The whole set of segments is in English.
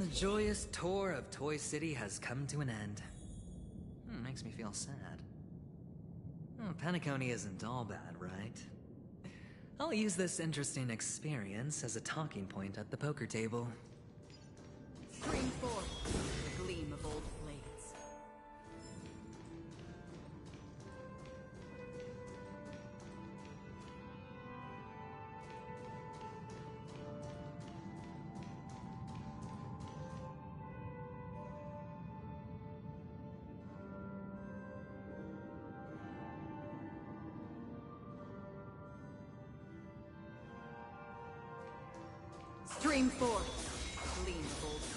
The joyous tour of Toy City has come to an end. Makes me feel sad. Penacony isn't all bad, right? I'll use this interesting experience as a talking point at the poker table. Spring forth, the gleam of old blades. Stream forth, gleam of old blades.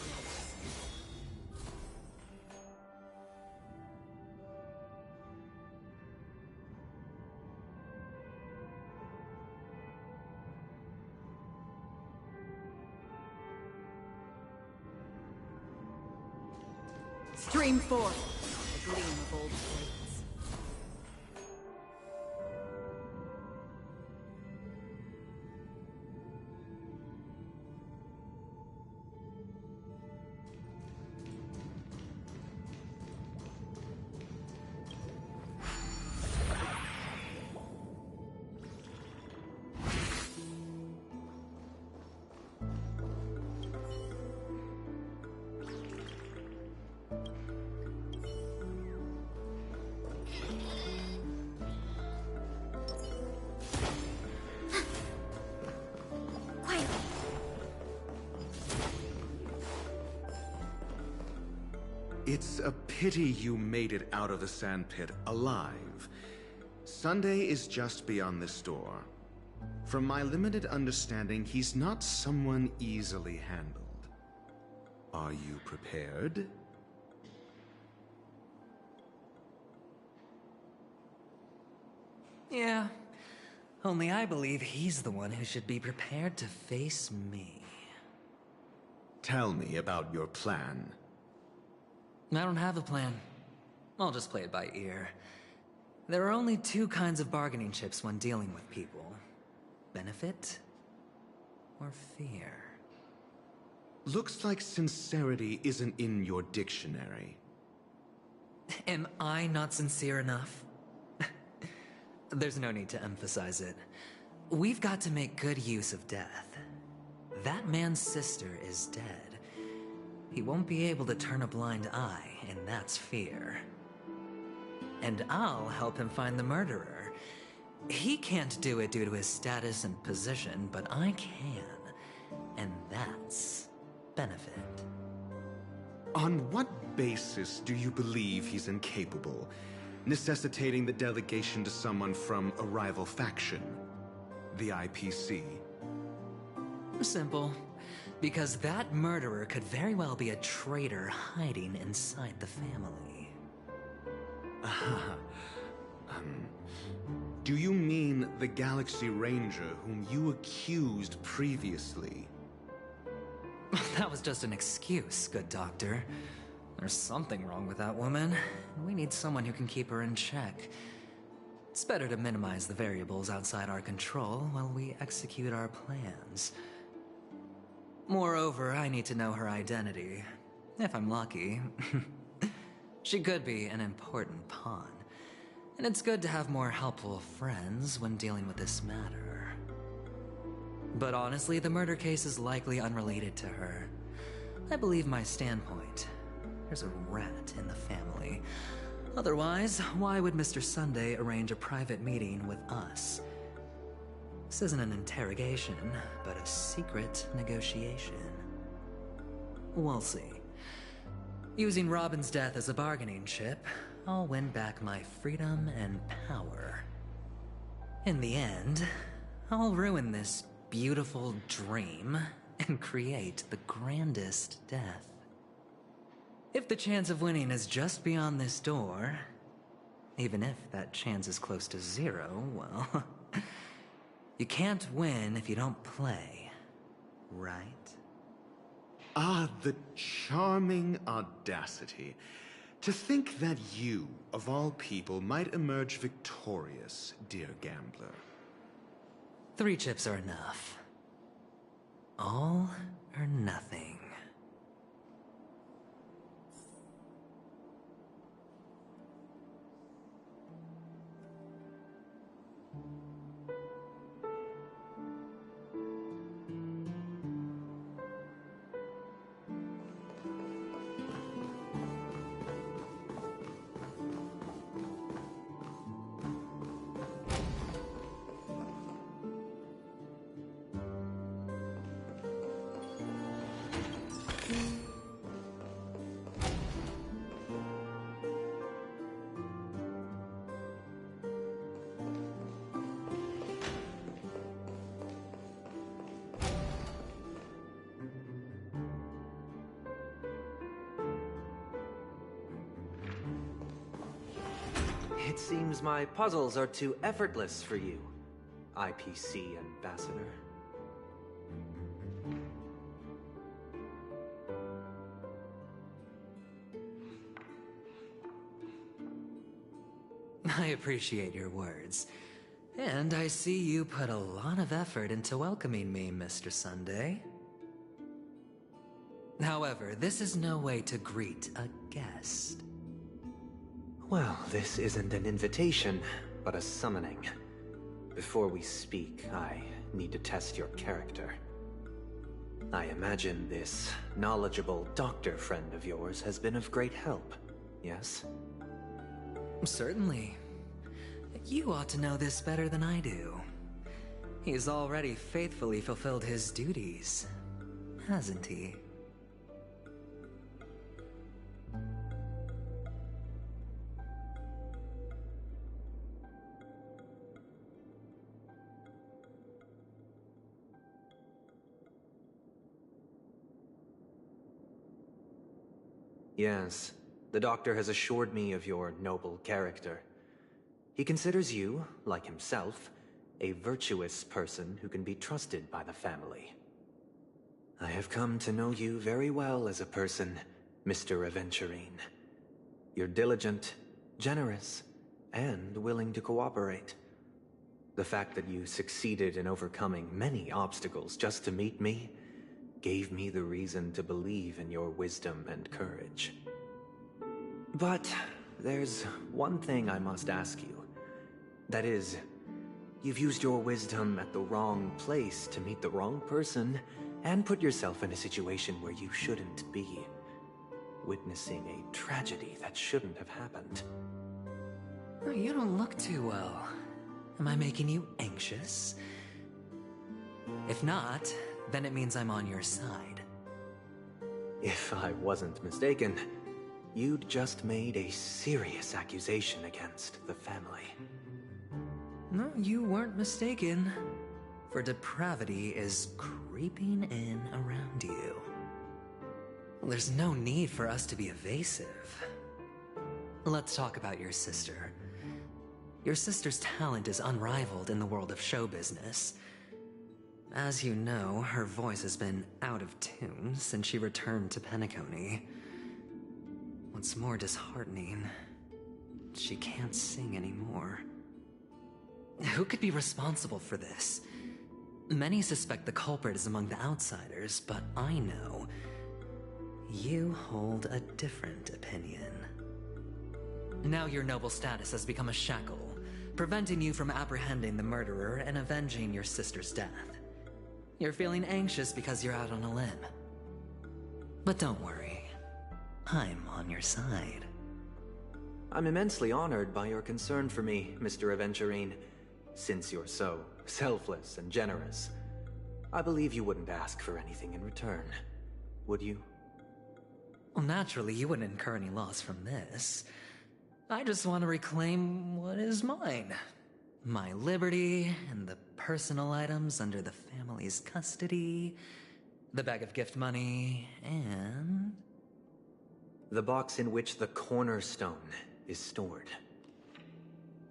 Stream forth, the gleam of old blades. It's a pity you made it out of the sandpit alive. Sunday is just beyond this door. From my limited understanding, he's not someone easily handled. Are you prepared? Yeah, only I believe he's the one who should be prepared to face me. Tell me about your plan. I don't have a plan. I'll just play it by ear. There are only two kinds of bargaining chips when dealing with people. Benefit or fear. Looks like sincerity isn't in your dictionary. Am I not sincere enough? There's no need to emphasize it. We've got to make good use of death. That man's sister is dead. He won't be able to turn a blind eye, and that's fear. And I'll help him find the murderer. He can't do it due to his status and position, but I can. And that's benefit. On what basis do you believe he's incapable, necessitating the delegation to someone from a rival faction? The IPC? Simple. Because that murderer could very well be a traitor hiding inside the family. Do you mean the Galaxy Ranger whom you accused previously? That was just an excuse, good doctor. There's something wrong with that woman. We need someone who can keep her in check. It's better to minimize the variables outside our control while we execute our plans. Moreover, I need to know her identity. If I'm lucky. She could be an important pawn. And it's good to have more helpful friends when dealing with this matter. But honestly, the murder case is likely unrelated to her. I believe my standpoint. There's a rat in the family. Otherwise, why would Mr. Sunday arrange a private meeting with us? This isn't an interrogation, but a secret negotiation. We'll see. Using Robin's death as a bargaining chip, I'll win back my freedom and power. In the end, I'll ruin this beautiful dream and create the grandest death. If the chance of winning is just beyond this door, even if that chance is close to zero, well... You can't win if you don't play, right? Ah, the charming audacity. To think that you, of all people, might emerge victorious, dear gambler. 3 chips are enough. All or nothing. It seems my puzzles are too effortless for you, IPC Ambassador. I appreciate your words. And I see you put a lot of effort into welcoming me, Mr. Sunday. However, this is no way to greet a guest. Well, this isn't an invitation, but a summoning. Before we speak, I need to test your character. I imagine this knowledgeable doctor friend of yours has been of great help, yes? Certainly. You ought to know this better than I do. He's already faithfully fulfilled his duties, hasn't he? Yes, the doctor has assured me of your noble character. He considers you, like himself, a virtuous person who can be trusted by the family. I have come to know you very well as a person, Mr. Aventurine. You're diligent, generous, and willing to cooperate. The fact that you succeeded in overcoming many obstacles just to meet me gave me the reason to believe in your wisdom and courage. But there's one thing I must ask you. That is, you've used your wisdom at the wrong place to meet the wrong person and put yourself in a situation where you shouldn't be, witnessing a tragedy that shouldn't have happened. You don't look too well. Am I making you anxious? If not, then it means I'm on your side. If I wasn't mistaken, you'd just made a serious accusation against the family. No, you weren't mistaken. For depravity is creeping in around you. There's no need for us to be evasive. Let's talk about your sister. Your sister's talent is unrivaled in the world of show business. As you know, her voice has been out of tune since she returned to Penacony. What's more disheartening, she can't sing anymore. Who could be responsible for this? Many suspect the culprit is among the outsiders, but I know you hold a different opinion. Now your noble status has become a shackle, preventing you from apprehending the murderer and avenging your sister's death. You're feeling anxious because you're out on a limb. But don't worry, I'm on your side. I'm immensely honored by your concern for me, Mr. Aventurine. Since you're so selfless and generous, I believe you wouldn't ask for anything in return, would you? Well, naturally, you wouldn't incur any loss from this. I just want to reclaim what is mine. My liberty and the personal items under the family's custody, the bag of gift money, and... the box in which the cornerstone is stored.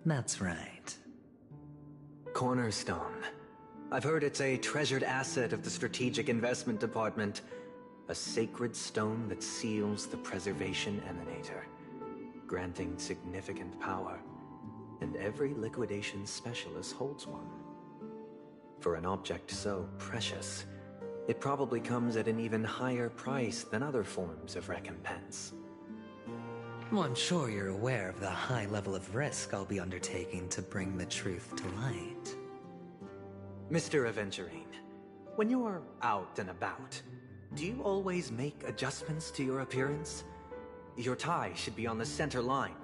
That's right. Cornerstone. I've heard it's a treasured asset of the Strategic Investment Department. A sacred stone that seals the Preservation Emanator, granting significant power. And every liquidation specialist holds one. For an object so precious, it probably comes at an even higher price than other forms of recompense. Well, I'm sure you're aware of the high level of risk I'll be undertaking to bring the truth to light. Mr. Aventurine, when you're out and about, do you always make adjustments to your appearance? Your tie should be on the center line.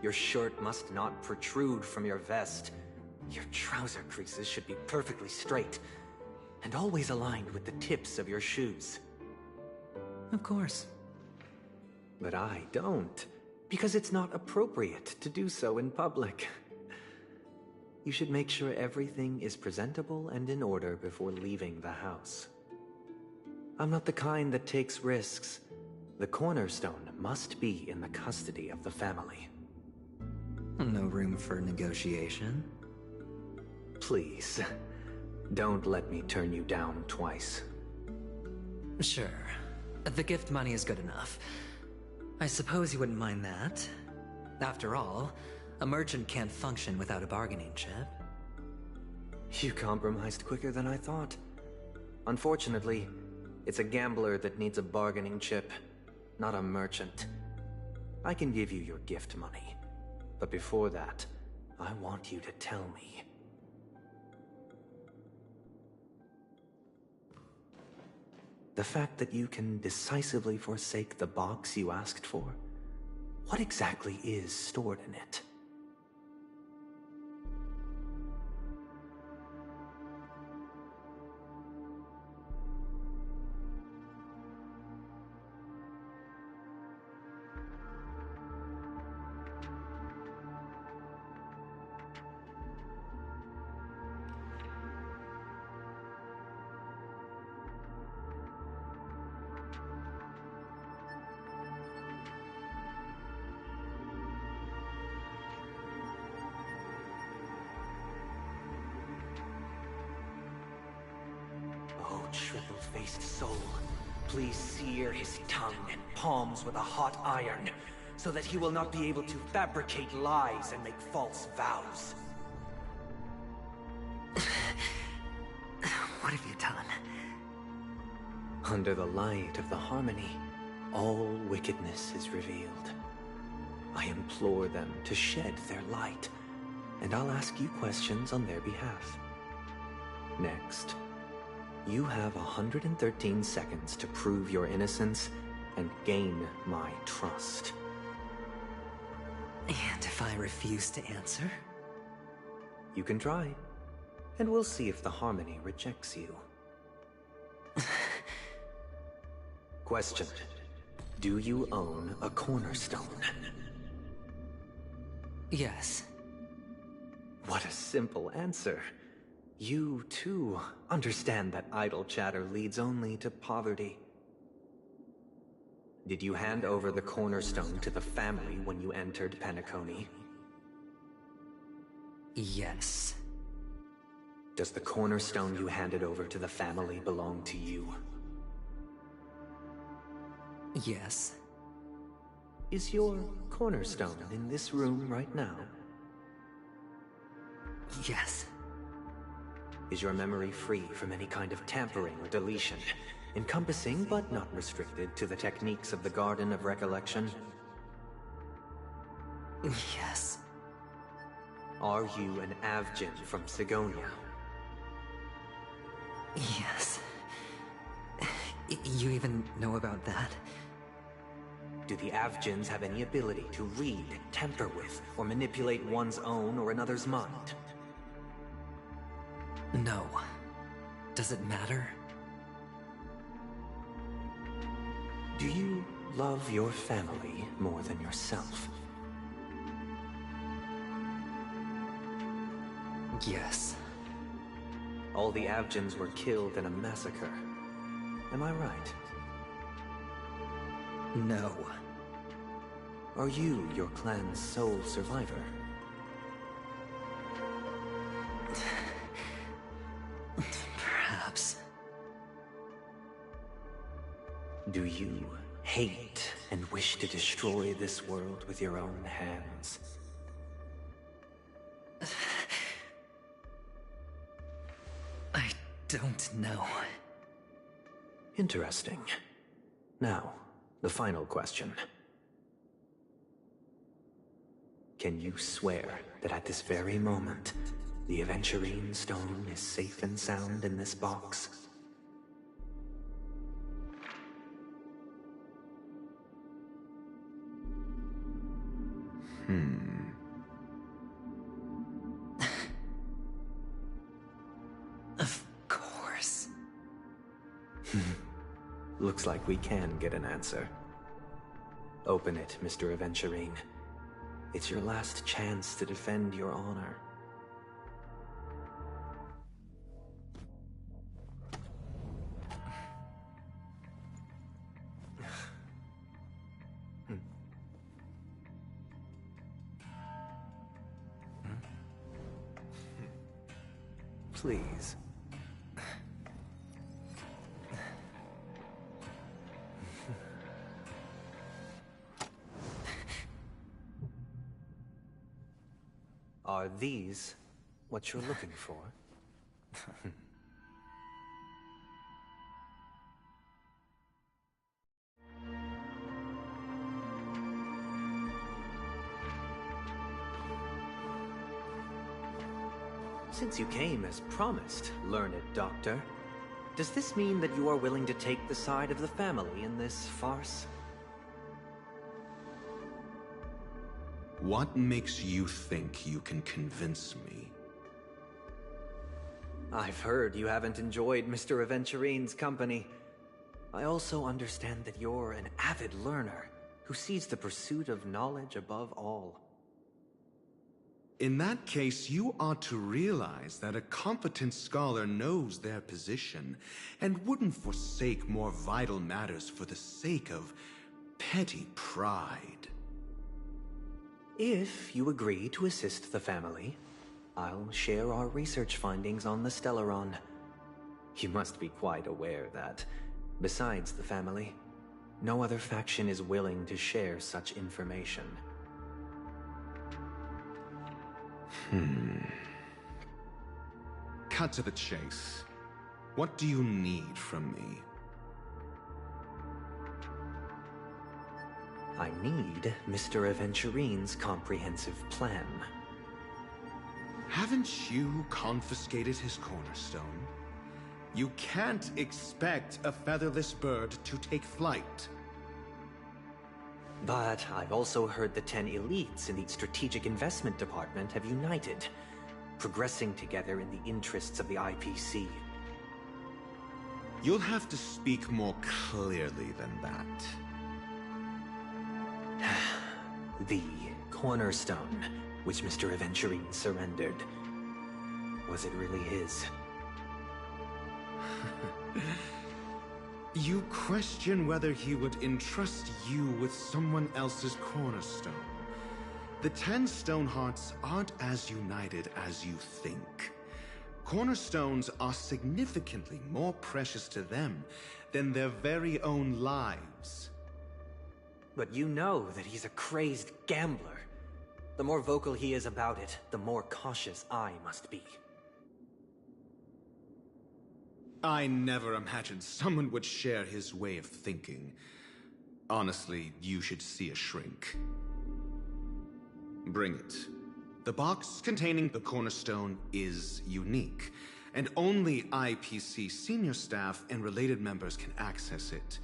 Your shirt must not protrude from your vest. Your trouser creases should be perfectly straight, and always aligned with the tips of your shoes. Of course. But I don't, because it's not appropriate to do so in public. You should make sure everything is presentable and in order before leaving the house. I'm not the kind that takes risks. The cornerstone must be in the custody of the family. No room for negotiation. Please, don't let me turn you down twice. Sure. The gift money is good enough. I suppose you wouldn't mind that. After all, a merchant can't function without a bargaining chip. You compromised quicker than I thought. Unfortunately, it's a gambler that needs a bargaining chip, not a merchant. I can give you your gift money, but before that, I want you to tell me. The fact that you can decisively forsake the box you asked for, what exactly is stored in it? Oh, triple-faced soul, please sear his tongue and palms with a hot iron, so that he will not be able to fabricate lies and make false vows. What have you done? Under the light of the harmony, all wickedness is revealed. I implore them to shed their light, and I'll ask you questions on their behalf. Next, you have 113 seconds to prove your innocence and gain my trust. And if I refuse to answer? You can try, and we'll see if the harmony rejects you. Question: do you own a cornerstone? Yes. What a simple answer. You, too, understand that idle chatter leads only to poverty. Did you hand over the cornerstone to the family when you entered Penacony? Yes. Does the cornerstone you handed over to the family belong to you? Yes. Is your cornerstone in this room right now? Yes. Is your memory free from any kind of tampering or deletion, encompassing but not restricted to the techniques of the Garden of Recollection? Yes. Are you an Avgin from Sigonia? Yes. You even know about that? Do the Avgins have any ability to read, tamper with, or manipulate one's own or another's mind? No. Does it matter? Do you love your family more than yourself? Yes. All the Avgins were killed in a massacre. Am I right? No. Are you your clan's sole survivor? Perhaps. Do you hate and wish to destroy this world with your own hands? I don't know. Interesting. Now, the final question. Can you swear that at this very moment, the Aventurine stone is safe and sound in this box? Of course. Looks like we can get an answer. Open it, Mr. Aventurine. It's your last chance to defend your honor. Please. Are these what you're looking for? Since you came as promised, learned doctor, does this mean that you are willing to take the side of the family in this farce? What makes you think you can convince me? I've heard you haven't enjoyed Mr. Aventurine's company. I also understand that you're an avid learner who sees the pursuit of knowledge above all. In that case, you ought to realize that a competent scholar knows their position and wouldn't forsake more vital matters for the sake of petty pride. If you agree to assist the family, I'll share our research findings on the Stellaron. You must be quite aware that, besides the family, no other faction is willing to share such information. Cut to the chase. What do you need from me? I need Mr. Aventurine's comprehensive plan. Haven't you confiscated his cornerstone? You can't expect a featherless bird to take flight. But I've also heard the 10 elites in the Strategic Investment Department have united, progressing together in the interests of the IPC. You'll have to speak more clearly than that. The cornerstone, which Mr. Aventurine surrendered. Was it really his? You question whether he would entrust you with someone else's cornerstone. The 10 Stonehearts aren't as united as you think. Cornerstones are significantly more precious to them than their very own lives. But you know that he's a crazed gambler. The more vocal he is about it, the more cautious I must be. I never imagined someone would share his way of thinking. Honestly, you should see a shrink. Bring it. The box containing the cornerstone is unique, and only IPC senior staff and related members can access it.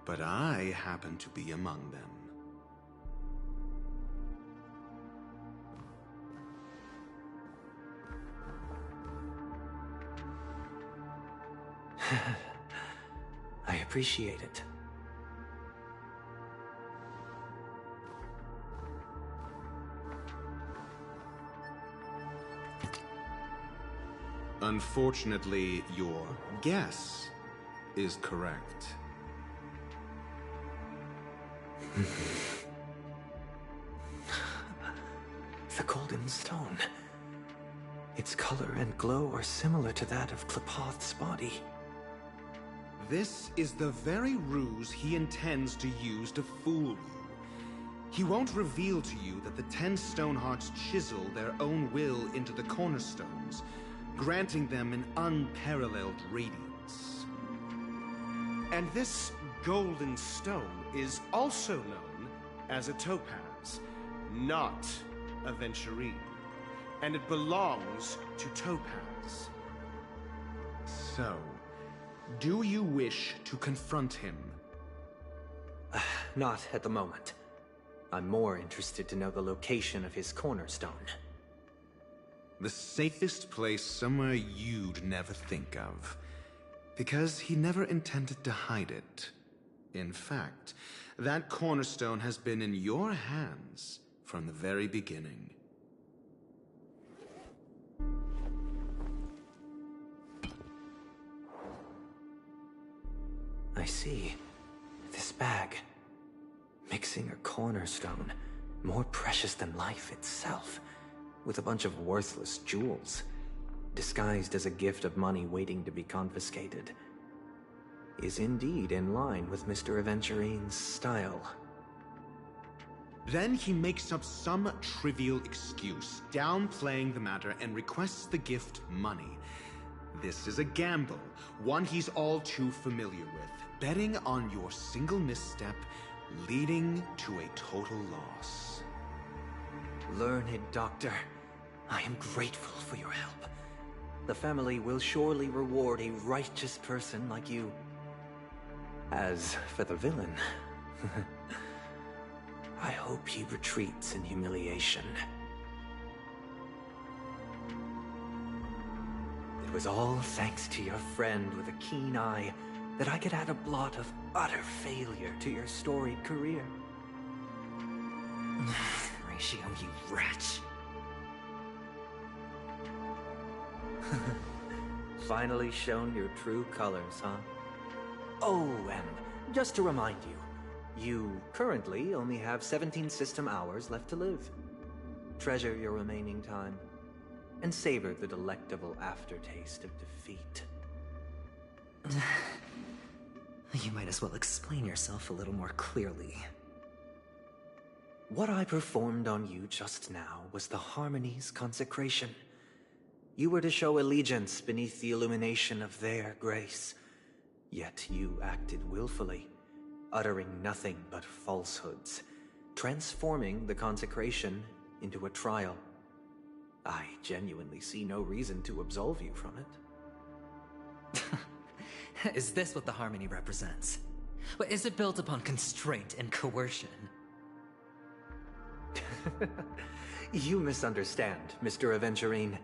But I happen to be among them. I appreciate it. Unfortunately, your guess is correct. The golden stone. Its color and glow are similar to that of Klepoth's body. This is the very ruse he intends to use to fool you. He won't reveal to you that the 10 Stonehearts chisel their own will into the cornerstones, granting them an unparalleled radiance. And this golden stone is also known as a topaz, not a Aventurine. And it belongs to Topaz. So, do you wish to confront him? Not at the moment. I'm more interested to know the location of his cornerstone. The safest place somewhere you'd never think of. Because he never intended to hide it. In fact, that cornerstone has been in your hands from the very beginning. I see. This bag. Mixing a cornerstone, more precious than life itself, with a bunch of worthless jewels. disguised as a gift of money waiting to be confiscated, is indeed in line with Mr. Aventurine's style. Then he makes up some trivial excuse, downplaying the matter, and requests the gift money. This is a gamble, one he's all too familiar with, betting on your single misstep leading to a total loss. Learned doctor, I am grateful for your help. The family will surely reward a righteous person like you. As for the villain, I hope he retreats in humiliation. It was all thanks to your friend with a keen eye that I could add a blot of utter failure to your storied career. Ratio, you wretch. Finally shown your true colors, huh? Oh, and just to remind you, you currently only have 17 system hours left to live. Treasure your remaining time, and savor the delectable aftertaste of defeat. You might as well explain yourself a little more clearly. What I performed on you just now was the Harmony's consecration. You were to show allegiance beneath the illumination of their grace. Yet you acted willfully, uttering nothing but falsehoods, transforming the consecration into a trial. I genuinely see no reason to absolve you from it. Is this what the Harmony represents? Is it built upon constraint and coercion? You misunderstand, Mr. Aventurine.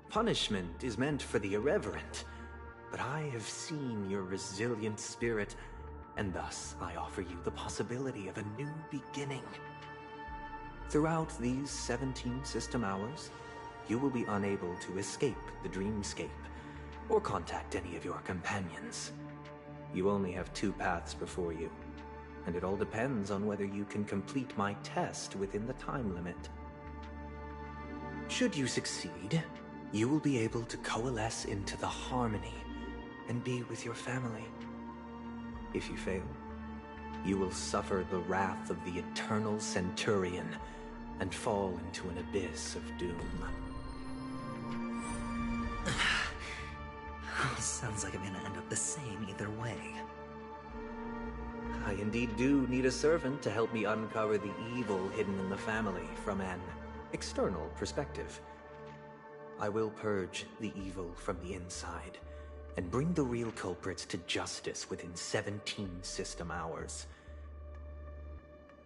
Punishment is meant for the irreverent, but I have seen your resilient spirit, and thus I offer you the possibility of a new beginning. Throughout these 17 system hours, you will be unable to escape the dreamscape, or contact any of your companions. You only have 2 paths before you, and it all depends on whether you can complete my test within the time limit. Should you succeed, you will be able to coalesce into the Harmony and be with your family. If you fail, you will suffer the wrath of the Eternal Centurion and fall into an abyss of doom. Sounds like I'm gonna end up the same either way. I indeed do need a servant to help me uncover the evil hidden in the family from an external perspective. I will purge the evil from the inside and bring the real culprits to justice within 17 system hours.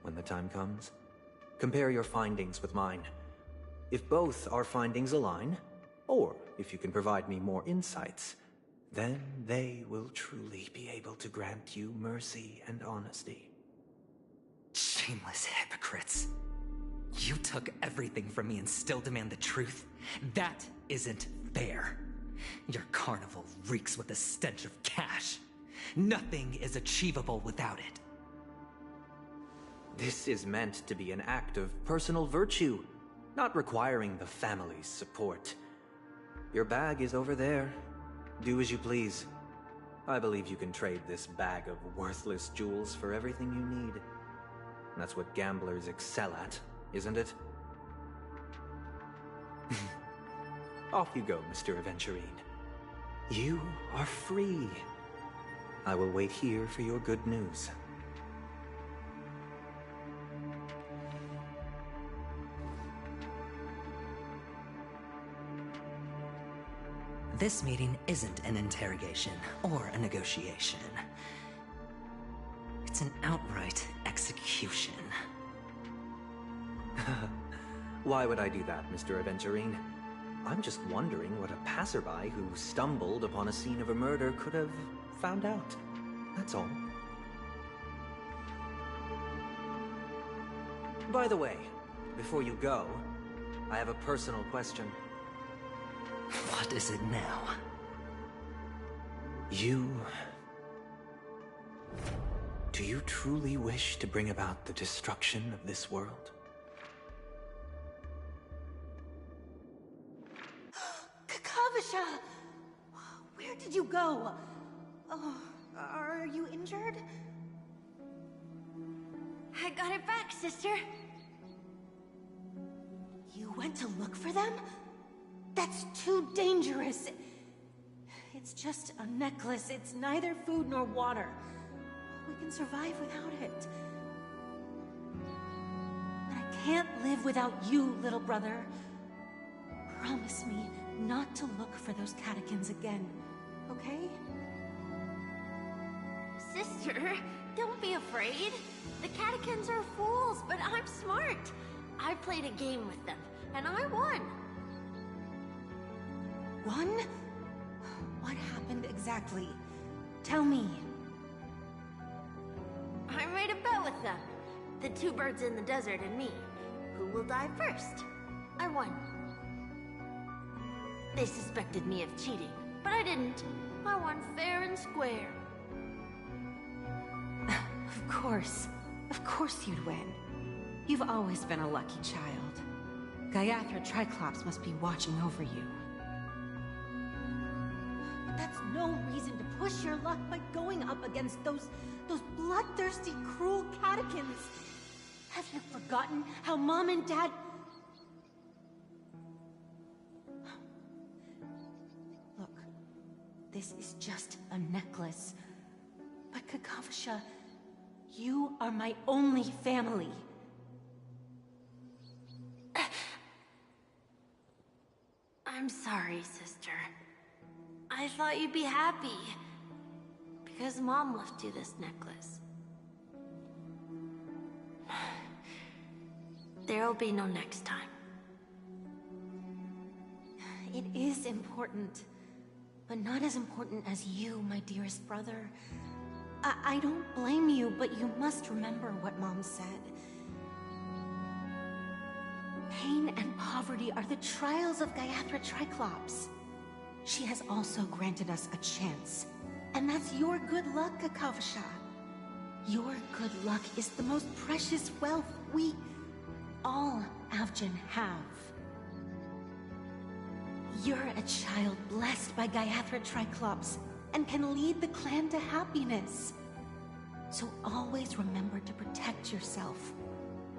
When the time comes, compare your findings with mine. If both our findings align, or if you can provide me more insights, then they will truly be able to grant you mercy and honesty. Shameless hypocrites. You took everything from me and still demand the truth? That isn't fair. Your carnival reeks with the stench of cash. Nothing is achievable without it. This is meant to be an act of personal virtue, not requiring the family's support. Your bag is over there. Do as you please. I believe you can trade this bag of worthless jewels for everything you need. That's what gamblers excel at, isn't it? Off you go, Mr. Aventurine. You are free. I will wait here for your good news. This meeting isn't an interrogation or a negotiation. It's an outright execution. Why would I do that, Mr. Aventurine? I'm just wondering what a passerby who stumbled upon a scene of a murder could have found out. That's all. By the way, before you go, I have a personal question. What is it now? Do you truly wish to bring about the destruction of this world? Kavasha! Where did you go? Oh, are you injured? I got it back, sister. You went to look for them? That's too dangerous. It's just a necklace. It's neither food nor water. We can survive without it. But I can't live without you, little brother. Promise me not to look for those catechins again, okay? Sister, don't be afraid. The catechins are fools, but I'm smart. I played a game with them, and I won. Won? What happened exactly? Tell me. I made a bet with them. The two birds in the desert and me. Who will die first? I won. They suspected me of cheating, but I didn't. I won fair and square. Of course. Of course you'd win. You've always been a lucky child. Gaiathra Triclops must be watching over you. But that's no reason to push your luck by going up against those bloodthirsty, cruel catechins. Have you forgotten how Mom and Dad... Look, this is just a necklace. But Kakavasha, you are my only family. I'm sorry, sister. I thought you'd be happy. Because Mom left you this necklace. There'll be no next time. It is important. But not as important as you, my dearest brother. I don't blame you, but you must remember what Mom said. Pain and poverty are the trials of Gaiathra Triclops. She has also granted us a chance. And that's your good luck, Kakavasha. Your good luck is the most precious wealth we, all Avgin, have. You're a child blessed by Gaiathra Triclops and can lead the clan to happiness. So always remember to protect yourself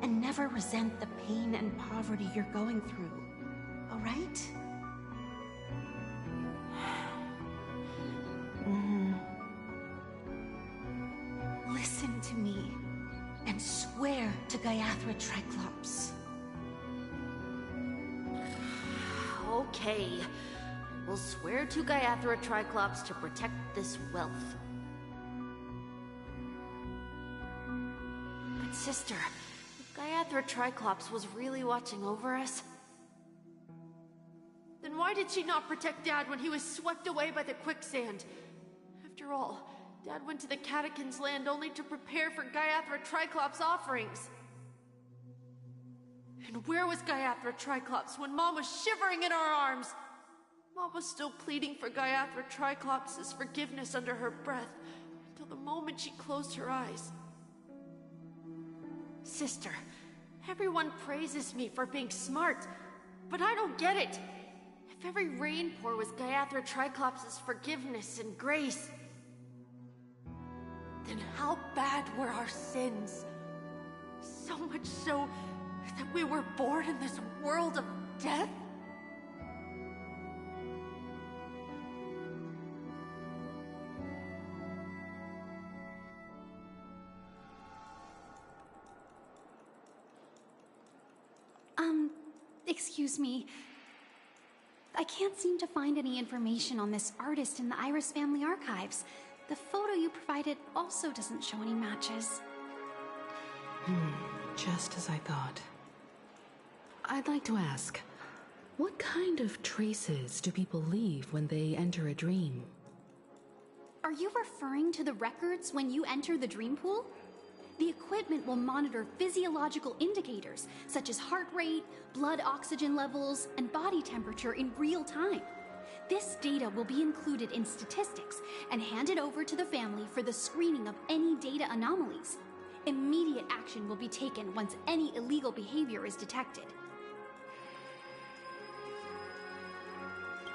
and never resent the pain and poverty you're going through, all right? Listen to me and swear to Gaiathra Triclops. Okay. We'll swear to Gaiathra Triclops to protect this wealth. But sister, if Gaiathra Triclops was really watching over us, then why did she not protect Dad when he was swept away by the quicksand? After all, Dad went to the Catechins' land only to prepare for Gaiathra Triclops' offerings. And where was Gaiathra Triclops when Mom was shivering in our arms? Mom was still pleading for Gaiathra Triclops' forgiveness under her breath, until the moment she closed her eyes. Sister, everyone praises me for being smart, but I don't get it. If every rain pour was Gaiathra Triclops' forgiveness and grace, then how bad were our sins? So much so that we were born in this world of death? Excuse me. I can't seem to find any information on this artist in the Iris family archives. The photo you provided also doesn't show any matches. Just as I thought. I'd like to ask, what kind of traces do people leave when they enter a dream? Are you referring to the records when you enter the dream pool? The equipment will monitor physiological indicators, such as heart rate, blood oxygen levels, and body temperature in real time. This data will be included in statistics and handed over to the family for the screening of any data anomalies. Immediate action will be taken once any illegal behavior is detected.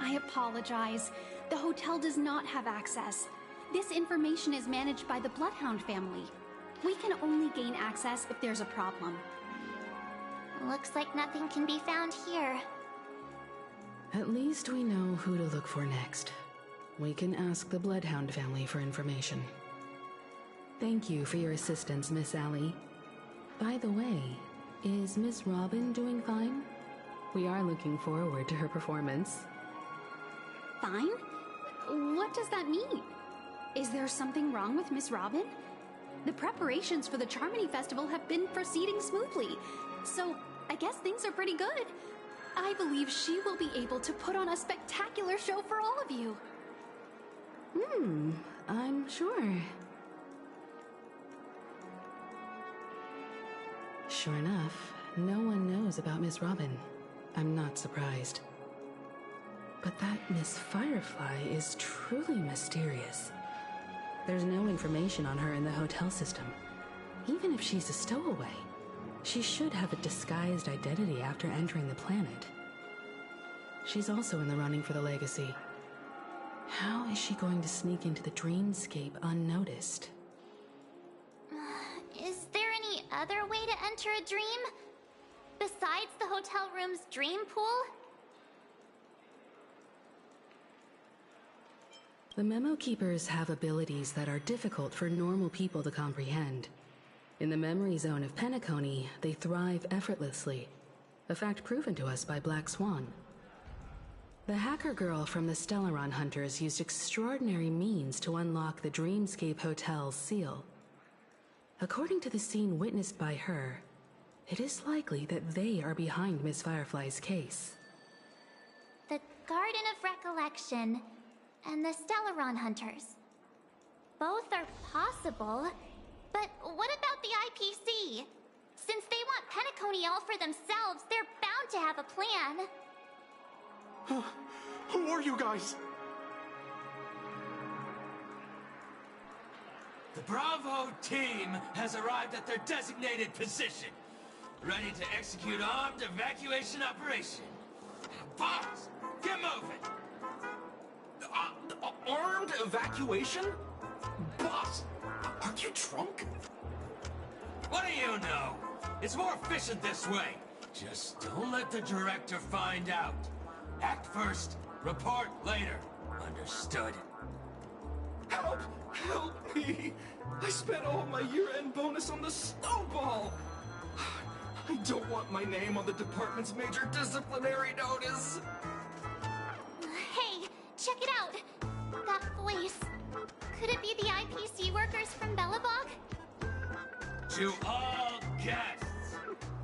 I apologize. The hotel does not have access. This information is managed by the Bloodhound family. We can only gain access if there's a problem. Looks like nothing can be found here. At least we know who to look for next. We can ask the Bloodhound family for information. Thank you for your assistance, Miss Allie. By the way, is Miss Robin doing fine? We are looking forward to her performance. Fine? What does that mean? Is there something wrong with Miss Robin? The preparations for the Charmony Festival have been proceeding smoothly, so I guess things are pretty good. I believe she will be able to put on a spectacular show for all of you. I'm sure. Sure enough, no one knows about Miss Robin. I'm not surprised. But that Miss Firefly is truly mysterious. There's no information on her in the hotel system. Even if she's a stowaway, she should have a disguised identity after entering the planet. She's also in the running for the legacy. How is she going to sneak into the dreamscape unnoticed? Is there any other way to enter a dream? Besides the hotel room's dream pool? The Memo Keepers have abilities that are difficult for normal people to comprehend. In the memory zone of Penacony, they thrive effortlessly, a fact proven to us by Black Swan. The hacker girl from the Stellaron Hunters used extraordinary means to unlock the Dreamscape Hotel's seal. According to the scene witnessed by her, it is likely that they are behind Miss Firefly's case. The Garden of Recollection and the Stellaron Hunters. Both are possible, but what about the IPC? Since they want Penacony all for themselves, they're bound to have a plan. Who are you guys? The Bravo team has arrived at their designated position, ready to execute armed evacuation operation. Boss, get moving! Armed evacuation? Boss, aren't you drunk? What do you know? It's more efficient this way. Just don't let the director find out. Act first, report later. Understood? Help! Help me! I spent all my year-end bonus on the snowball! I don't want my name on the department's major disciplinary notice! Hey, check it out! That voice. Could it be the IPC workers from Bellabog? To all guests,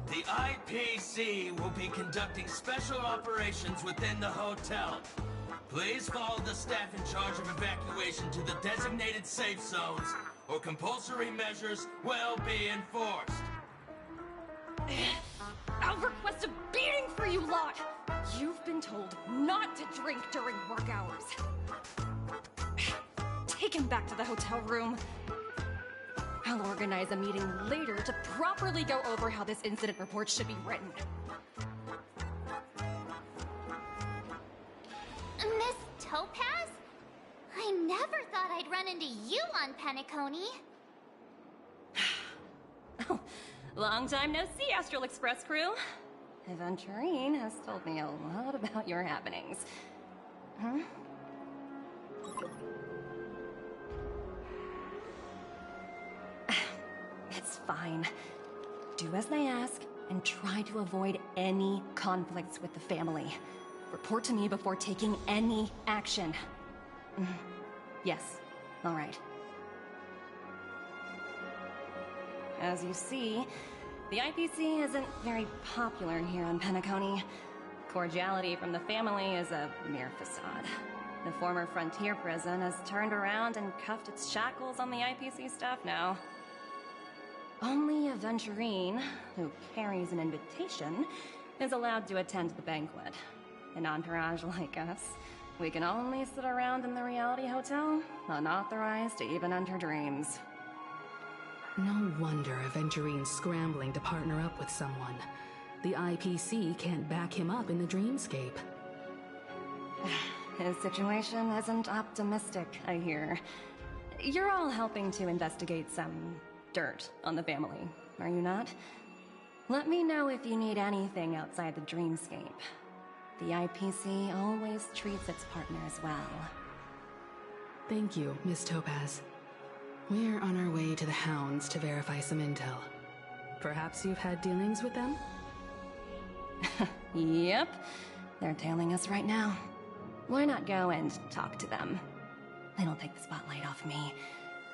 the IPC will be conducting special operations within the hotel. Please follow the staff in charge of evacuation to the designated safe zones, or compulsory measures will be enforced. I'll request a beating for you lot! You've been told not to drink during work hours. Take him back to the hotel room. I'll organize a meeting later to properly go over how this incident report should be written. Miss Topaz? I never thought I'd run into you on Penacony. Oh, long time no see, Astral Express crew. Aventurine has told me a lot about your happenings. Huh? It's fine. Do as they ask, and try to avoid any conflicts with the family. Report to me before taking any action. Yes, all right. As you see, the IPC isn't very popular here on Penacony. Cordiality from the family is a mere facade. The former frontier prison has turned around and cuffed its shackles on the IPC staff now. Only Aventurine, who carries an invitation, is allowed to attend the banquet. An entourage like us, we can only sit around in the reality hotel, unauthorized to even enter dreams. No wonder Aventurine's scrambling to partner up with someone. The IPC can't back him up in the dreamscape. His situation isn't optimistic, I hear. You're all helping to investigate some dirt on the family, are you not? Let me know if you need anything outside the dreamscape. The IPC always treats its partners well. Thank you, Miss Topaz. We're on our way to the Hounds to verify some intel. Perhaps you've had dealings with them? Yep. They're tailing us right now. Why not go and talk to them? It'll take the spotlight off me.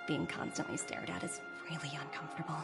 Being constantly stared at is really uncomfortable.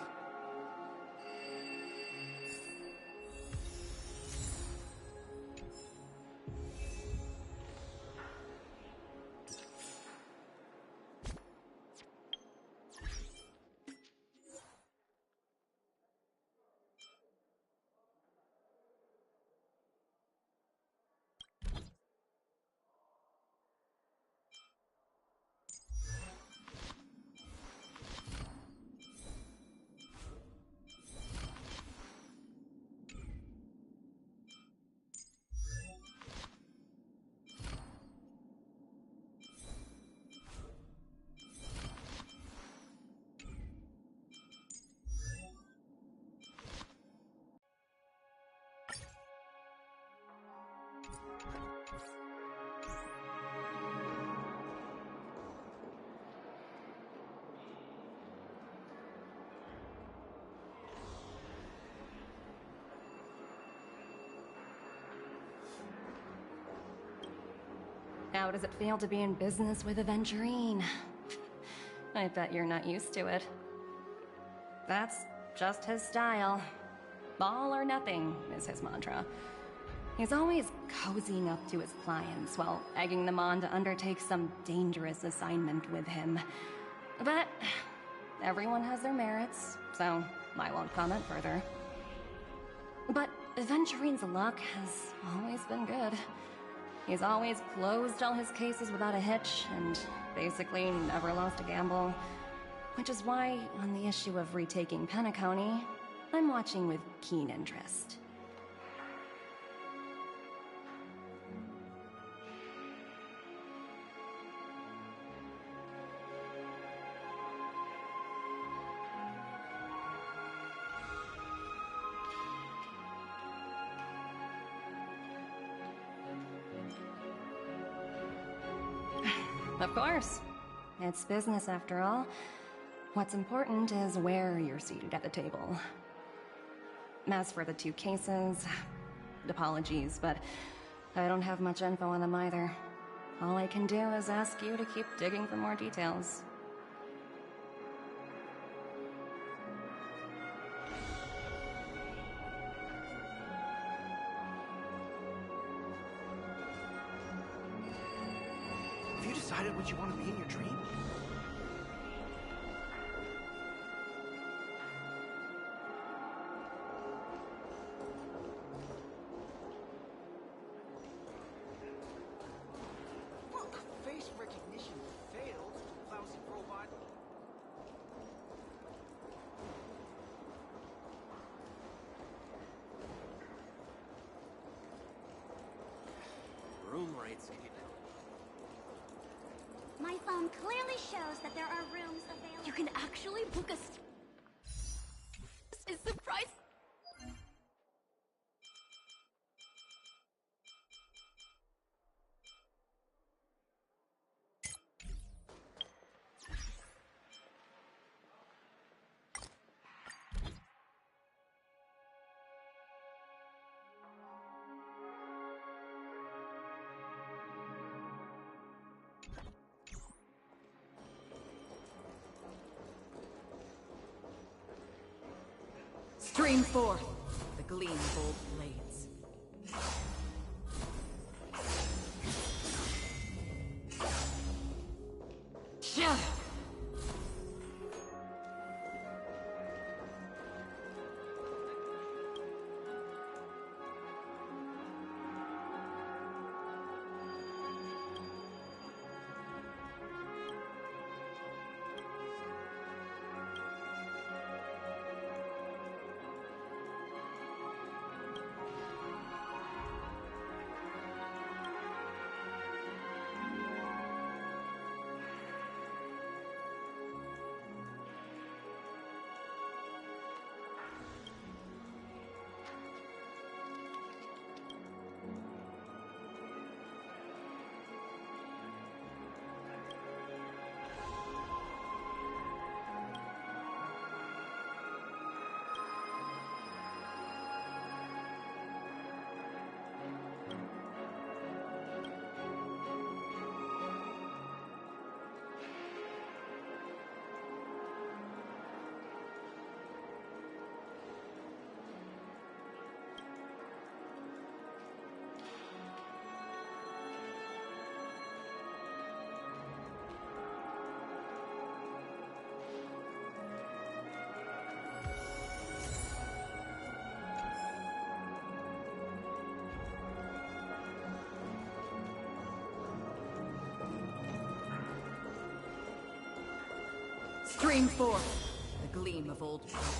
How does it feel to be in business with Aventurine? I bet you're not used to it. That's just his style. All or nothing is his mantra. He's always cozying up to his clients while egging them on to undertake some dangerous assignment with him. But everyone has their merits, so I won't comment further. But Aventurine's luck has always been good. He's always closed all his cases without a hitch, and basically never lost a gamble. Which is why, on the issue of retaking Penacony, I'm watching with keen interest. Of course. It's business after all. What's important is where you're seated at the table. As for the two cases, apologies, but I don't have much info on them either. All I can do is ask you to keep digging for more details. Have you decided what you want to be in your dream? Look, face recognition failed, lousy robot. Room rates. My phone clearly shows that there are rooms available. You can actually book a This is surprise. Stream forth the gleam bold blades. Shadow! Stream forth the gleam of old blades.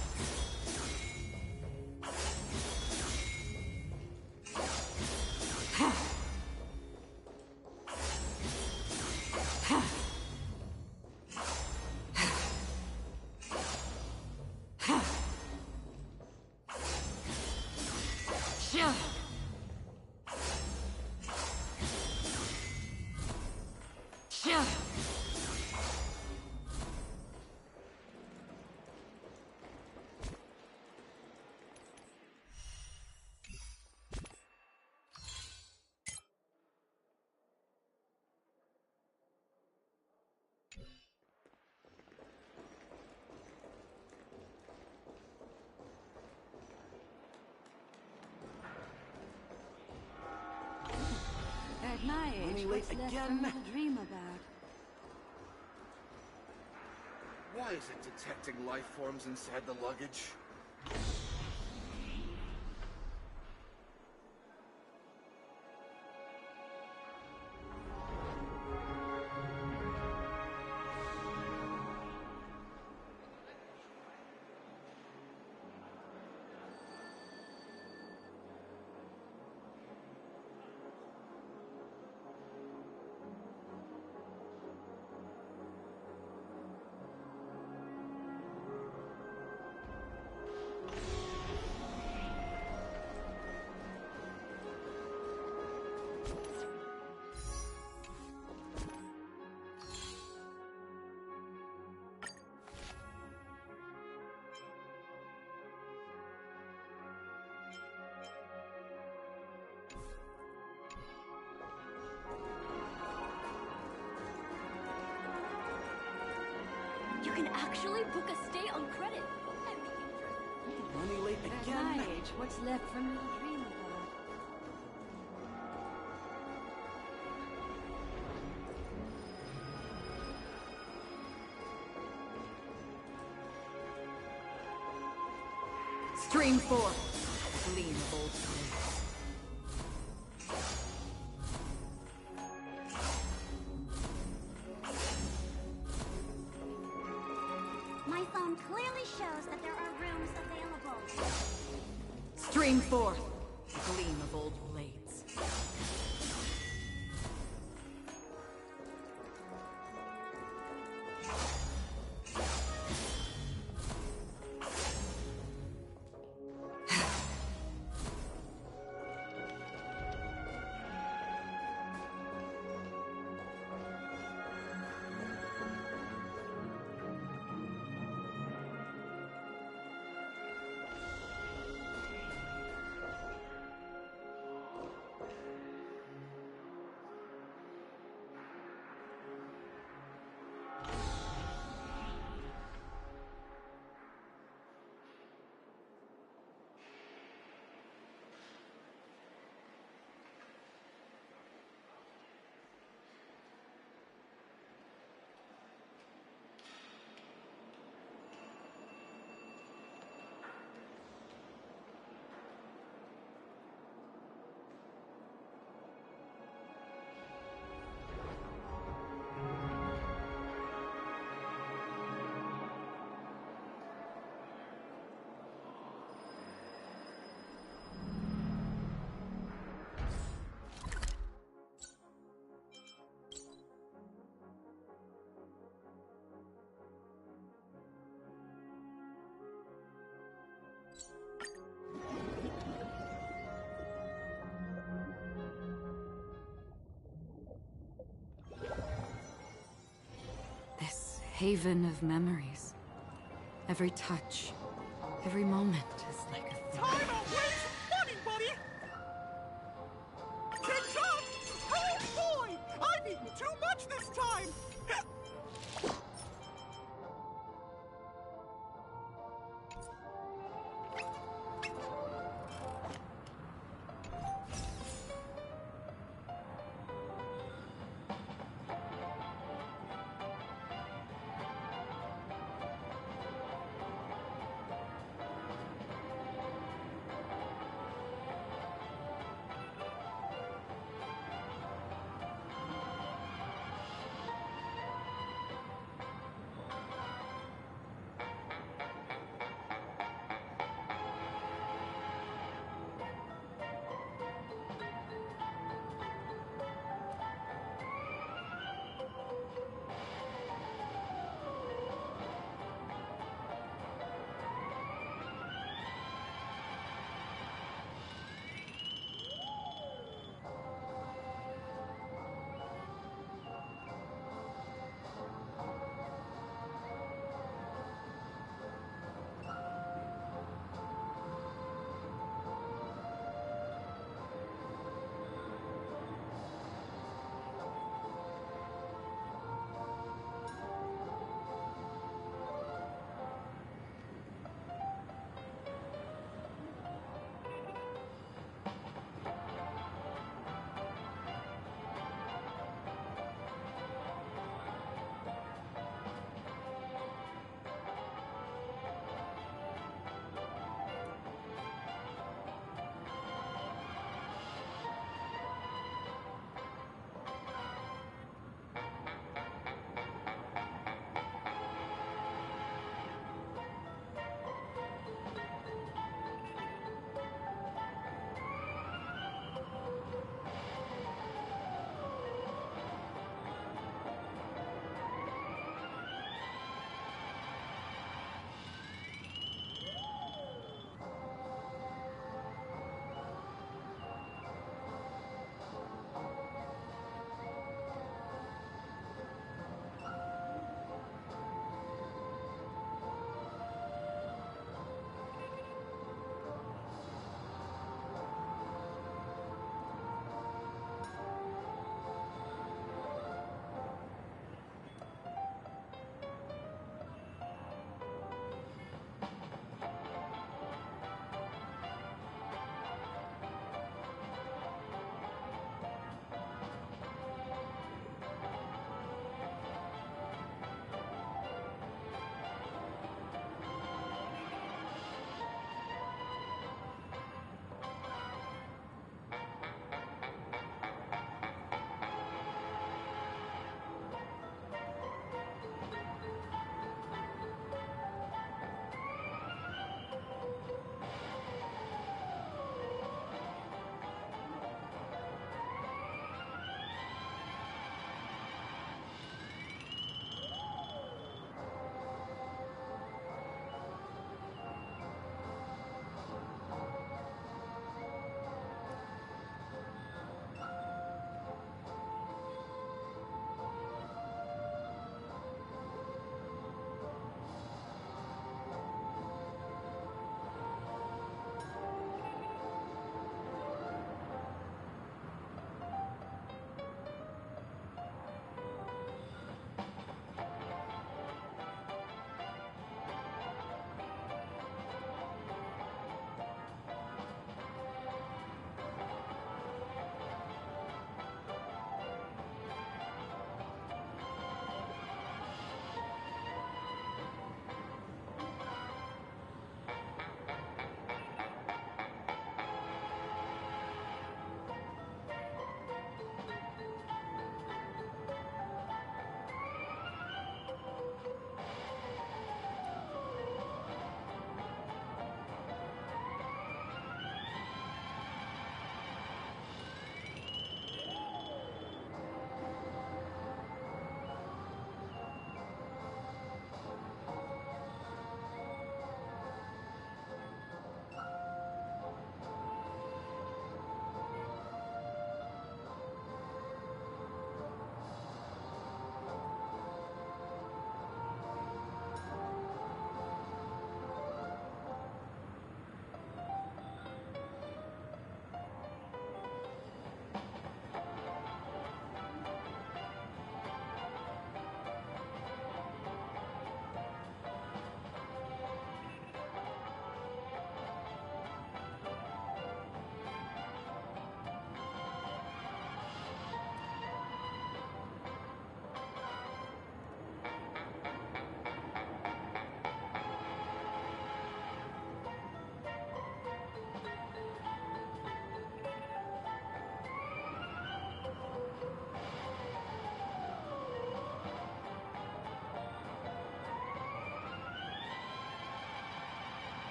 At my age, Running what's late left again? for me to dream about? Why is it detecting life forms inside the luggage? You can actually book a stay on credit. Running late At again? my age, what's left for me to dream about? Stream forth the gleam of old blades. My phone clearly shows that there are rooms available. Stream forth the gleam of old blades. This haven of memories. Every touch, every moment is like a Time outweighs money, buddy! Catch up! Oh boy! I've eaten too much this time!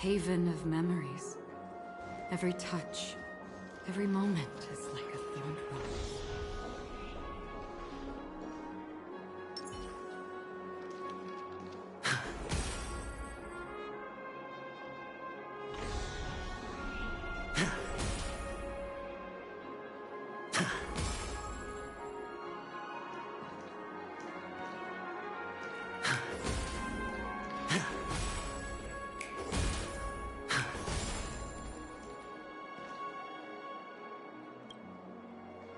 haven of memories. Every touch, every moment is like a thorn rose.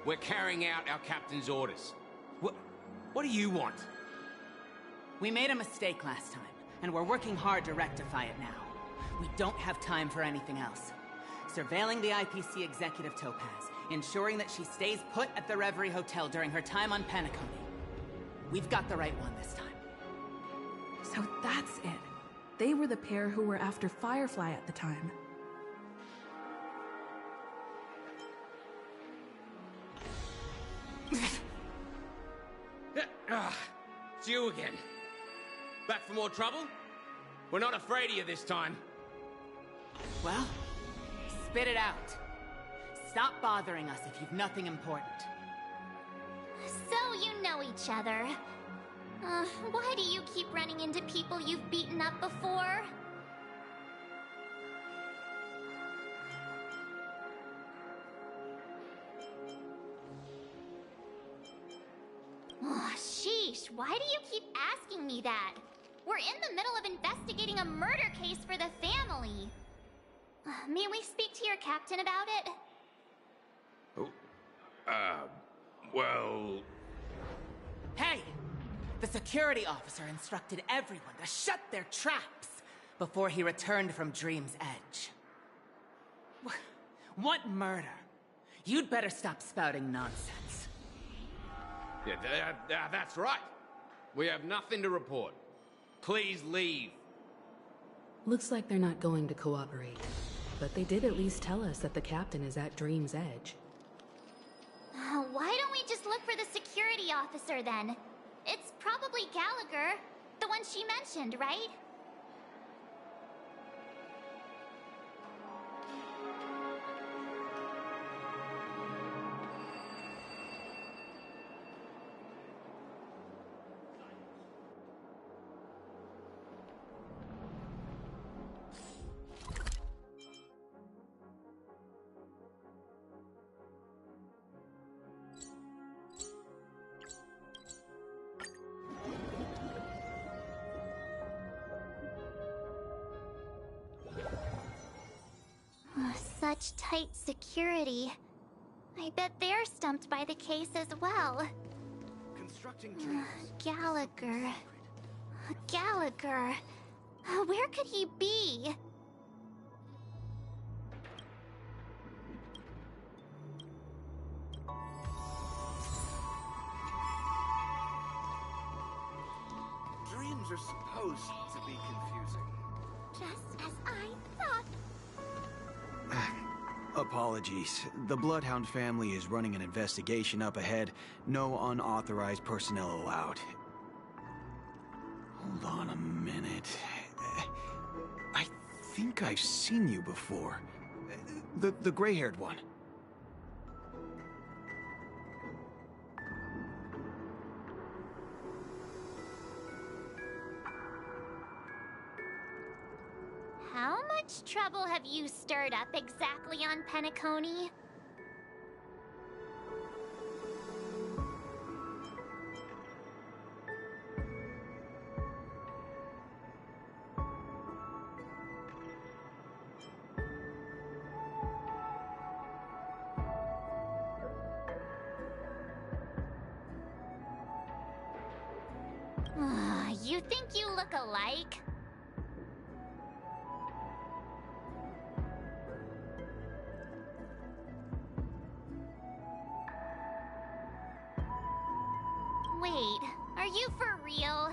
We're carrying out our captain's orders. What do you want? We made a mistake last time, and we're working hard to rectify it now. We don't have time for anything else. Surveilling the IPC executive Topaz, ensuring that she stays put at the Reverie Hotel during her time on Penacony. We've got the right one this time. So that's it. They were the pair who were after Firefly at the time. It's you again. Back for more trouble? We're not afraid of you this time. Well, spit it out. Stop bothering us if you've nothing important. So you know each other. Why do you keep running into people you've beaten up before? Oh, sheesh, why do you keep asking me that? We're in the middle of investigating a murder case for the family. May we speak to your captain about it? Well... Hey! The security officer instructed everyone to shut their traps before he returned from Dream's Edge. What murder? You'd better stop spouting nonsense. Yeah, that's right. We have nothing to report. Please leave. Looks like they're not going to cooperate. But they did at least tell us that the captain is at Dream's Edge. Why don't we just look for the security officer then? It's probably Gallagher, the one she mentioned, right? Such tight security. I bet they're stumped by the case as well. Constructing dreams. Gallagher. Gallagher. Where could he be? Dreams are supposed to be confusing. Just as I thought. Apologies. The Bloodhound family is running an investigation up ahead. No unauthorized personnel allowed. Hold on a minute. I think I've seen you before. The gray-haired one. How much trouble have you stirred up exactly on Penacony? You think you look alike? Wait, are you for real?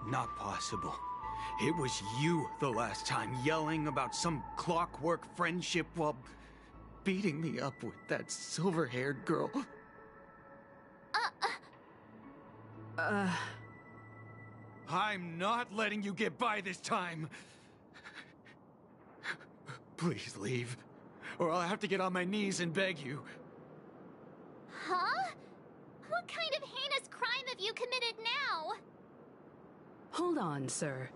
Not possible. It was you the last time, yelling about some clockwork friendship while beating me up with that silver-haired girl. I'm not letting you get by this time. Please leave, or I'll have to get on my knees and beg you. Huh? What kind of heinous crime have you committed now? Hold on, sir.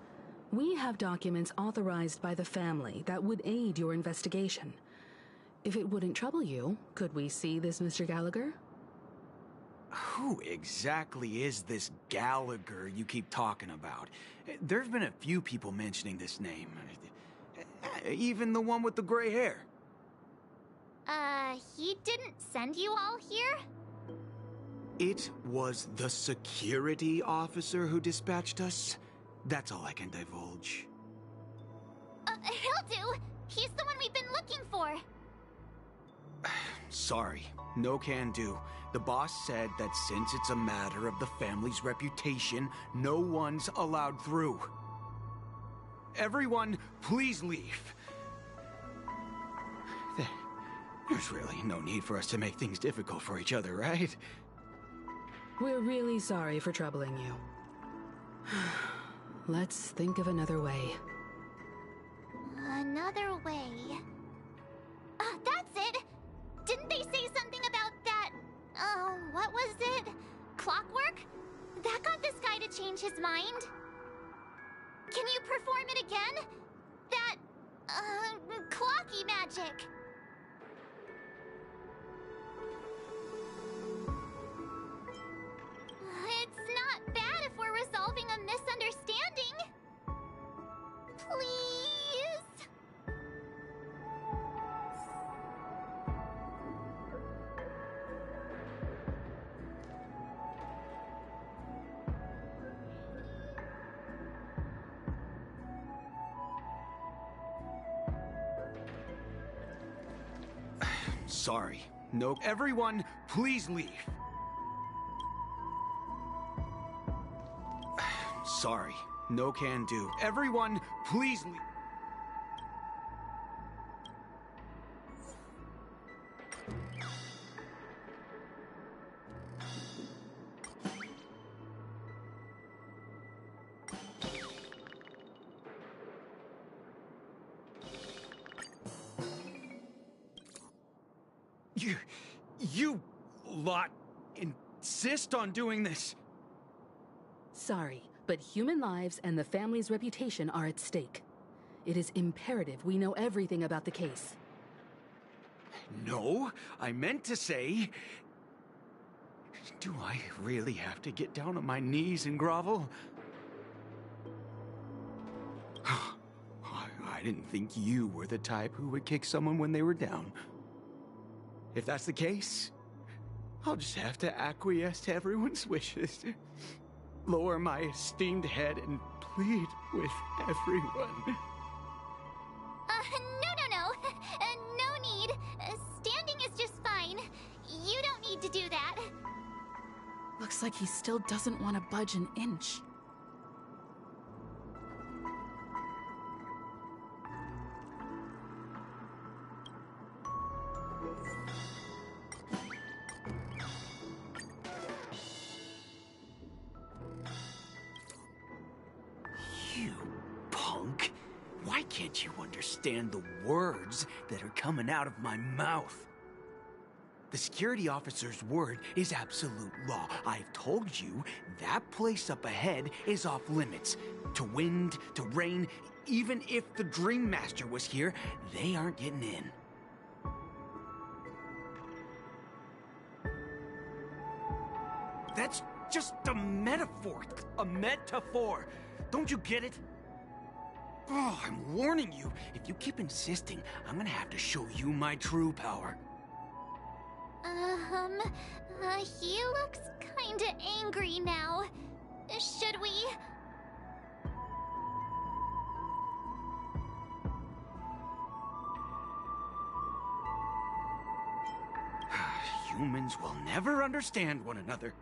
We have documents authorized by the family that would aid your investigation. If it wouldn't trouble you, could we see this Mr. Gallagher? Who exactly is this Gallagher you keep talking about? There's been a few people mentioning this name. Even the one with the gray hair. He didn't send you all here? It was the security officer who dispatched us. That's all I can divulge. He'll do. He's the one we've been looking for. Sorry, no can do. The boss said that since it's a matter of the family's reputation, no one's allowed through. Everyone, please leave. There's really no need for us to make things difficult for each other, right? We're really sorry for troubling you. Let's think of another way. Another way. That's it! Didn't they say something about that... what was it? Clockwork? That got this guy to change his mind. Can you perform it again? That... clocky magic. It's not bad if we're resolving a misunderstanding. Please? Sorry. No. Everyone, please leave. Sorry. No can do. Everyone, please leave. You lot insist on doing this. Sorry, but human lives and the family's reputation are at stake. It is imperative we know everything about the case. No, I meant to say... Do I really have to get down on my knees and grovel? I didn't think you were the type who would kick someone when they were down. If that's the case, I'll just have to acquiesce to everyone's wishes. Lower my esteemed head and plead with everyone. No. No need. Standing is just fine. You don't need to do that. Looks like he still doesn't want to budge an inch. You punk. Why can't you understand the words that are coming out of my mouth? The security officer's word is absolute law. I've told you that place up ahead is off limits. To wind, to rain, even if the Dream Master was here, they aren't getting in. That's just a metaphor. A metaphor. Don't you get it? Oh, I'm warning you. If you keep insisting, I'm gonna have to show you my true power. He looks kinda angry now. Should we? Humans will never understand one another.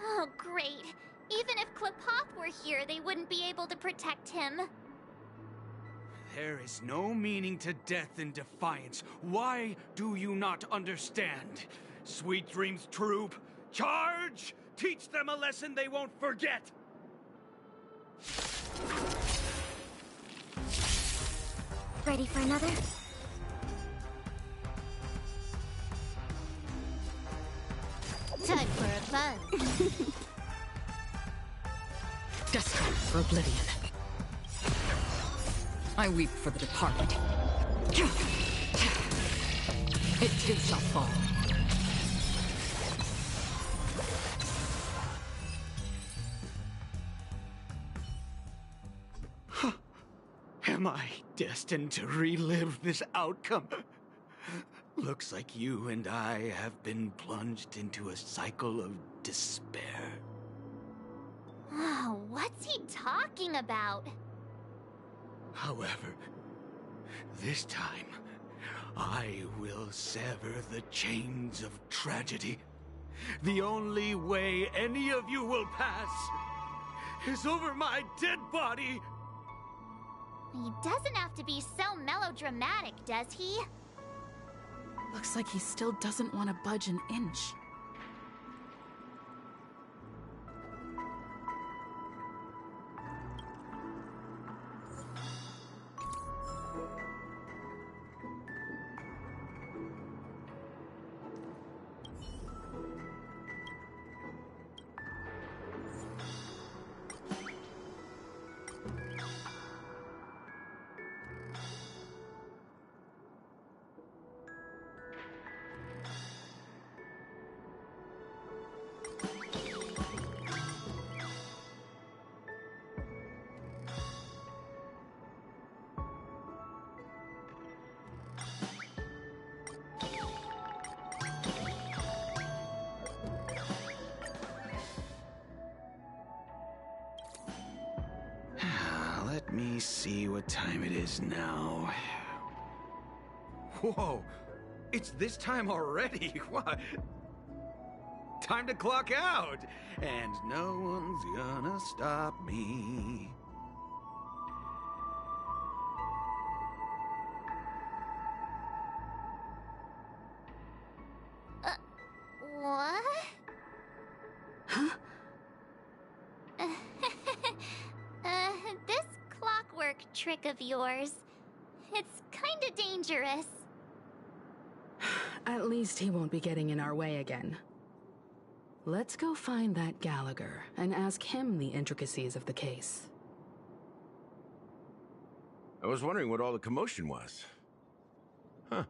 Oh, great. Even if Klipoth were here, they wouldn't be able to protect him. There is no meaning to death and defiance. Why do you not understand? Sweet Dreams Troop, charge! Teach them a lesson they won't forget! Ready for another? Time for a fun. Destined for oblivion. I weep for the departed. It too shall fall. Am I destined to relive this outcome? Looks like you and I have been plunged into a cycle of despair. Oh, what's he talking about? However, this time, I will sever the chains of tragedy. The only way any of you will pass is over my dead body. He doesn't have to be so melodramatic, does he? Looks like he still doesn't want to budge an inch. Let me see what time it is now. Whoa! It's this time already? What? Time to clock out! And no one's gonna stop me. What? Huh? This clockwork trick of yours, it's kinda dangerous. At least he won't be getting in our way again. Let's go find that Gallagher and ask him the intricacies of the case. I was wondering what all the commotion was. Huh.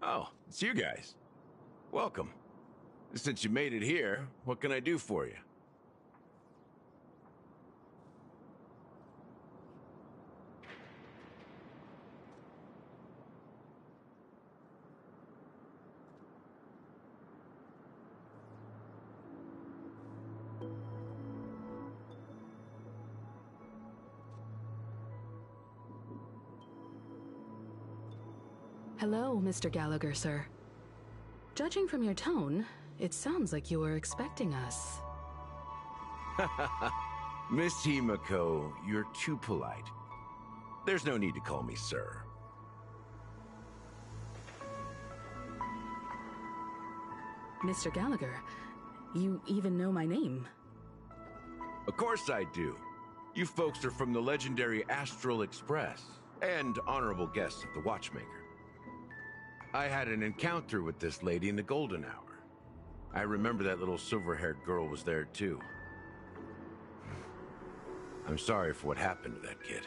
Oh, it's you guys. Welcome. Since you made it here, what can I do for you? Hello, Mr. Gallagher, sir. Judging from your tone, it sounds like you were expecting us. Miss Himiko, you're too polite. There's no need to call me sir. Mr. Gallagher, you even know my name. Of course I do. You folks are from the legendary Astral Express, and honorable guests of the Watchmaker. I had an encounter with this lady in the Golden Hour. I remember that little silver-haired girl was there too. I'm sorry for what happened to that kid.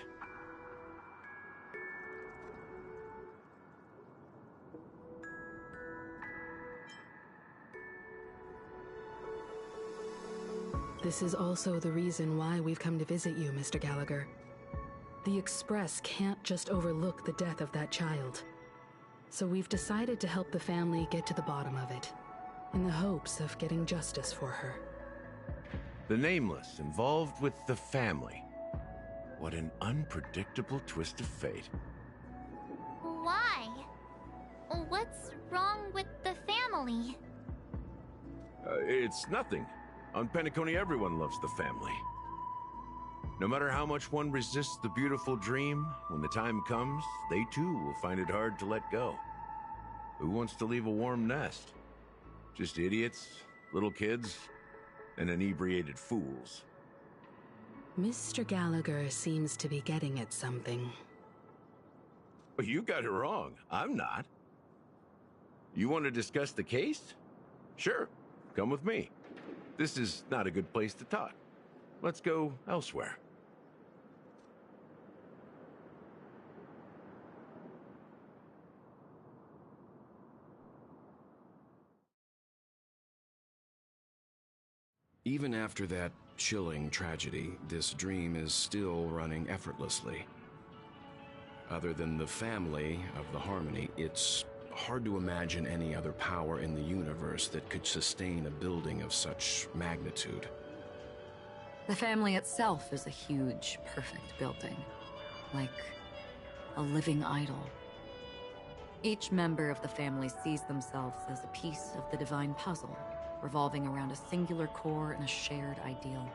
This is also the reason why we've come to visit you, Mr. Gallagher. The Express can't just overlook the death of that child. So we've decided to help the family get to the bottom of it, in the hopes of getting justice for her. The Nameless involved with the family. What an unpredictable twist of fate. Why? What's wrong with the family? It's nothing. On Penacony, everyone loves the family. No matter how much one resists the beautiful dream, when the time comes, they too will find it hard to let go. Who wants to leave a warm nest? Just idiots, little kids, and inebriated fools. Mr. Gallagher seems to be getting at something. Well, you got it wrong. I'm not. You want to discuss the case? Sure. Come with me. This is not a good place to talk. Let's go elsewhere. Even after that chilling tragedy, this dream is still running effortlessly. Other than the family of the Harmony, it's hard to imagine any other power in the universe that could sustain a building of such magnitude. The family itself is a huge, perfect building. Like a living idol. Each member of the family sees themselves as a piece of the divine puzzle, revolving around a singular core and a shared ideal.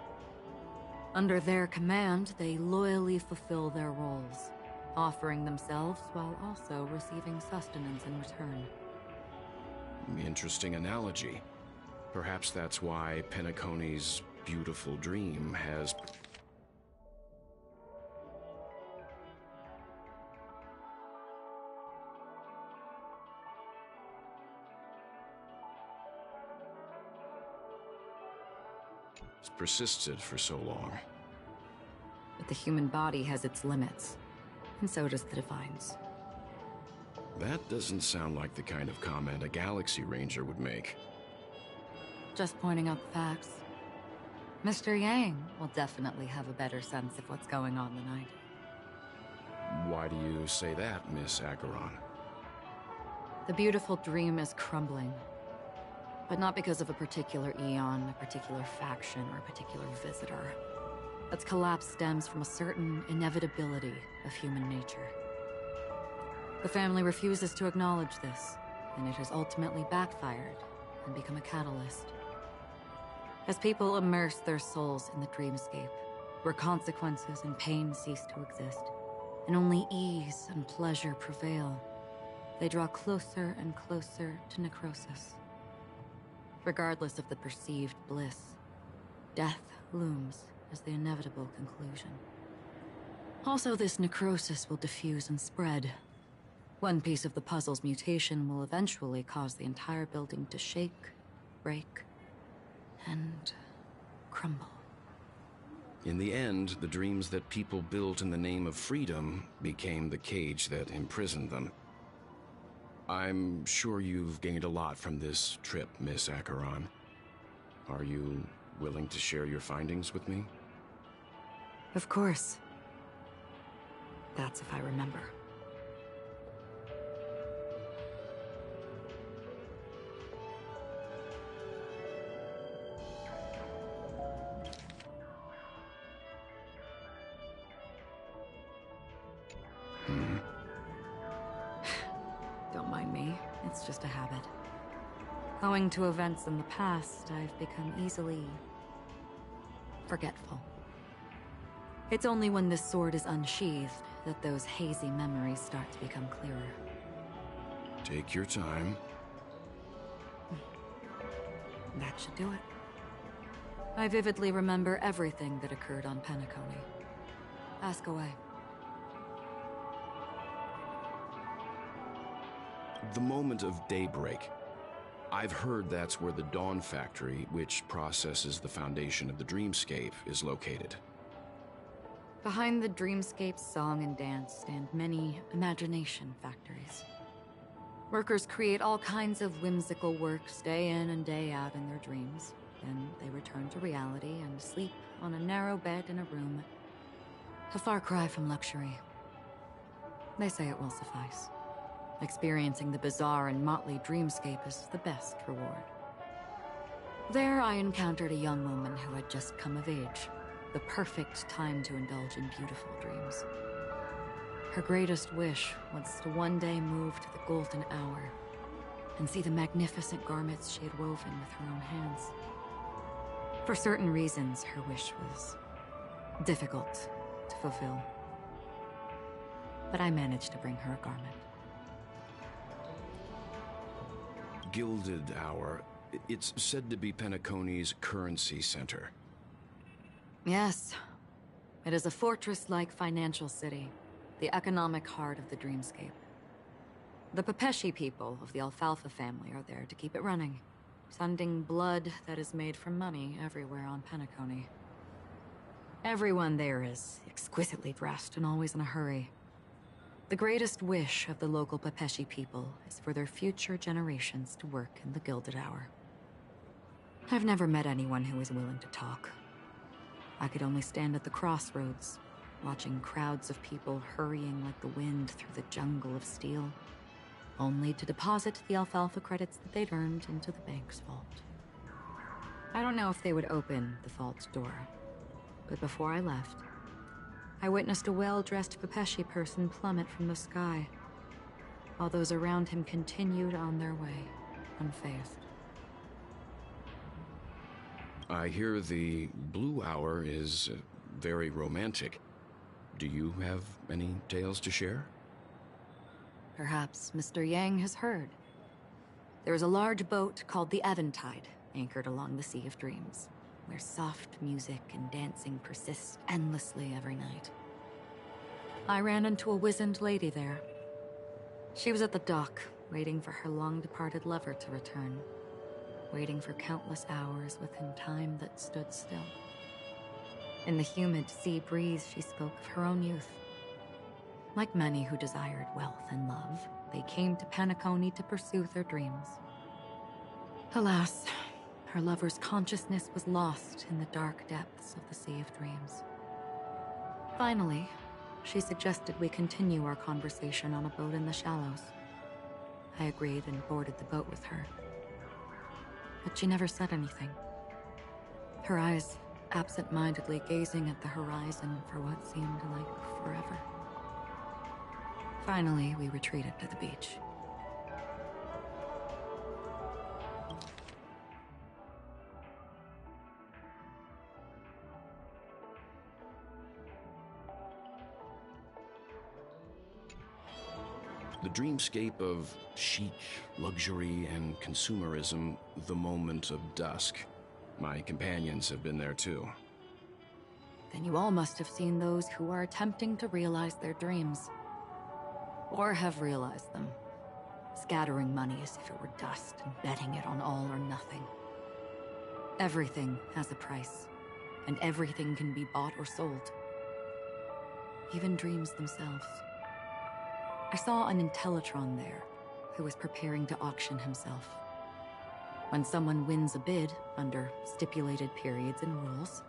Under their command, they loyally fulfill their roles, offering themselves while also receiving sustenance in return. Interesting analogy. Perhaps that's why Penacony's beautiful dream has... persisted for so long. But the human body has its limits, and so does the Divine's. That doesn't sound like the kind of comment a Galaxy Ranger would make. Just pointing out the facts. Mr. Yang will definitely have a better sense of what's going on than I do. Why do you say that, Miss Acheron? The beautiful dream is crumbling. But not because of a particular eon, a particular faction, or a particular visitor. Its collapse stems from a certain inevitability of human nature. The family refuses to acknowledge this, and it has ultimately backfired and become a catalyst. As people immerse their souls in the dreamscape, where consequences and pain cease to exist, and only ease and pleasure prevail, they draw closer and closer to necrosis. Regardless of the perceived bliss, death looms as the inevitable conclusion. Also, this necrosis will diffuse and spread. One piece of the puzzle's mutation will eventually cause the entire building to shake, break, and crumble. In the end, the dreams that people built in the name of freedom became the cage that imprisoned them. I'm sure you've gained a lot from this trip, Miss Acheron. Are you willing to share your findings with me? Of course. That's if I remember. Don't mind me. It's just a habit. Owing to events in the past, I've become easily forgetful. It's only when this sword is unsheathed that those hazy memories start to become clearer. Take your time. That should do it. I vividly remember everything that occurred on Penacony. Ask away. The moment of daybreak. I've heard that's where the Dawn Factory, which processes the foundation of the dreamscape, is located. Behind the dreamscape's song and dance stand many imagination factories. Workers create all kinds of whimsical works day in and day out in their dreams. Then they return to reality and sleep on a narrow bed in a room. A far cry from luxury. They say it will suffice. Experiencing the bizarre and motley dreamscape is the best reward. There I encountered a young woman who had just come of age. The perfect time to indulge in beautiful dreams. Her greatest wish was to one day move to the golden hour and see the magnificent garments she had woven with her own hands. For certain reasons, her wish was difficult to fulfill. But I managed to bring her a garment. Gilded Hour. It's said to be Penacony's currency center. Yes. It is a fortress-like financial city. the economic heart of the dreamscape. The Pepeshi people of the Alfalfa family are there to keep it running, sending blood that is made from money everywhere on Penacony. Everyone there is exquisitely dressed and always in a hurry. The greatest wish of the local Pepeshi people is for their future generations to work in the Gilded Hour. I've never met anyone who is willing to talk. I could only stand at the crossroads, watching crowds of people hurrying like the wind through the jungle of steel, only to deposit the Alfalfa credits that they'd earned into the bank's vault. I don't know if they would open the vault's door, but before I left, I witnessed a well-dressed Pepeshi person plummet from the sky, while those around him continued on their way, unfazed. I hear the Blue Hour is very romantic. Do you have any tales to share? Perhaps Mr. Yang has heard. There is a large boat called the Eventide, anchored along the Sea of Dreams, where soft music and dancing persist endlessly every night. I ran into a wizened lady there. She was at the dock, waiting for her long-departed lover to return, waiting for countless hours within time that stood still. In the humid sea breeze, she spoke of her own youth. Like many who desired wealth and love, they came to Penacony to pursue their dreams. Alas, her lover's consciousness was lost in the dark depths of the Sea of Dreams. Finally, she suggested we continue our conversation on a boat in the shallows. I agreed and boarded the boat with her. But she never said anything. Her eyes absent-mindedly gazing at the horizon for what seemed like forever. Finally, we retreated to the beach. The dreamscape of chic, luxury, and consumerism, the moment of dusk. My companions have been there too. Then you all must have seen those who are attempting to realize their dreams. Or have realized them, scattering money as if it were dust and betting it on all or nothing. Everything has a price, and everything can be bought or sold. Even dreams themselves. I saw an Intellitron there, who was preparing to auction himself. When someone wins a bid, under stipulated periods and rules,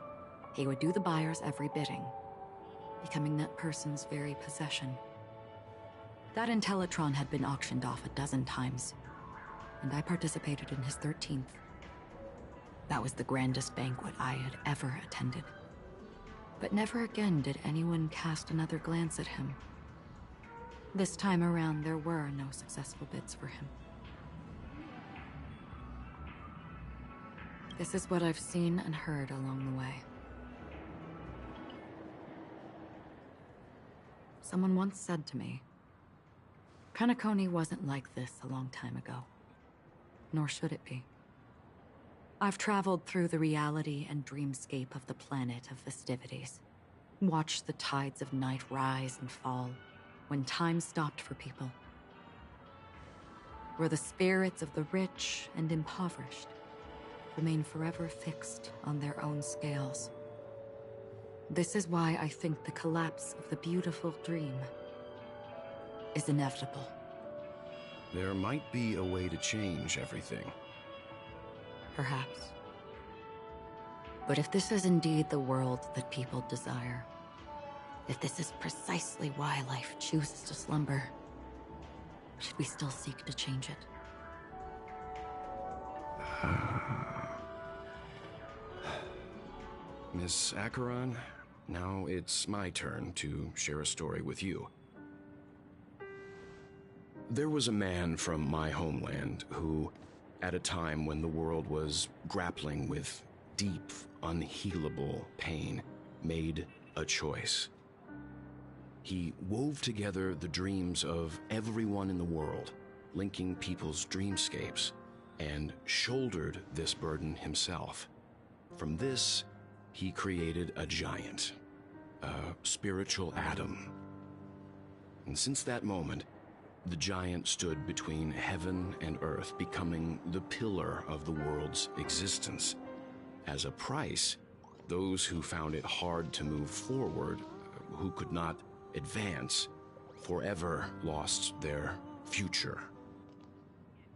he would do the buyer's every bidding, becoming that person's very possession. That Intellitron had been auctioned off 12 times, and I participated in his 13th. That was the grandest banquet I had ever attended. But never again did anyone cast another glance at him. This time around, there were no successful bids for him. This is what I've seen and heard along the way. Someone once said to me, Penacony wasn't like this a long time ago, nor should it be. I've traveled through the reality and dreamscape of the planet of festivities, watched the tides of night rise and fall when time stopped for people, where the spirits of the rich and impoverished remain forever fixed on their own scales. This is why I think the collapse of the beautiful dream is inevitable. There might be a way to change everything. Perhaps. But if this is indeed the world that people desire, if this is precisely why life chooses to slumber, should we still seek to change it? Miss Acheron, now it's my turn to share a story with you. There was a man from my homeland who, at a time when the world was grappling with deep, unhealable pain, made a choice. He wove together the dreams of everyone in the world, linking people's dreamscapes, and shouldered this burden himself. From this, he created a giant, a spiritual atom. And since that moment, the giant stood between heaven and earth, becoming the pillar of the world's existence. As a price, those who found it hard to move forward, who could not advance, forever lost their future.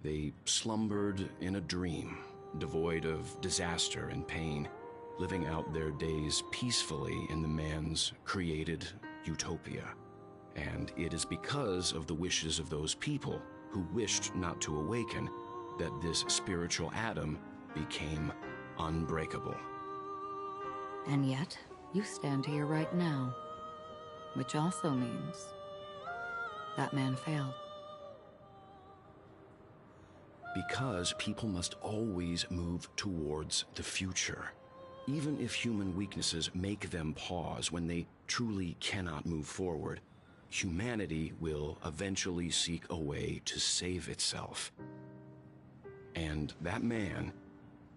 They slumbered in a dream, devoid of disaster and pain, living out their days peacefully in the man's created utopia. And it is because of the wishes of those people who wished not to awaken that this spiritual atom became unbreakable. And yet, you stand here right now. Which also means that man failed. Because people must always move towards the future. Even if human weaknesses make them pause when they truly cannot move forward, humanity will eventually seek a way to save itself. And that man,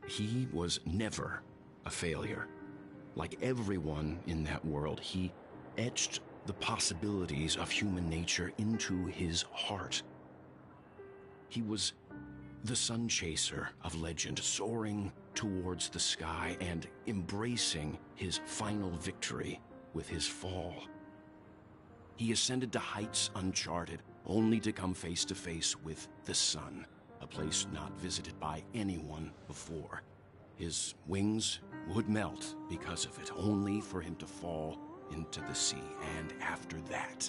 he was never a failure. Like everyone in that world, he etched the possibilities of human nature into his heart. He was the sun chaser of legend, soaring towards the sky and embracing his final victory with his fall. He ascended to heights uncharted, only to come face to face with the sun, a place not visited by anyone before. His wings would melt because of it, only for him to fall into the sea. And after that,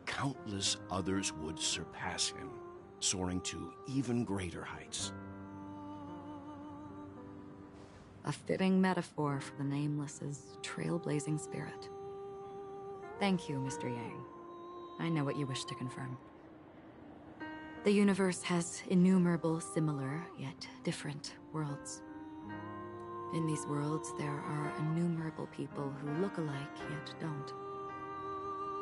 countless others would surpass him, soaring to even greater heights. A fitting metaphor for the Nameless's trailblazing spirit. Thank you, Mr. Yang. I know what you wish to confirm. The universe has innumerable similar, yet different worlds. In these worlds, there are innumerable people who look alike, yet don't.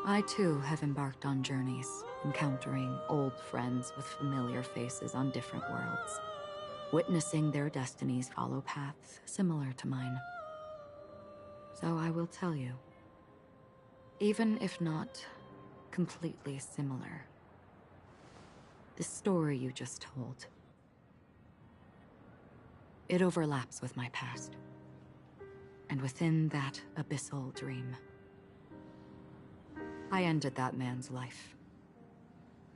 I, too, have embarked on journeys, encountering old friends with familiar faces on different worlds, witnessing their destinies follow paths similar to mine. So I will tell you, even if not completely similar, the story you just told, it overlaps with my past. And within that abyssal dream, I ended that man's life.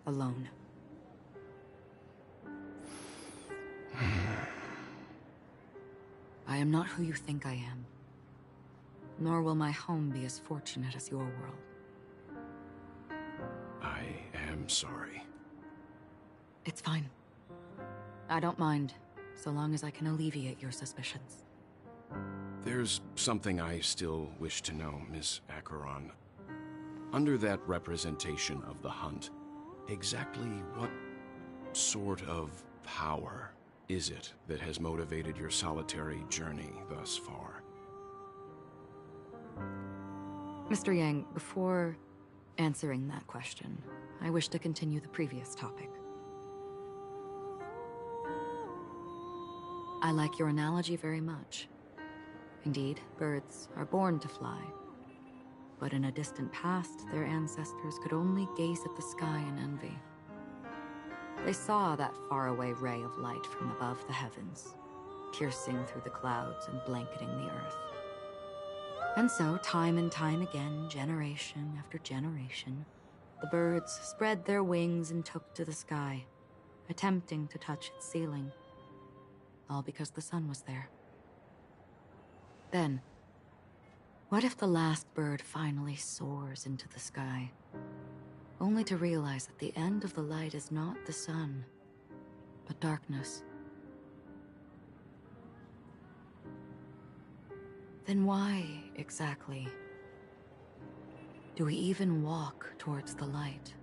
Alone. I am not who you think I am. Nor will my home be as fortunate as your world. I am sorry. It's fine. I don't mind, so long as I can alleviate your suspicions. There's something I still wish to know, Miss Acheron. Under that representation of the hunt, exactly what sort of power is it that has motivated your solitary journey thus far? Mr. Yang, before answering that question, I wish to continue the previous topic. I like your analogy very much. Indeed, birds are born to fly. But in a distant past, their ancestors could only gaze at the sky in envy. They saw that faraway ray of light from above the heavens, piercing through the clouds and blanketing the earth. And so, time and time again, generation after generation, the birds spread their wings and took to the sky, attempting to touch its ceiling, all because the sun was there. Then, what if the last bird finally soars into the sky, only to realize that the end of the light is not the sun, but darkness? Then why, exactly, do we even walk towards the light?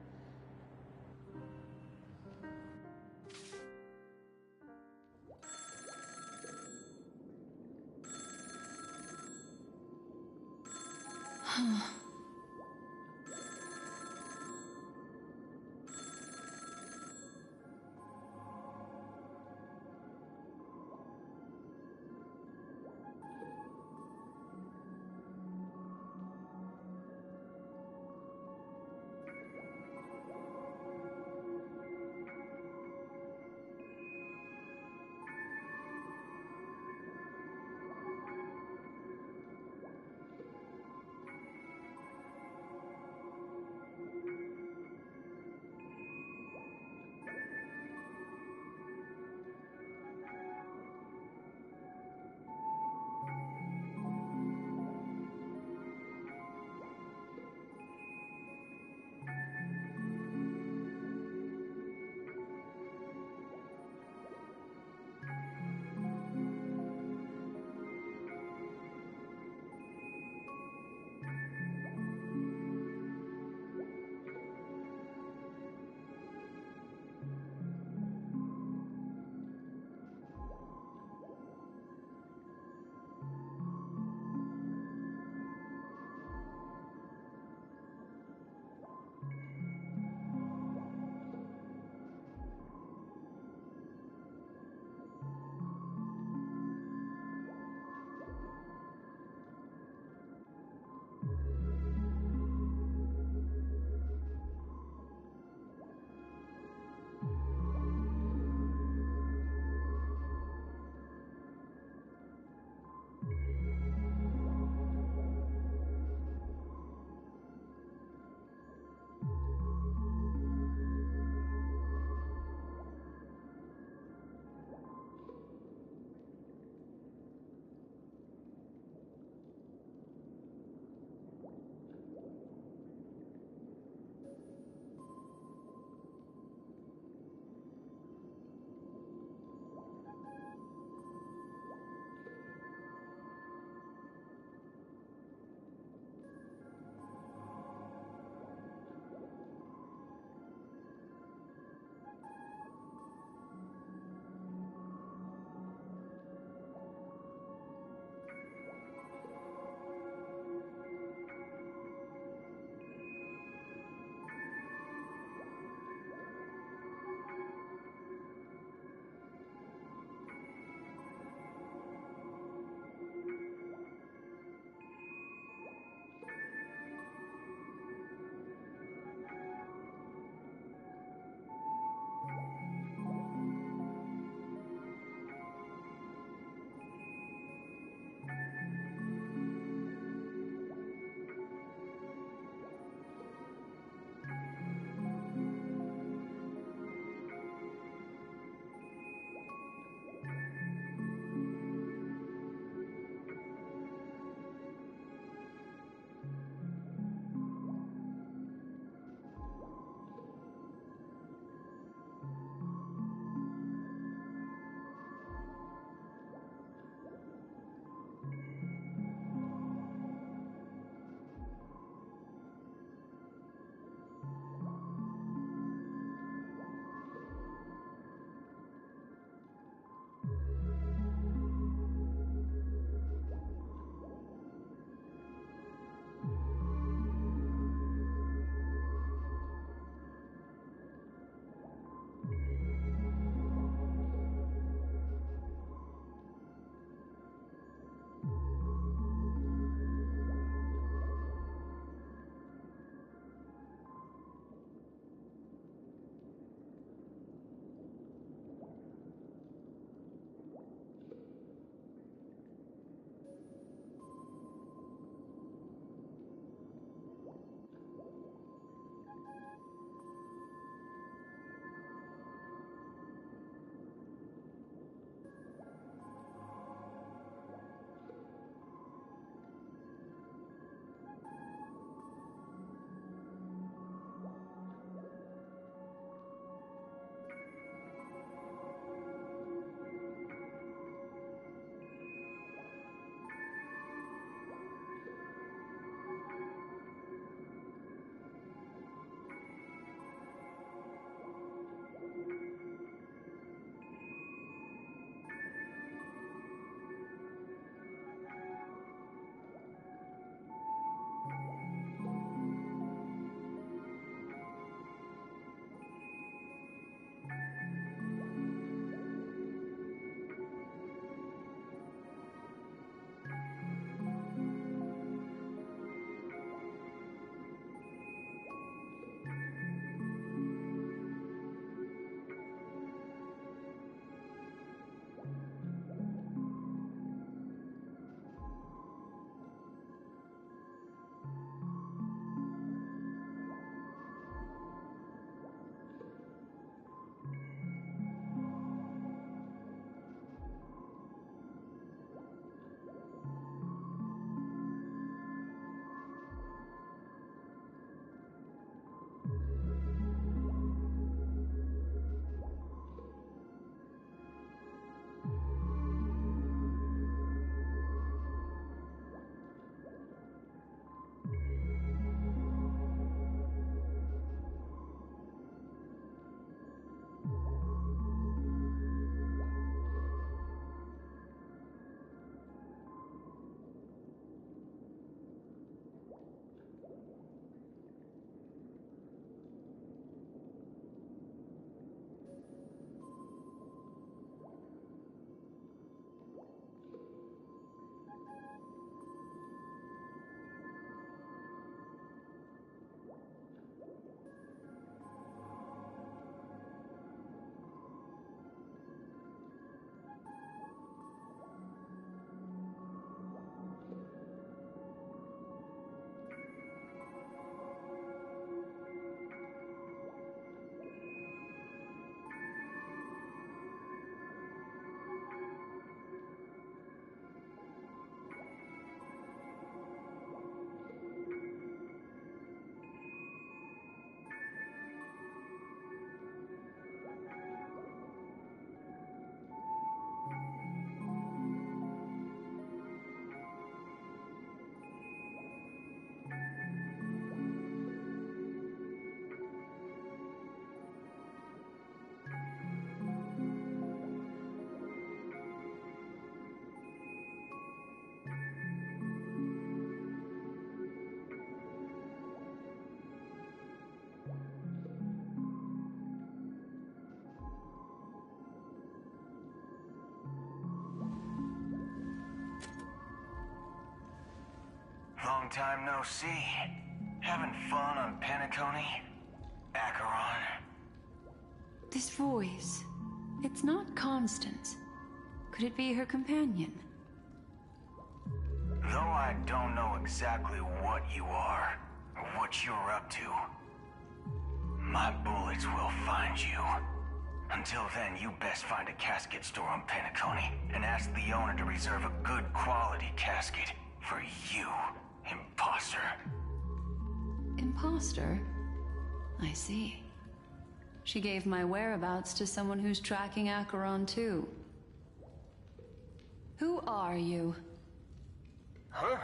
Long time no see. Having fun on Penacony? Acheron? This voice, it's not Constance. Could it be her companion? Though I don't know exactly what you are, or what you're up to, my bullets will find you. Until then, you best find a casket store on Penacony and ask the owner to reserve a good quality casket for you, imposter. Imposter? I see. She gave my whereabouts to someone who's tracking Acheron too. Who are you? Huh?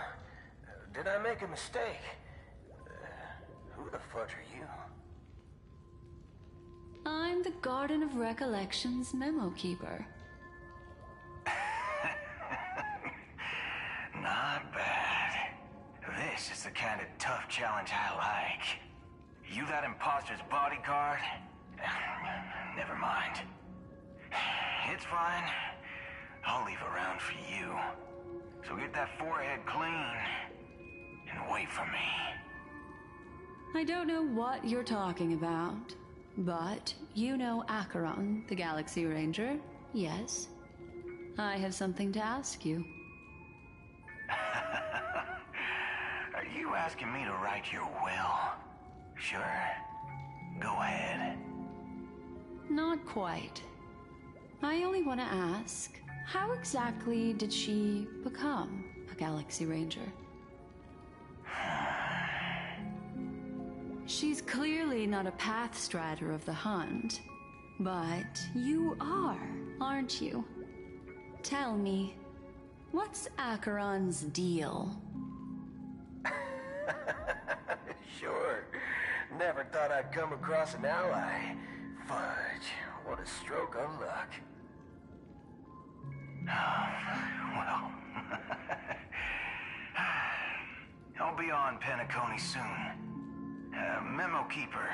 Did I make a mistake? Who the fudge are you? I'm the Garden of Recollection's memo keeper. Not bad. This is the kind of tough challenge I like. You that imposter's bodyguard? Never mind. It's fine. I'll leave a round for you. So get that forehead clean and wait for me. I don't know what you're talking about, but you know Acheron, the Galaxy Ranger, yes? I have something to ask you. Are you asking me to write your will? Sure. Go ahead. Not quite. I only want to ask, how exactly did she become a Galaxy Ranger? She's clearly not a path strider of the Hunt, but you are, aren't you? Tell me, what's Acheron's deal? Sure. Never thought I'd come across an ally. Fudge, what a stroke of luck. Well, I'll be on Penacony soon. Memo Keeper,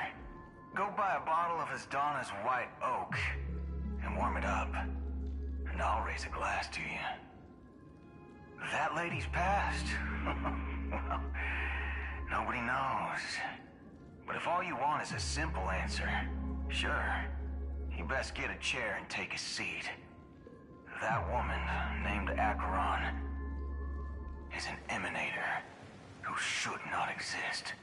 go buy a bottle of his Donna's White Oak and warm it up, and I'll raise a glass to you. That lady's passed. Well, nobody knows. But if all you want is a simple answer, sure, you best get a chair and take a seat. That woman, named Acheron, is an emanator who should not exist.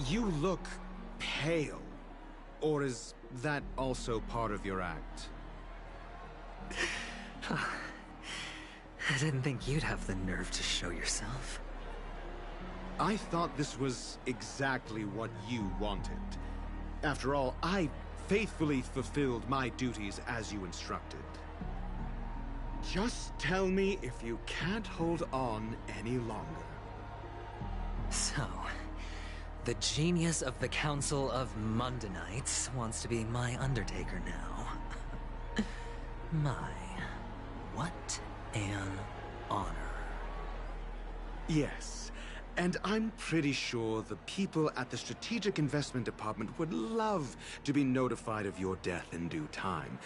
You look pale. Or is that also part of your act? I didn't think you'd have the nerve to show yourself. I thought this was exactly what you wanted. After all, I faithfully fulfilled my duties as you instructed. Just tell me if you can't hold on any longer. So, the genius of the Council of Mundanites wants to be my Undertaker now. My, what an honor. Yes, and I'm pretty sure the people at the Strategic Investment Department would love to be notified of your death in due time.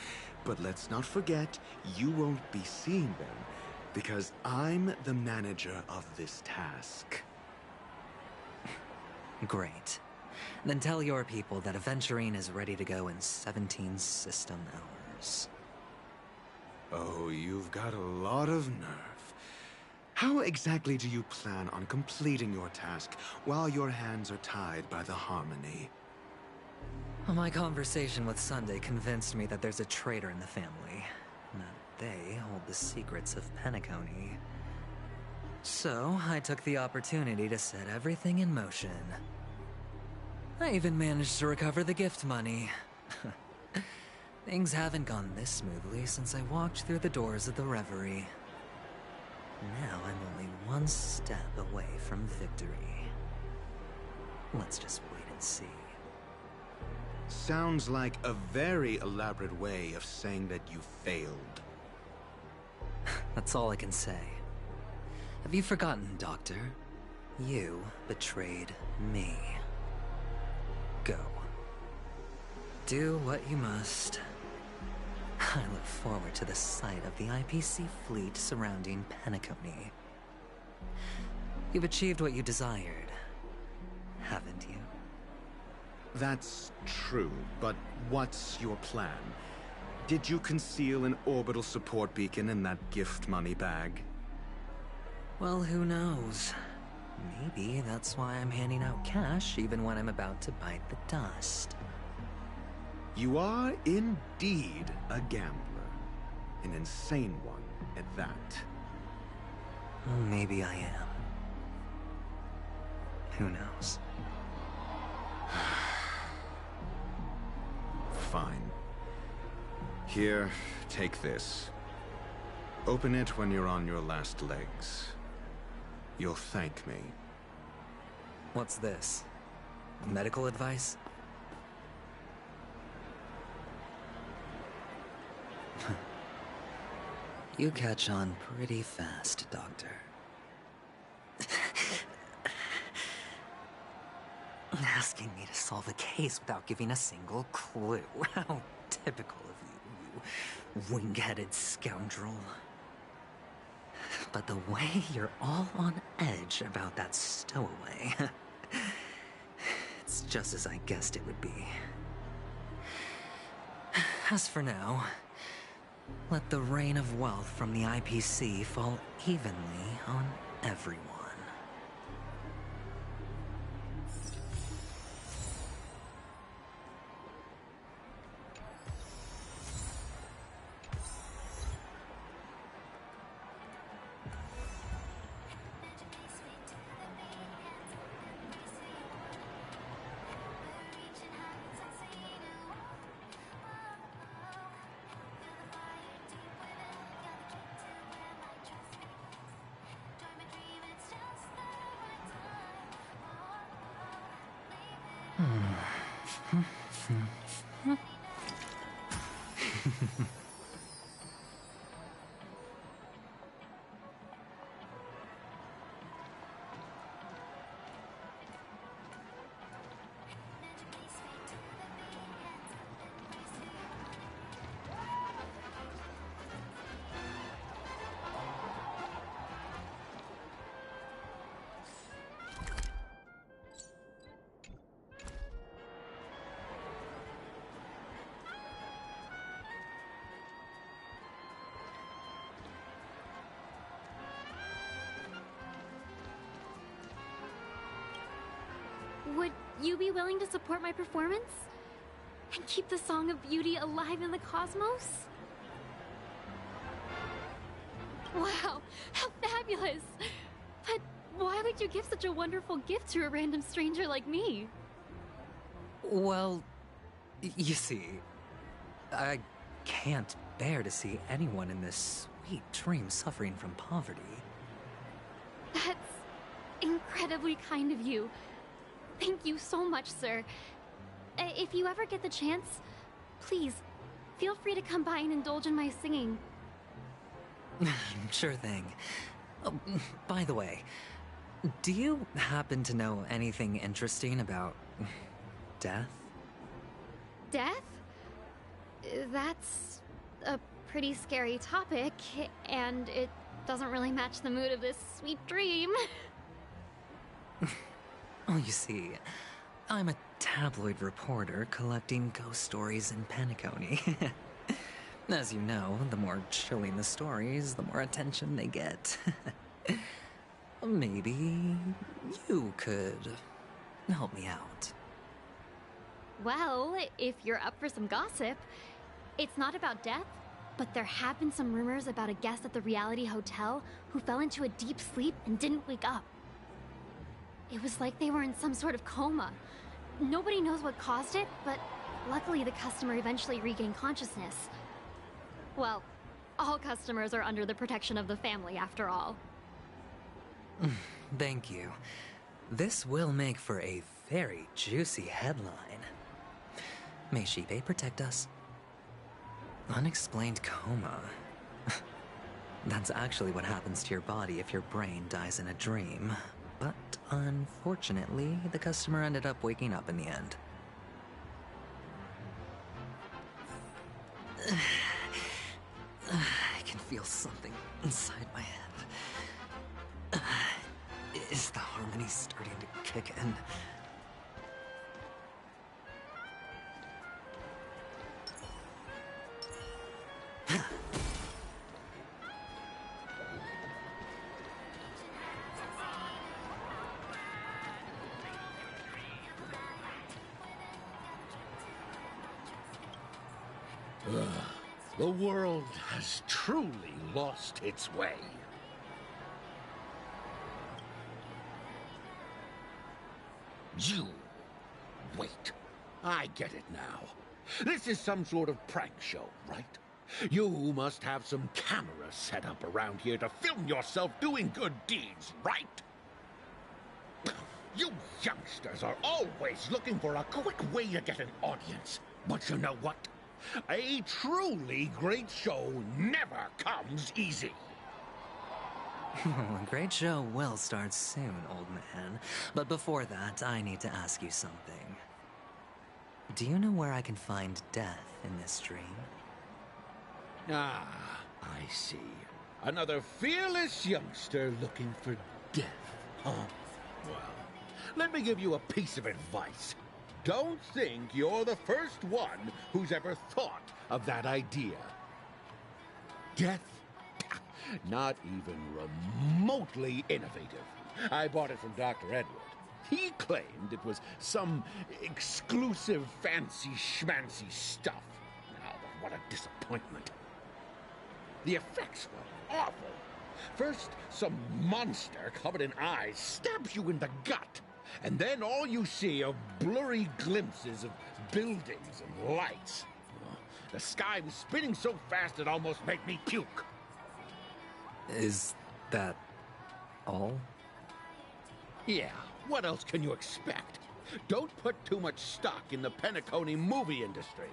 But let's not forget, you won't be seeing them, because I'm the manager of this task. Great. Then tell your people that Aventurine is ready to go in 17 system hours. Oh, you've got a lot of nerve. How exactly do you plan on completing your task while your hands are tied by the harmony? Well, my conversation with Sunday convinced me that there's a traitor in the family, and that they hold the secrets of Penacony. So, I took the opportunity to set everything in motion. I even managed to recover the gift money. Things haven't gone this smoothly since I walked through the doors of the Reverie. Now I'm only one step away from victory. Let's just wait and see. Sounds like a very elaborate way of saying that you failed. That's all I can say. Have you forgotten, Doctor? You betrayed me. Go. Do what you must. I look forward to the sight of the IPC fleet surrounding Penacony. You've achieved what you desired, haven't you? That's true, but what's your plan? Did you conceal an orbital support beacon in that gift money bag? Well, who knows? Maybe that's why I'm handing out cash even when I'm about to bite the dust. You are indeed a gambler. An insane one at that. Well, maybe I am. Who knows? Fine. Here, take this. Open it when you're on your last legs. You'll thank me. What's this? Medical advice? You catch on pretty fast, Doctor. Asking me to solve a case without giving a single clue. How typical of you, you wing-headed scoundrel. But the way you're all on edge about that stowaway, it's just as I guessed it would be. As for now, let the rain of wealth from the IPC fall evenly on everyone. Would you be willing to support my performance? And keep the Song of Beauty alive in the cosmos? Wow, how fabulous! But why would you give such a wonderful gift to a random stranger like me? Well, you see, I can't bear to see anyone in this sweet dream suffering from poverty. That's incredibly kind of you. Thank you so much, sir. If you ever get the chance, please, feel free to come by and indulge in my singing. Sure thing. Oh, by the way, do you happen to know anything interesting about death? Death? That's a pretty scary topic, and it doesn't really match the mood of this sweet dream. Oh, you see, I'm a tabloid reporter collecting ghost stories in Penacony. As you know, the more chilling the stories, the more attention they get. Maybe you could help me out. Well, if you're up for some gossip, it's not about death, but there have been some rumors about a guest at the reality hotel who fell into a deep sleep and didn't wake up. It was like they were in some sort of coma. Nobody knows what caused it, but luckily the customer eventually regained consciousness. Well, all customers are under the protection of the family, after all. Thank you. This will make for a very juicy headline. May Shibe protect us. Unexplained coma. That's actually what happens to your body if your brain dies in a dream. But unfortunately, the customer ended up waking up in the end. I can feel something inside my head. Is the harmony starting to kick in? The world has truly lost its way. You... Wait. I get it now. This is some sort of prank show, right? You must have some cameras set up around here to film yourself doing good deeds, right? You youngsters are always looking for a quick way to get an audience. But you know what? A truly great show never comes easy. A great show will start soon, old man. But before that, I need to ask you something. Do you know where I can find death in this dream? Ah, I see. Another fearless youngster looking for death, huh? Well, let me give you a piece of advice. Don't think you're the first one who's ever thought of that idea. Death? Not even remotely innovative. I bought it from Dr. Edward. He claimed it was some exclusive fancy schmancy stuff. Now, but what a disappointment. The effects were awful. First, some monster covered in eyes stabs you in the gut. And then all you see are blurry glimpses of buildings and lights. The sky was spinning so fast it almost made me puke. Is that all? Yeah, what else can you expect? Don't put too much stock in the Penacony movie industry.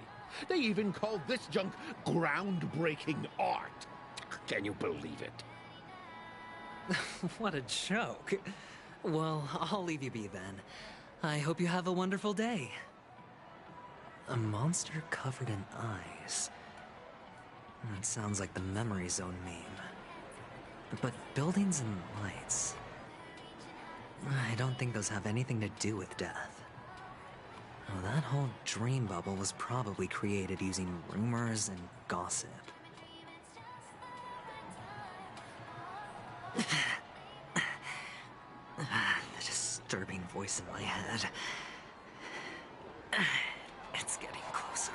They even call this junk groundbreaking art. Can you believe it? What a joke. Well, I'll leave you be then. I hope you have a wonderful day. A monster covered in eyes. That sounds like the Memory Zone meme. But buildings and lights... I don't think those have anything to do with death. Well, that whole dream bubble was probably created using rumors and gossip. The disturbing voice in my head. It's getting closer.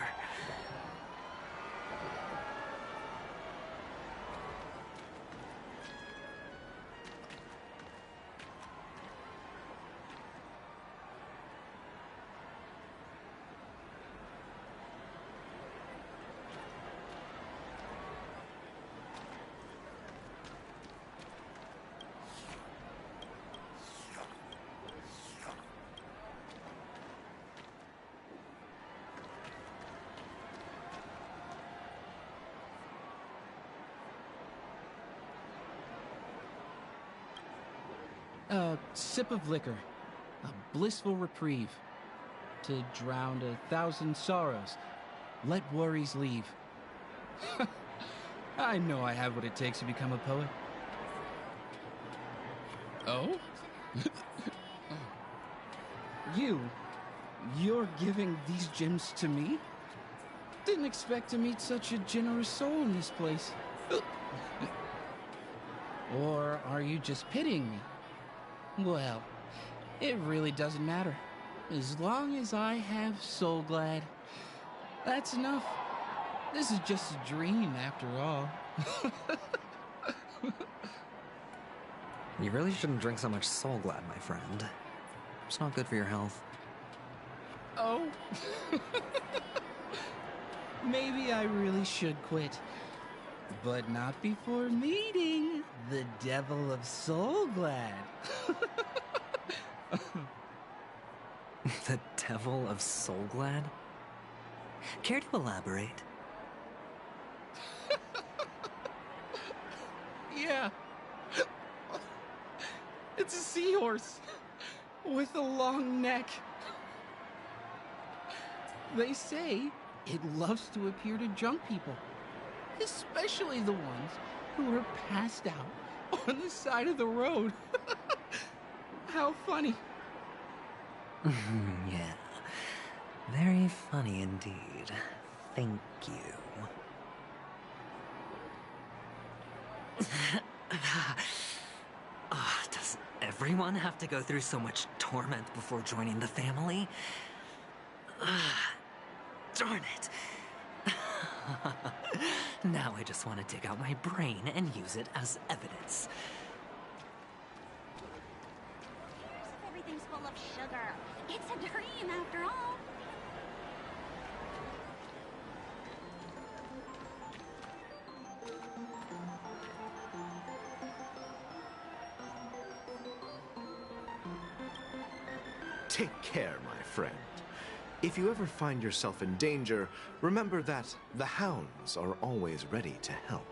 A sip of liquor, a blissful reprieve, to drown 1,000 sorrows, let worries leave. I know I have what it takes to become a poet. Oh? You're giving these gems to me? Didn't expect to meet such a generous soul in this place. Or are you just pitying me? Well, it really doesn't matter. As long as I have Soul Glad, that's enough. This is just a dream after all. You really shouldn't drink so much Soul Glad, my friend. It's not good for your health. Oh. Maybe I really should quit. But not before meeting the Devil of Soul Glad. The Devil of Soul Glad? Care to elaborate? Yeah. It's a seahorse with a long neck. They say it loves to appear to drunk people, especially the ones who are passed out on the side of the road. How funny. Yeah. Very funny indeed. Thank you. Does everyone have to go through so much torment before joining the family? Darn it. Now I just want to dig out my brain and use it as evidence. Everything's full of sugar. It's a dream after all. Take care, my friend. If you ever find yourself in danger, remember that the hounds are always ready to help.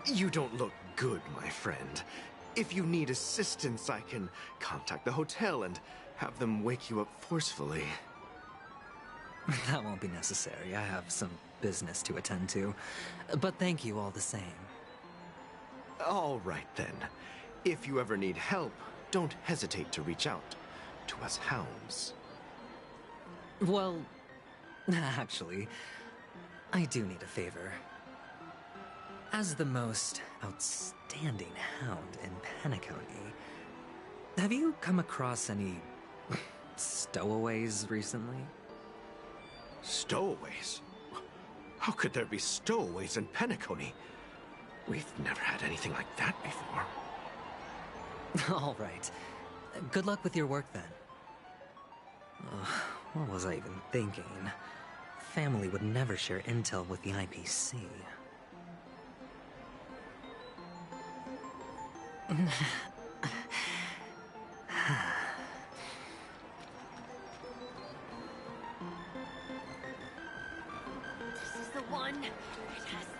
You don't look good, my friend. If you need assistance, I can contact the hotel and have them wake you up forcefully. That won't be necessary. I have some business to attend to. But thank you all the same. All right, then. If you ever need help, don't hesitate to reach out to us hounds. Well, actually, I do need a favor. As the most outstanding hound in Penacony, have you come across any stowaways recently? Stowaways? How could there be stowaways in Penacony? We've never had anything like that before. All right. Good luck with your work, then. What was I even thinking? Family would never share intel with the IPC. This is the one. It has to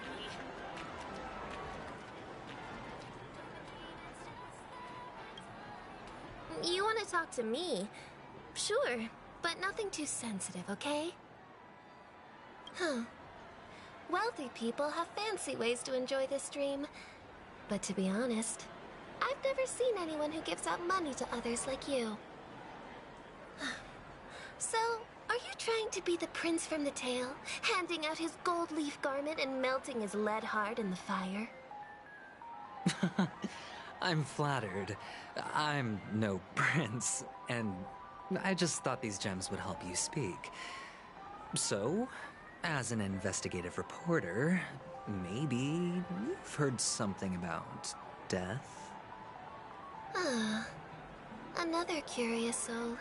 be. You want to talk to me? Sure, but nothing too sensitive, okay? Huh. Wealthy people have fancy ways to enjoy this dream. But to be honest, I've never seen anyone who gives out money to others like you. So, are you trying to be the prince from the tale, handing out his gold leaf garment and melting his lead heart in the fire? I'm flattered. I'm no prince, and I just thought these gems would help you speak. So, as an investigative reporter, maybe you've heard something about death? Ah, another curious soul.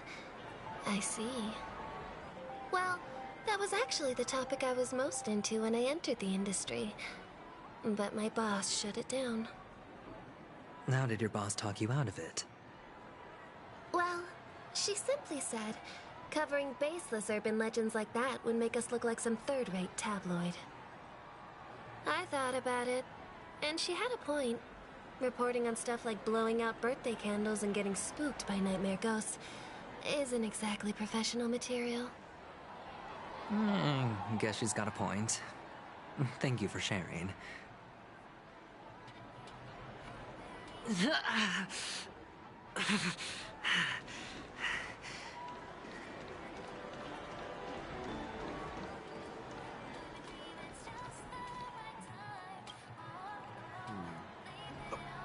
I see. Well, that was actually the topic I was most into when I entered the industry. But my boss shut it down. How did your boss talk you out of it? Well, she simply said, covering baseless urban legends like that would make us look like some third-rate tabloid. I thought about it, and she had a point. Reporting on stuff like blowing out birthday candles and getting spooked by nightmare ghosts isn't exactly professional material. Guess she's got a point. Thank you for sharing.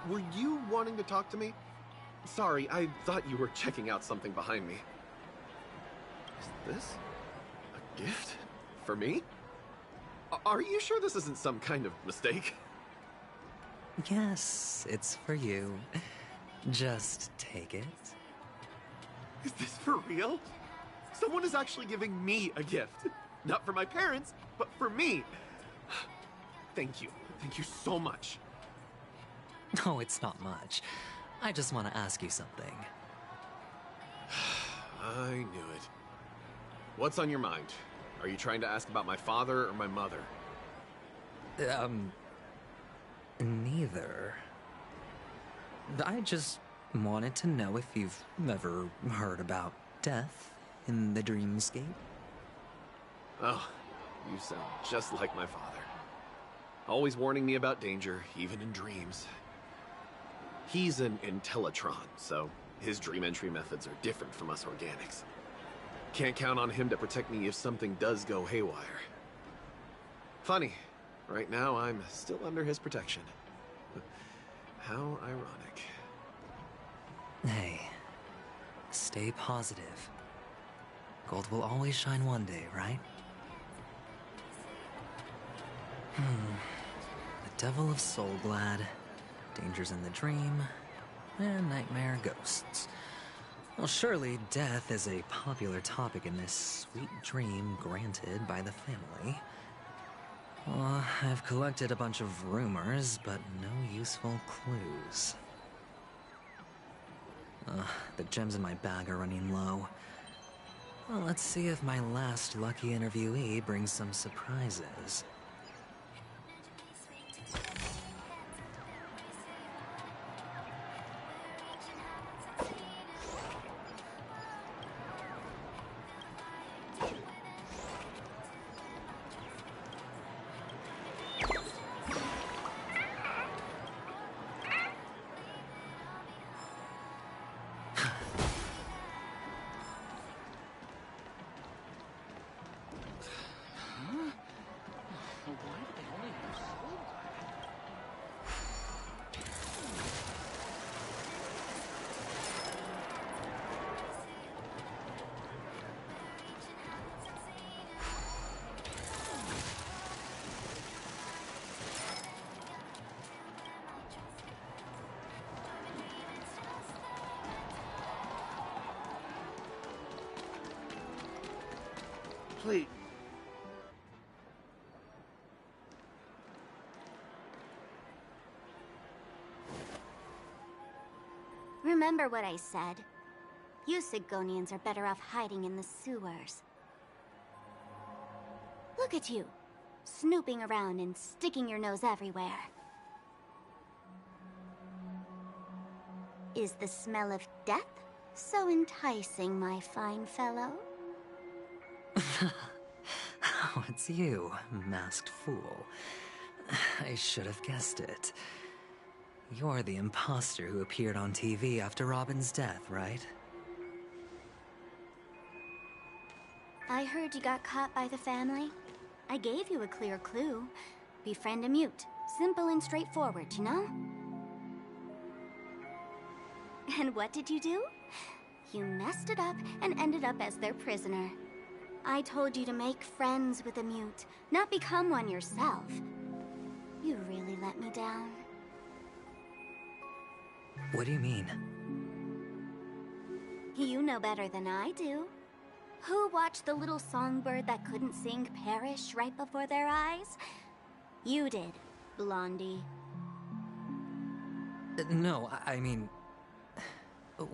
Were you wanting to talk to me? Sorry, I thought you were checking out something behind me. Is this a gift? For me? Are you sure this isn't some kind of mistake? Yes, it's for you. Just take it. Is this for real? Someone is actually giving me a gift. Not for my parents, but for me. Thank you. Thank you so much. No, it's not much. I just want to ask you something. I knew it. What's on your mind? Are you trying to ask about my father or my mother? Neither. I just wanted to know if you've ever heard about death in the dreamscape. Oh, you sound just like my father. Always warning me about danger, even in dreams. He's an Intellitron, so his dream entry methods are different from us organics. Can't count on him to protect me if something does go haywire. Funny, right now I'm still under his protection. How ironic. Hey, stay positive. Gold will always shine one day, right? The Devil of Soulglad, Dangers in the Dream, and Nightmare Ghosts. Well, surely death is a popular topic in this sweet dream granted by the family. Well, I've collected a bunch of rumors, but no useful clues. The gems in my bag are running low. Well, let's see if my last lucky interviewee brings some surprises. Please. Remember what I said. You Sigonians are better off hiding in the sewers. Look at you, snooping around and sticking your nose everywhere. Is the smell of death so enticing, my fine fellow? Oh, it's you, masked fool. I should have guessed it. You're the imposter who appeared on TV after Robin's death, right? I heard you got caught by the family. I gave you a clear clue. Befriend a mute. Simple and straightforward, you know? And what did you do? You messed it up and ended up as their prisoner. I told you to make friends with a mute, not become one yourself. You really let me down. What do you mean? You know better than I do. Who watched the little songbird that couldn't sing perish right before their eyes? You did, Blondie. No, I mean...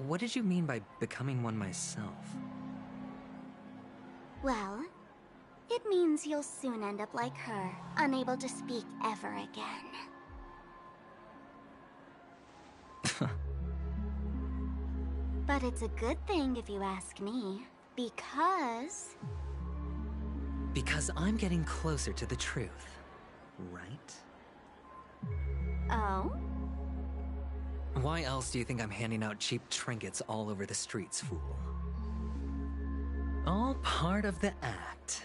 What did you mean by becoming one myself? Well, it means you'll soon end up like her, unable to speak ever again. But it's a good thing if you ask me, because... Because I'm getting closer to the truth, right? Oh? Why else do you think I'm handing out cheap trinkets all over the streets, fool? All part of the act.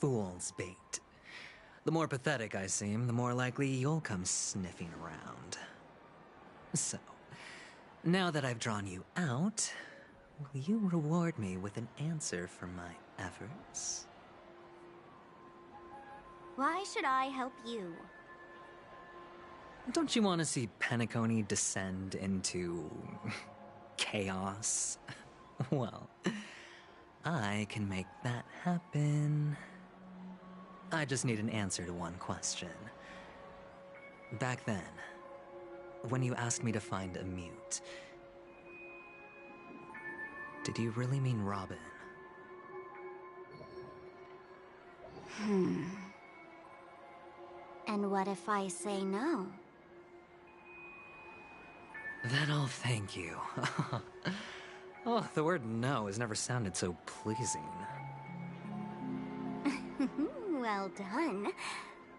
Fool's bait. The more pathetic I seem, the more likely you'll come sniffing around. So, now that I've drawn you out, will you reward me with an answer for my efforts? Why should I help you? Don't you want to see Penacony descend into chaos? Well, I can make that happen. I just need an answer to one question. Back then, when you asked me to find a mute, did you really mean Robin? And what if I say no? Then I'll thank you. Oh, the word no has never sounded so pleasing. Well done.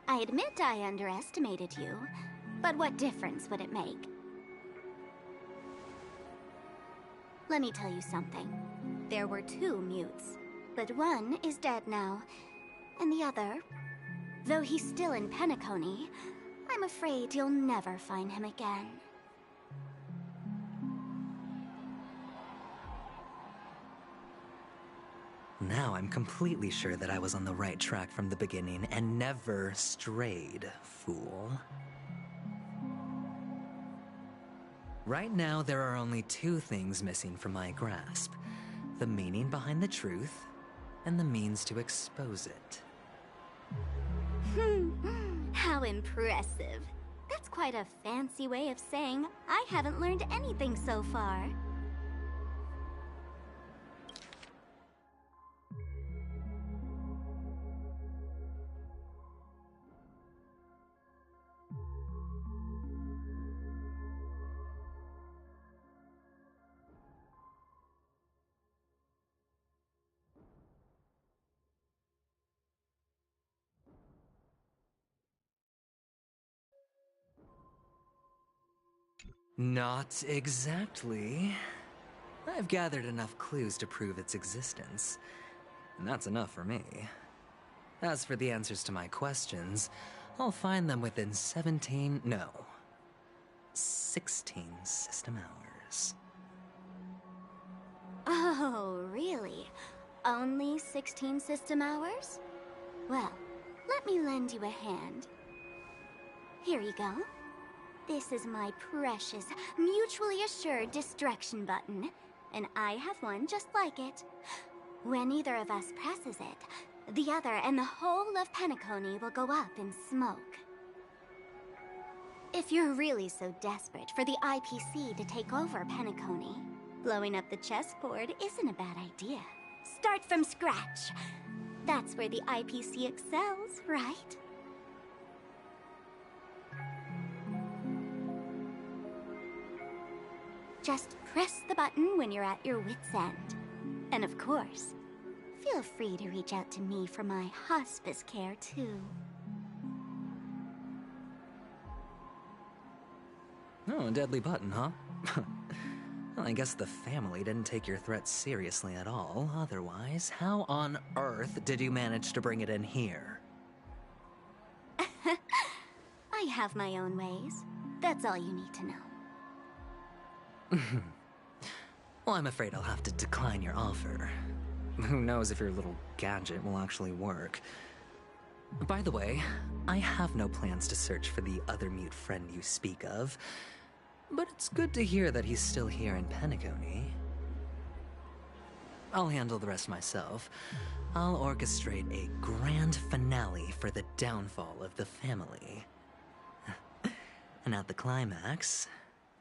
I admit I underestimated you, but what difference would it make? Let me tell you something. There were 2 mutes, but one is dead now, and the other, though he's still in Penacony, I'm afraid you'll never find him again. Now I'm completely sure that I was on the right track from the beginning and never strayed, fool. Right now, there are only 2 things missing from my grasp. The meaning behind the truth, and the means to expose it. How impressive. That's quite a fancy way of saying I haven't learned anything so far. Not exactly. I've gathered enough clues to prove its existence, and that's enough for me. As for the answers to my questions, I'll find them within 16 system hours. Oh, really? Only 16 system hours? Well, let me lend you a hand. Here you go. This is my precious, mutually assured distraction button, and I have one just like it. When either of us presses it, the other and the whole of Penacony will go up in smoke. If you're really so desperate for the IPC to take over Penacony, blowing up the chessboard isn't a bad idea. Start from scratch. That's where the IPC excels, right? Just press the button when you're at your wit's end. And of course, feel free to reach out to me for my hospice care, too. Oh, a deadly button, huh? Well, I guess the family didn't take your threat seriously at all. Otherwise, how on earth did you manage to bring it in here? I have my own ways. That's all you need to know. Well, I'm afraid I'll have to decline your offer. Who knows if your little gadget will actually work. By the way, I have no plans to search for the other mute friend you speak of, but it's good to hear that he's still here in Penacony. I'll handle the rest myself. I'll orchestrate a grand finale for the downfall of the family. And at the climax,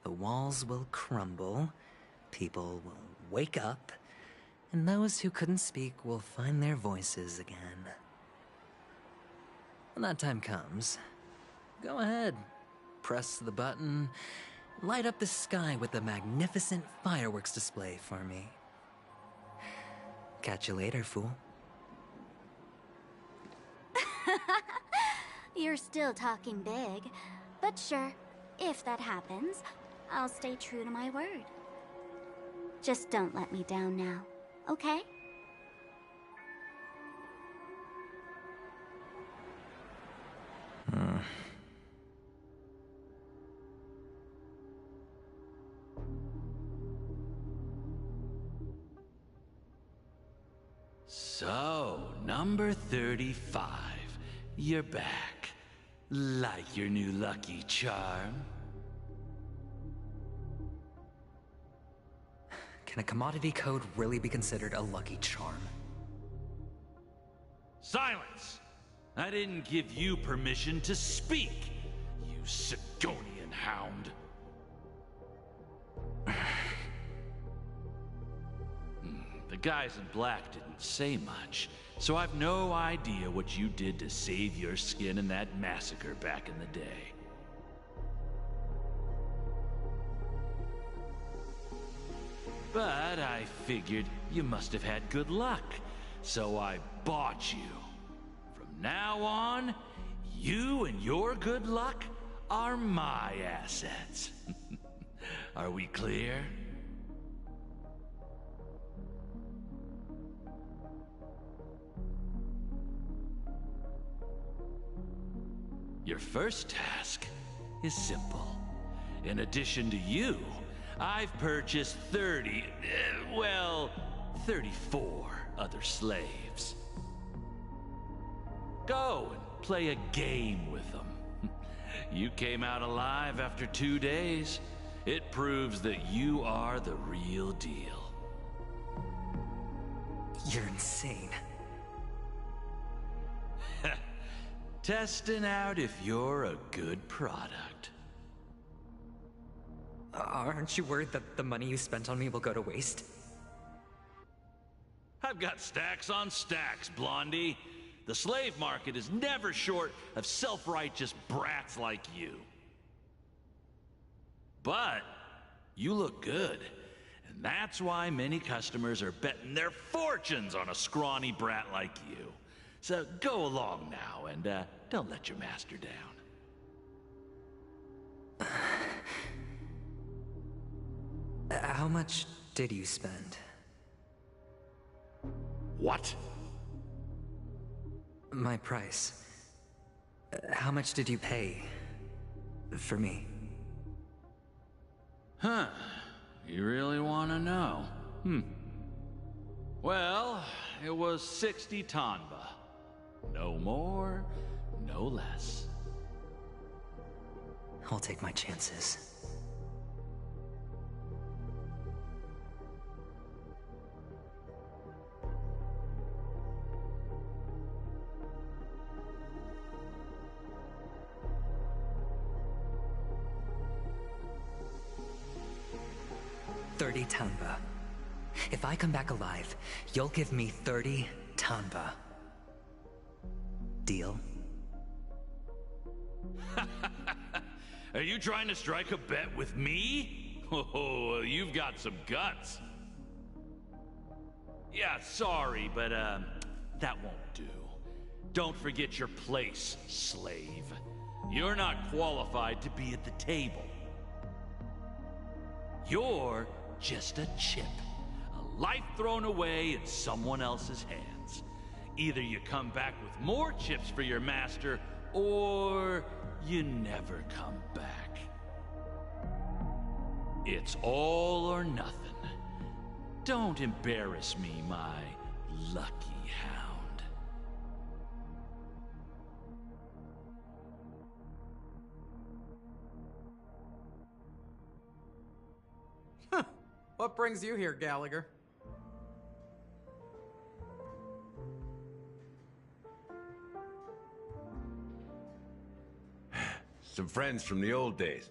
the walls will crumble, people will wake up, and those who couldn't speak will find their voices again. When that time comes, go ahead, press the button, light up the sky with a magnificent fireworks display for me. Catch you later, fool. You're still talking big, but sure, if that happens, I'll stay true to my word. Just don't let me down now, okay? So, number 35. You're back. Like your new lucky charm? Can a commodity code really be considered a lucky charm? Silence! I didn't give you permission to speak, you Sigonian hound. The guys in black didn't say much, so I've no idea what you did to save your skin in that massacre back in the day. But I figured you must have had good luck, so I bought you. From now on, you and your good luck are my assets. Are we clear? Your first task is simple. In addition to you, I've purchased 34 other slaves. Go and play a game with them. You came out alive after 2 days. It proves that you are the real deal. You're insane. Testing out if you're a good product. Aren't you worried that the money you spent on me will go to waste? I've got stacks on stacks, Blondie. The slave market is never short of self-righteous brats like you. But you look good, and that's why many customers are betting their fortunes on a scrawny brat like you. So go along now, and don't let your master down. How much did you spend? What? My price. How much did you pay for me? Huh. You really want to know? Well, it was 60 tanba. No more, no less. I'll take my chances. $30 tanba. If I come back alive, you'll give me 30 tanba. Deal? Are you trying to strike a bet with me? Oh, you've got some guts. Yeah, sorry, but that won't do. Don't forget your place, slave. You're not qualified to be at the table. You're just a chip. A life thrown away in someone else's hands. Either you come back with more chips for your master, or you never come back. It's all or nothing. Don't embarrass me, my lucky hound. What brings you here, Gallagher? Some friends from the old days.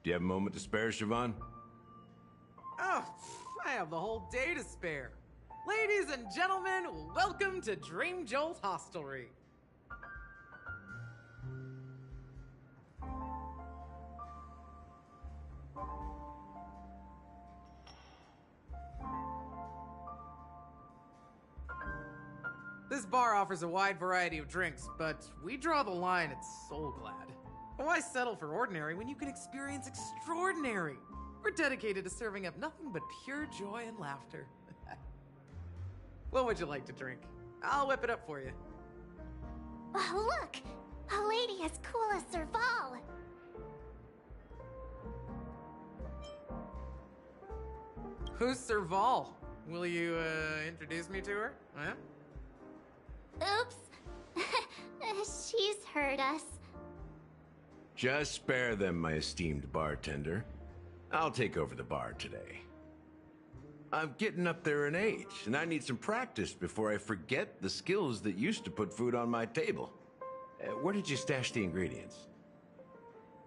Do you have a moment to spare, Siobhan? Oh, I have the whole day to spare. Ladies and gentlemen, welcome to Dream Jolt Hostelry. This bar offers a wide variety of drinks, but we draw the line at Soul Glad. Why settle for ordinary when you can experience extraordinary? We're dedicated to serving up nothing but pure joy and laughter. What would you like to drink? I'll whip it up for you. Oh, look! A lady as cool as Serval! Who's Serval? Will you, introduce me to her? Huh? Oops. She's heard us. Just spare them, my esteemed bartender. I'll take over the bar today. I'm getting up there in age, and I need some practice before I forget the skills that used to put food on my table. Where did you stash the ingredients?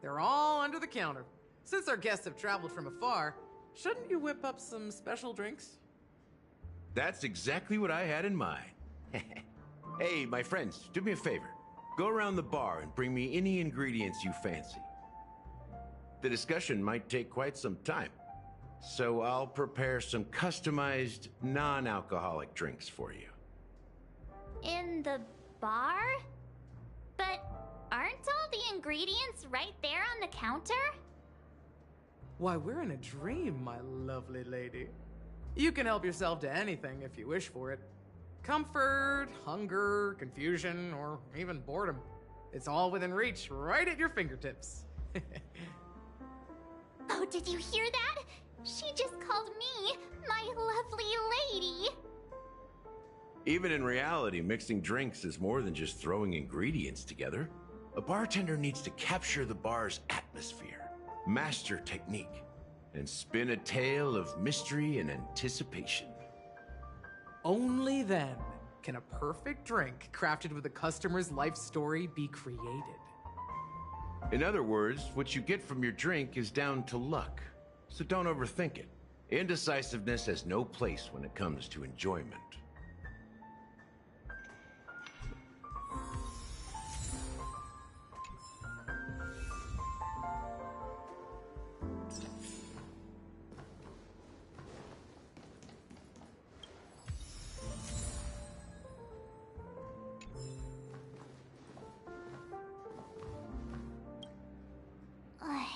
They're all under the counter. Since our guests have traveled from afar, shouldn't you whip up some special drinks? That's exactly what I had in mind. Hey, my friends, do me a favor. Go around the bar and bring me any ingredients you fancy. The discussion might take quite some time, so I'll prepare some customized, non-alcoholic drinks for you. In the bar? But aren't all the ingredients right there on the counter? Why, we're in a dream, my lovely lady. You can help yourself to anything if you wish for it. Comfort, hunger, confusion, or even boredom. It's all within reach, right at your fingertips. Oh, did you hear that? She just called me my lovely lady. Even in reality, mixing drinks is more than just throwing ingredients together. A bartender needs to capture the bar's atmosphere, master technique, and spin a tale of mystery and anticipation. Only then can a perfect drink crafted with a customer's life story be created. In other words, what you get from your drink is down to luck, so don't overthink it. Indecisiveness has no place when it comes to enjoyment.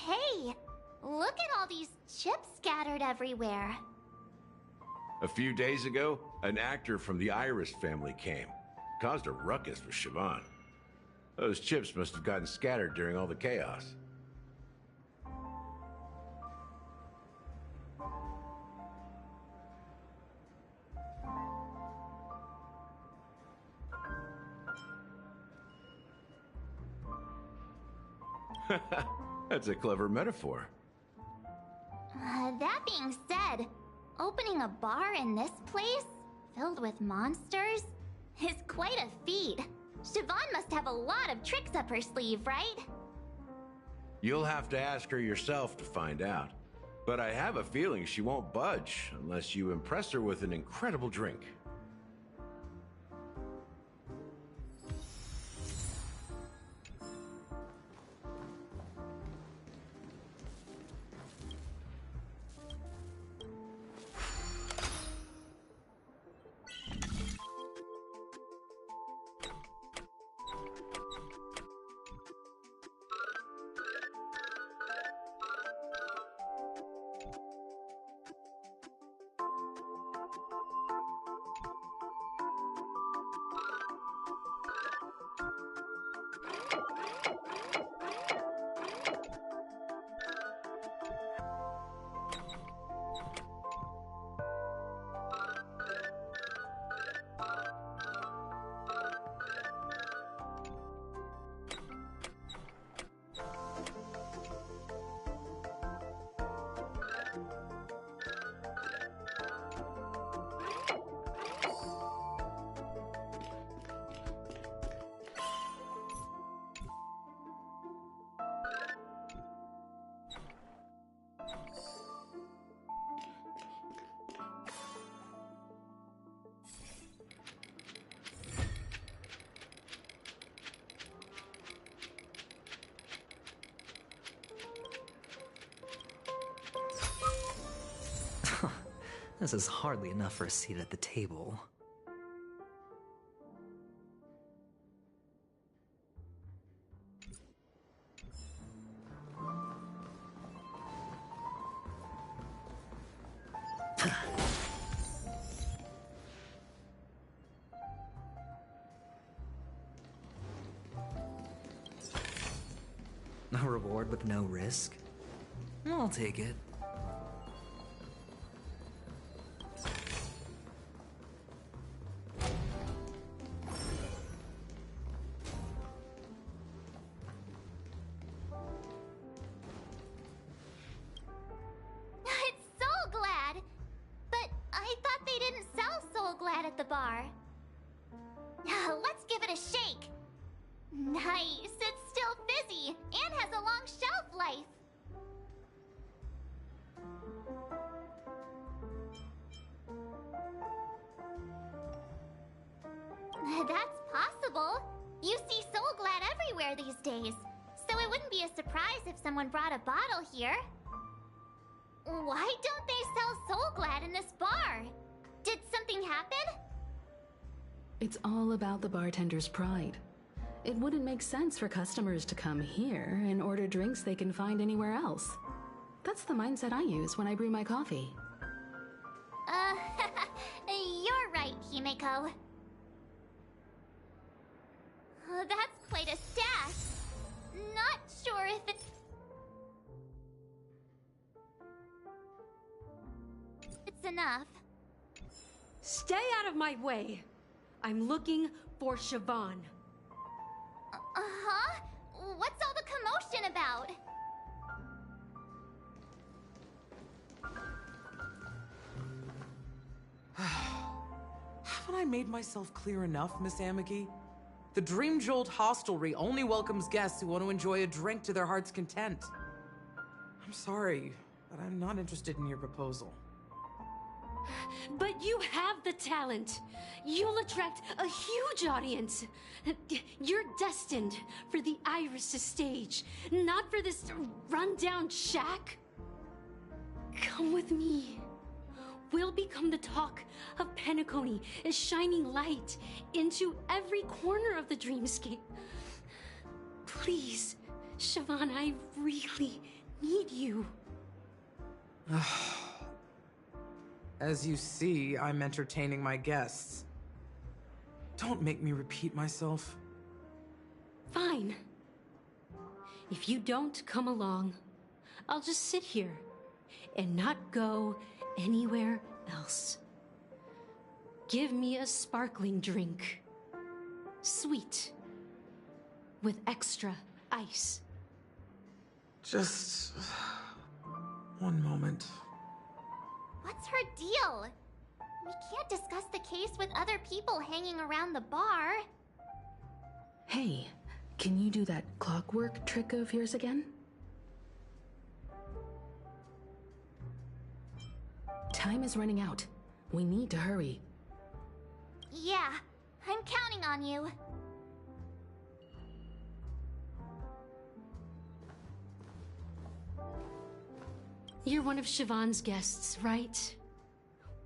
Hey, look at all these chips scattered everywhere. A few days ago, an actor from the Iris family came. Caused a ruckus with Siobhan. Those chips must have gotten scattered during all the chaos. That's a clever metaphor. That being said, opening a bar in this place, filled with monsters, is quite a feat. Siobhan must have a lot of tricks up her sleeve, right? You'll have to ask her yourself to find out. But I have a feeling she won't budge unless you impress her with an incredible drink. This is hardly enough for a seat at the table. A reward with no risk? I'll take it. It's Soul Glad! But I thought they didn't sell Soul Glad at the bar. Let's give it a shake. Nice, it's still fizzy and has a long shelf life. That's possible. You see Soul Glad everywhere these days, so it wouldn't be a surprise if someone brought a bottle here. Why don't they sell Soul Glad in this bar? Did something happen? It's all about the bartender's pride. It wouldn't make sense for customers to come here and order drinks they can find anywhere else. That's the mindset I use when I brew my coffee. You're right, Himeko. That's quite a stash. Not sure if it's enough. Stay out of my way. I'm looking for Siobhan. Uh-huh? What's all the commotion about? Haven't I made myself clear enough, Miss Amagi? The Dream Jolt Hostelry only welcomes guests who want to enjoy a drink to their heart's content. I'm sorry, but I'm not interested in your proposal. But you have the talent. You'll attract a huge audience. You're destined for the Iris' stage, not for this rundown shack. Come with me. We'll become the talk of Penacony, a shining light into every corner of the dreamscape. Please, Siobhan, I really need you. As you see, I'm entertaining my guests. Don't make me repeat myself. Fine. If you don't come along, I'll just sit here and not go anywhere else. Give me a sparkling drink. Sweet. With extra ice. Just one moment. What's her deal? We can't discuss the case with other people hanging around the bar. Hey, can you do that clockwork trick of yours again? Time is running out. We need to hurry. Yeah, I'm counting on you. You're one of Siobhan's guests, right?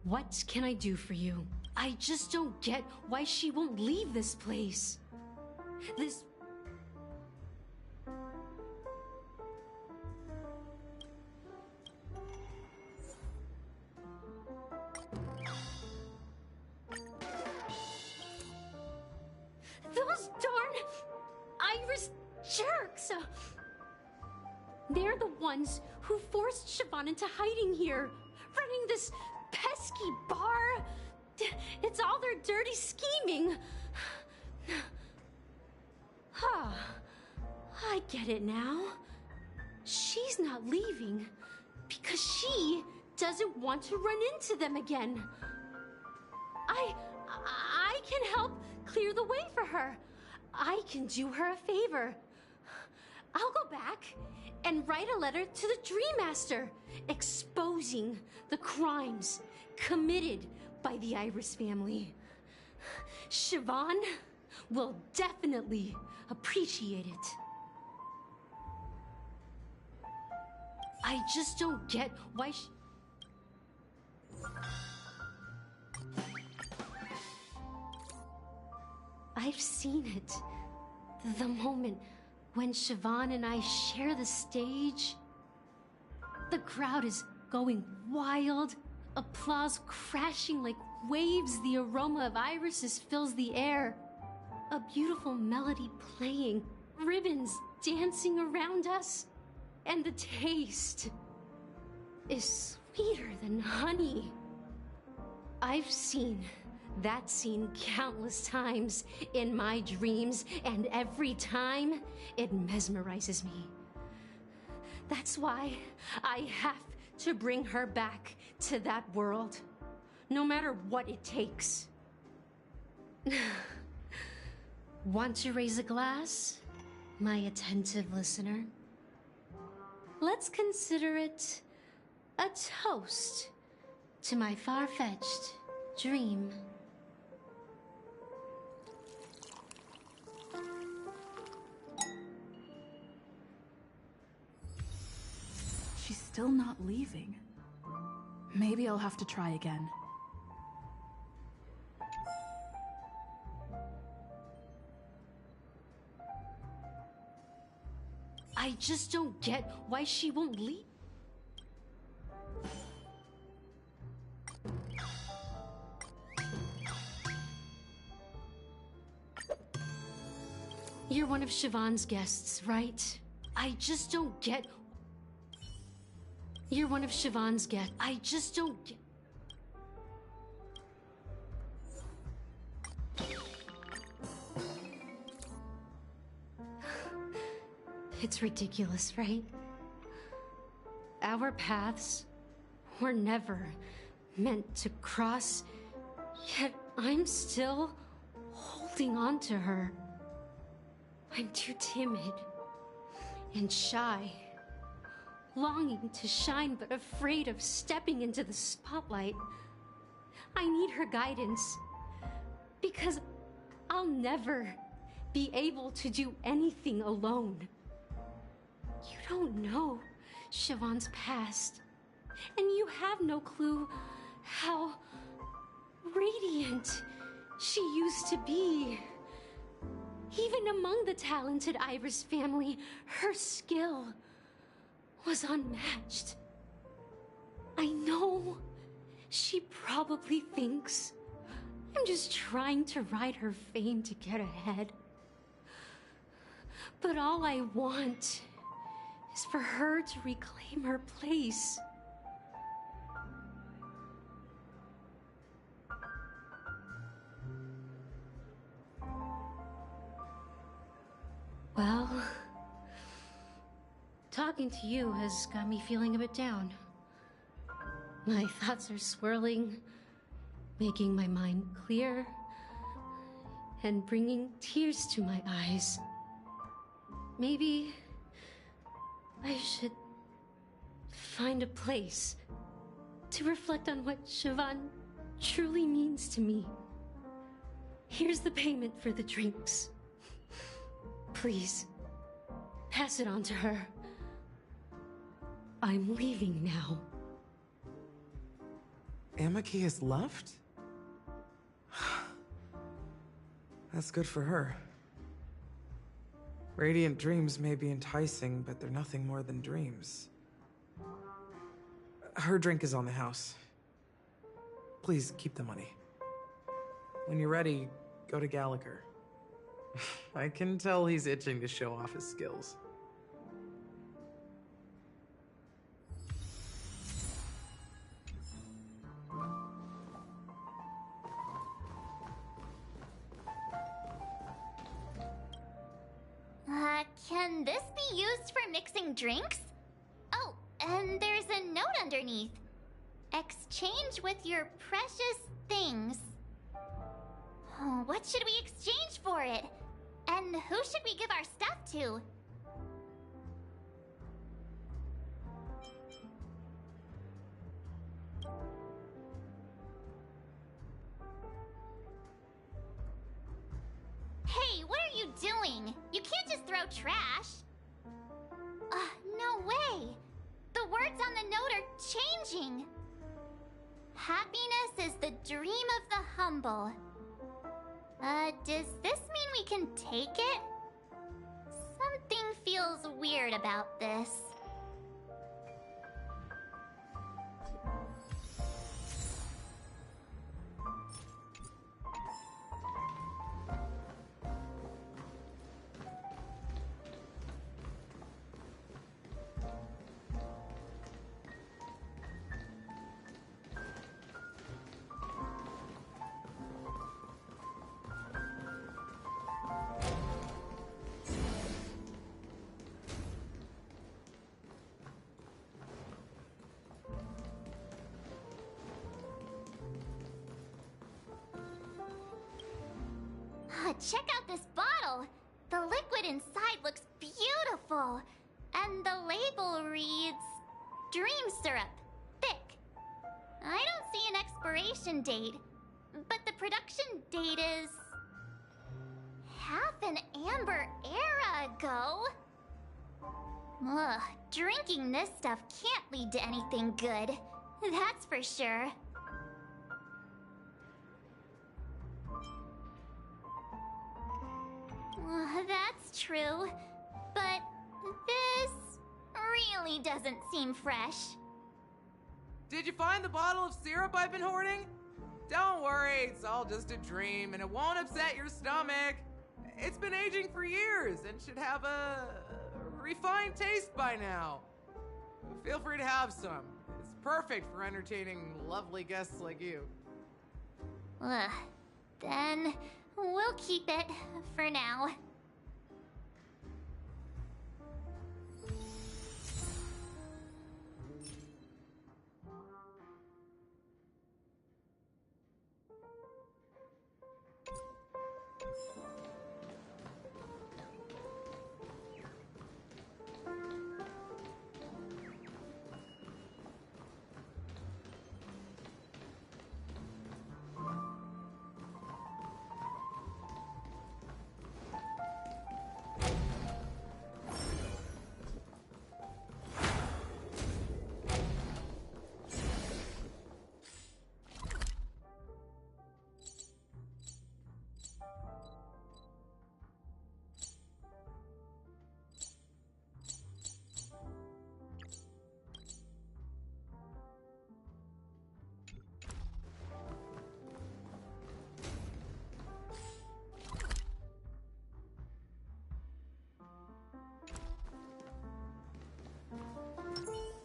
What can I do for you? I just don't get why she won't leave this place. This... Those darn Iris jerks! They're the ones who forced Siobhan into hiding here, running this pesky bar. It's all their dirty scheming. I get it now. She's not leaving because she doesn't want to run into them again. I can help clear the way for her. I can do her a favor. I'll go back and write a letter to the Dream Master exposing the crimes committed by the Iris family. Siobhan will definitely appreciate it. I just don't get why I've seen it. The moment when Siobhan and I share the stage, the crowd is going wild, applause crashing like waves, the aroma of irises fills the air, a beautiful melody playing, ribbons dancing around us, and the taste is sweeter than honey. I've seen that scene countless times in my dreams, and every time it mesmerizes me. That's why I have to bring her back to that world, no matter what it takes. Want to raise a glass, my attentive listener? Let's consider it a toast to my far-fetched dream. She's still not leaving. Maybe I'll have to try again. I just don't get why she won't leave. You're one of Siobhan's guests, right? I just don't get... You're one of Siobhan's guests. I just don't get... It's ridiculous, right? Our paths were never meant to cross, yet I'm still holding on to her. I'm too timid and shy, longing to shine but afraid of stepping into the spotlight. I need her guidance, because I'll never be able to do anything alone. You don't know Siobhan's past, and you have no clue how radiant she used to be. Even among the talented Iris family, her skill was unmatched. I know she probably thinks I'm just trying to ride her fame to get ahead. But all I want is for her to reclaim her place. Well, talking to you has got me feeling a bit down. My thoughts are swirling, making my mind clear, and bringing tears to my eyes. Maybe I should find a place to reflect on what Siobhan truly means to me. Here's the payment for the drinks. Please, pass it on to her. I'm leaving now. Amaki has left? That's good for her. Radiant dreams may be enticing, but they're nothing more than dreams. Her drink is on the house. Please keep the money. When you're ready, go to Gallagher. I can tell he's itching to show off his skills. Can this be used for mixing drinks? Oh, and there's a note underneath. Exchange with your precious things. Oh, what should we exchange for it? And who should we give our stuff to? Hey, what are you doing? You can't just throw trash. No way. The words on the note are changing. Happiness is the dream of the humble. Does this mean we can take it? Something feels weird about this. check out this bottle. The liquid inside looks beautiful. And the label reads... Dream syrup. Thick. I don't see an expiration date. But the production date is... half an amber era ago. Ugh, drinking this stuff can't lead to anything good. That's for sure. That's true. But this really doesn't seem fresh. Did you find the bottle of syrup I've been hoarding? Don't worry, it's all just a dream and it won't upset your stomach. It's been aging for years and should have a refined taste by now. Feel free to have some. It's perfect for entertaining lovely guests like you. Then we'll keep it for now.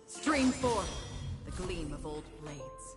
Stream forth the gleam of old blades.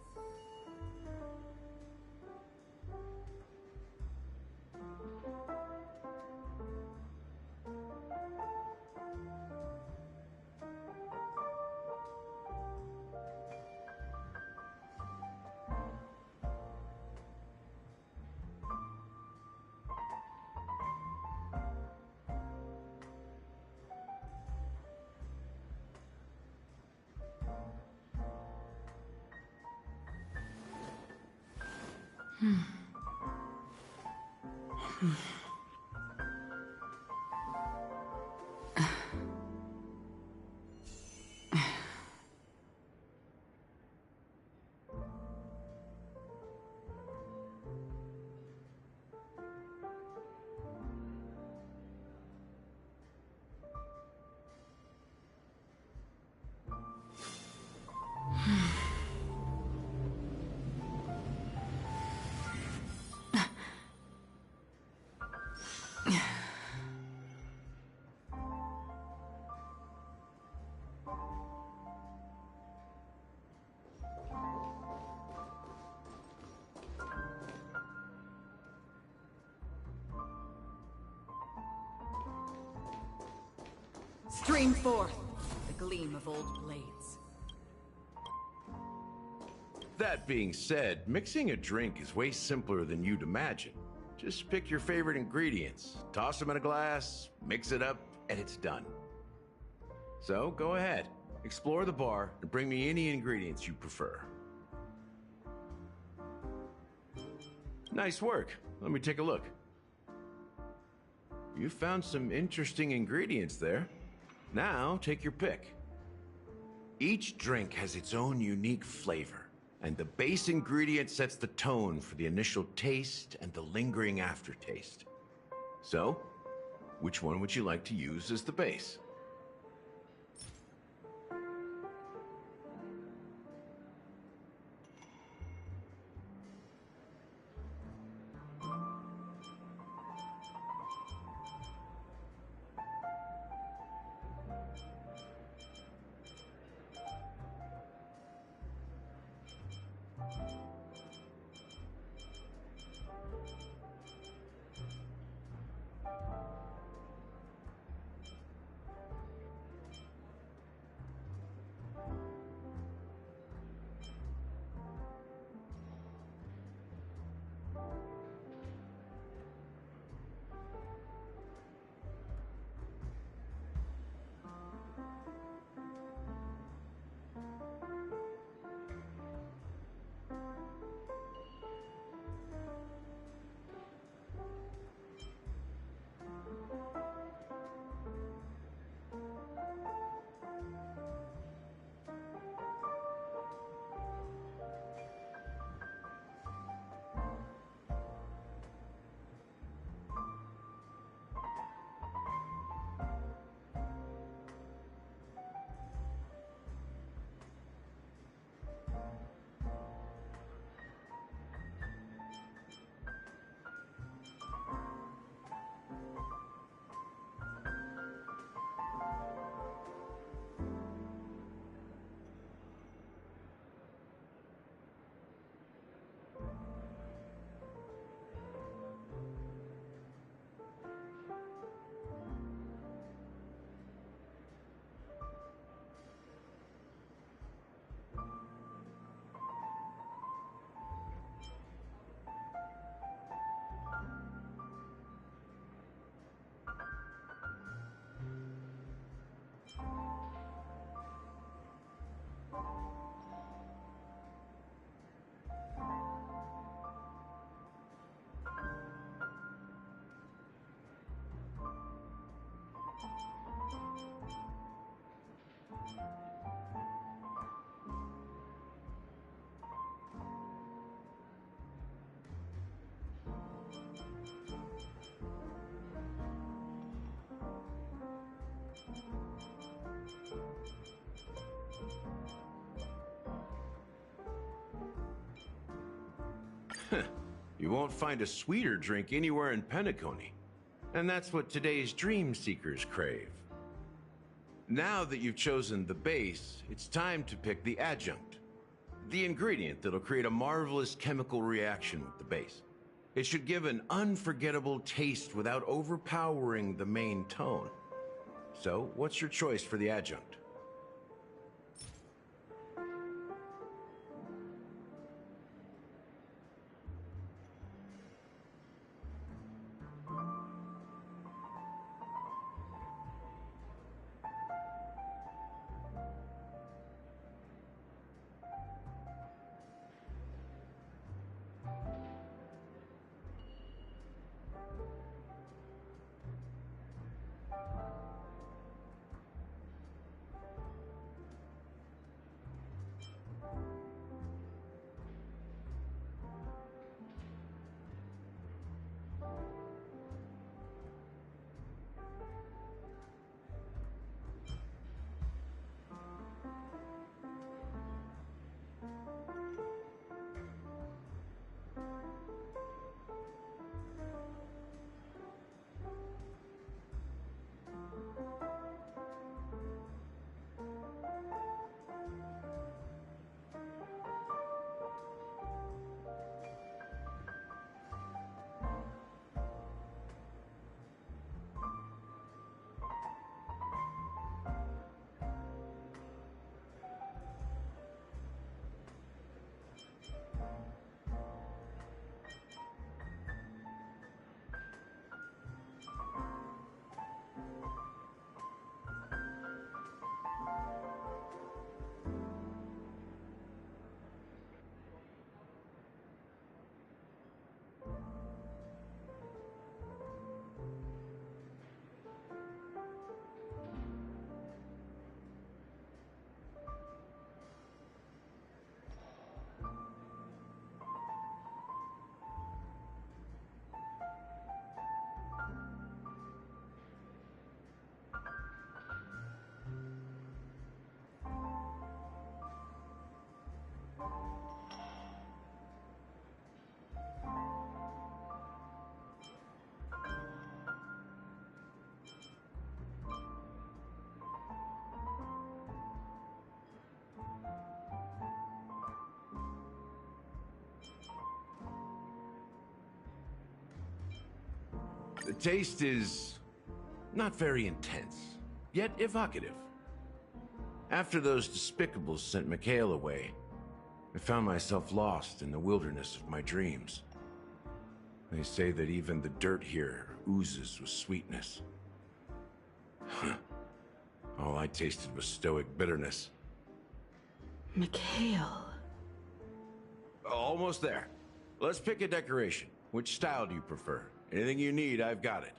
Stream forth the gleam of old blades. That being said, mixing a drink is way simpler than you'd imagine. Just pick your favorite ingredients, toss them in a glass, mix it up, and it's done. So go ahead, explore the bar, and bring me any ingredients you prefer. Nice work. Let me take a look. You found some interesting ingredients there. Now, take your pick. Each drink has its own unique flavor, and the base ingredient sets the tone for the initial taste and the lingering aftertaste. So, which one would you like to use as the base? You won't find a sweeter drink anywhere in Penacony. And that's what today's dream seekers crave. Now that you've chosen the base, it's time to pick the adjunct. The ingredient that'll create a marvelous chemical reaction with the base. It should give an unforgettable taste without overpowering the main tone. So, what's your choice for the adjunct? The taste is not very intense, yet evocative. After those despicables sent Mikhail away, I found myself lost in the wilderness of my dreams. They say that even the dirt here oozes with sweetness. All I tasted was stoic bitterness. Mikhail. Almost there. Let's pick a decoration. Which style do you prefer? Anything you need, I've got it.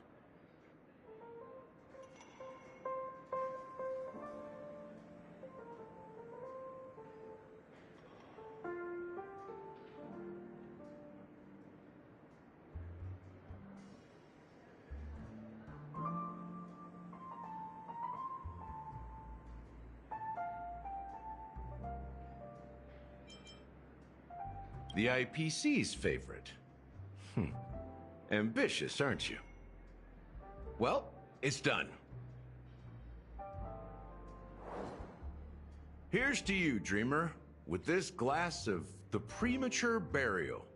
The IPC's favorite. Ambitious, aren't you? Well, it's done. Here's to you, dreamer, with this glass of the premature burial.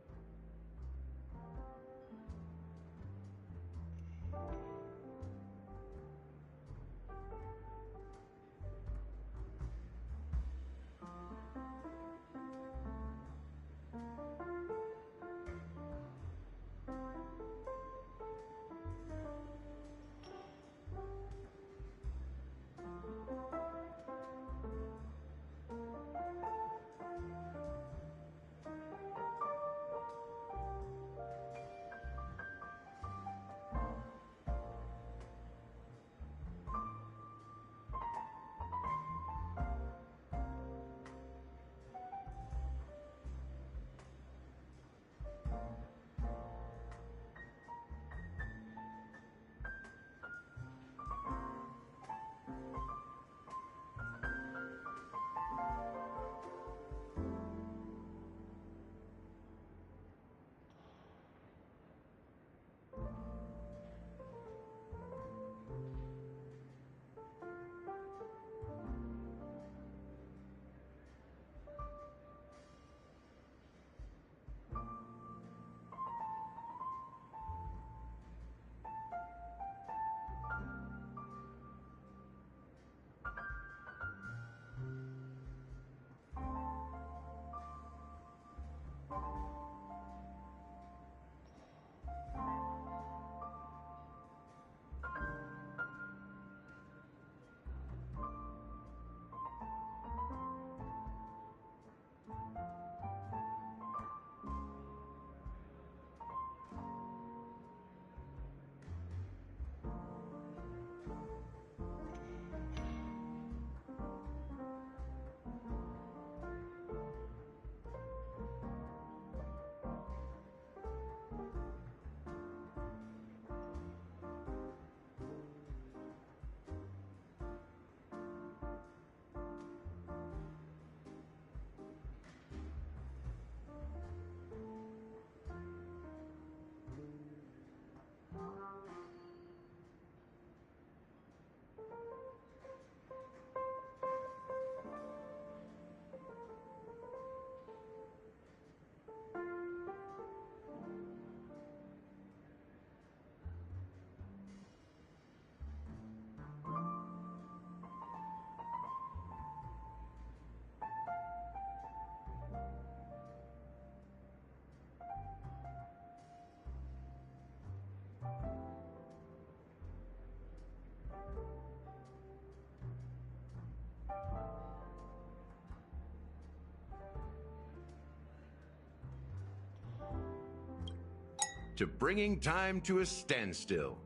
to bringing time to a standstill.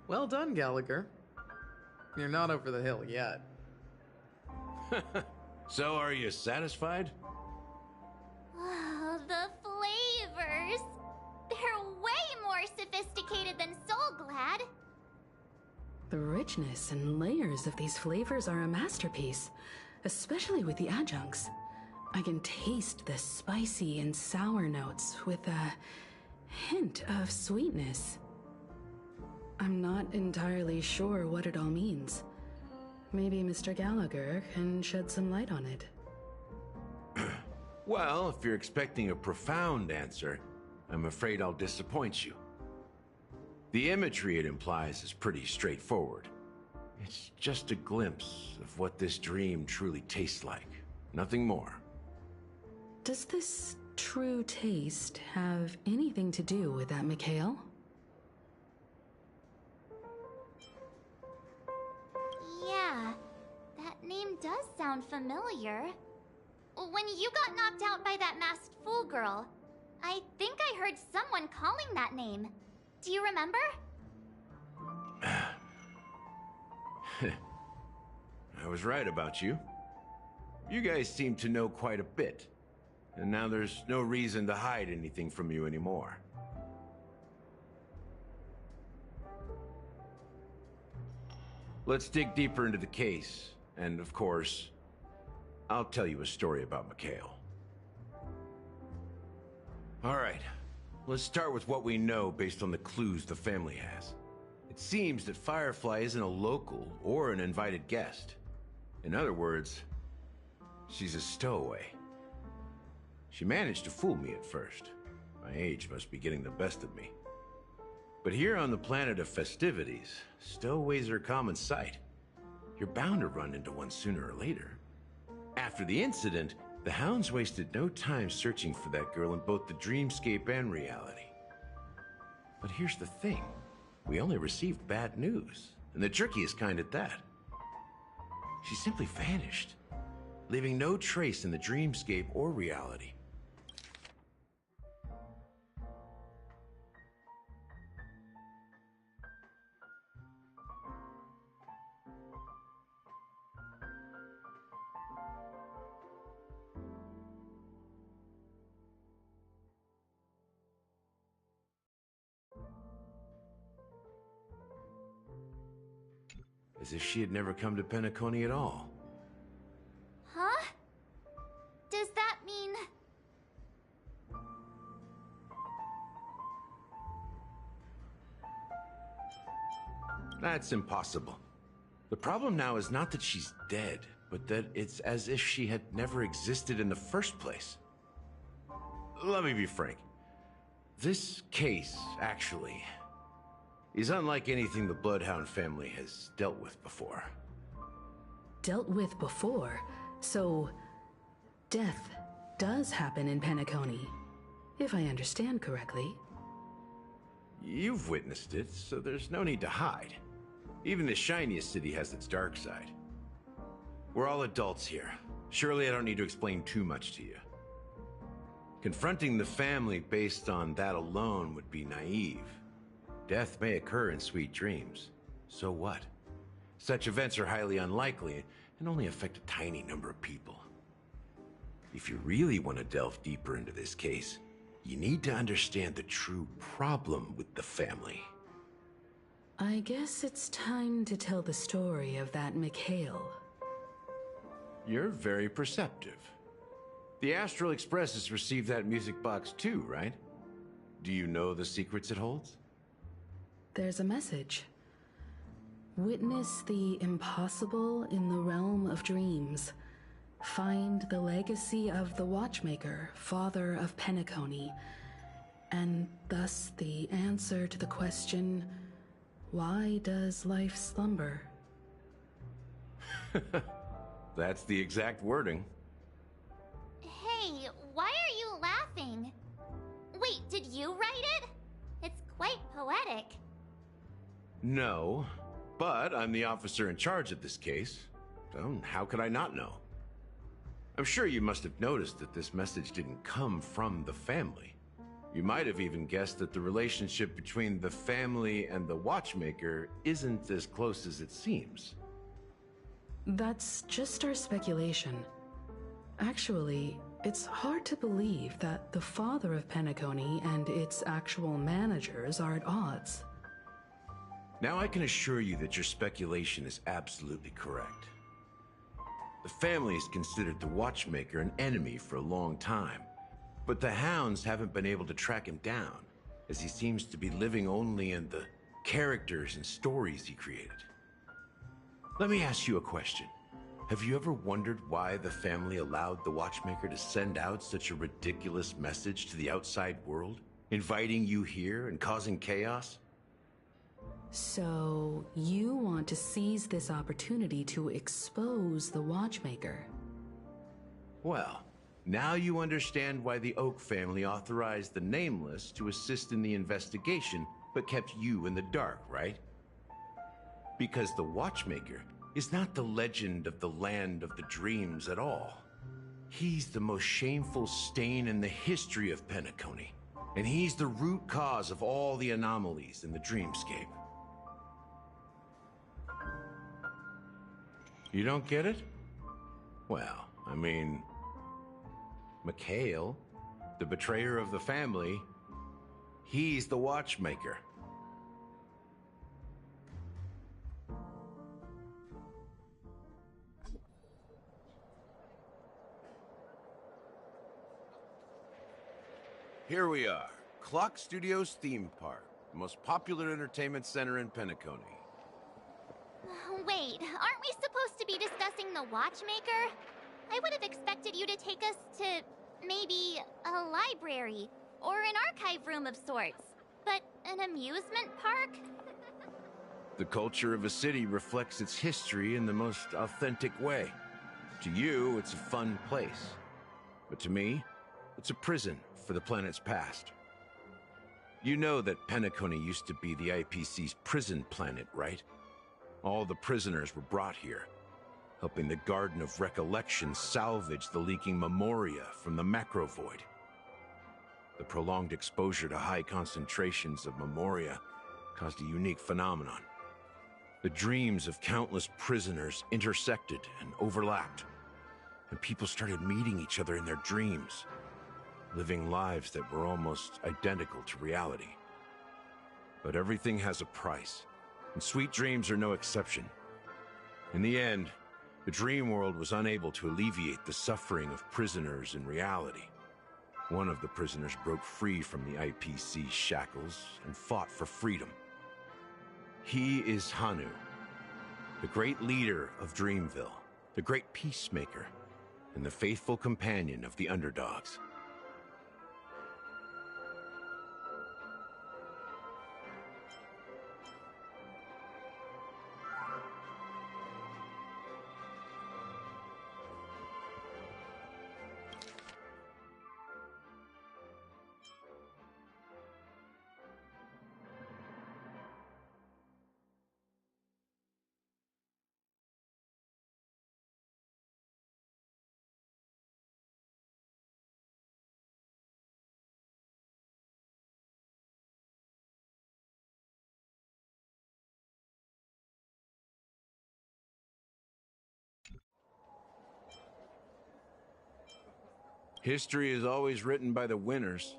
Well done, Gallagher. You're not over the hill yet. So, are you satisfied? Oh, the flavors! They're way more sophisticated than Soul Glad. The richness and layers of these flavors are a masterpiece, especially with the adjuncts. I can taste the spicy and sour notes with a hint of sweetness. I'm not entirely sure what it all means. Maybe Mr. Gallagher can shed some light on it. Well, if you're expecting a profound answer, I'm afraid I'll disappoint you. The imagery it implies is pretty straightforward. It's just a glimpse of what this dream truly tastes like. Nothing more. Does this true taste have anything to do with that Mikhail? Yeah, that name does sound familiar. When you got knocked out by that masked fool girl, I think I heard someone calling that name. Do you remember? I was right about you. You guys seem to know quite a bit. And now there's no reason to hide anything from you anymore. Let's dig deeper into the case. And of course, I'll tell you a story about Mikhail. All right, let's start with what we know based on the clues the family has. It seems that Firefly isn't a local or an invited guest. In other words, she's a stowaway. She managed to fool me at first. My age must be getting the best of me. But here on the planet of festivities, stowaways are a common sight. You're bound to run into one sooner or later. After the incident, the hounds wasted no time searching for that girl in both the dreamscape and reality. But here's the thing. We only received bad news, and the trickiest kind at that. She simply vanished, leaving no trace in the dreamscape or reality. As if she had never come to Penacony at all. Huh? Does that mean... That's impossible. The problem now is not that she's dead, but that it's as if she had never existed in the first place. Let me be frank. This case, actually, is unlike anything the Bloodhound family has dealt with before. Dealt with before? So, death does happen in Penacony, if I understand correctly. You've witnessed it, so there's no need to hide. Even the shiniest city has its dark side. We're all adults here. Surely I don't need to explain too much to you. Confronting the family based on that alone would be naive. Death may occur in sweet dreams. So what? Such events are highly unlikely and only affect a tiny number of people. If you really want to delve deeper into this case, you need to understand the true problem with the family. I guess it's time to tell the story of that Mikhail. You're very perceptive. The Astral Express has received that music box too, right? Do you know the secrets it holds? There's a message. Witness the impossible in the realm of dreams. Find the legacy of the Watchmaker, father of Penacony, and thus the answer to the question, why does life slumber? That's the exact wording. Hey, why are you laughing? Wait, did you write it? It's quite poetic. No, but I'm the officer in charge of this case, so how could I not know? I'm sure you must have noticed that this message didn't come from the family. You might have even guessed that the relationship between the family and the Watchmaker isn't as close as it seems. That's just our speculation. Actually, it's hard to believe that the father of Penacony and its actual managers are at odds. Now I can assure you that your speculation is absolutely correct. The family has considered the Watchmaker an enemy for a long time, but the hounds haven't been able to track him down, as he seems to be living only in the characters and stories he created. Let me ask you a question. Have you ever wondered why the family allowed the Watchmaker to send out such a ridiculous message to the outside world, inviting you here and causing chaos? So, you want to seize this opportunity to expose the Watchmaker? Well, now you understand why the Oak family authorized the Nameless to assist in the investigation, but kept you in the dark, right? Because the Watchmaker is not the legend of the Land of the Dreams at all. He's the most shameful stain in the history of Penacony, and he's the root cause of all the anomalies in the dreamscape. You don't get it? Well, I mean, Mikhail, the betrayer of the family, he's the Watchmaker. Here we are, Clock Studios Theme Park, the most popular entertainment center in Penacony. Wait, aren't we supposed to be discussing the Watchmaker? I would have expected you to take us to maybe a library or an archive room of sorts. But an amusement park? The culture of a city reflects its history in the most authentic way. To you, it's a fun place. But to me, it's a prison for the planet's past. You know that Penacony used to be the IPC's prison planet, right? All the prisoners were brought here, helping the Garden of Recollection salvage the leaking memoria from the macrovoid. The prolonged exposure to high concentrations of memoria caused a unique phenomenon. The dreams of countless prisoners intersected and overlapped, and people started meeting each other in their dreams, living lives that were almost identical to reality. But everything has a price, and sweet dreams are no exception. In the end, the dream world was unable to alleviate the suffering of prisoners in reality. One of the prisoners broke free from the IPC's shackles and fought for freedom. He is Hanu, the great leader of Dreamville, the great peacemaker, and the faithful companion of the underdogs. History is always written by the winners.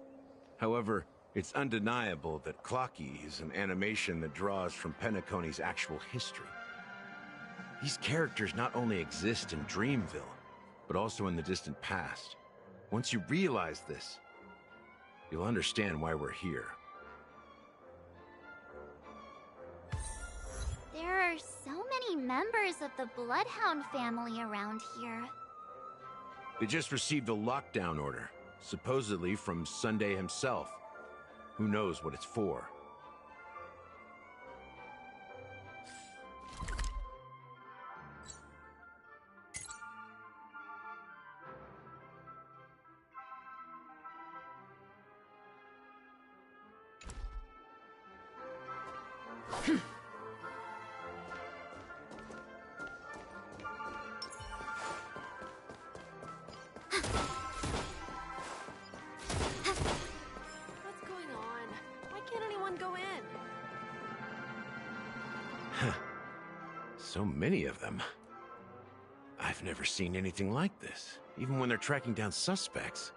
However, it's undeniable that QiQi is an animation that draws from Penacony's actual history. These characters not only exist in Dreamville, but also in the distant past. Once you realize this, you'll understand why we're here. There are so many members of the Bloodhound family around here. They just received a lockdown order, supposedly from Sunday himself. Who knows what it's for? What's going on? Why can't anyone go in? So many of them. I've never seen anything like this, even when they're tracking down suspects.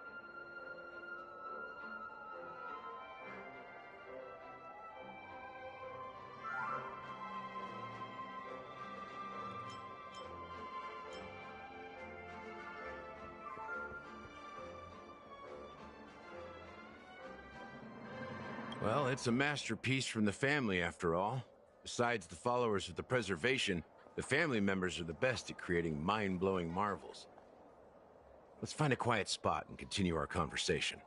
Well, it's a masterpiece from the family, after all. Besides the followers of the preservation, the family members are the best at creating mind-blowing marvels. Let's find a quiet spot and continue our conversation.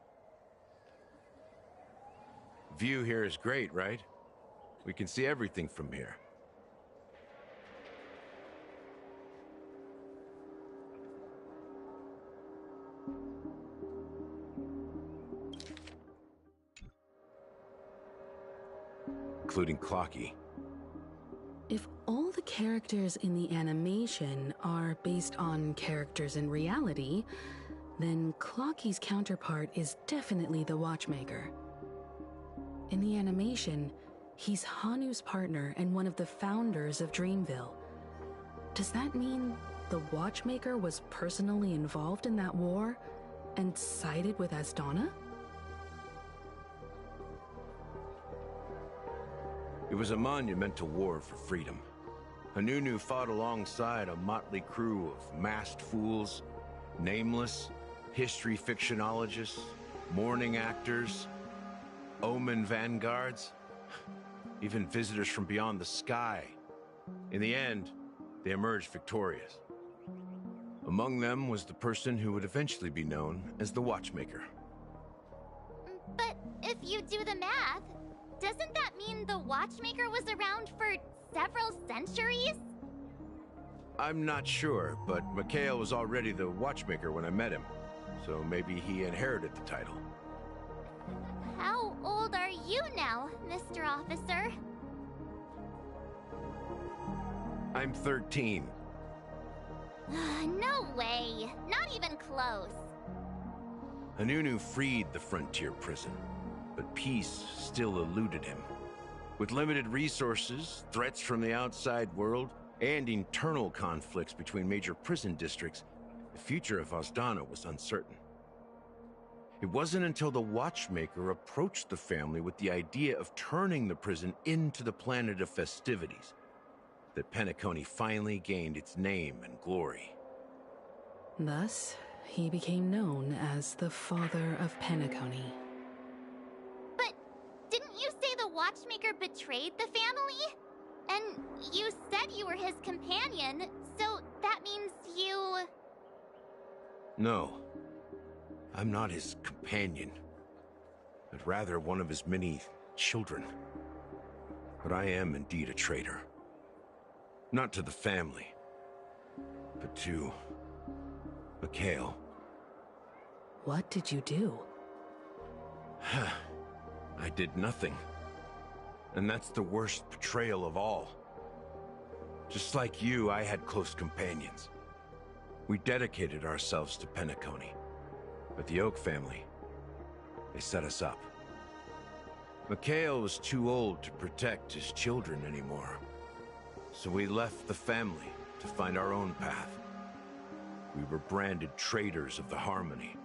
View here is great, right? We can see everything from here. Including QiQi. If all the characters in the animation are based on characters in reality, then QiQi's counterpart is definitely the Watchmaker. In the animation, he's Hanu's partner and one of the founders of Dreamville. Does that mean the Watchmaker was personally involved in that war and sided with Asdana? It was a monumental war for freedom. Hanunu fought alongside a motley crew of masked fools, nameless, history fictionologists, mourning actors, omen vanguards, even visitors from beyond the sky. In the end, they emerged victorious. Among them was the person who would eventually be known as the Watchmaker. But if you do the math, doesn't that mean the Watchmaker was around for several centuries? I'm not sure, but Mikhail was already the Watchmaker when I met him, so maybe he inherited the title. How old are you now, Mr. Officer? I'm 13. No way. Not even close. Hanunu freed the frontier prison, but peace still eluded him. With limited resources, threats from the outside world, and internal conflicts between major prison districts, the future of Asdana was uncertain. It wasn't until the Watchmaker approached the family with the idea of turning the prison into the planet of festivities that Penacony finally gained its name and glory. Thus, he became known as the Father of Penacony. But didn't you say the Watchmaker betrayed the family? And you said you were his companion, so that means you... No, I'm not his companion, but rather one of his many children. But I am indeed a traitor. Not to the family, but to Mikhail. What did you do? I did nothing. And that's the worst betrayal of all. Just like you, I had close companions. We dedicated ourselves to Penacony. But the Oak family, they set us up. Mikhail was too old to protect his children anymore. So we left the family to find our own path. We were branded traitors of the Harmony,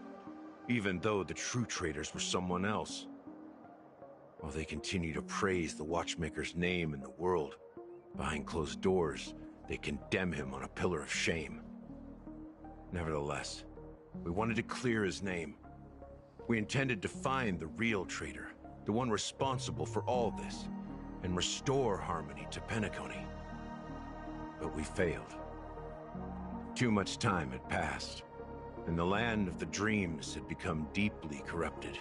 even though the true traitors were someone else. While they continue to praise the Watchmaker's name in the world, behind closed doors, they condemn him on a pillar of shame. Nevertheless, we wanted to clear his name. We intended to find the real traitor, the one responsible for all this, and restore harmony to Penacony. But we failed. Too much time had passed, and the land of the dreams had become deeply corrupted.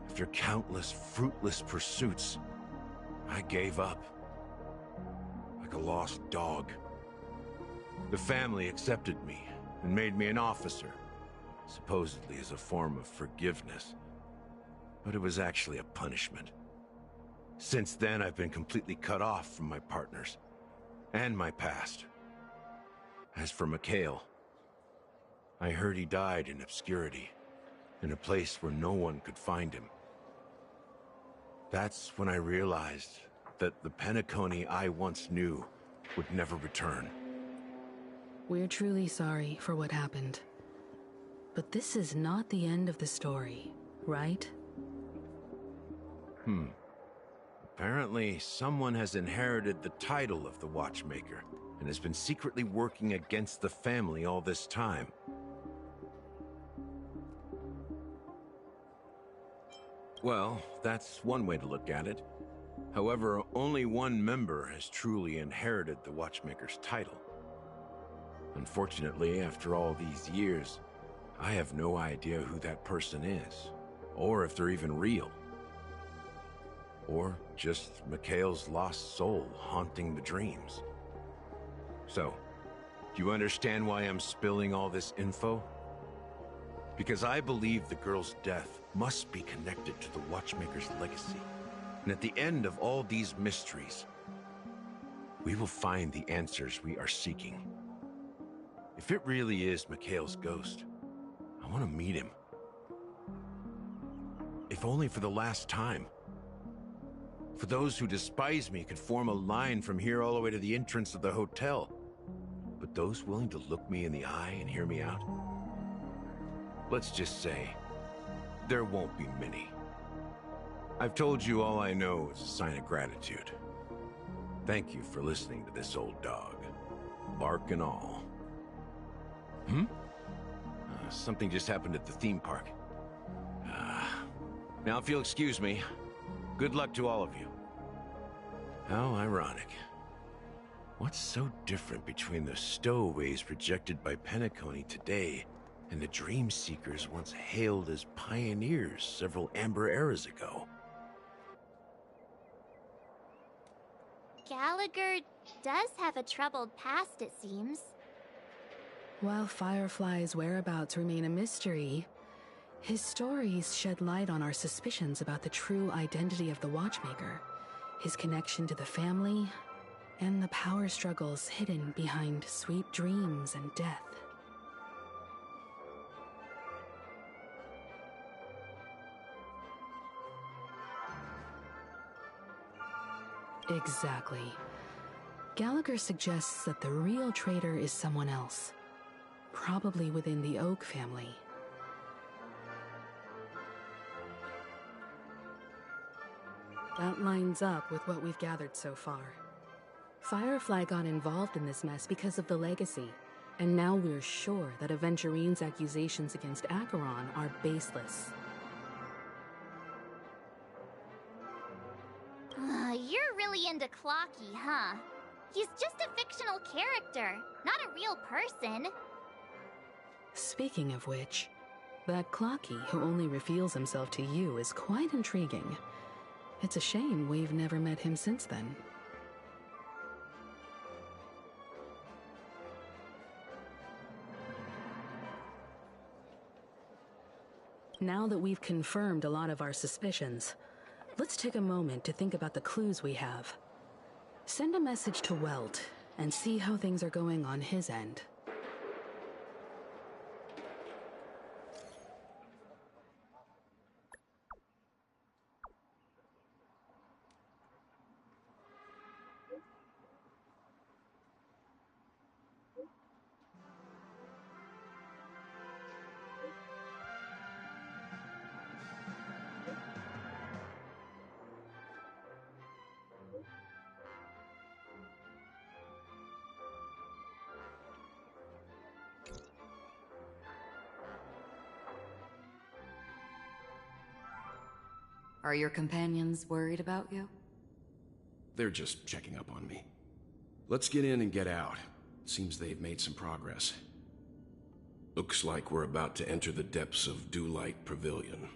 After countless fruitless pursuits, I gave up. Like a lost dog. The family accepted me and made me an officer, supposedly as a form of forgiveness. But it was actually a punishment. Since then, I've been completely cut off from my partners and my past. As for Mikhail, I heard he died in obscurity, in a place where no one could find him. That's when I realized that the Penacony I once knew would never return. We're truly sorry for what happened. But this is not the end of the story, right? Apparently, someone has inherited the title of the Watchmaker and has been secretly working against the family all this time. Well, that's one way to look at it. However, only one member has truly inherited the Watchmaker's title. Unfortunately, after all these years, I have no idea who that person is, or if they're even real. Or just Mikhail's lost soul haunting the dreams. So, do you understand why I'm spilling all this info? Because I believe the girl's death must be connected to the Watchmaker's legacy. And at the end of all these mysteries, we will find the answers we are seeking. If it really is Mikhail's ghost, I want to meet him. If only for the last time. For those who despise me could form a line from here all the way to the entrance of the hotel. But those willing to look me in the eye and hear me out? Let's just say, there won't be many. I've told you all I know is a sign of gratitude. Thank you for listening to this old dog. Bark and all. Something just happened at the theme park. Now if you'll excuse me, good luck to all of you. How ironic. What's so different between the stowaways projected by Penacony today and the dream seekers once hailed as pioneers several amber eras ago? Gallagher does have a troubled past, it seems. While Firefly's whereabouts remain a mystery, his stories shed light on our suspicions about the true identity of the Watchmaker, his connection to the family, and the power struggles hidden behind sweet dreams and death. Exactly. Gallagher suggests that the real traitor is someone else, probably within the Oak family. That lines up with what we've gathered so far. Firefly got involved in this mess because of the legacy, and now we're sure that Aventurine's accusations against Acheron are baseless. You're really into QiQi, huh? He's just a fictional character, not a real person. Speaking of which, that QiQi who only reveals himself to you is quite intriguing. It's a shame we've never met him since then. Now that we've confirmed a lot of our suspicions, let's take a moment to think about the clues we have. Send a message to Welt and see how things are going on his end. Are your companions worried about you? They're just checking up on me. Let's get in and get out. Seems they've made some progress. Looks like we're about to enter the depths of Dewlight Pavilion.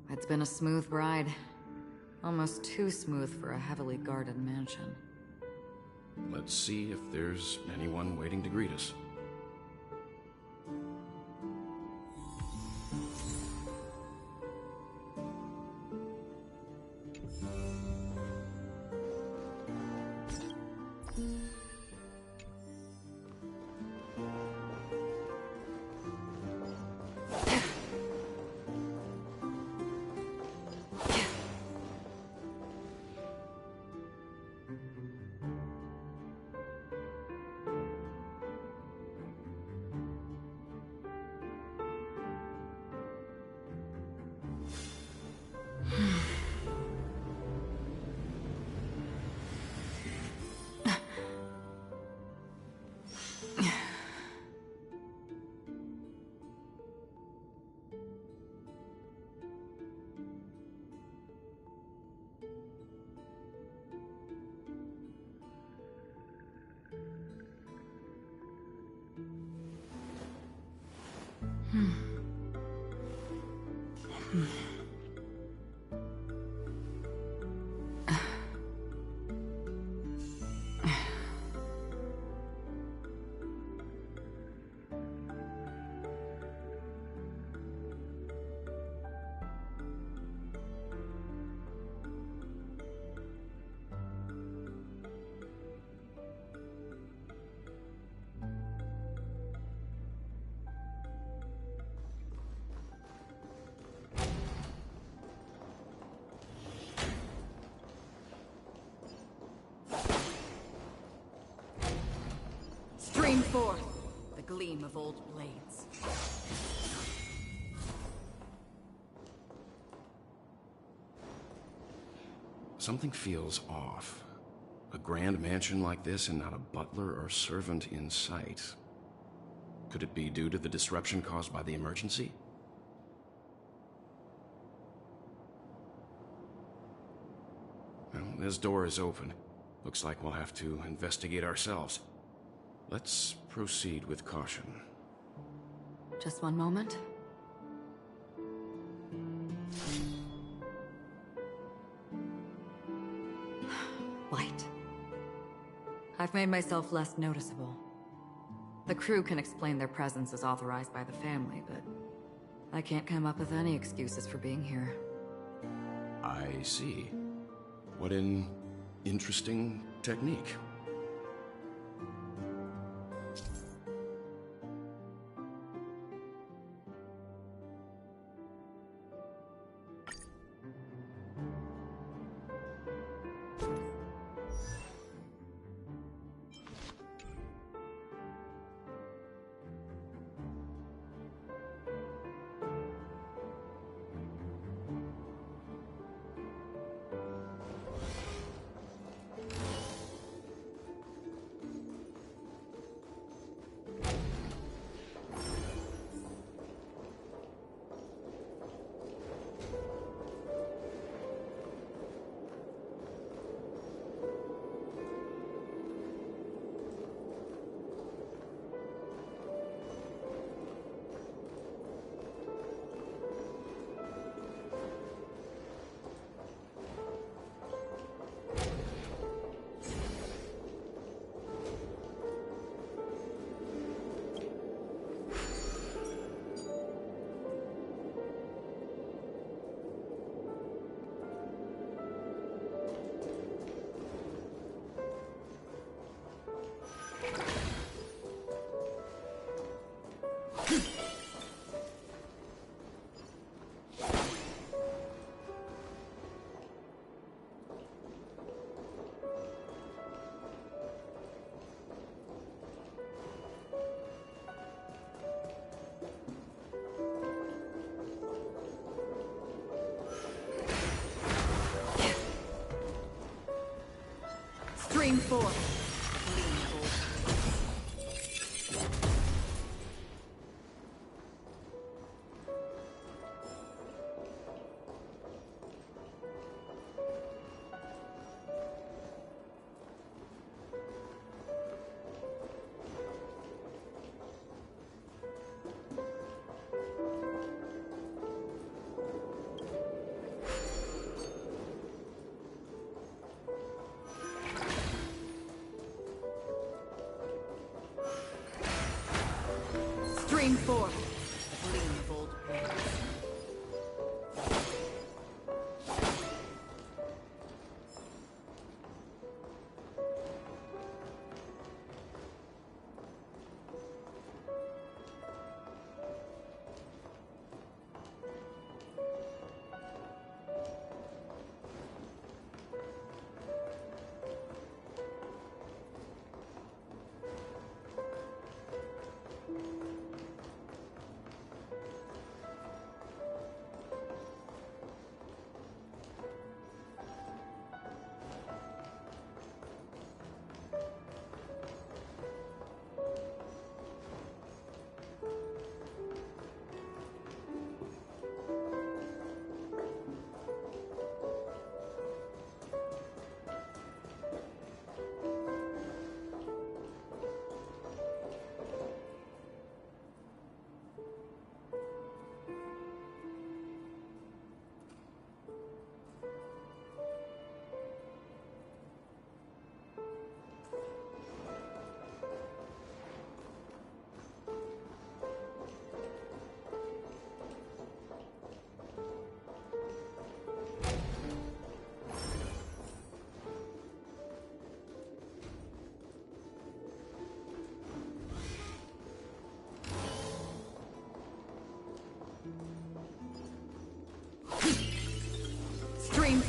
It's been a smooth ride. Almost too smooth for a heavily guarded mansion. Let's see if there's anyone waiting to greet us. Stream forth the gleam of old blades. Something feels off. A grand mansion like this and not a butler or servant in sight. Could it be due to the disruption caused by the emergency? Well, this door is open. Looks like we'll have to investigate ourselves. Let's proceed with caution. Just one moment. Light. I've made myself less noticeable. The crew can explain their presence as authorized by the family, but I can't come up with any excuses for being here. I see. What an interesting technique. Stream forth.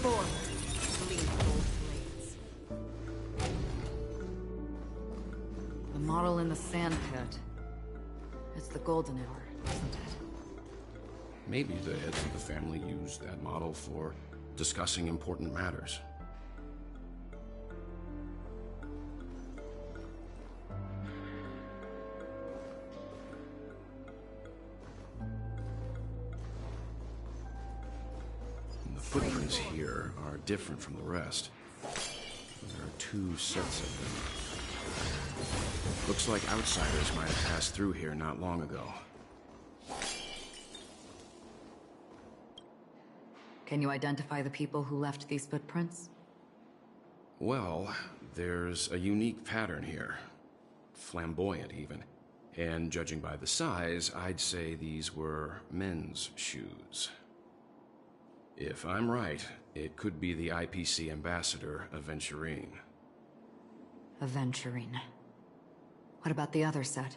forth, gleeful blades. The model in the sand pit. It's the golden hour, isn't it? Maybe the heads of the family used that model for discussing important matters. The footprints here are different from the rest. There are two sets of them. Looks like outsiders might have passed through here not long ago. Can you identify the people who left these footprints? Well, there's a unique pattern here. Flamboyant, even. And judging by the size, I'd say these were men's shoes. If I'm right, it could be the IPC ambassador, Aventurine. Aventurine. What about the other set?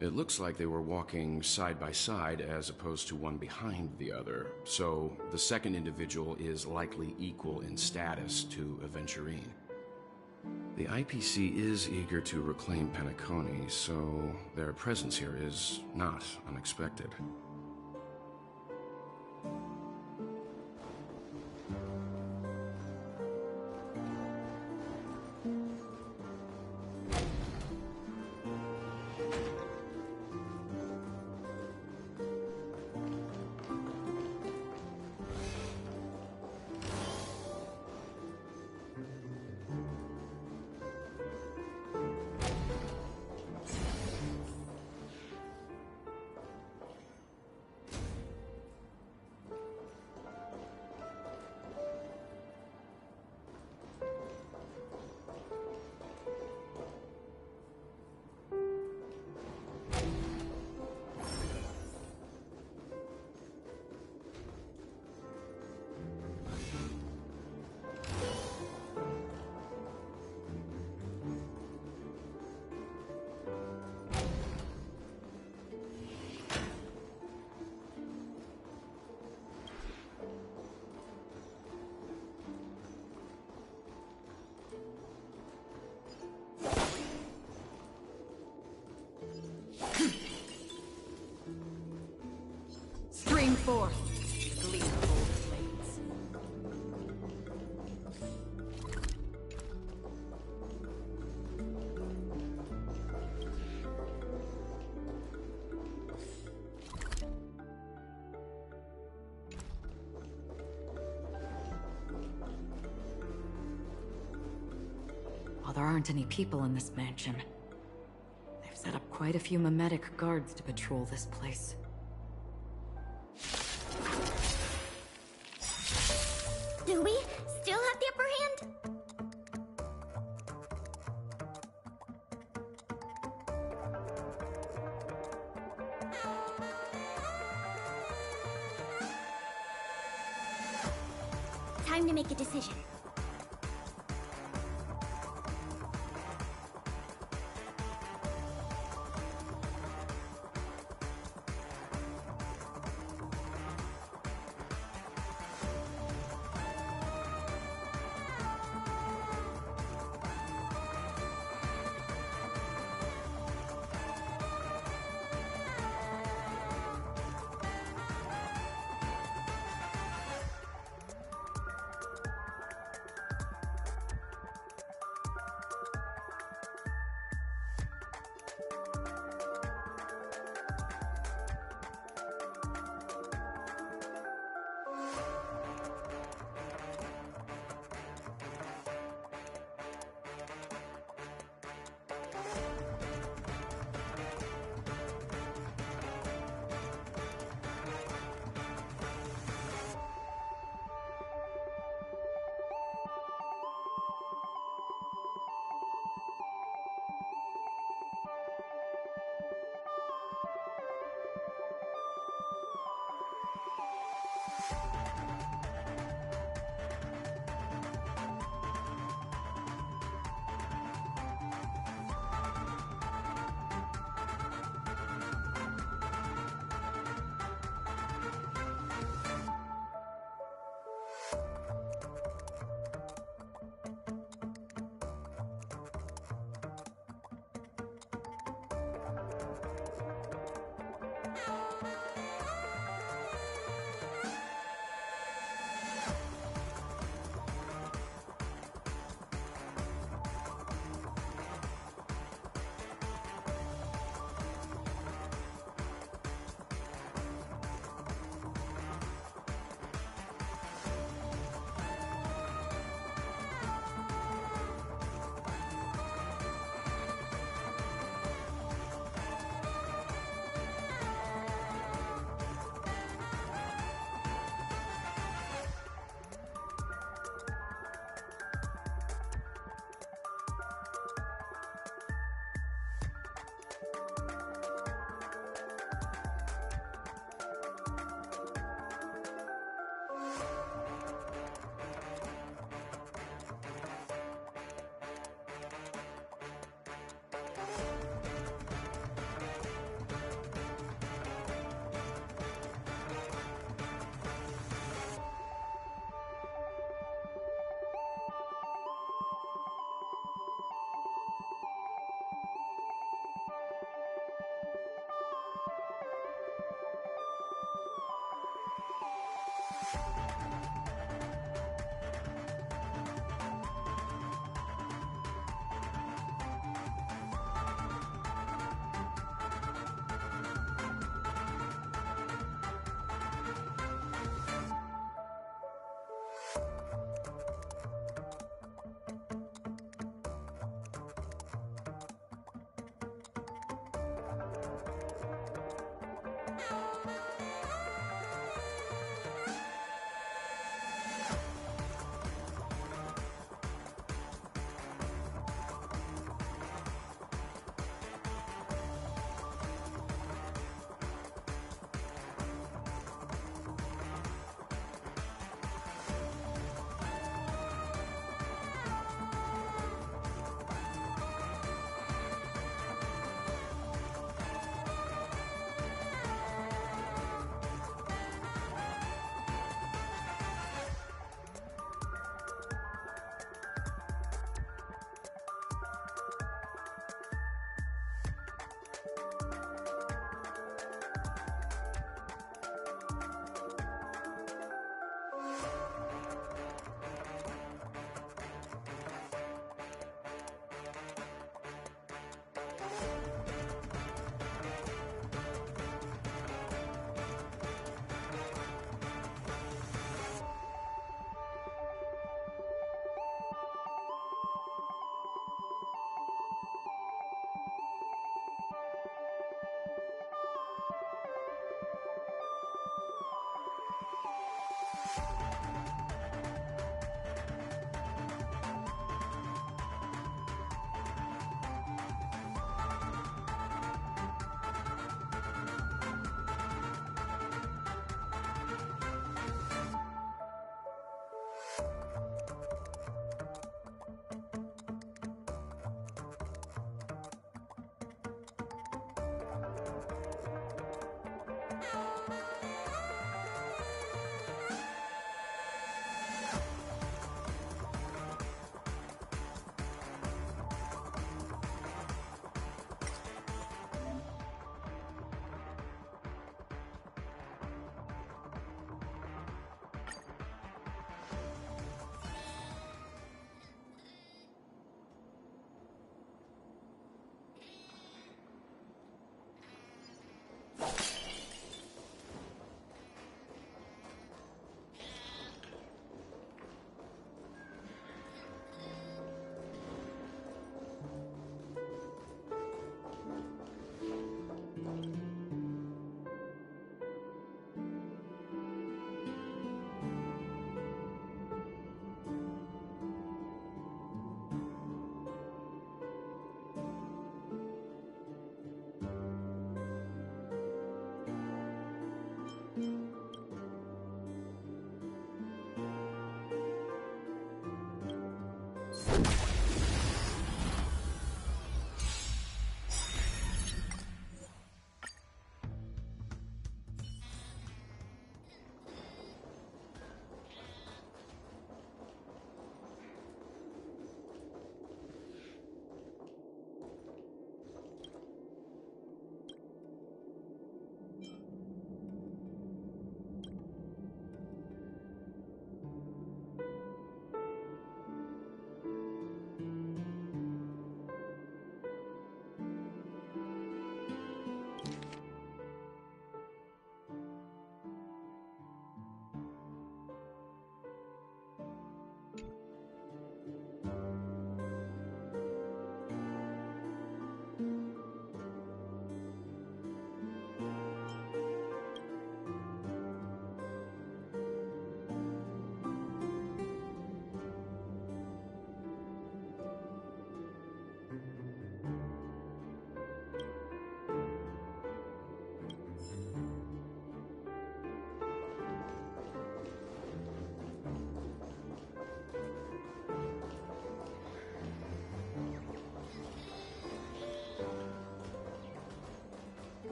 It looks like they were walking side by side as opposed to one behind the other, so the second individual is likely equal in status to Aventurine. The IPC is eager to reclaim Penacony, so their presence here is not unexpected. Stream forth, gleeful blades. While there aren't any people in this mansion, they've set up quite a few mimetic guards to patrol this place. Do we still have the upper hand? Time to make a decision.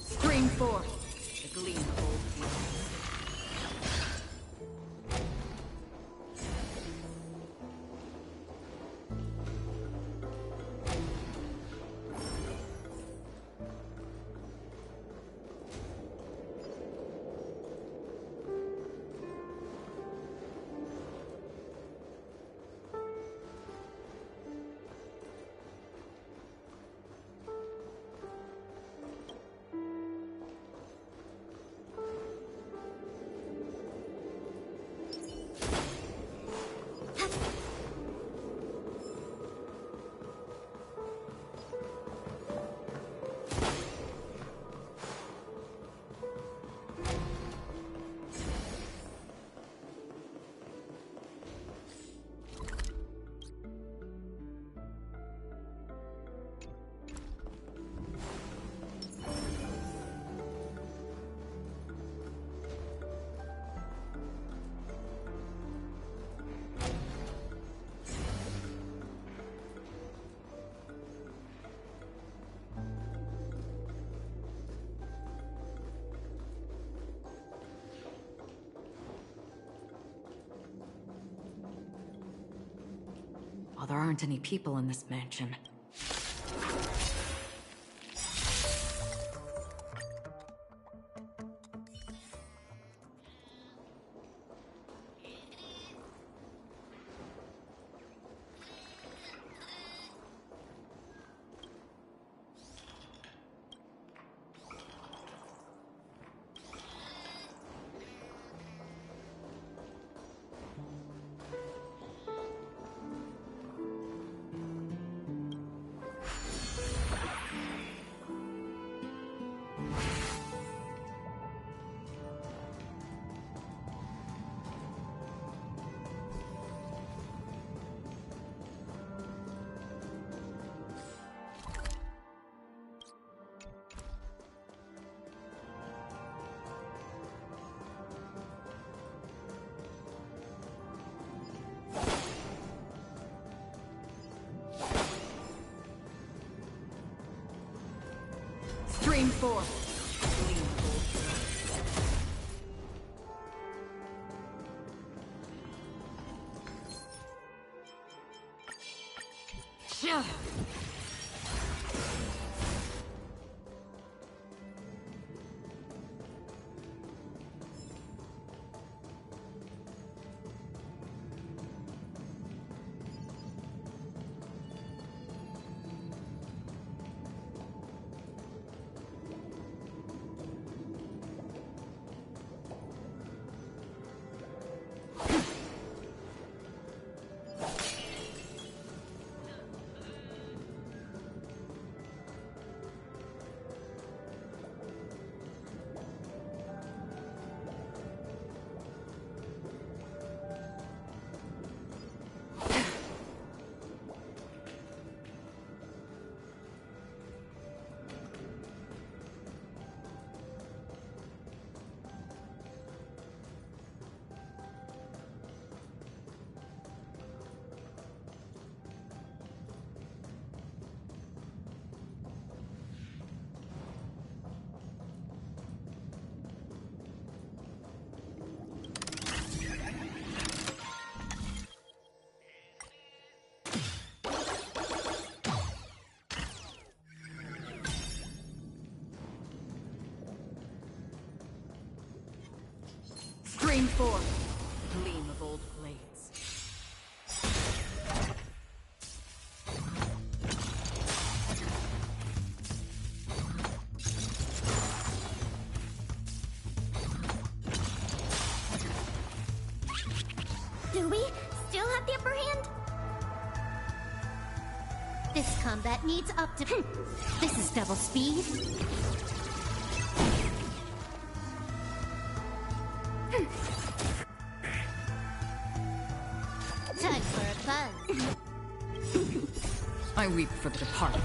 Scream forth the gleam of old flames. Well, there aren't any people in this mansion. Stream 4. Yeah. Stream 4. Gleam of old blades. Do we still have the upper hand? This combat needs up to... This is double speed. Time for a buzz. I weep for the departed.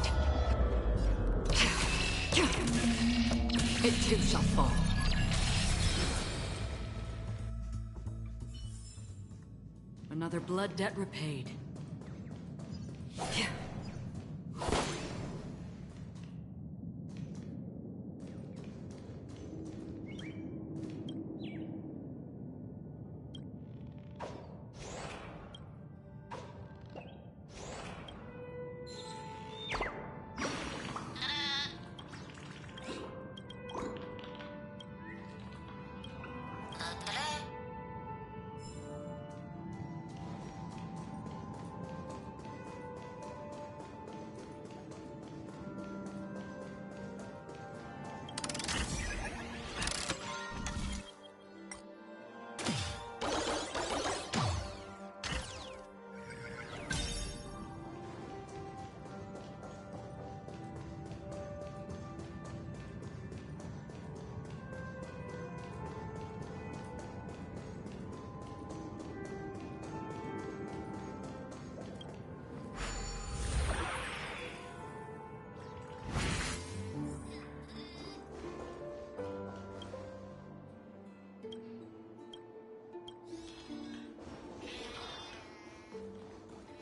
It too shall fall. Another blood debt repaid.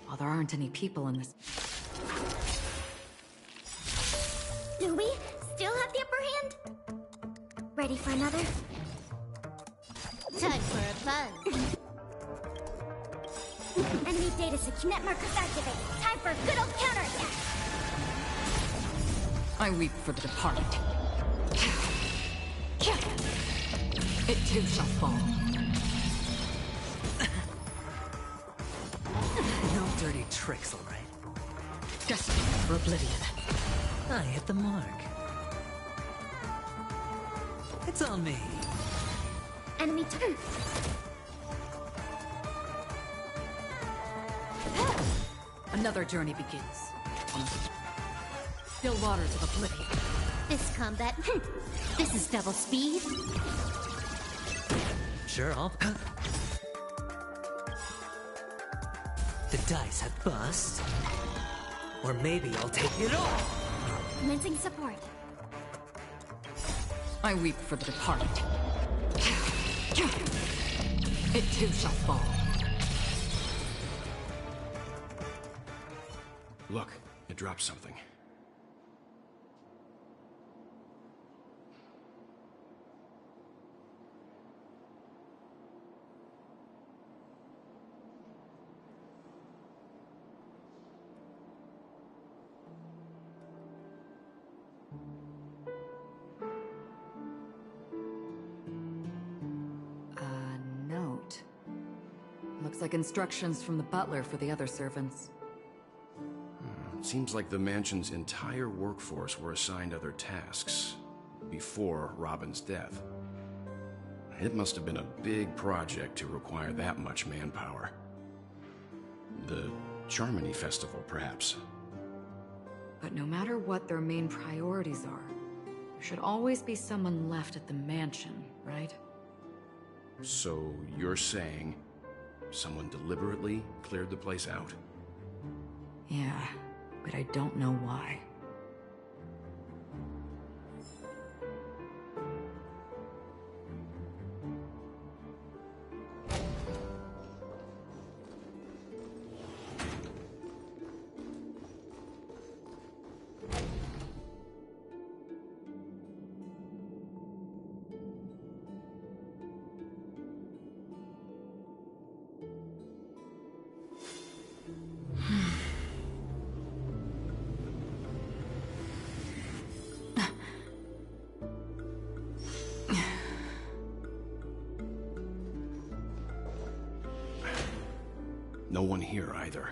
Well, there aren't any people in this. Do we still have the upper hand? Ready for another? Time for a buzz. Enemy Data net markers activate. Time for a good old counterattack. I weep for the departed. It too shall fall. No dirty tricks, all right? Destined for oblivion. I hit the mark. It's on me. Enemy turn. Another journey begins. On the still waters of oblivion. This combat. This is double speed. Sure, I'll... The dice have bust. Or maybe I'll take it all! Commencing support. I weep for the departed. It too shall fall. Look, it dropped something. A note. Looks like instructions from the butler for the other servants. Seems like the mansion's entire workforce were assigned other tasks before Robin's death. It must have been a big project to require that much manpower. The Charmony Festival, perhaps. But no matter what their main priorities are, there should always be someone left at the mansion, right? So you're saying someone deliberately cleared the place out? Yeah, but I don't know why. No one here either.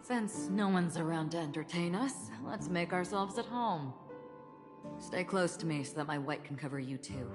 Since no one's around to entertain us, let's make ourselves at home. Stay close to me so that my white can cover you too.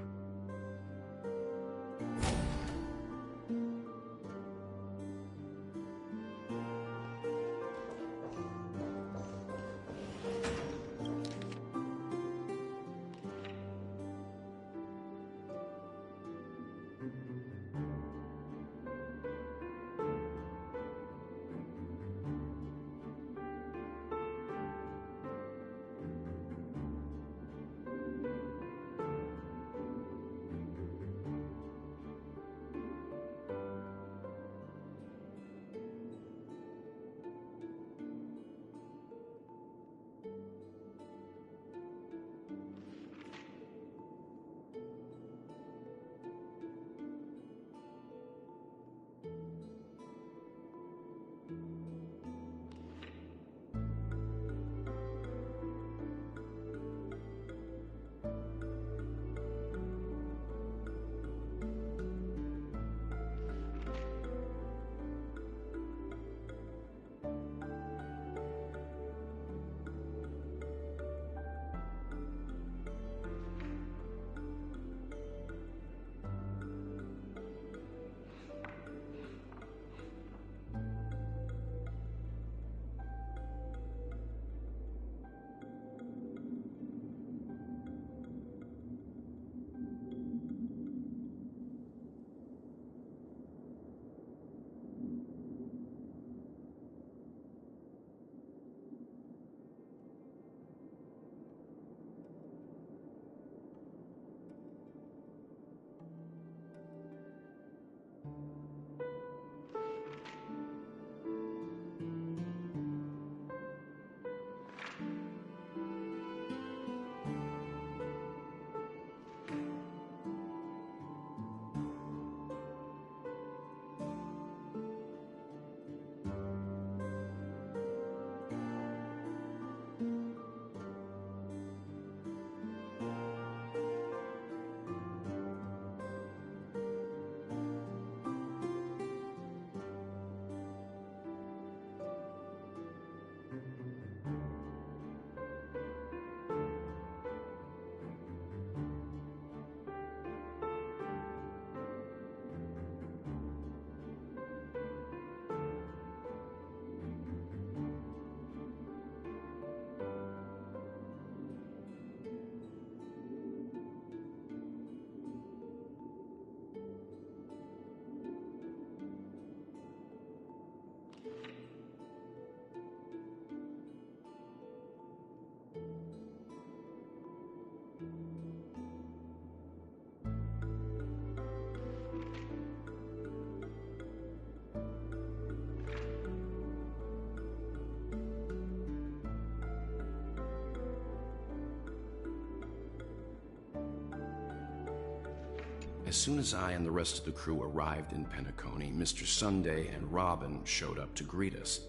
As soon as I and the rest of the crew arrived in Penacony, Mr. Sunday and Robin showed up to greet us.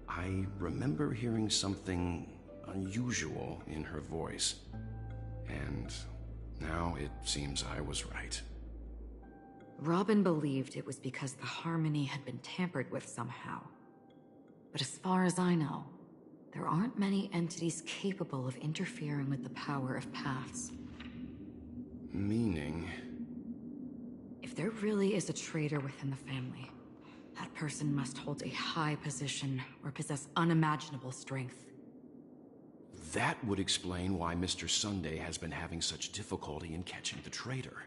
I remember hearing something unusual in her voice, and now it seems I was right. Robin believed it was because the harmony had been tampered with somehow. But as far as I know, there aren't many entities capable of interfering with the power of paths. Meaning? If there really is a traitor within the family, that person must hold a high position or possess unimaginable strength. That would explain why Mr. Sunday has been having such difficulty in catching the traitor.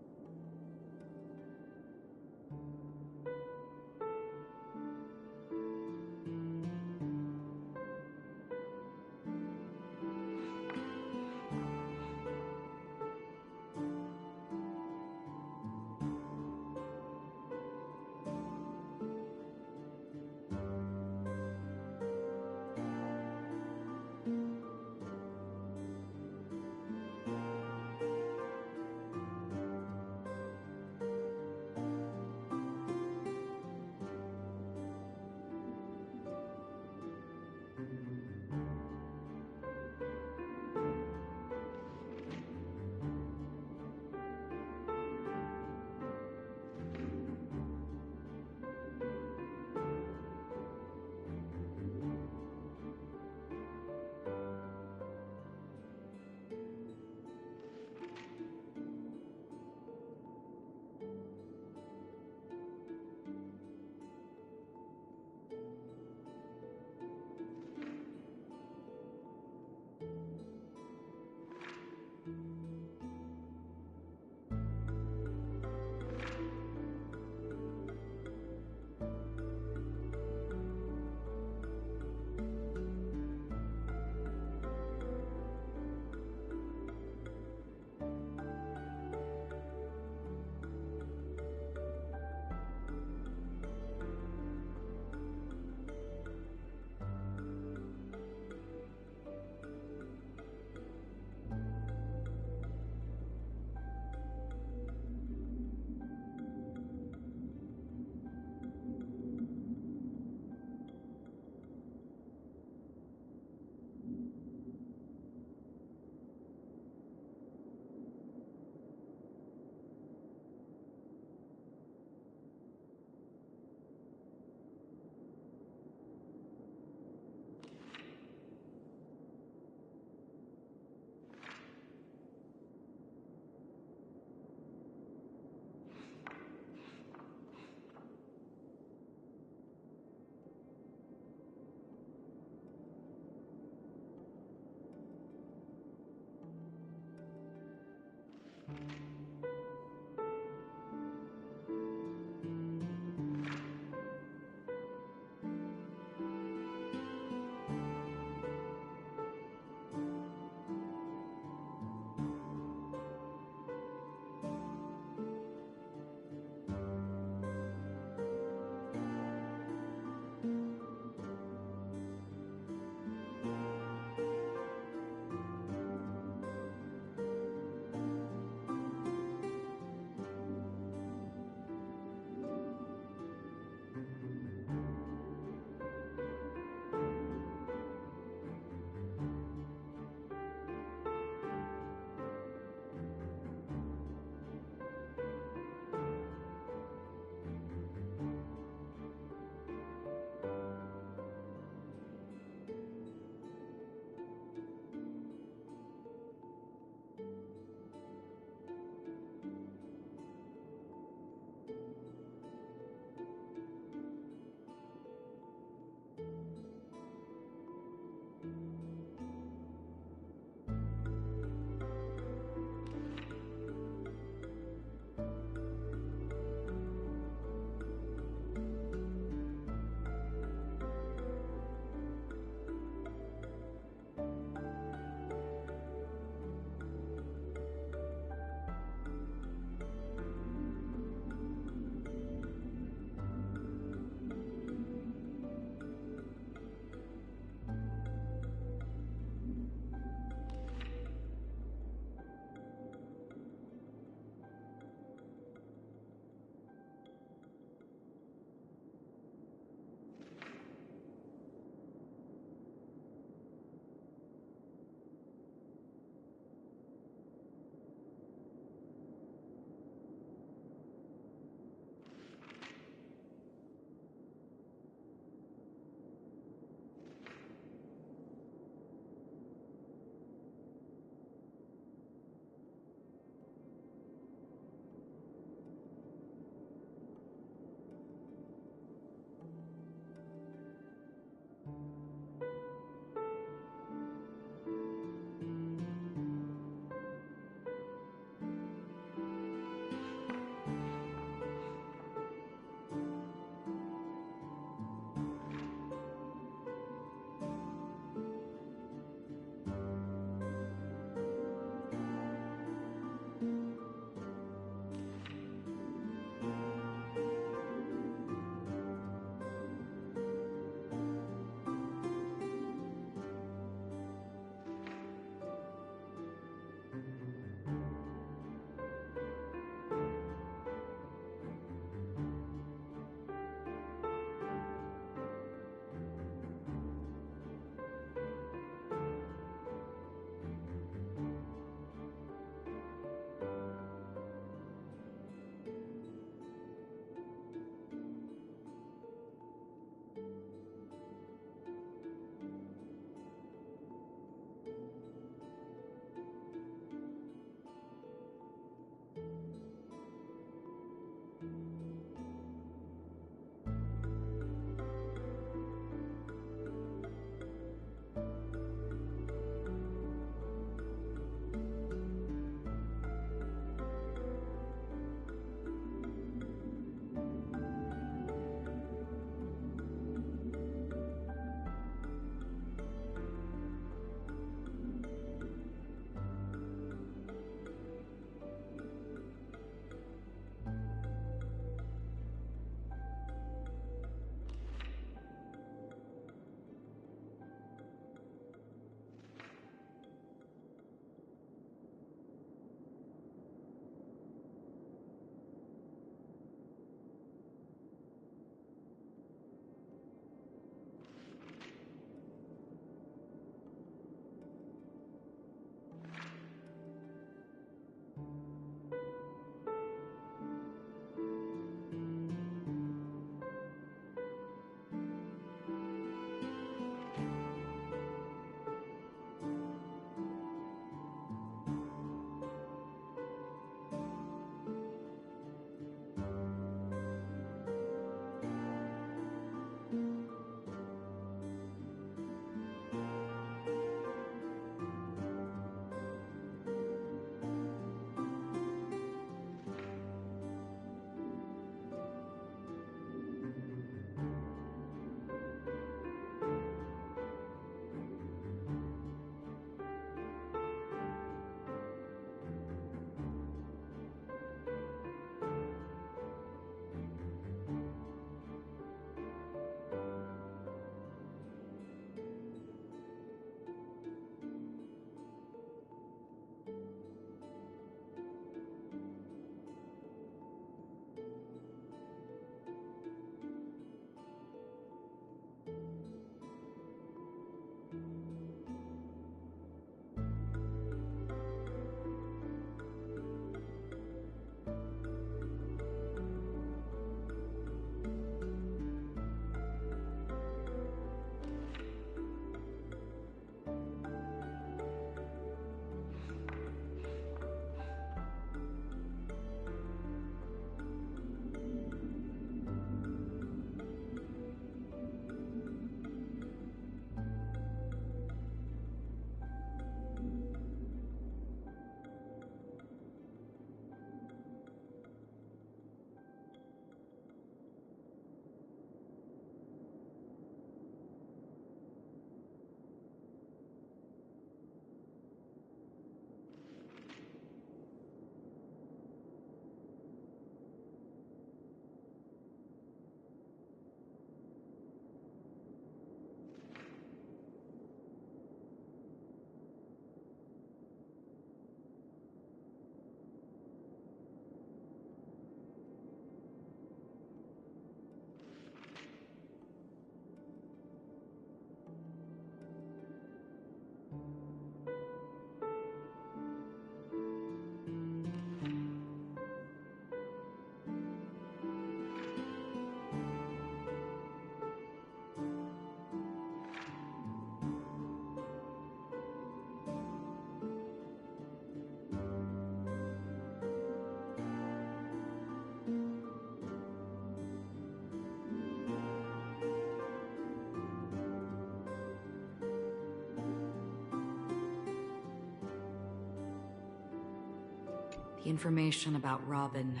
The information about Robin,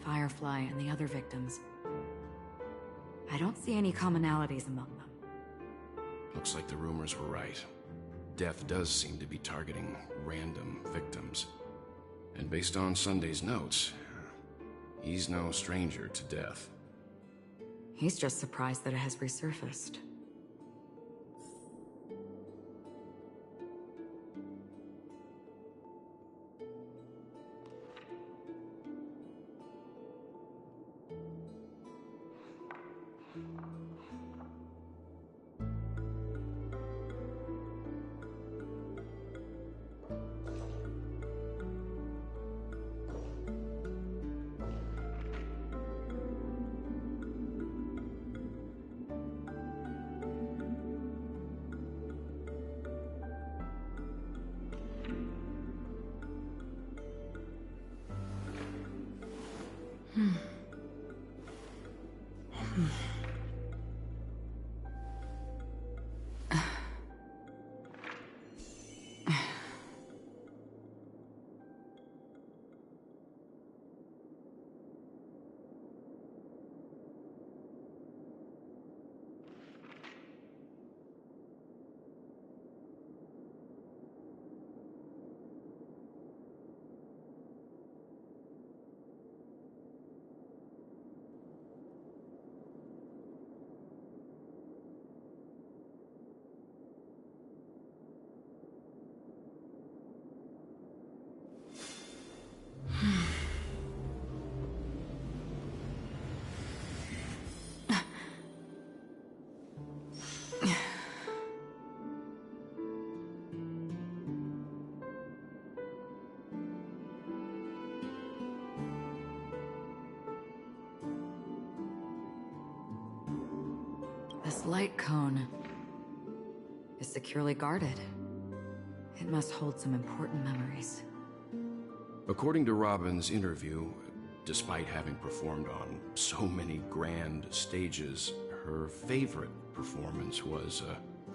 Firefly, and the other victims. I don't see any commonalities among them. Looks like the rumors were right. Death does seem to be targeting random victims. And based on Sunday's notes, he's no stranger to death. He's just surprised that it has resurfaced. This light cone is securely guarded. It must hold some important memories. According to Robin's interview, despite having performed on so many grand stages, her favorite performance was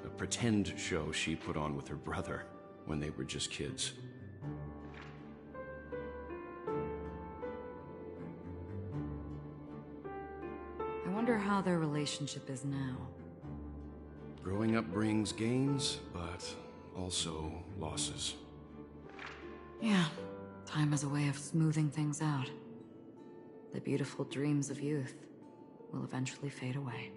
a pretend show she put on with her brother when they were just kids. I wonder how their relationship is now. Growing up brings gains, but also losses. Yeah, time has a way of smoothing things out. The beautiful dreams of youth will eventually fade away.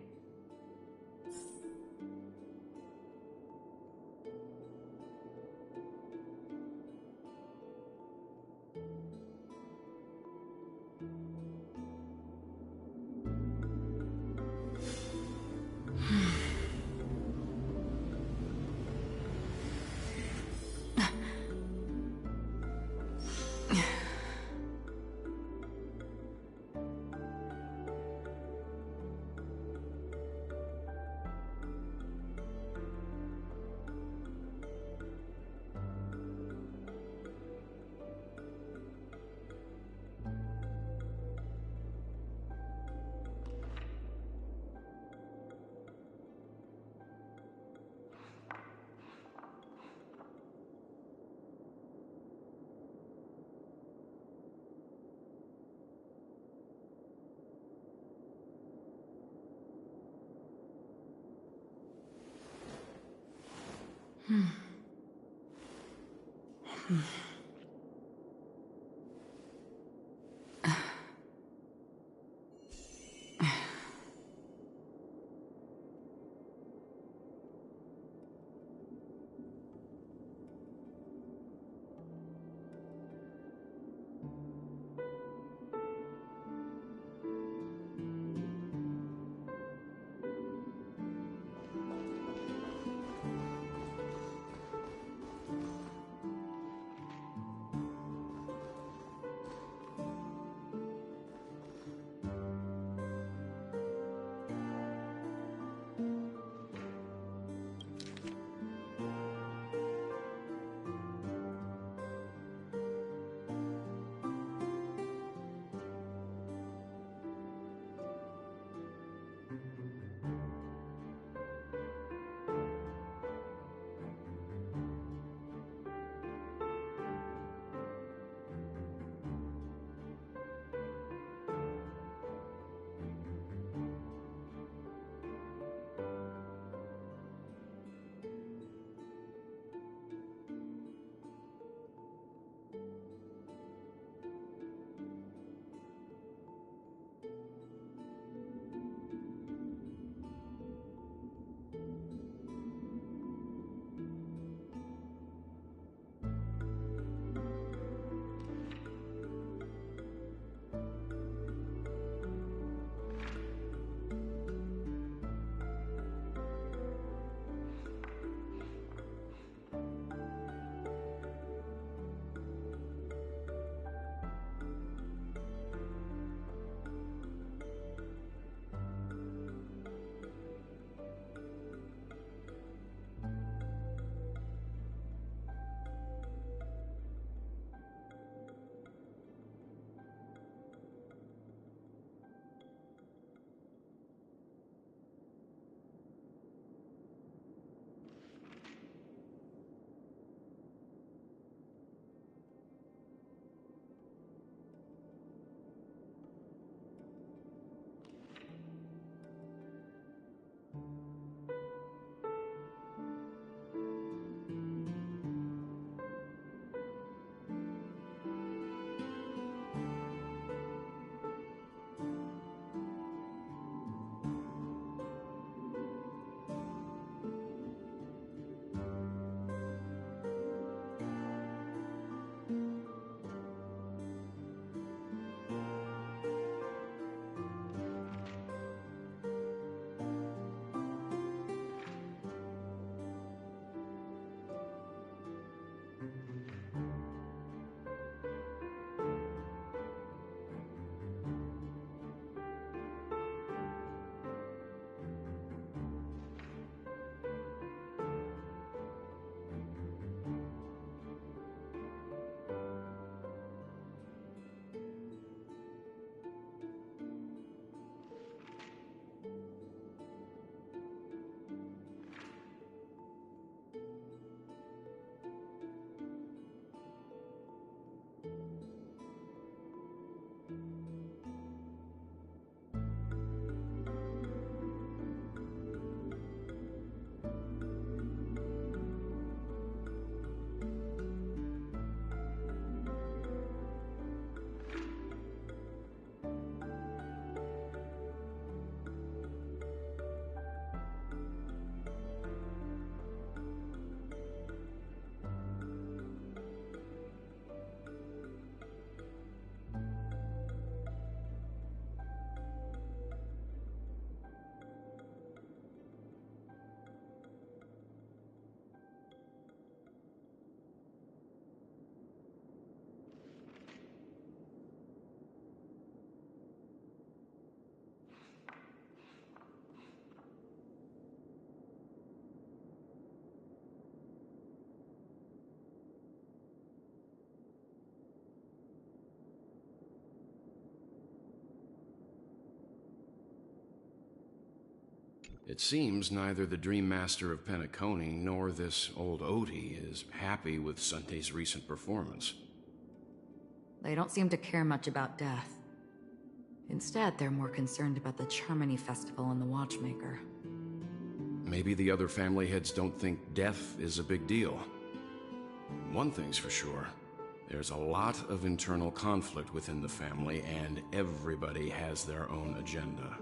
It seems neither the Dream Master of Penacony nor this old Odie is happy with Sunday's recent performance. They don't seem to care much about death. Instead, they're more concerned about the Charmony Festival and the Watchmaker. Maybe the other family heads don't think death is a big deal. One thing's for sure. There's a lot of internal conflict within the family, and everybody has their own agenda.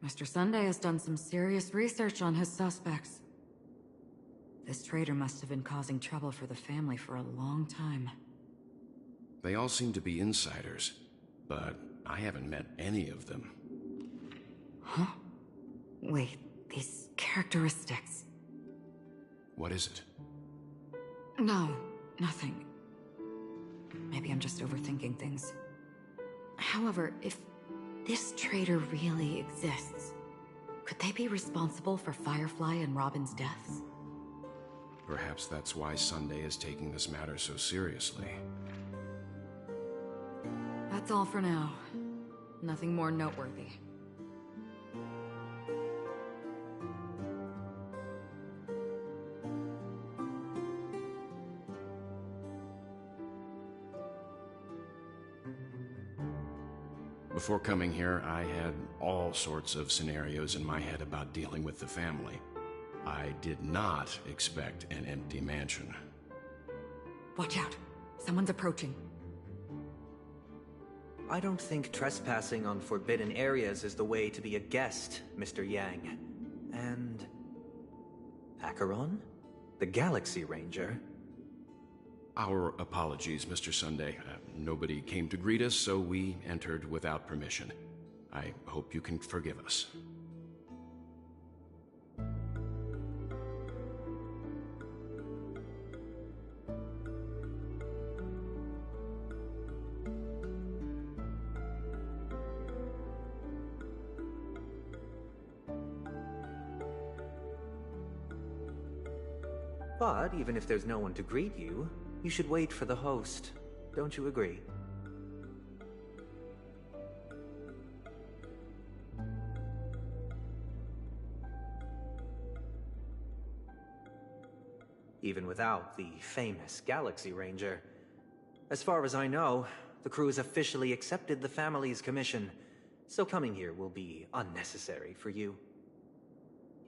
Mr. Sunday has done some serious research on his suspects. This traitor must have been causing trouble for the family for a long time. They all seem to be insiders, but I haven't met any of them. Huh? Wait, these characteristics... What is it? No, nothing. Maybe I'm just overthinking things. However, if this traitor really exists, could they be responsible for Firefly and Robin's deaths? Perhaps that's why Sunday is taking this matter so seriously. That's all for now. Nothing more noteworthy. Before coming here, I had all sorts of scenarios in my head about dealing with the family. I did not expect an empty mansion. Watch out. Someone's approaching. I don't think trespassing on forbidden areas is the way to be a guest, Mr. Yang. And... Acheron? The Galaxy Ranger? Our apologies, Mr. Sunday. Nobody came to greet us, so we entered without permission. I hope you can forgive us. But even if there's no one to greet you, you should wait for the host. Don't you agree? Even without the famous Galaxy Ranger. As far as I know, the crew has officially accepted the family's commission, so coming here will be unnecessary for you.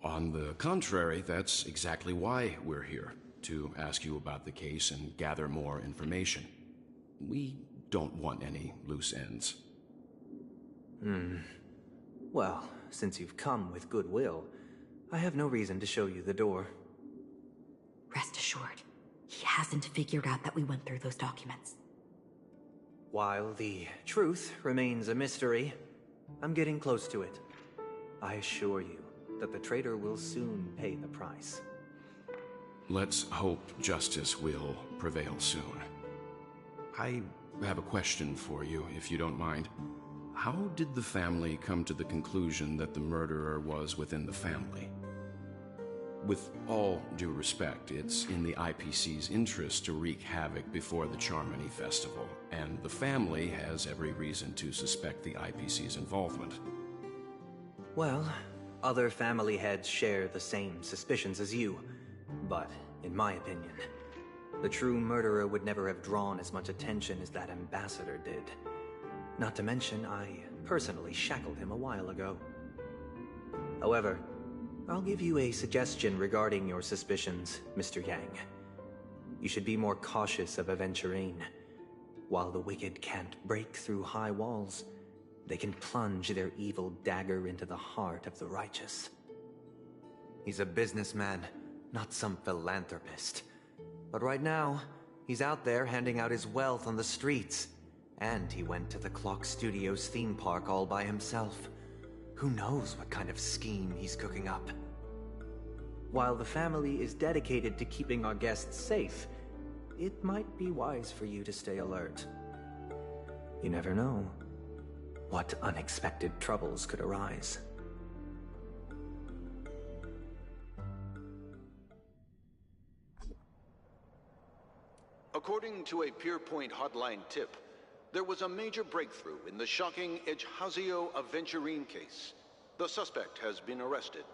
On the contrary, that's exactly why we're here, to ask you about the case and gather more information. We don't want any loose ends. Well, since you've come with goodwill, I have no reason to show you the door. Rest assured, he hasn't figured out that we went through those documents. While the truth remains a mystery, I'm getting close to it. I assure you that the traitor will soon pay the price. Let's hope justice will prevail soon. I have a question for you, if you don't mind. How did the family come to the conclusion that the murderer was within the family? With all due respect, it's in the IPC's interest to wreak havoc before the Charmony Festival, and the family has every reason to suspect the IPC's involvement. Well, other family heads share the same suspicions as you, but in my opinion, the true murderer would never have drawn as much attention as that ambassador did. Not to mention, I personally shackled him a while ago. However, I'll give you a suggestion regarding your suspicions, Mr. Yang. You should be more cautious of Aventurine. While the wicked can't break through high walls, they can plunge their evil dagger into the heart of the righteous. He's a businessman, not some philanthropist. But right now, he's out there handing out his wealth on the streets. And he went to the Clock Studios theme park all by himself. Who knows what kind of scheme he's cooking up? While the family is dedicated to keeping our guests safe, it might be wise for you to stay alert. You never know what unexpected troubles could arise. According to a Pierpoint hotline tip, there was a major breakthrough in the shocking Ejhazio Aventurine case. The suspect has been arrested.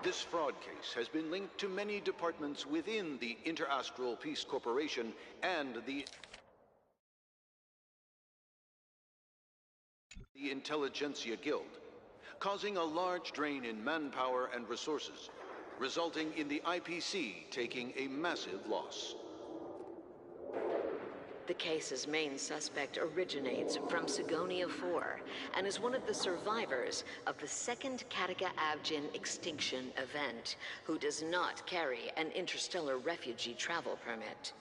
This fraud case has been linked to many departments within the Interastral Peace Corporation and the Intelligentsia Guild, causing a large drain in manpower and resources, resulting in the IPC taking a massive loss. The case's main suspect originates from Sigonia 4 and is one of the survivors of the second Kataka Abjin extinction event, who does not carry an interstellar refugee travel permit.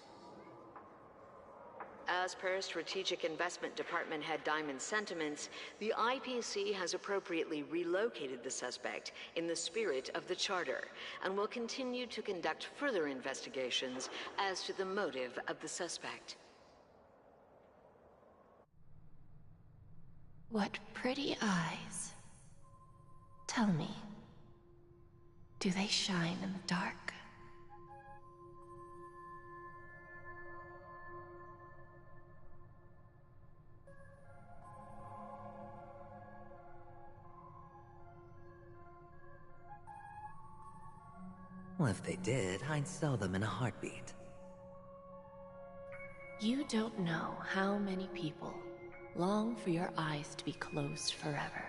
As per Strategic Investment Department head Diamond's sentiments, the IPC has appropriately relocated the suspect in the spirit of the Charter and will continue to conduct further investigations as to the motive of the suspect. What pretty eyes. Tell me, do they shine in the dark? Well, if they did, I'd sell them in a heartbeat. You don't know how many people long for your eyes to be closed forever.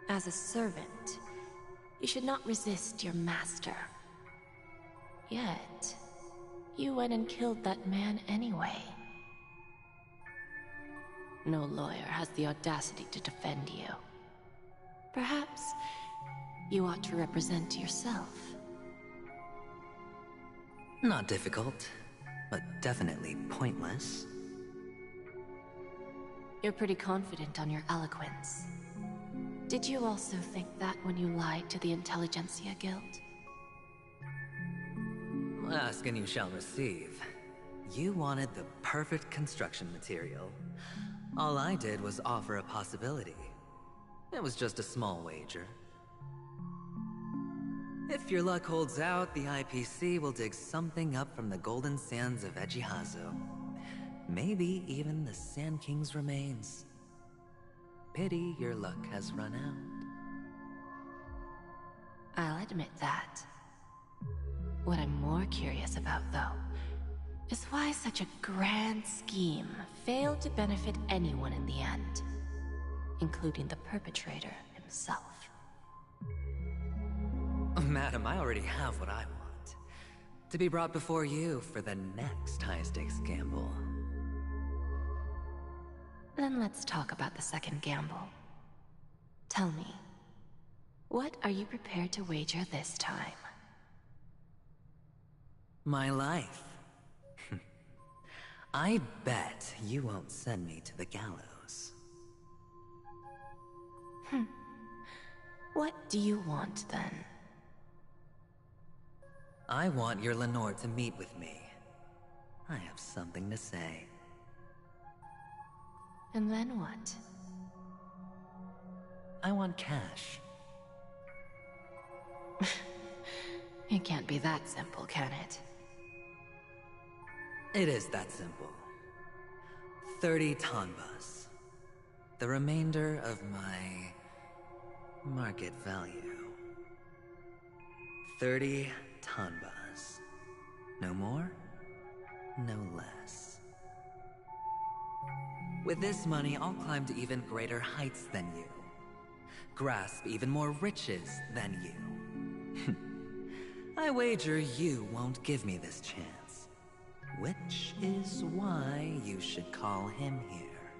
As a servant, you should not resist your master. Yet, you went and killed that man anyway. No lawyer has the audacity to defend you. Perhaps you ought to represent yourself. Not difficult, but definitely pointless. You're pretty confident on your eloquence. Did you also think that when you lied to the Intelligentsia Guild? Ask and you shall receive. You wanted the perfect construction material. All I did was offer a possibility. It was just a small wager. If your luck holds out, the IPC will dig something up from the golden sands of Ejhazio. Maybe even the Sand King's remains. Pity your luck has run out. I'll admit that. What I'm more curious about, though, is why such a grand scheme failed to benefit anyone in the end, including the perpetrator himself. Madam, I already have what I want. To be brought before you for the next high-stakes gamble. Then let's talk about the second gamble. Tell me, what are you prepared to wager this time? My life. I bet you won't send me to the gallows. What do you want, then? I want your Lenore to meet with me. I have something to say. And then what? I want cash. It can't be that simple, can it? It is that simple. 30 tanbas. The remainder of my market value. 30 tanbas. No more, no less. With this money, I'll climb to even greater heights than you. Grasp even more riches than you. I wager you won't give me this chance. Which is why you should call him here.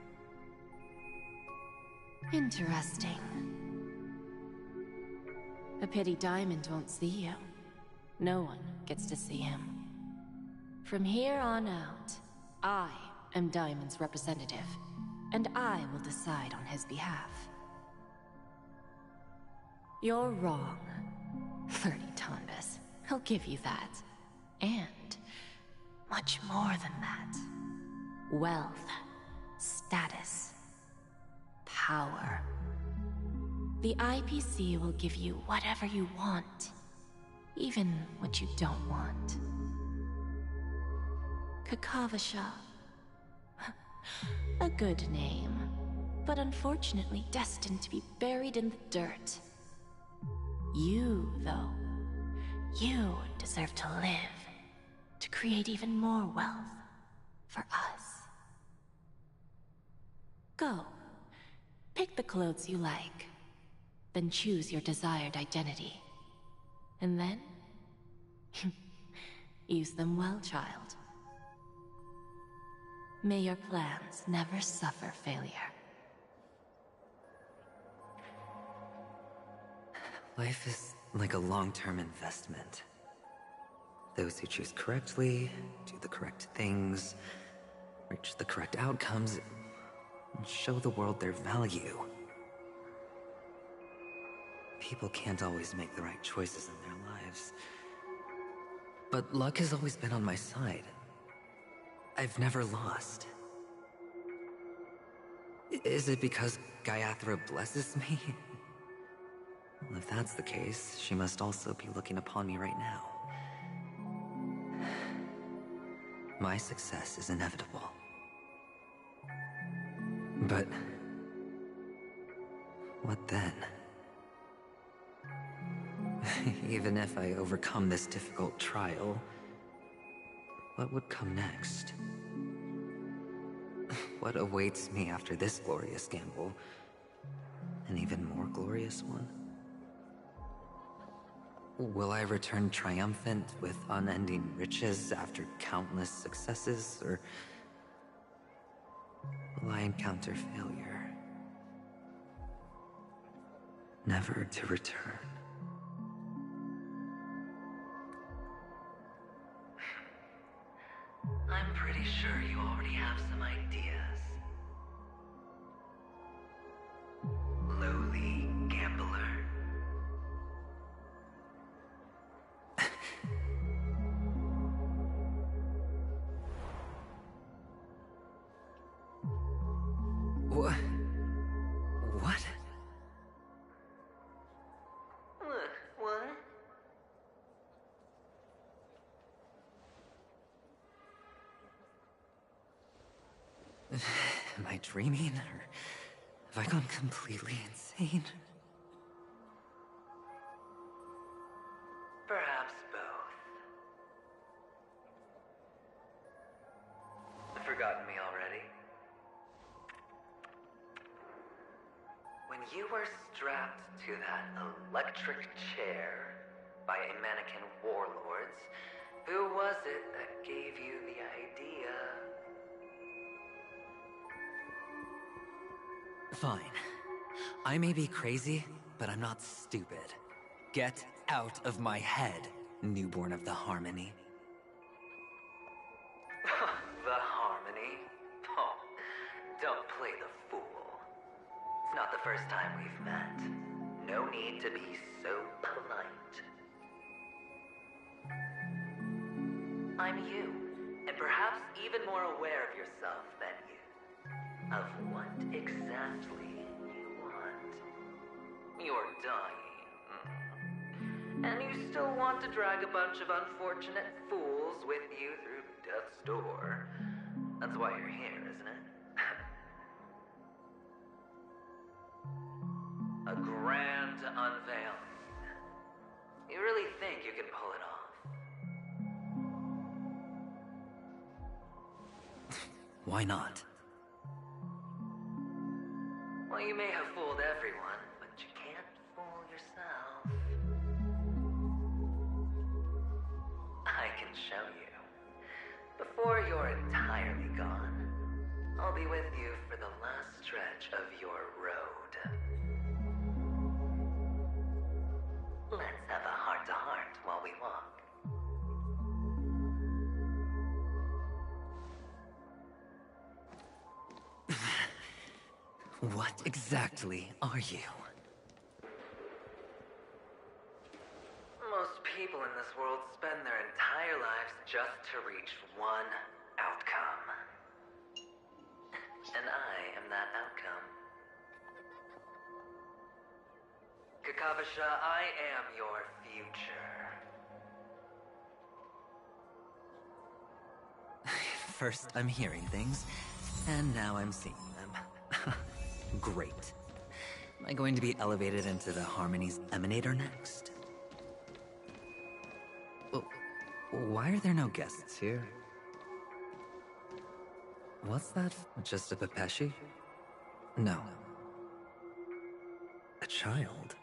Interesting. A pity Diamond won't see you. No one gets to see him. From here on out, I am Diamond's representative, and I will decide on his behalf. You're wrong. 30 tanbas. I'll give you that. And much more than that. Wealth, status, power. The IPC will give you whatever you want, even what you don't want. Kakavasha. A good name, but unfortunately destined to be buried in the dirt. You, though, you deserve to live, to create even more wealth for us. Go. Pick the clothes you like, then choose your desired identity. And then, use them well, child. May your plans never suffer failure. Life is like a long-term investment. Those who choose correctly, do the correct things, reach the correct outcomes, and show the world their value. People can't always make the right choices in their lives. But luck has always been on my side. I've never lost. Is it because Gayathra blesses me? Well, if that's the case, she must also be looking upon me right now. My success is inevitable. But what then? Even if I overcome this difficult trial, what would come next? What awaits me after this glorious gamble? An even more glorious one? Will I return triumphant with unending riches after countless successes, or will I encounter failure, never to return? I'm pretty sure you already have some ideas. Lowly gambler. What? What? What? Am I dreaming, or have I gone completely insane? Perhaps both. Forgotten me already? When you were strapped to that electric chair by a mannequin warlords, who was it that gave you the idea? Fine. I may be crazy, but I'm not stupid. Get out of my head, newborn of the Harmony. The Harmony? the first time we've met. No need to be so polite. I'm you, and perhaps even more aware of yourself than you. Of what exactly you want. You're dying. And you still want to drag a bunch of unfortunate fools with you through death's door. That's why you're here, isn't it? A grand unveiling. You really think you can pull it off? Why not? Well, you may have fooled everyone, but you can't fool yourself. I can show you. Before you're entirely gone, I'll be with you for the last stretch of your road. Let's have a heart-to-heart while we walk. What exactly are you? Most people in this world spend their entire lives just to reach one outcome. And I am that outcome. Kakavasha, I am your future. First, I'm hearing things, and now I'm seeing them. Great. Am I going to be elevated into the Harmony's Emanator next? Oh, why are there no guests here? What's that? Just a Pepeshi? No. A child?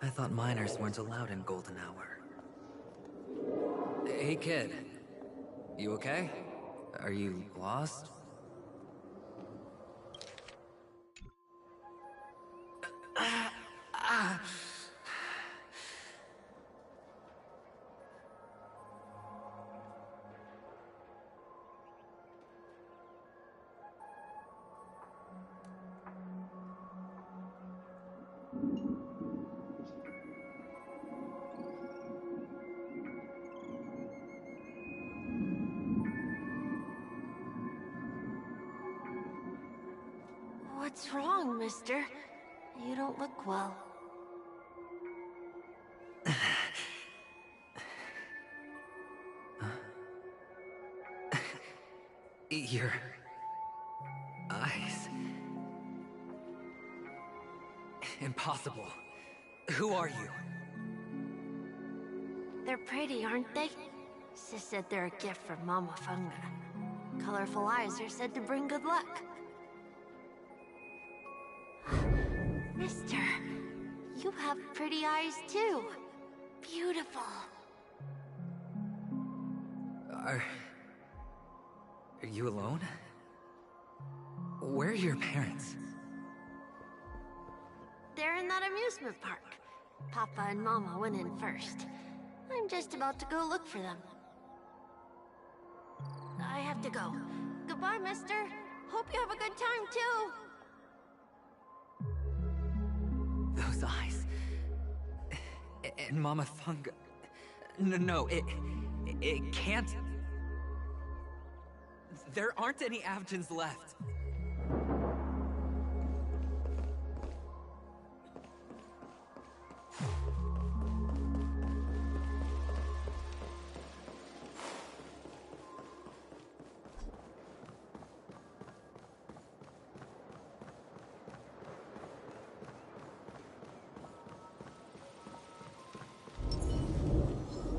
I thought minors weren't allowed in Golden Hour. Hey, kid. You okay? Are you lost? What's wrong, mister? You don't look well. Your eyes. Impossible. Who are you? They're pretty, aren't they? Sis said they're a gift from Mama Funga. Colorful eyes are said to bring good luck. Mister, you have pretty eyes too. Beautiful. Are you alone? Where are your parents? They're in that amusement park. Papa and Mama went in first. I'm just about to go look for them. I have to go. Goodbye, mister. Hope you have a good time, too. Those eyes. And Mama Funga. No, it can't. There aren't any Avgens left.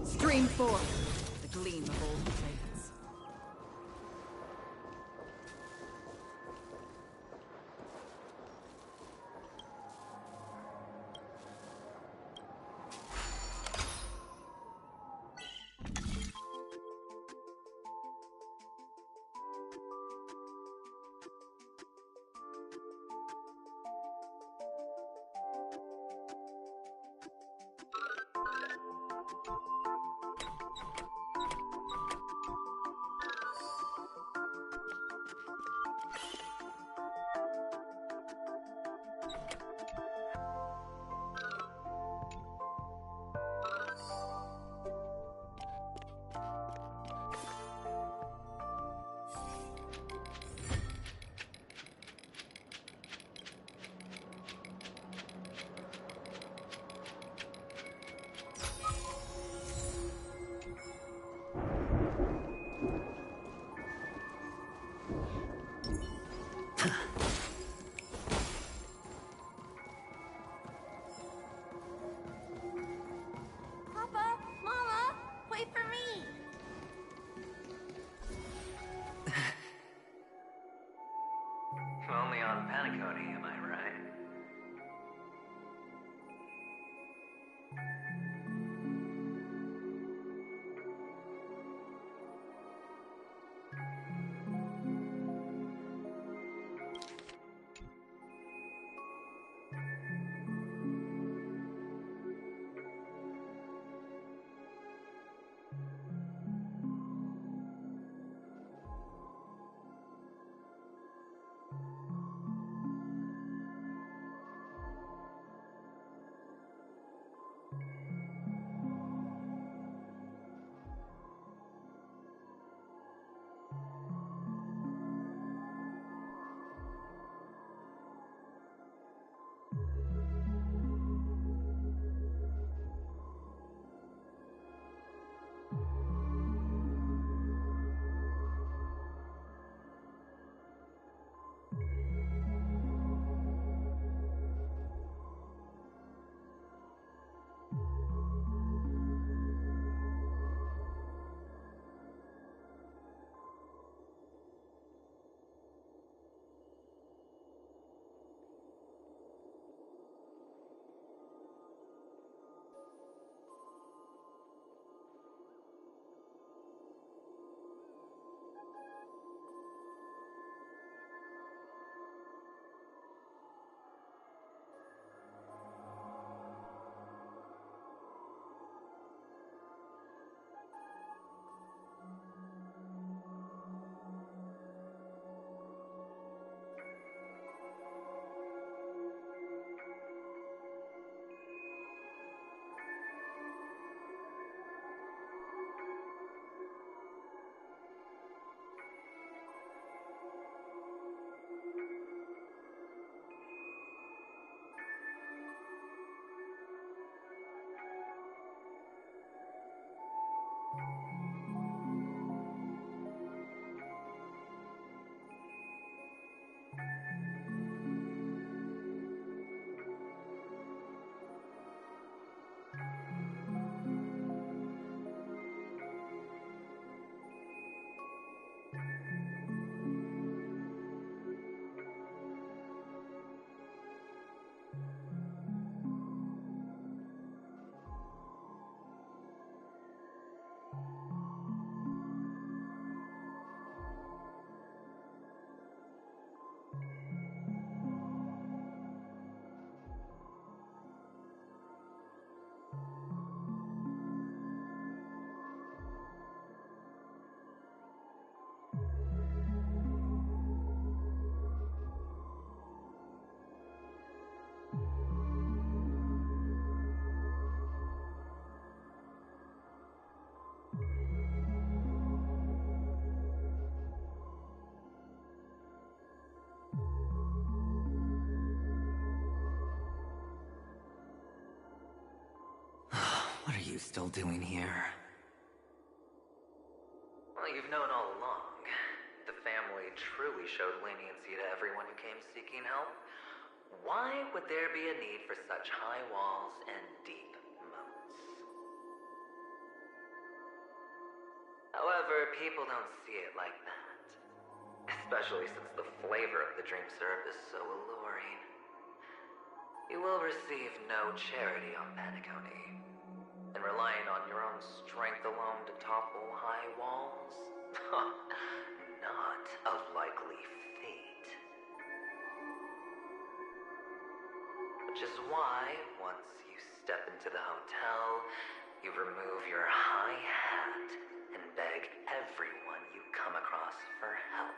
Stream forth, the gleam of old blades. Only on Paniconi, am I right? What are you still doing here? Well, you've known all along. The family truly showed leniency to everyone who came seeking help. Why would there be a need for such high walls and deep moats? However, people don't see it like that. Especially since the flavor of the dream syrup is so alluring. You will receive no charity on Paniconi. And relying on your own strength alone to topple high walls? Not a likely fate. Which is why, once you step into the hotel, you remove your high hat and beg everyone you come across for help.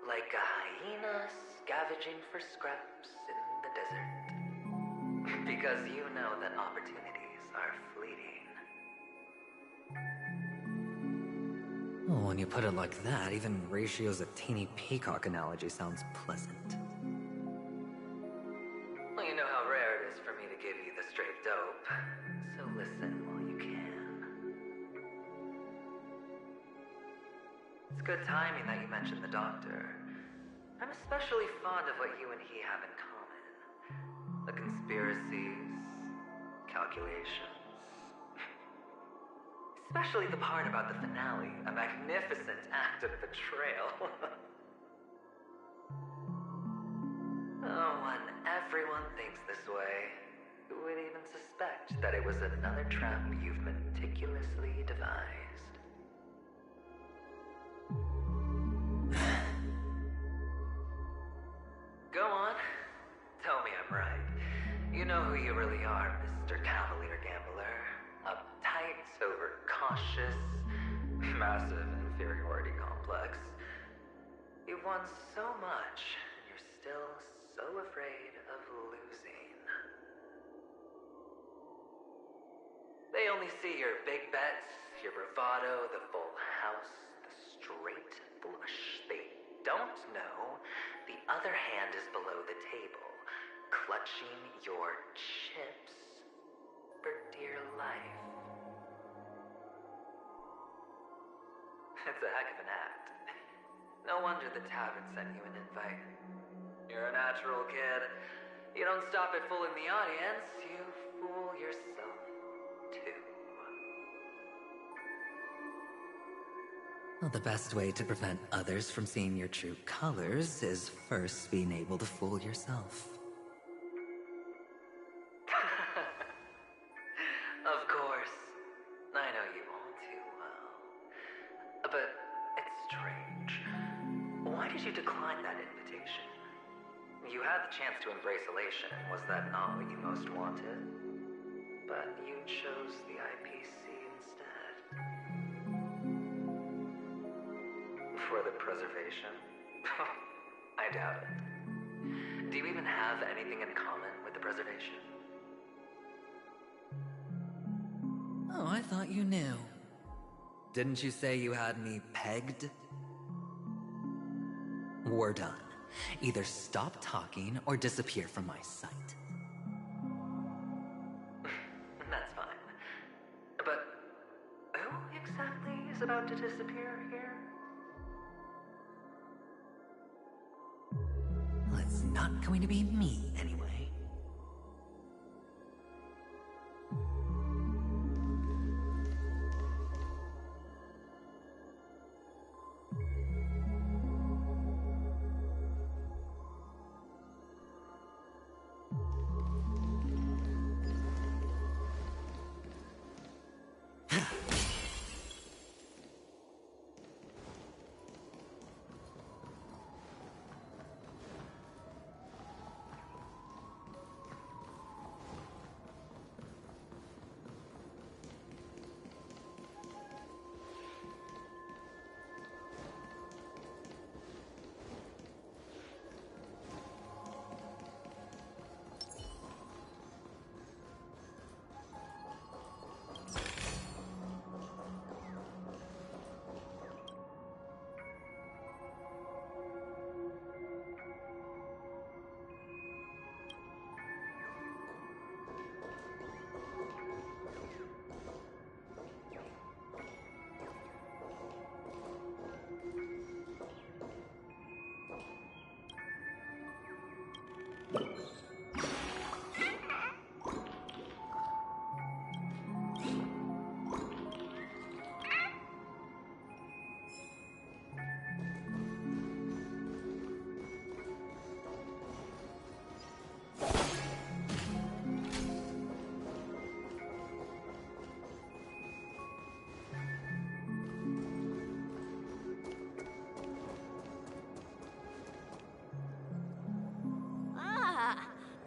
Like a hyena scavenging for scraps in the desert. Because you know that opportunities are fleeting. Oh, when you put it like that, even Ratio's a teeny peacock analogy sounds pleasant. Well, you know how rare it is for me to give you the straight dope, so listen while you can. It's good timing that you mentioned the doctor. I'm especially fond of what you and he have in common. The conspiracies, calculations. Especially the part about the finale, a magnificent act of betrayal. that it was another trap you've meticulously devised. Go on. Tell me I'm right. You know who you really are, Mr. Cavalier Gambler. Uptight, overcautious, massive inferiority complex. You've won so much, and you're still so afraid of losing. They only see your big bets, your bravado, the full house, the straight flush. They don't know the other hand is below the table, clutching your chips for dear life. It's a heck of an act. No wonder the tavern sent you an invite. You're a natural kid. You don't stop at fooling the audience, you fool yourself too. Well, the best way to prevent others from seeing your true colors is first being able to fool yourself. Of course. I know you all too well. But it's strange. Why did you decline that invitation? You had the chance to embrace elation, and was that not what you most wanted? But you chose the IPC instead. For the preservation? I doubt it. Do you even have anything in common with the preservation? Oh, I thought you knew. Didn't you say you had me pegged? We're done. Either stop talking or disappear from my sight. That's fine. But who exactly is about to disappear here? Well, it's not going to be me anyway.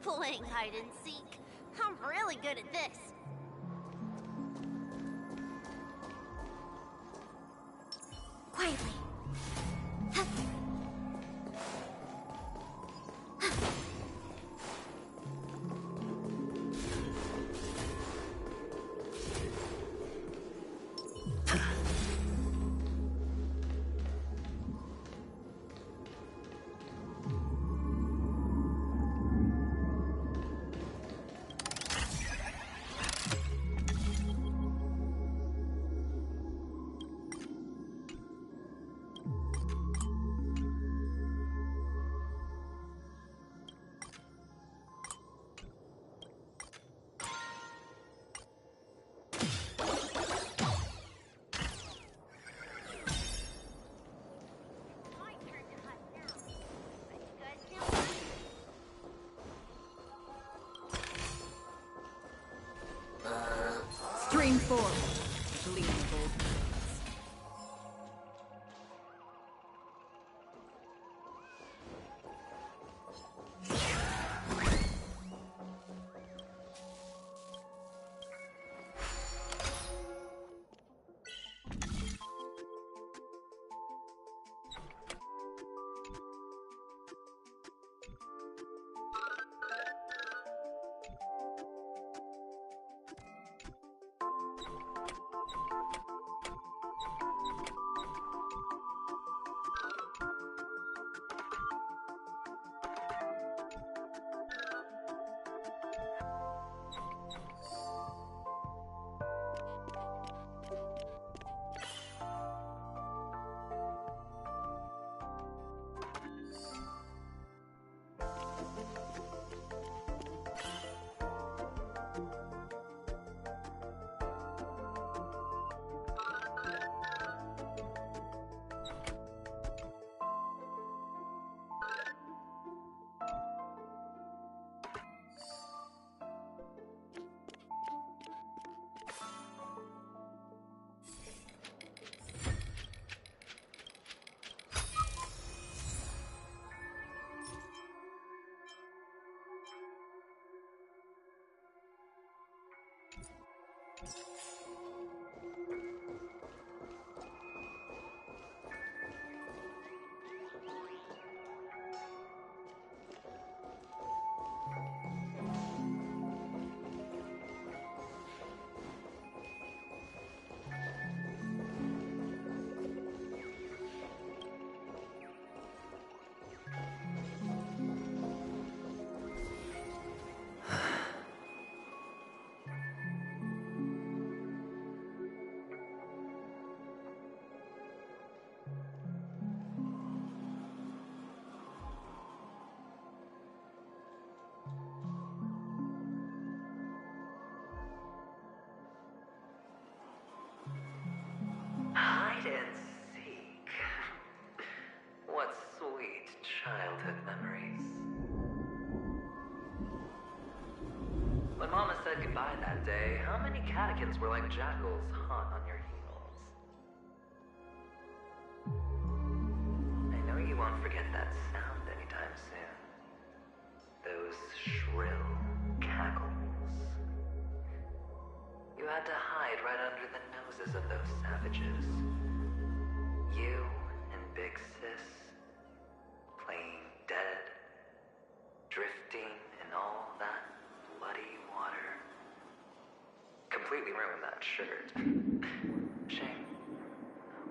Playing hide and seek. I'm really good at this. Quietly. Stream 4. Gleam of old blades. Hide and seek. What sweet childhood memories. When Mama said goodbye that day, how many catechins were like jackals hot on your heels? I know you won't forget that sound anytime soon. Those shrill cackles. You had to hide right under the noses of those savages. You and Big Sis, playing dead, drifting in all that bloody water. Completely ruined that shirt. Shame.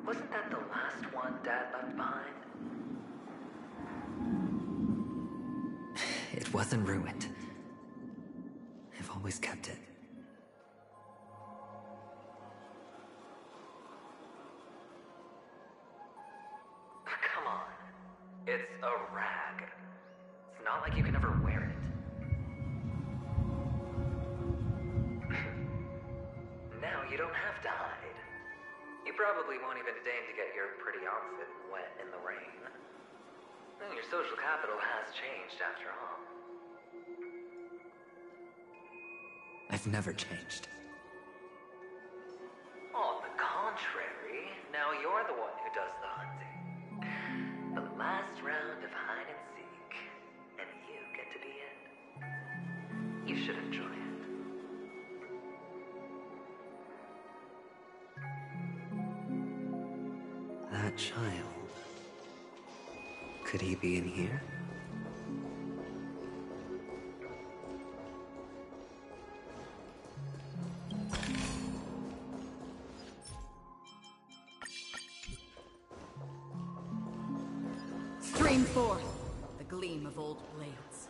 Wasn't that the last one Dad left behind? It wasn't ruined. I've always kept it. Come on. It's a rag. It's not like you can ever wear it. Now you don't have to hide. You probably won't even deign to get your pretty outfit wet in the rain. And your social capital has changed after all. I've never changed. On the contrary, now you're the one who does the hunting. The last round of hide and seek, and you get to be it. You should enjoy it. That child. Could he be in here? Stream 4. The gleam of old blades.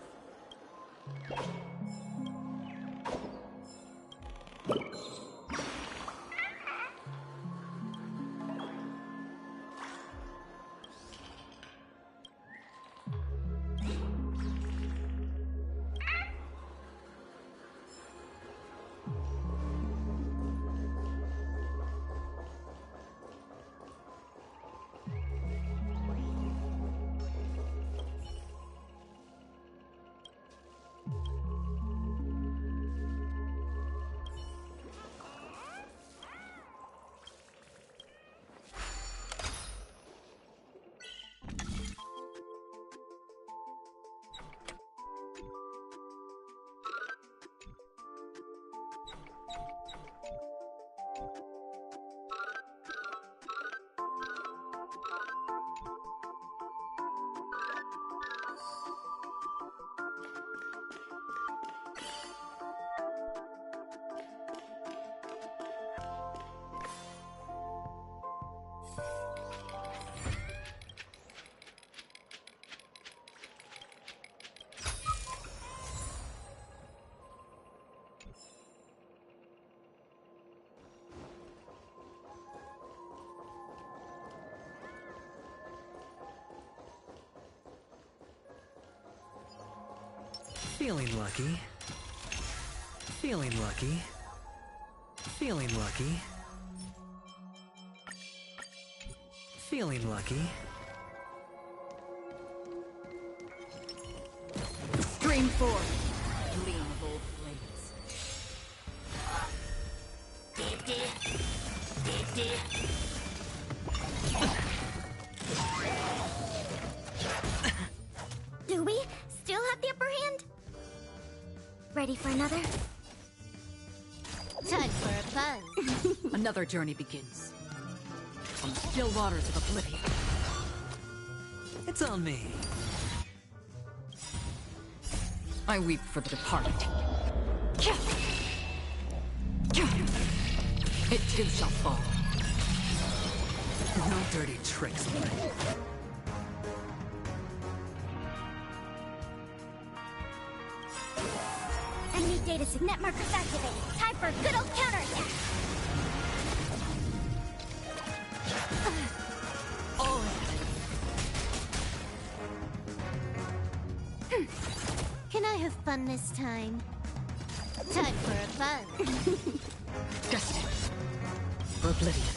Feeling lucky. Feeling lucky. Feeling lucky. Feeling lucky. Stream forth, gleam of old Do we still have the upper hand? Ready for another? Time for a buzz. Another journey begins. On the still waters of oblivion. It's on me. I weep for the departed. It too shall fall. No dirty tricks, Lord. Enemy data signet markers activated. Time for a good old counterattack. All in. Can I have fun this time? Time for a buzz. Destined for oblivion.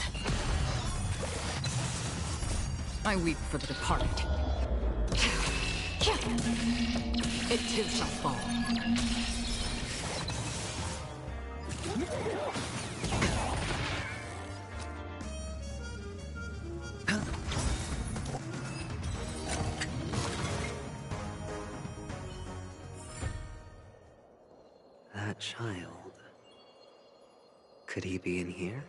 I weep for the departed. It too shall fall. That child. Could he be in here?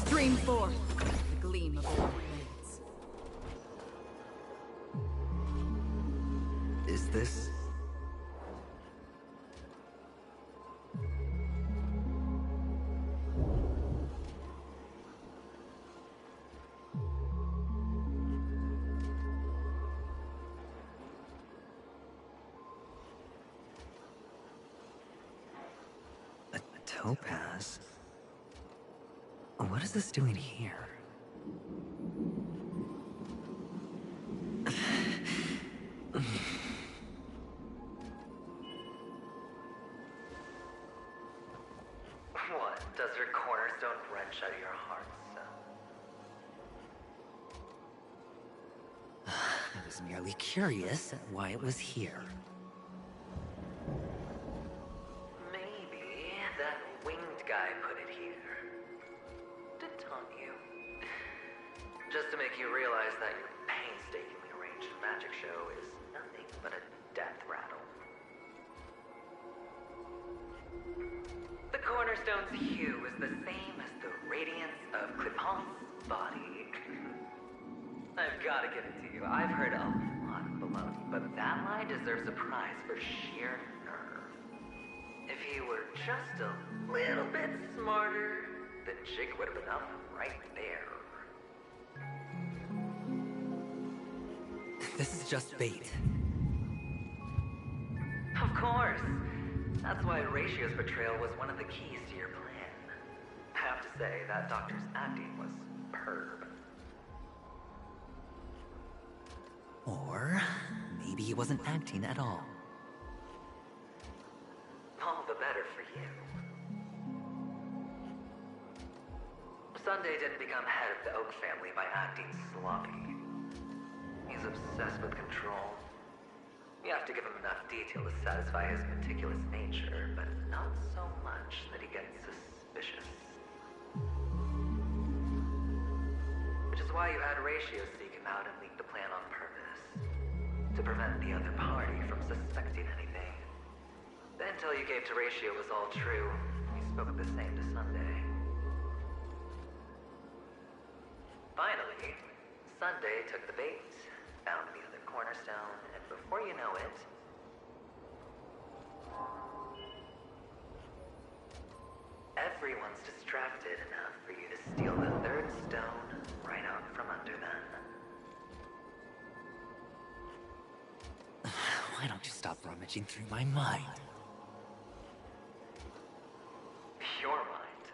Stream forth the gleam of old blades. Is this... a topaz? What is this doing here? What does your cornerstone wrench out of your heart, son? I was merely curious at why it was here. Maybe that winged guy put it here. To taunt you. Just to make you realize that your painstakingly arranged magic show is nothing but a death rattle. The cornerstone's hue is the same as the radiance of QiQi's body. I've gotta give it to you. I've heard a lot of baloney, but that lie deserves a prize for sheer nerve. If he were just a little bit smarter, the jig would have been up right there. This is just bait. Of course. That's why Ratio's betrayal was one of the keys to your plan. I have to say, that doctor's acting was superb. Or maybe he wasn't acting at all. All the better for you. Sunday didn't become head of the Oak family by acting sloppy. He's obsessed with control. You have to give him enough detail to satisfy his meticulous nature, but not so much that he gets suspicious. Which is why you had Ratio seek him out and leak the plan on purpose. To prevent the other party from suspecting anything. The intel you gave to Ratio was all true. You spoke the same to Sunday. Finally, Sunday took the bait, found the other cornerstone, and before you know it... everyone's distracted enough for you to steal the third stone right out from under them. Why don't you stop rummaging through my mind? Your mind?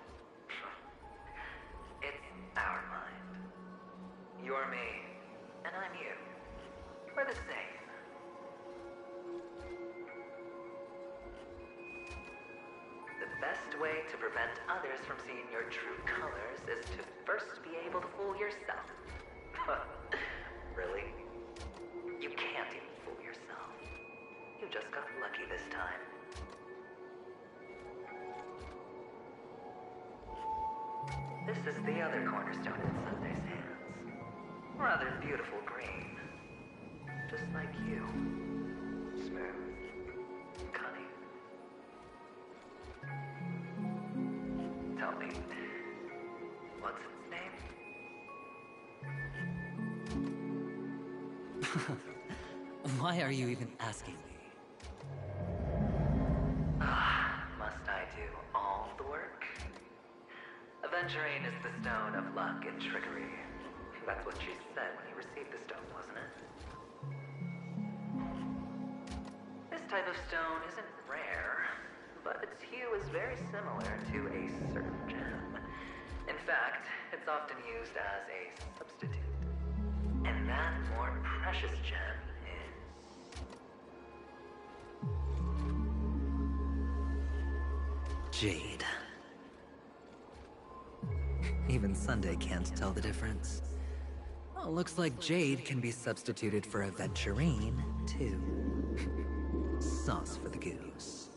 It's our mind. You're me, and I'm you. We're the same. The best way to prevent others from seeing your true colors is to first be able to fool yourself. Really? You can't even fool yourself. You just got lucky this time. This is the other cornerstone in Sunday's hands. Rather beautiful green. Just like you. Smooth. Cunning. Tell me, what's its name? Why are you even asking me? Must I do all the work? Aventurine is the stone of luck and trickery. That's what she said when you received the stone, wasn't it? This type of stone isn't rare, but its hue is very similar to a certain gem. In fact, it's often used as a substitute. And that more precious gem is... Jade. Even Sunday can't tell the difference. Well, looks like Jade can be substituted for Aventurine, too. Sauce for the goose.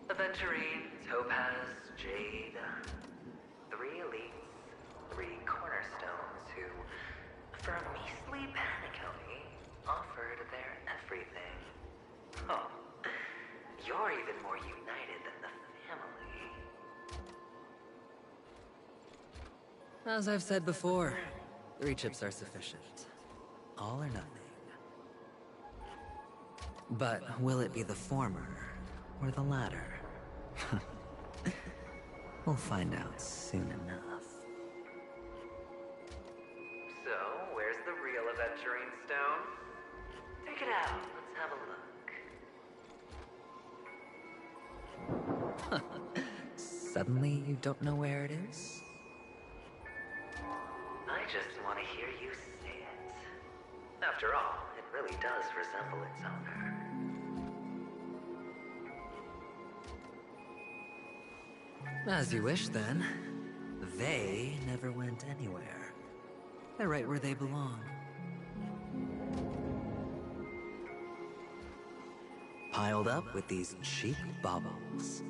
Aventurine, Topaz, Jade. 3 elites, 3 cornerstones who, for a measly penny, offered their everything. Oh, you're even more united than the family. As I've said before, 3 chips are sufficient. All or nothing. But will it be the former or the latter? We'll find out soon enough. So, where's the real Aventurine stone? Take it out. Let's have a look. Suddenly, you don't know where it is? I just want to hear you say it. After all, it really does resemble its owner. As you wish, then. They never went anywhere. They're right where they belong. Piled up with these cheap baubles.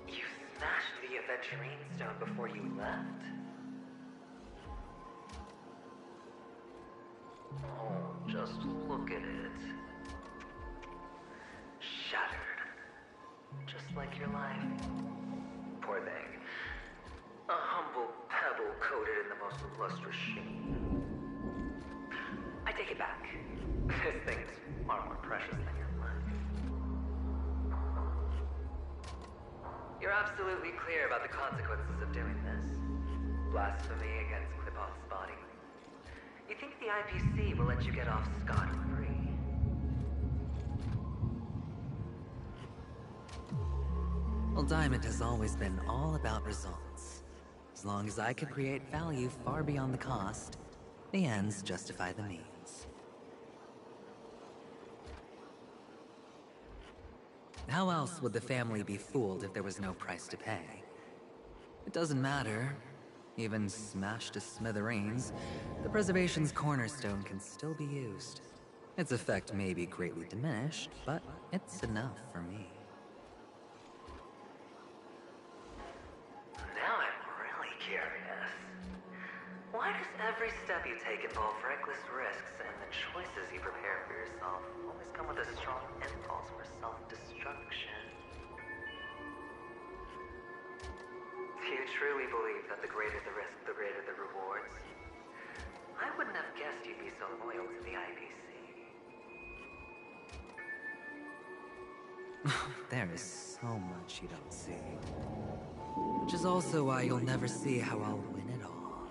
You smashed the Aventurine stone before you left? Oh, just look at it. Shattered. Just like your life. Poor thing. A humble pebble coated in the most lustrous sheen. I take it back. This thing's far more precious than your life. You're absolutely clear about the consequences of doing this. Blasphemy against Clipoth's body. You think the IPC will let you get off scot-free? Well, Diamond has always been all about results. As long as I could create value far beyond the cost, the ends justify the means. How else would the family be fooled if there was no price to pay? It doesn't matter. Even smashed to smithereens, the preservation's cornerstone can still be used. Its effect may be greatly diminished, but it's enough for me. Now I'm really curious. Why does every step you take involve reckless risks, and the choices you prepare for yourself always come with a strong impulse for self-destruction? Do you truly believe that the greater the risk, the greater the rewards? I wouldn't have guessed you'd be so loyal to the IPC. There is so much you don't see. Which is also why you'll never see how I'll win it all.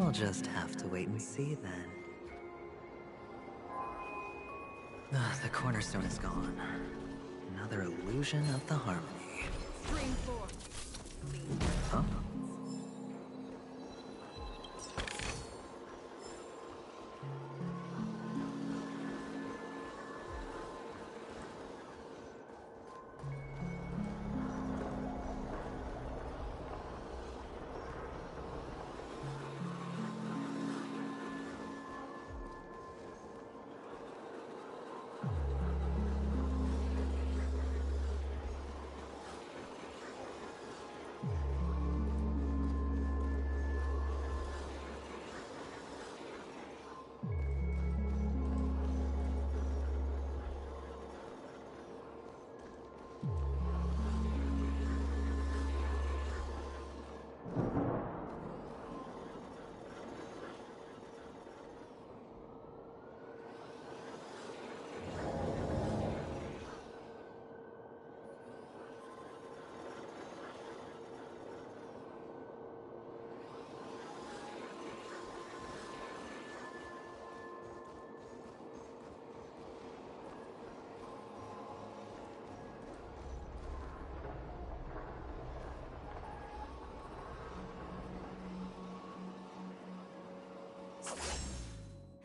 We'll just have to wait and see then. Ugh, the cornerstone is gone. Another illusion of the harmony. Huh?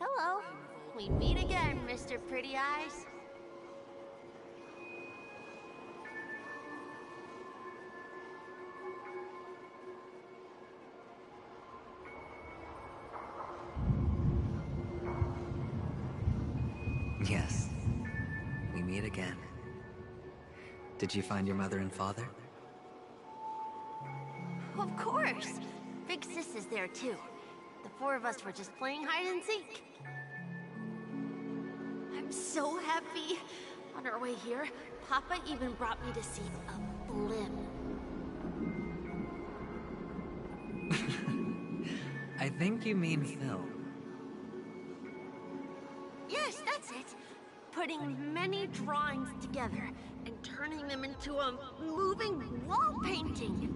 Hello. We meet again, Mr. Pretty Eyes. Yes. We meet again. Did you find your mother and father? Of course. Big Sis is there too. The four of us were just playing hide and seek. I'm so happy. On our way here, Papa even brought me to see a blimp. I think you mean film. Yes, that's it. Putting many drawings together and turning them into a moving wall painting.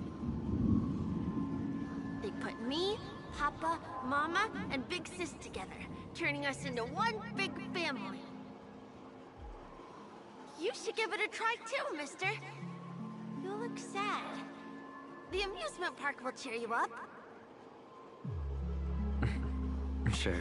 They put me, Papa, Mama, and Big Sis together, turning us into one big family. You should give it a try too, mister. You look sad. The amusement park will cheer you up. Sure.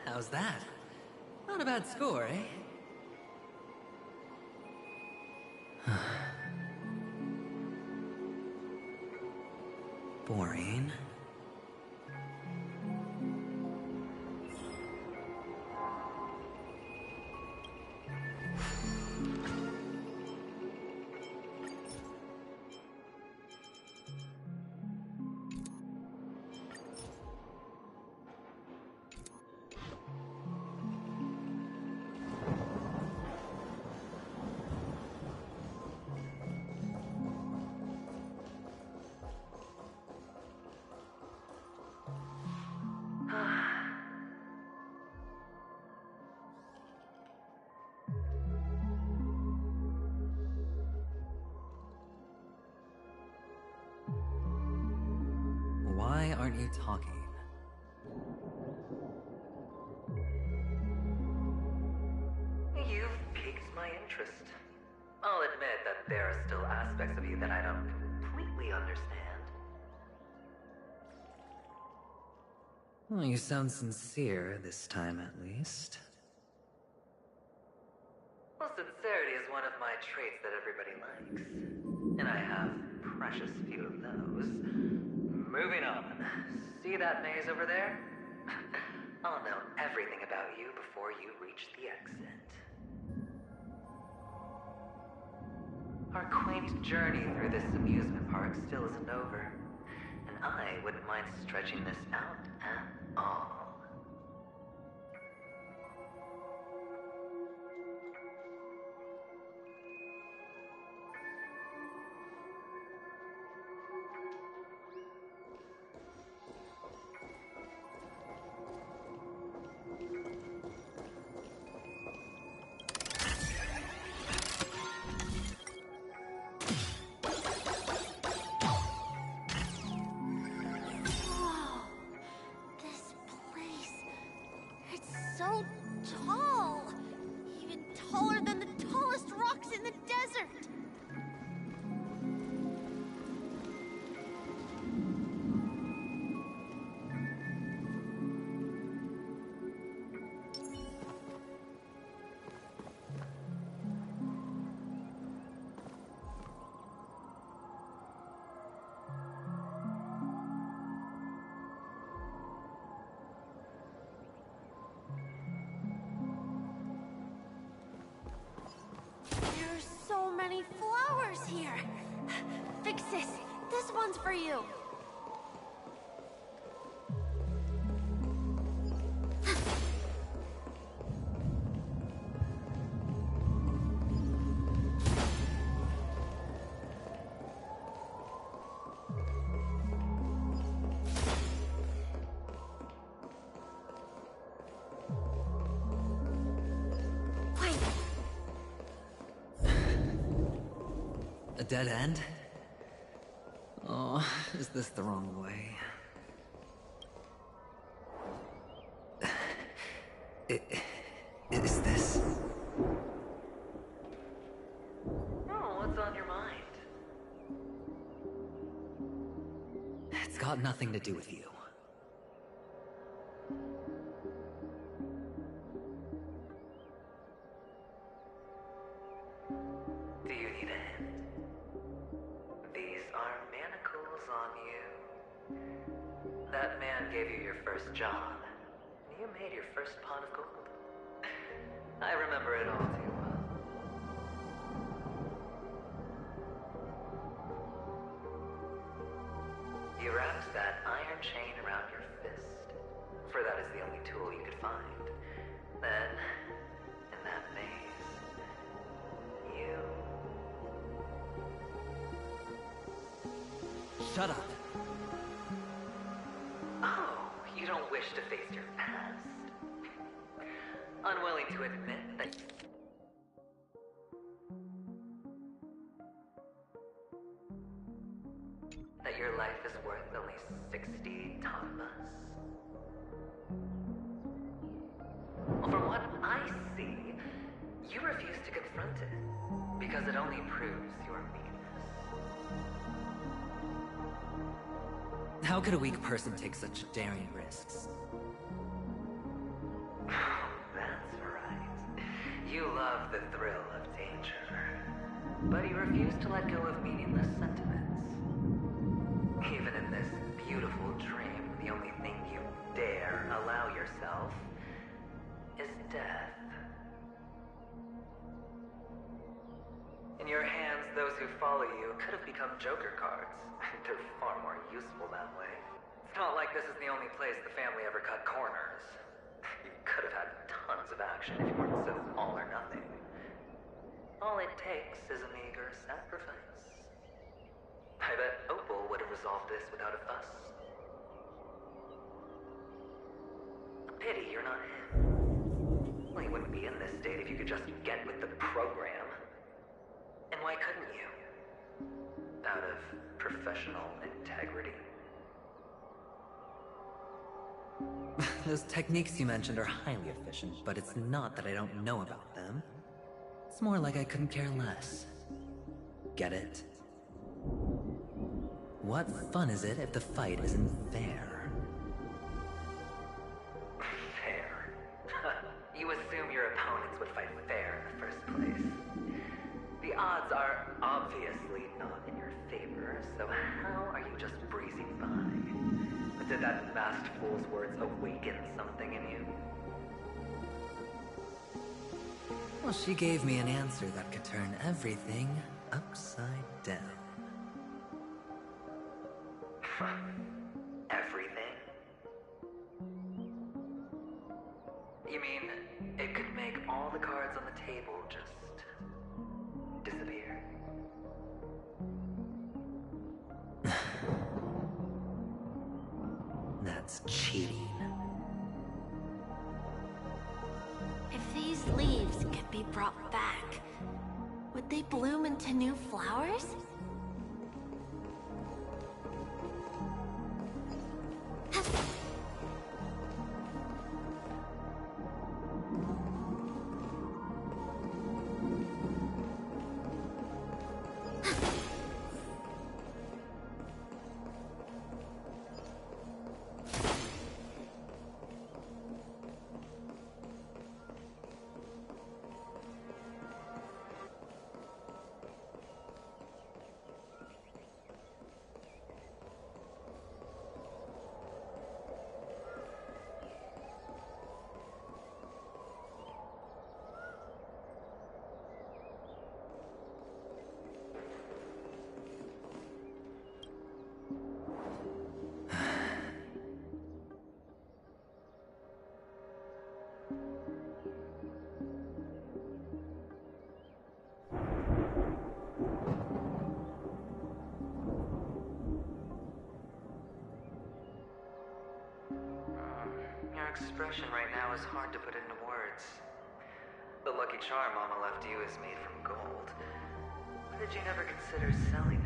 How's that? Not a bad score, eh? Boring. Why aren't you talking? You've piqued my interest. I'll admit that there are still aspects of you that I don't completely understand. Well, you sound sincere this time, at least. Well, sincerity is one of my traits that everybody likes. And I have precious few of those. Moving on. See that maze over there? I'll know everything about you before you reach the exit. Our quaint journey through this amusement park still isn't over. And I wouldn't mind stretching this out at all. So tall! Even taller than the tallest rocks in the desert! Many flowers here. Fix this. This one's for you. A dead end? Oh, is this the wrong way? Is this? Oh, what's on your mind? It's got nothing to do with you. Do you need a hint? These are manacles on you. That man gave you your first job. You made your first pot of gold. I remember it all too well. You wrapped that iron chain around your fist, for that is the only tool you could find. Then, in that maze, you... Shut up! Oh, you don't wish to face your past? Unwilling to admit that... that your life is worth only 60 tamas? Well, from what I see, you refuse to confront it, because it only proves your meanness. How could a weak person take such daring risks? love the thrill of danger, but you refuse to let go of meaningless sentiments. Even in this beautiful dream, the only thing you dare allow yourself is death. In your hands, those who follow you could have become Joker cards. They're far more useful that way. It's not like this is the only place the family ever cut corners. You could have had tons of action if you weren't so all or nothing. All it takes is a meager sacrifice. I bet Opal would have resolved this without a fuss. A pity you're not him. Well, you wouldn't be in this state if you could just get with the program. And why couldn't you? Out of professional integrity? Those techniques you mentioned are highly efficient, but it's not that I don't know about them. It's more like I couldn't care less. Get it? What fun is it if the fight isn't fair? Fair? You assume your opponents would fight fair in the first place. The odds are obviously not in your favor, so how are you just breezing by? Did that masked fool's words awaken something in you? Well, she gave me an answer that could turn everything upside down. Everything? You mean it could make all the cards on the table just disappear? That's cheating. If these leaves could be brought back, would they bloom into new flowers? Your expression right now is hard to put into words. The lucky charm Mama left you is made from gold. Why did you never consider selling it?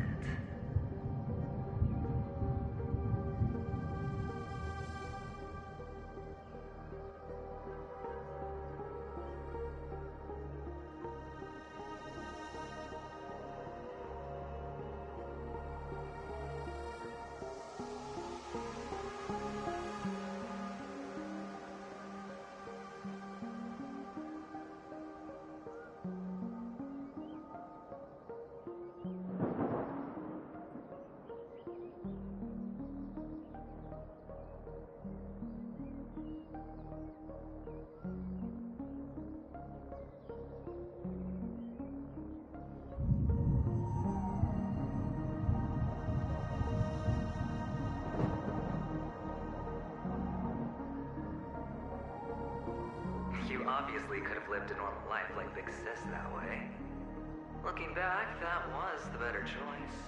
You obviously could have lived a normal life like Big Sis that way. Looking back, that was the better choice.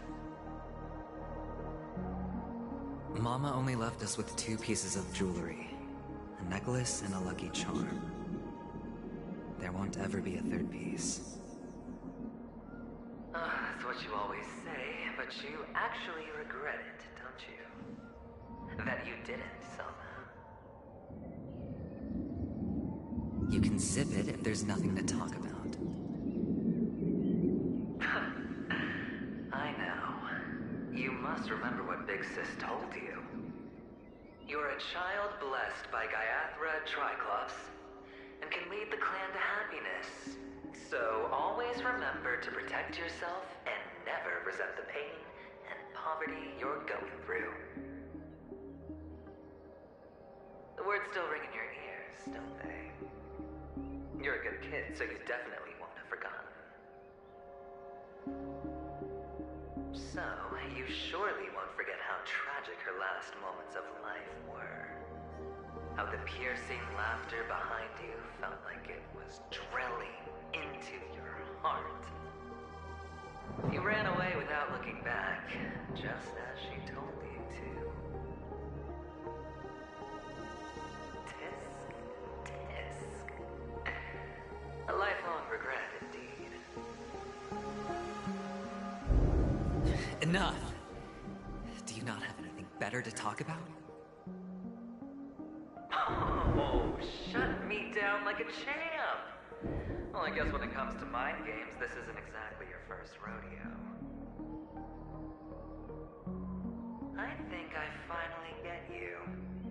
Mama only left us with 2 pieces of jewelry. A necklace and a lucky charm. There won't ever be a 3rd piece. That's what you always say, but you actually regret it, don't you? That you didn't sell them. You can zip it if there's nothing to talk about. I know. You must remember what Big Sis told you. You're a child blessed by Gaiathra Triclops, and can lead the clan to happiness. So always remember to protect yourself and never resent the pain and poverty you're going through. The words still ring in your ears, don't they? You're a good kid, so you definitely won't have forgotten. So, you surely won't forget how tragic her last moments of life were. How the piercing laughter behind you felt like it was drilling into your heart. You ran away without looking back, just as she told you to. Tisk, tisk. A lifelong regret, indeed. Enough! Do you not have anything better to talk about? Oh, shut me down like a champ! Well, I guess when it comes to mind games, this isn't exactly your first rodeo. I think I finally get you.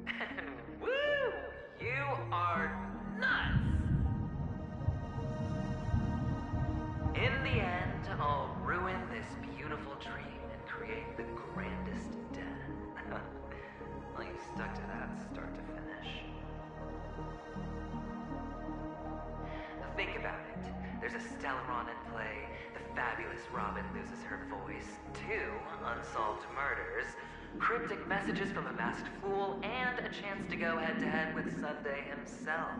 And woo! You are nuts! In the end, I'll ruin this beautiful dream and create the grandest death. Well, you stuck to that start to finish. Think about it. There's a Stellaron in play, the fabulous Robin loses her voice, 2 unsolved murders, cryptic messages from a masked fool, and a chance to go head-to-head with Sunday himself.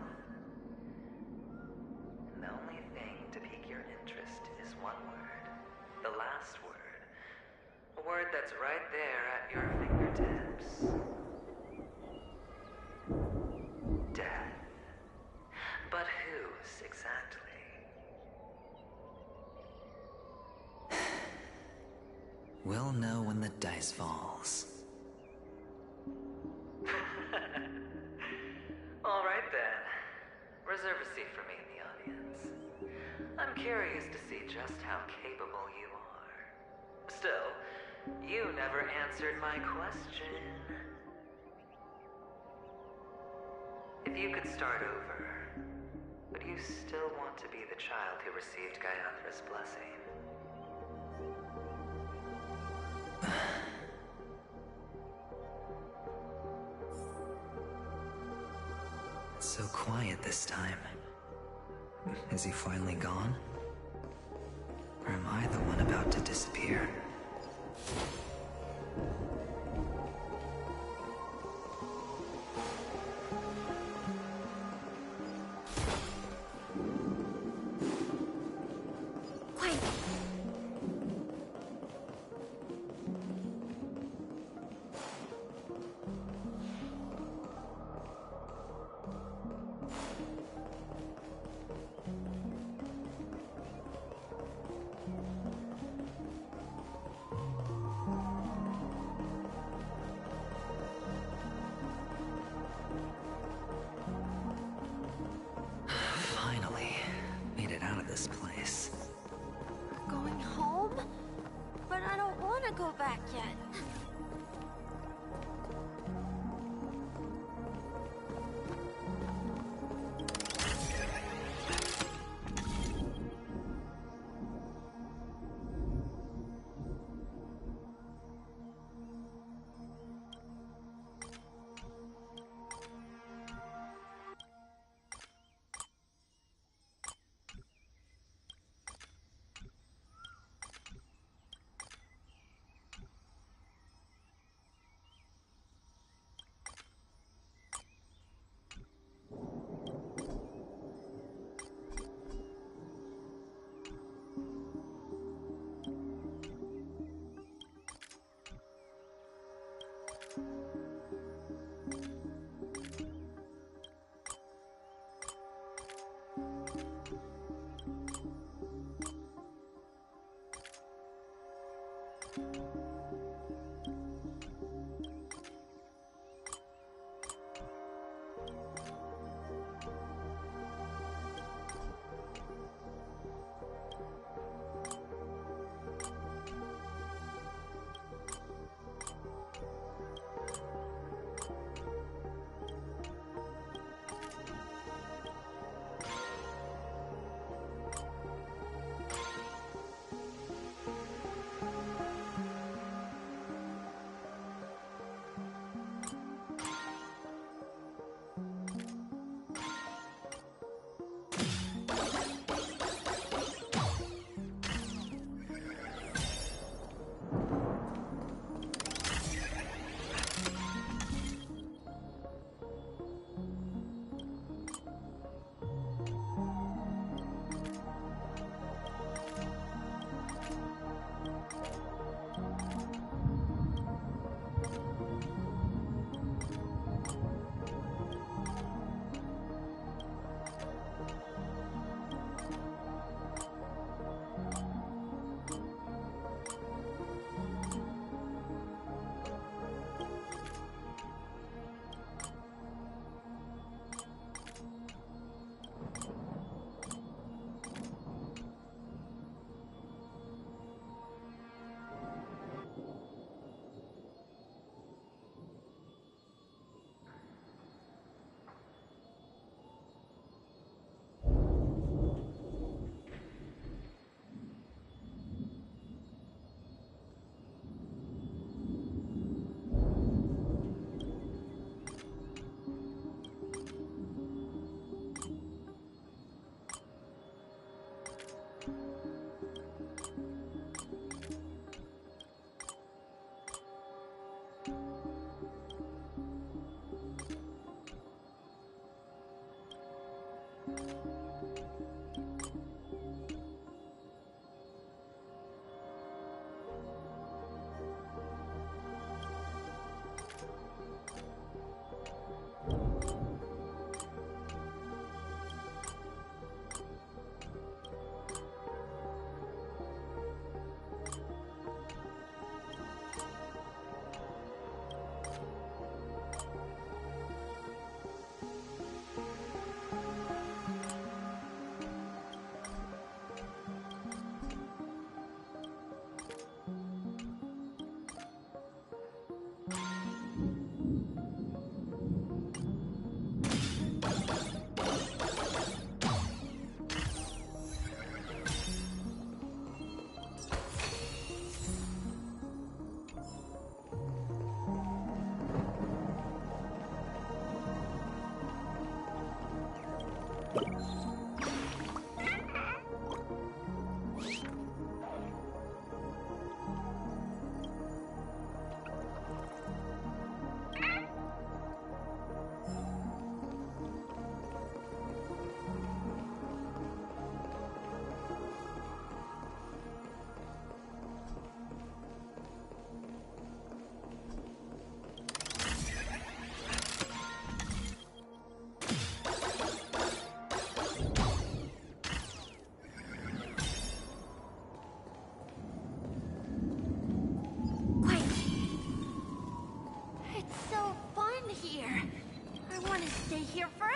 And the only thing to pique your interest is one word. The last word. A word that's right there at your fingertips. Death. But whose exactly? We'll know when the dice falls. All right then. Reserve a seat for me in the audience. I'm curious to see just how capable you are. Still, you never answered my question. If you could start over, would you still want to be the child who received Gayathra's blessing? It's so quiet this time. Is he finally gone? Or am I the one about to disappear? here forever.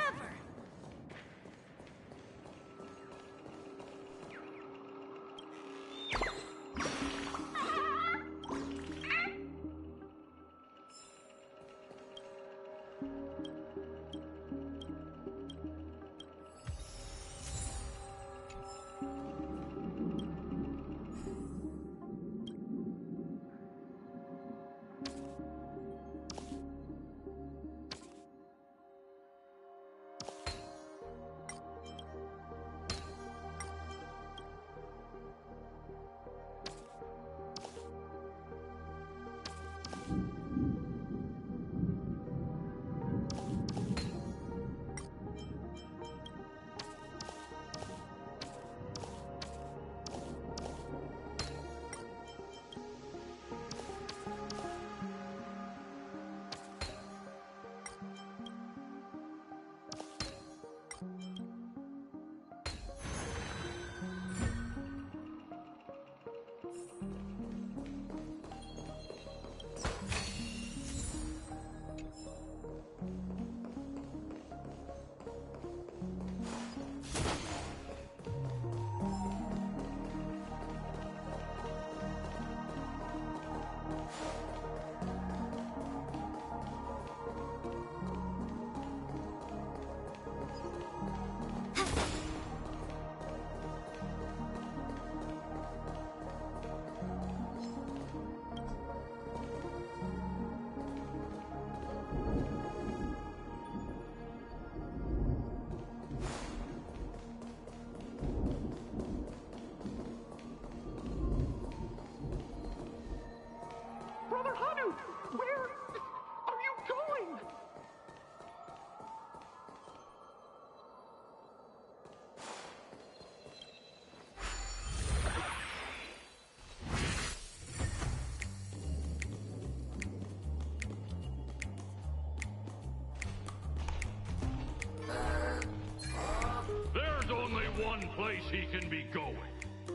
There's only one place he can be going,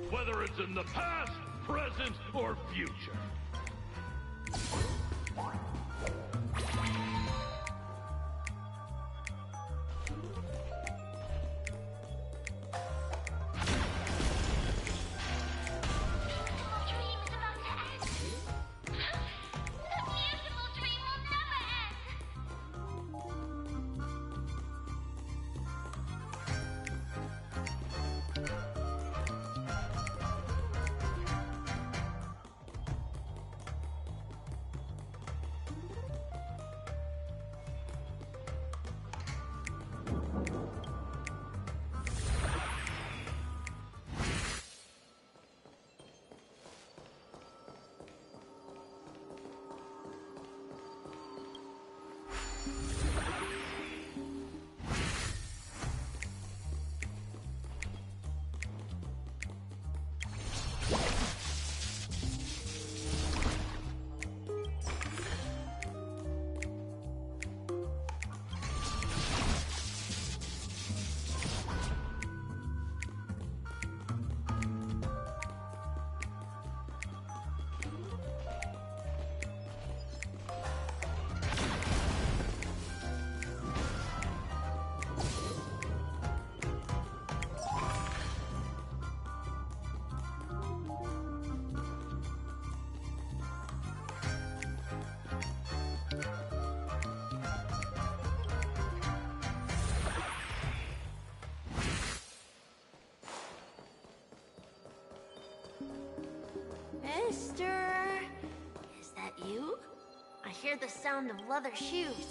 whether it's in the past, present, or future. Mister... Is that you? I hear the sound of leather shoes.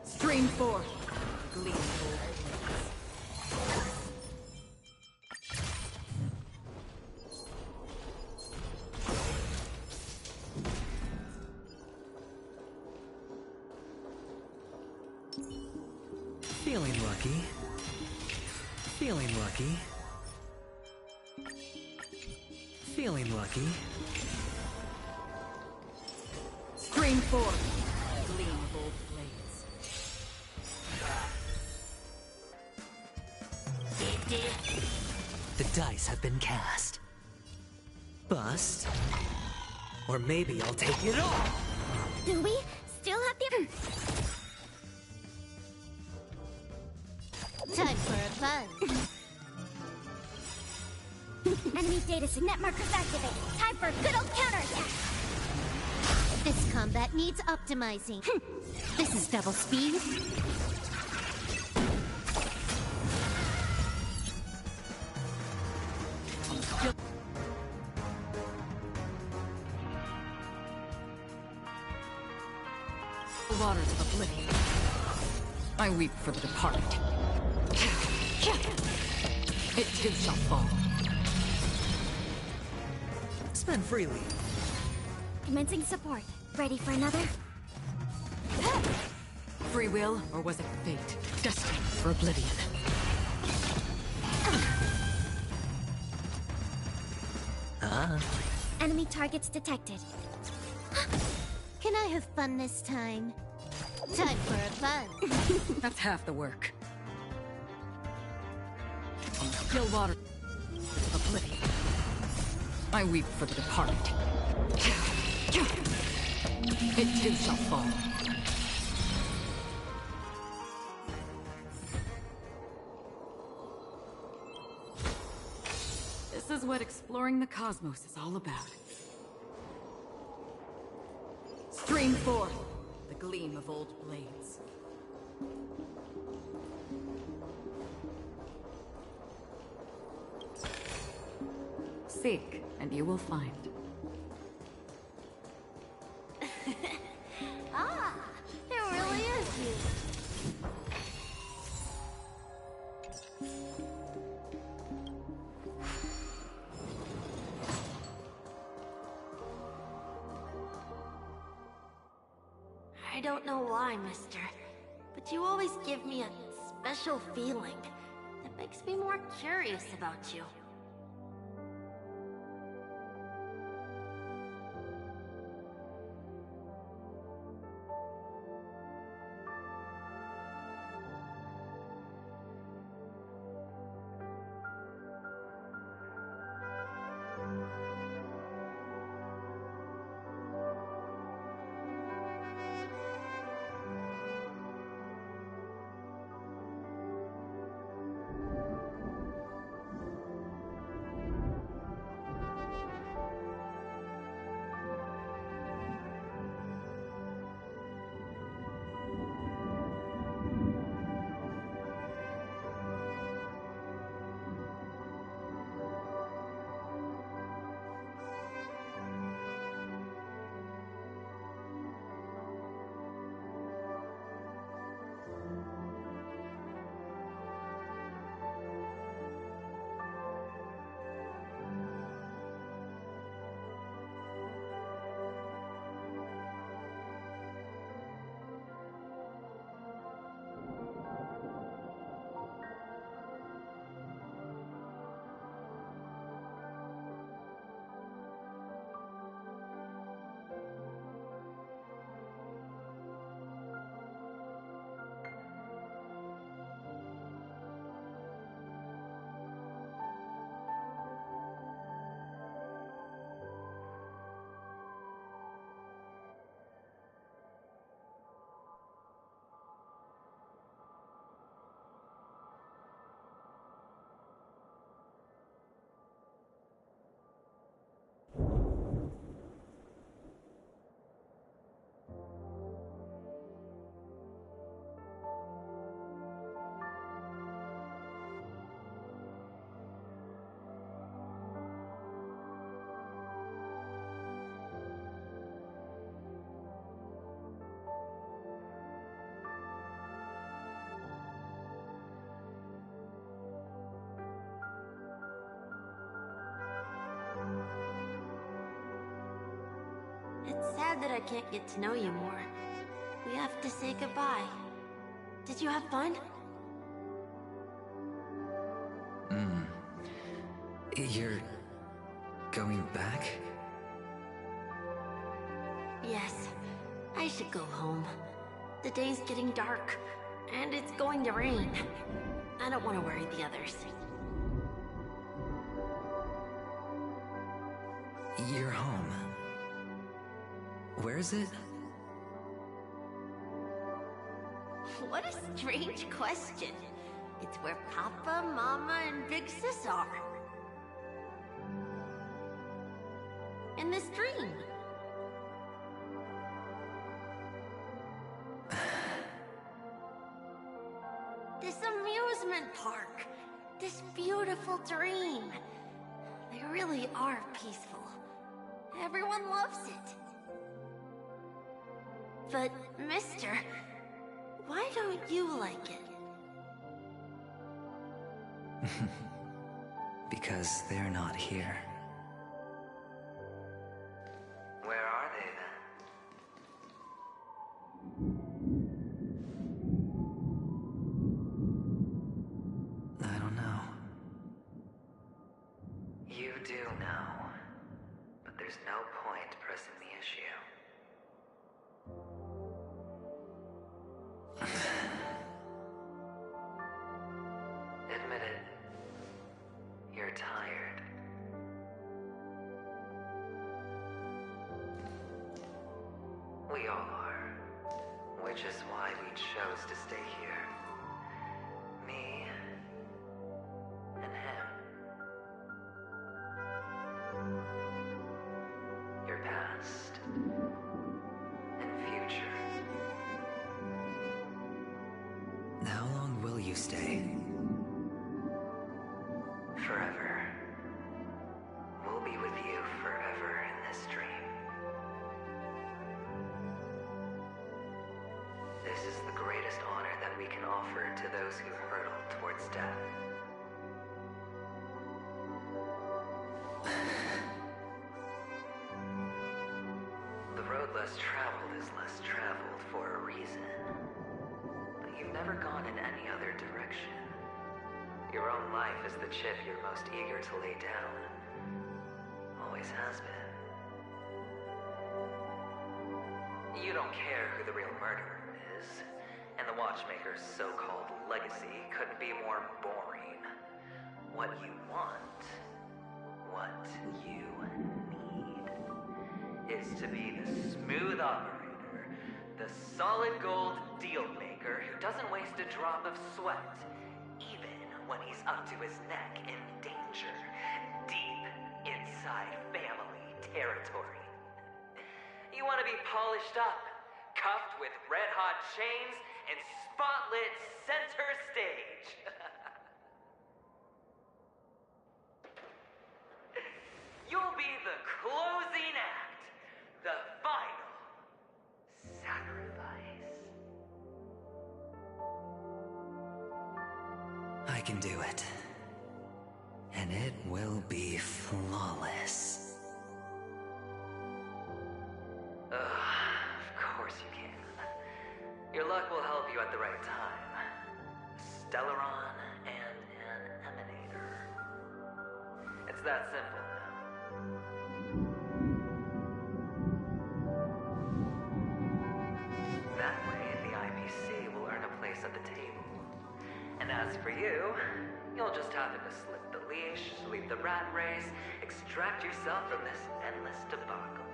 Stream 4. Gleamful. Feeling lucky. Feeling lucky. Feeling lucky. Stream 4. Gleamful blades. The dice have been cast. Bust. Or maybe I'll take it all. Do we still have the... Time for a fun. Enemy data signet markers activated. Time for a good old counterattack. This combat needs optimizing. This is double speed. The waters of oblivion. I weep for the departed. It too shall fall. Spend freely. Commencing support. Ready for another? Free will, or was it fate? Destined for oblivion. Enemy targets detected. Can I have fun this time? Time for a fun. That's half the work. Still water. Oblivion. I weep for the departed. It too shall fall. This is what exploring the cosmos is all about. Stream 4. The gleam of old blades. Seek, and you will find. Ah, it really is you. I don't know why, mister, but you always give me a special feeling that makes me more curious about you. It's sad that I can't get to know you more. We have to say goodbye. Did you have fun? You're going back? Yes. I should go home. The day's getting dark, and it's going to rain. I don't want to worry the others. You're home. Where is it? What a strange question. It's where Papa, Mama, and Big Sis are. In this dream. This amusement park. This beautiful dream. They really are peaceful. Everyone loves it. But, mister, why don't you like it? Because they're not here. Where are they then? I don't know. You do know. But there's no point pressing the issue. Admit it. You're tired. We all are. Which is why we chose to stay here. Me and him. Your past and future. How long will you stay? Forever. We'll be with you forever in this dream. This is the greatest honor that we can offer to those who hurtle towards death. The road less traveled is less traveled for a never gone in any other direction. Your own life is the chip you're most eager to lay down. Always has been. You don't care who the real murderer is, and the Watchmaker's so-called legacy couldn't be more boring. What you want, what you need, is to be the smooth operator, the solid gold deal maker who doesn't waste a drop of sweat, even when he's up to his neck in danger, deep inside family territory. You want to be polished up, cuffed with red-hot chains, and spotlit center stage. You'll be the closing act, the final sacrifice. I can do it. And it will be flawless. Of course you can. Your luck will help you at the right time. Stellaron and an emanator. It's that simple. That way, the IPC will earn a place at the table. And as for you, you'll just happen to slip the leash, sweep the rat race, extract yourself from this endless debacle.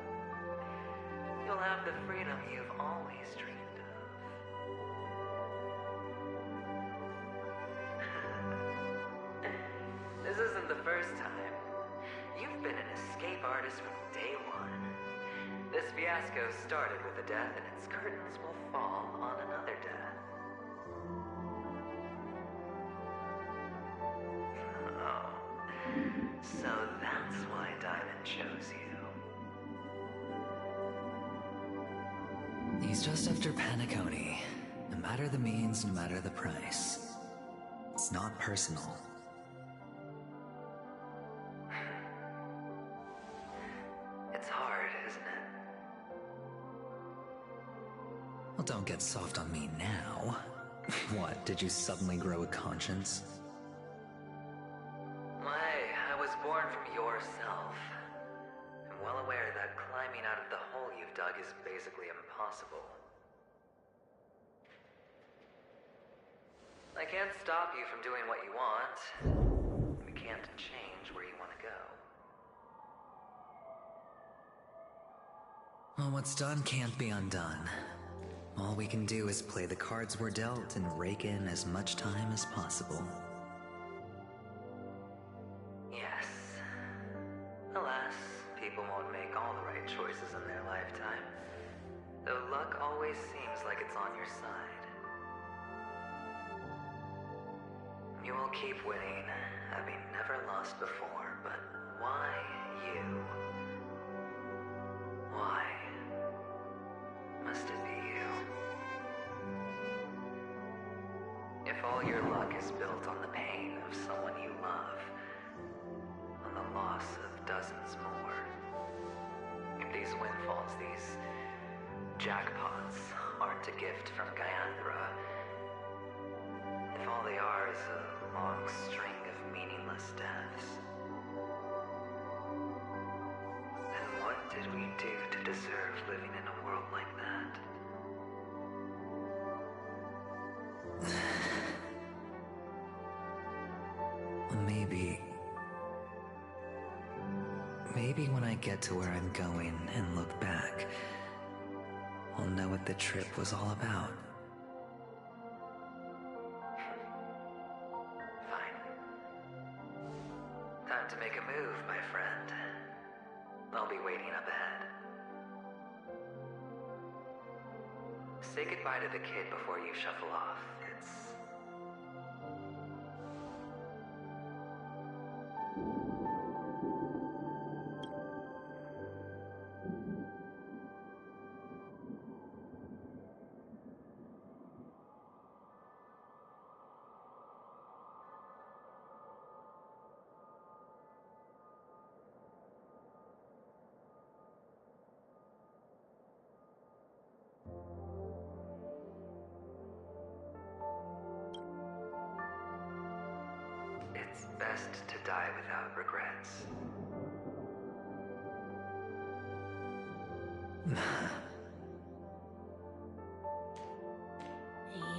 You'll have the freedom you've always dreamed of. This isn't the first time. You've been an escape artist from day one. This fiasco started with a death, and its curtains will fall on another death. Oh. So that's why Diamond chose you. He's just after Paniconi. No matter the means, no matter the price. It's not personal. It's hard, isn't it? Well, don't get soft on me now. What, did you suddenly grow a conscience? Hey, I was born from yourself. I'm well aware that climbing out of the hole you've dug is basically impossible. I can't stop you from doing what you want. We can't change where you want to go. Well, what's done can't be undone. All we can do is play the cards we're dealt and rake in as much time as possible. Yes. Alas, people won't make all the right choices in their lifetime. Though luck always seems like it's on your side. You will keep winning, having never lost before, but why you? Why must it be you? If all your luck is built on the pain of someone you love, on the loss of dozens more, if these windfalls, these jackpots, aren't a gift from Gaianthra, if all they are is a long string of meaningless deaths, then what did we do to deserve living in a world like that? Well, maybe when I get to where I'm going and look back, I'll know what the trip was all about. Time to make a move, my friend. I'll be waiting up ahead. Say goodbye to the kid before you shuffle off. It's... it's best to die without regrets.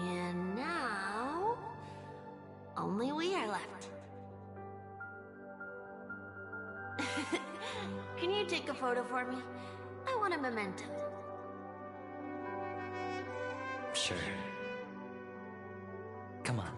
And now, only we are left. Can you take a photo for me? I want a memento. Sure. Come on.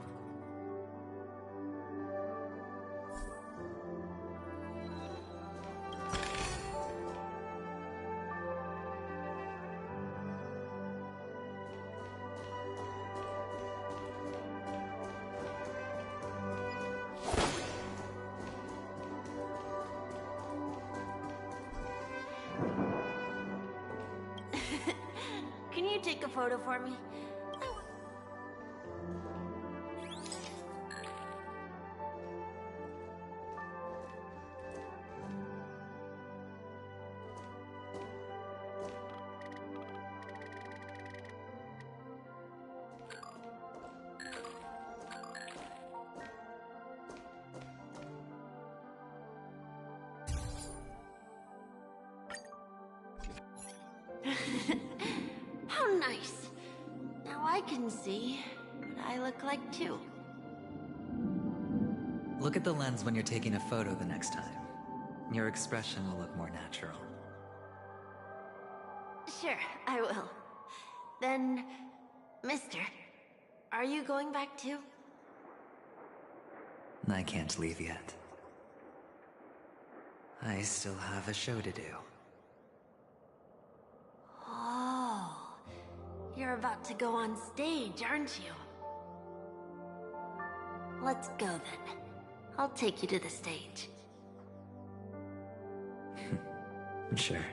Can you take a photo for me? How nice. Now I can see what I look like too. Look at the lens when you're taking a photo the next time. Your expression will look more natural. Sure, I will. Then, mister, are you going back too? I can't leave yet. I still have a show to do. Oh, you're about to go on stage, aren't you? Let's go then. I'll take you to the stage. Sure.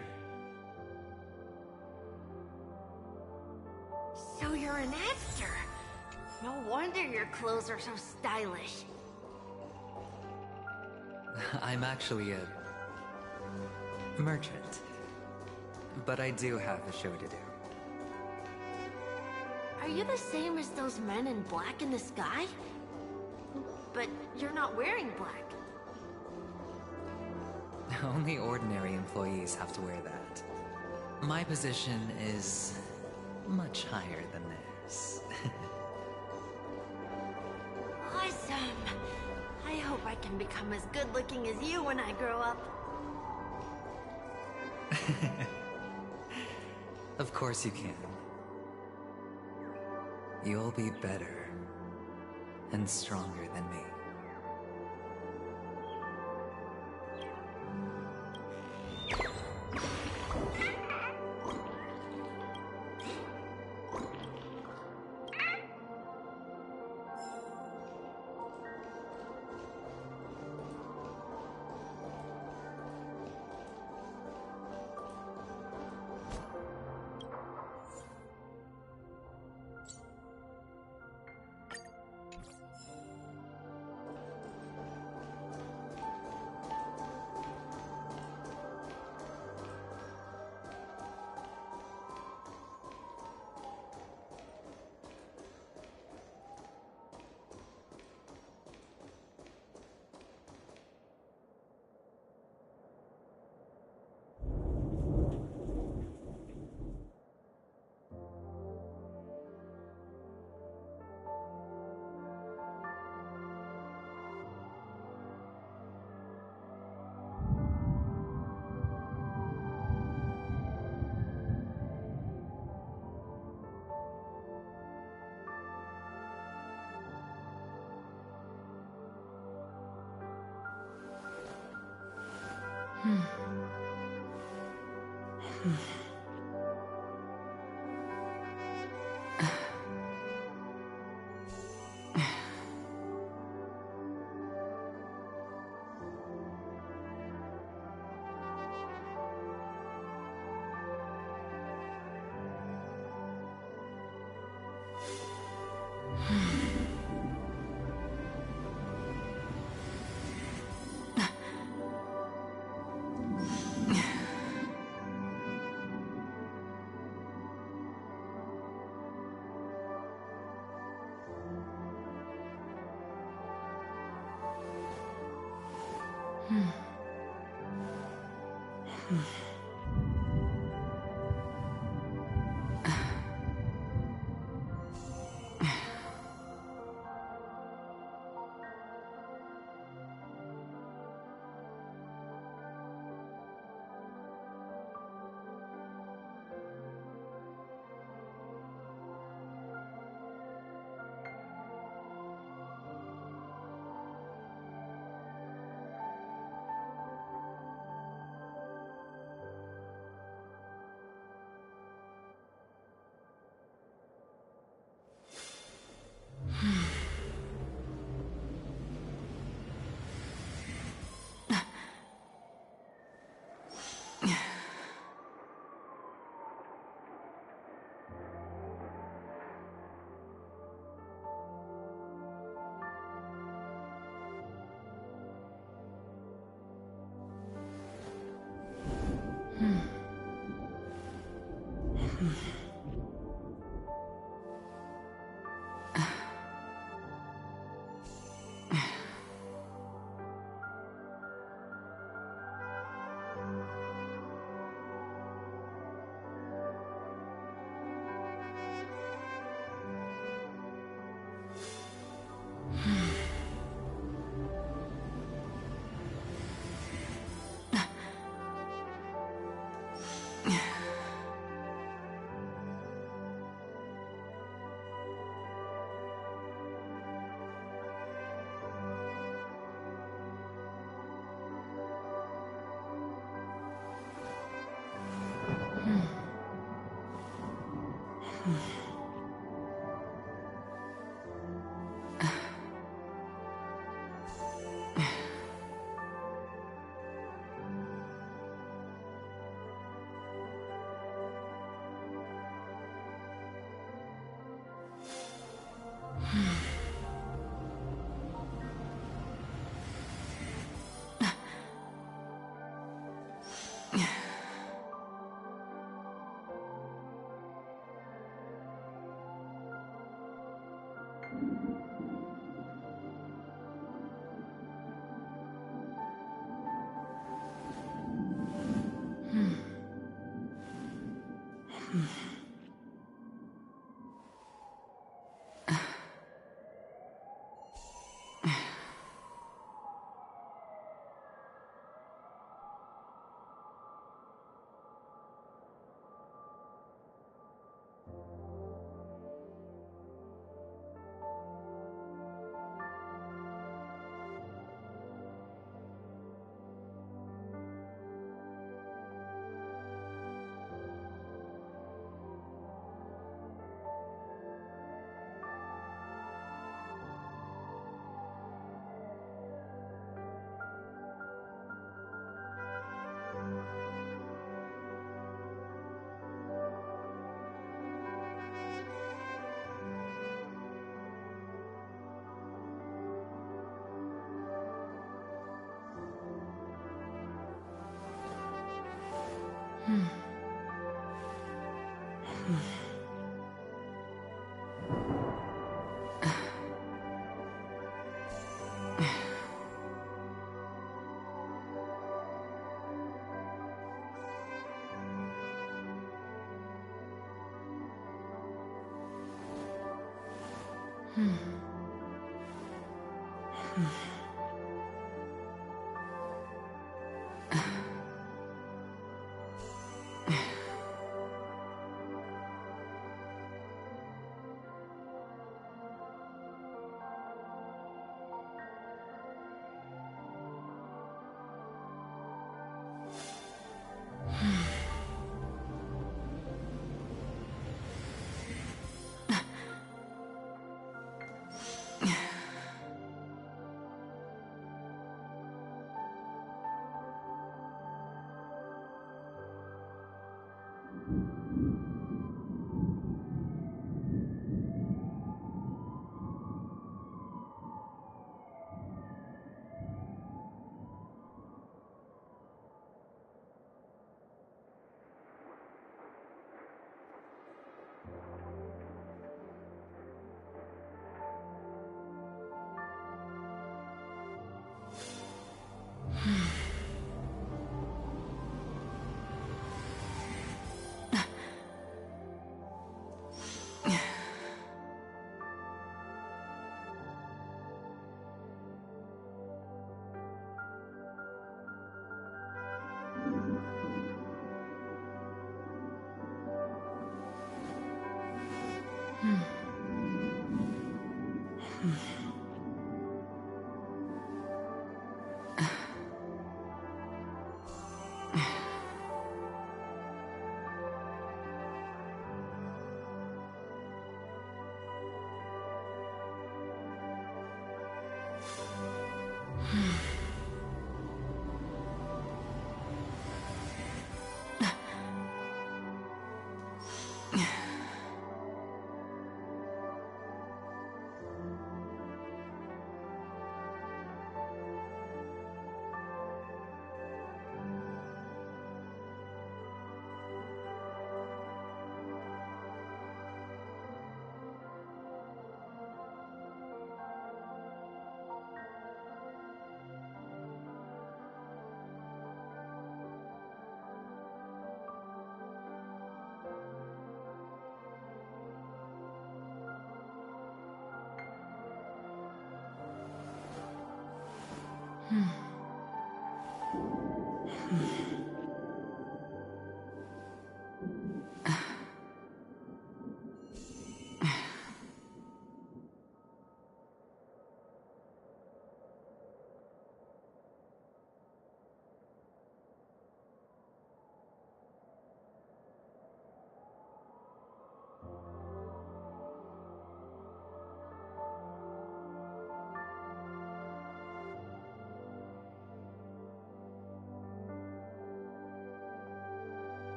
So you're an actor? No wonder your clothes are so stylish. I'm actually a merchant. But I do have a show to do. Are you the same as those men in black in the sky? But you're not wearing black. Only ordinary employees have to wear that. My position is much higher than theirs. Awesome! I hope I can become as good looking as you when I grow up. Of course you can. You'll be better and stronger than me.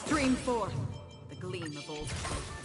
Stream forth the gleam of old hope.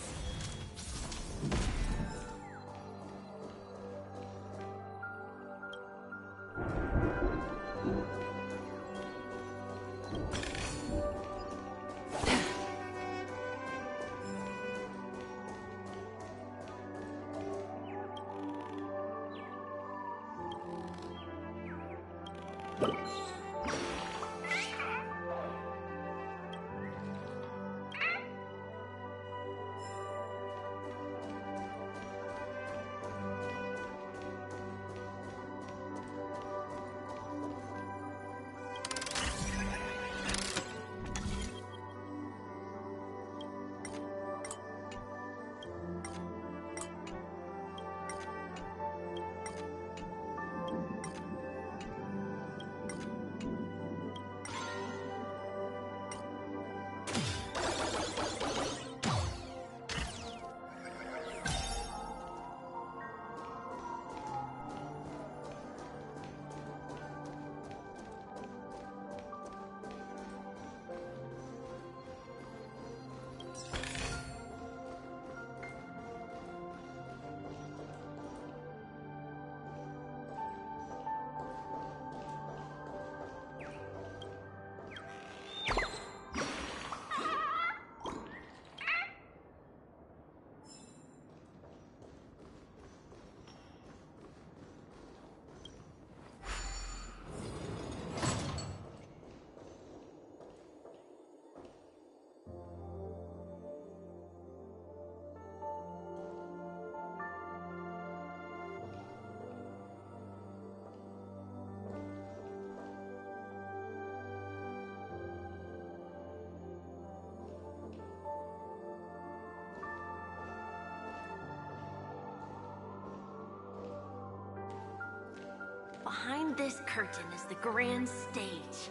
Behind this curtain is the grand stage.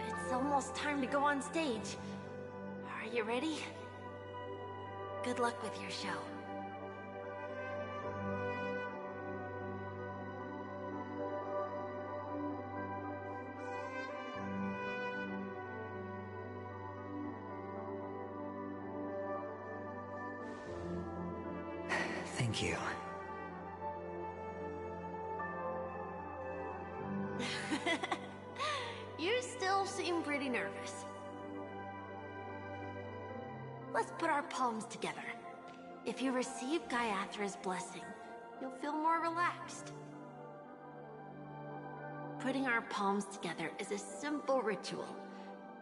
It's almost time to go on stage. Are you ready? Good luck with your show. Thank you. You still seem pretty nervous. Let's put our palms together. If you receive Gaiathra's blessing, you'll feel more relaxed. Putting our palms together is a simple ritual.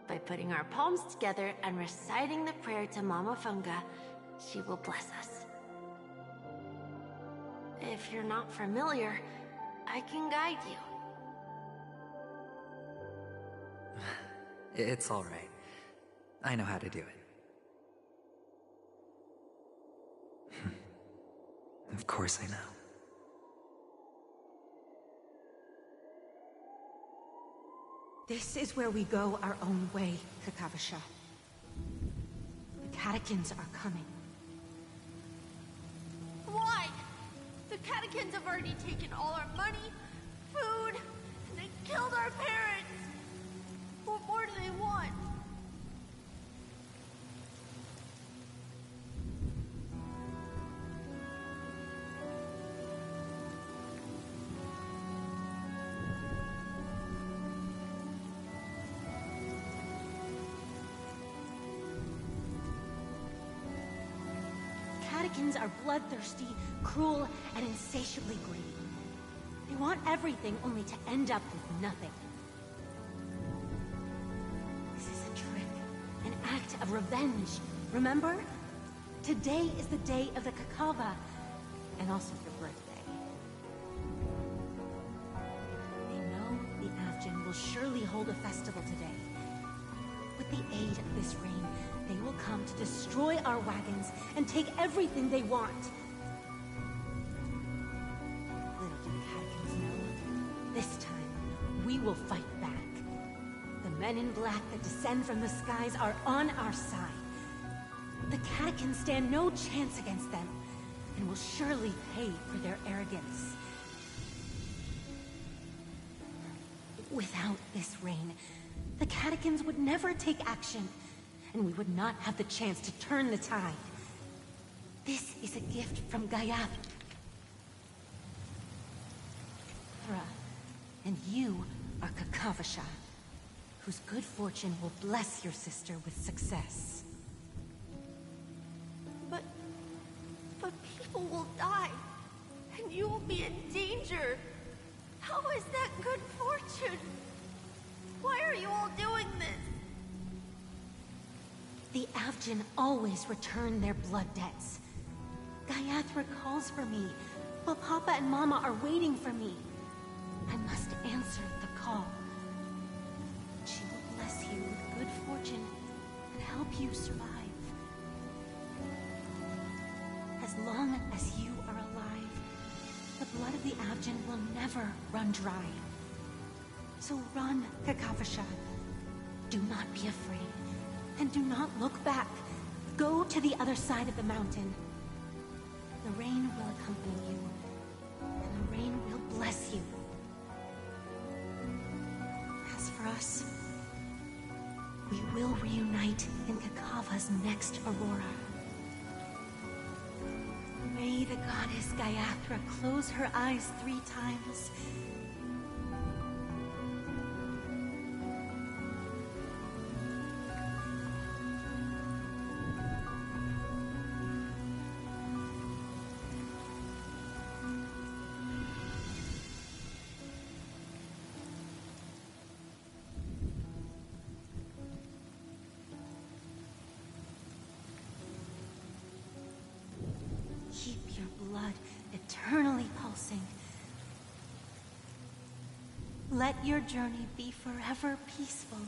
By putting our palms together and reciting the prayer to Mama Funga, she will bless us. If you're not familiar, I can guide you. It's all right. I know how to do it. Of course I know. This is where we go our own way, Kakavasha. The catechins are coming. Why? The catechins have already taken all our money, food, and they killed our parents! What more do they want? Catechins are bloodthirsty, cruel, and insatiably greedy. They want everything only to end up with nothing. This is a trick, an act of revenge. Remember? Today is the day of the Kakava, and also your birthday. They know the Avgin will surely hold a festival today. With the aid of this rain, they will come to destroy our wagons and take everything they want. Little do the Catechins know, this time, we will fight back. The men in black that descend from the skies are on our side. The Catechins stand no chance against them, and will surely pay for their arrogance. Without this rain, the Catechins would never take action, and we would not have the chance to turn the tide. This is a gift from Gaiathra. And you a Kakavasha, whose good fortune will bless your sister with success. But people will die, and you will be in danger. How is that good fortune? Why are you all doing this? The Avgin always return their blood debts. Gayathra calls for me, while Papa and Mama are waiting for me. I must answer the call. She will bless you with good fortune and help you survive. As long as you are alive, the blood of the Avgin will never run dry. So run, Kakavasha. Do not be afraid, and do not look back. Go to the other side of the mountain. The rain will accompany you, and the rain will bless you. As for us, we will reunite in Kakava's next aurora. May the goddess Gayathra close her eyes 3 times. Keep your blood eternally pulsing. Let your journey be forever peaceful.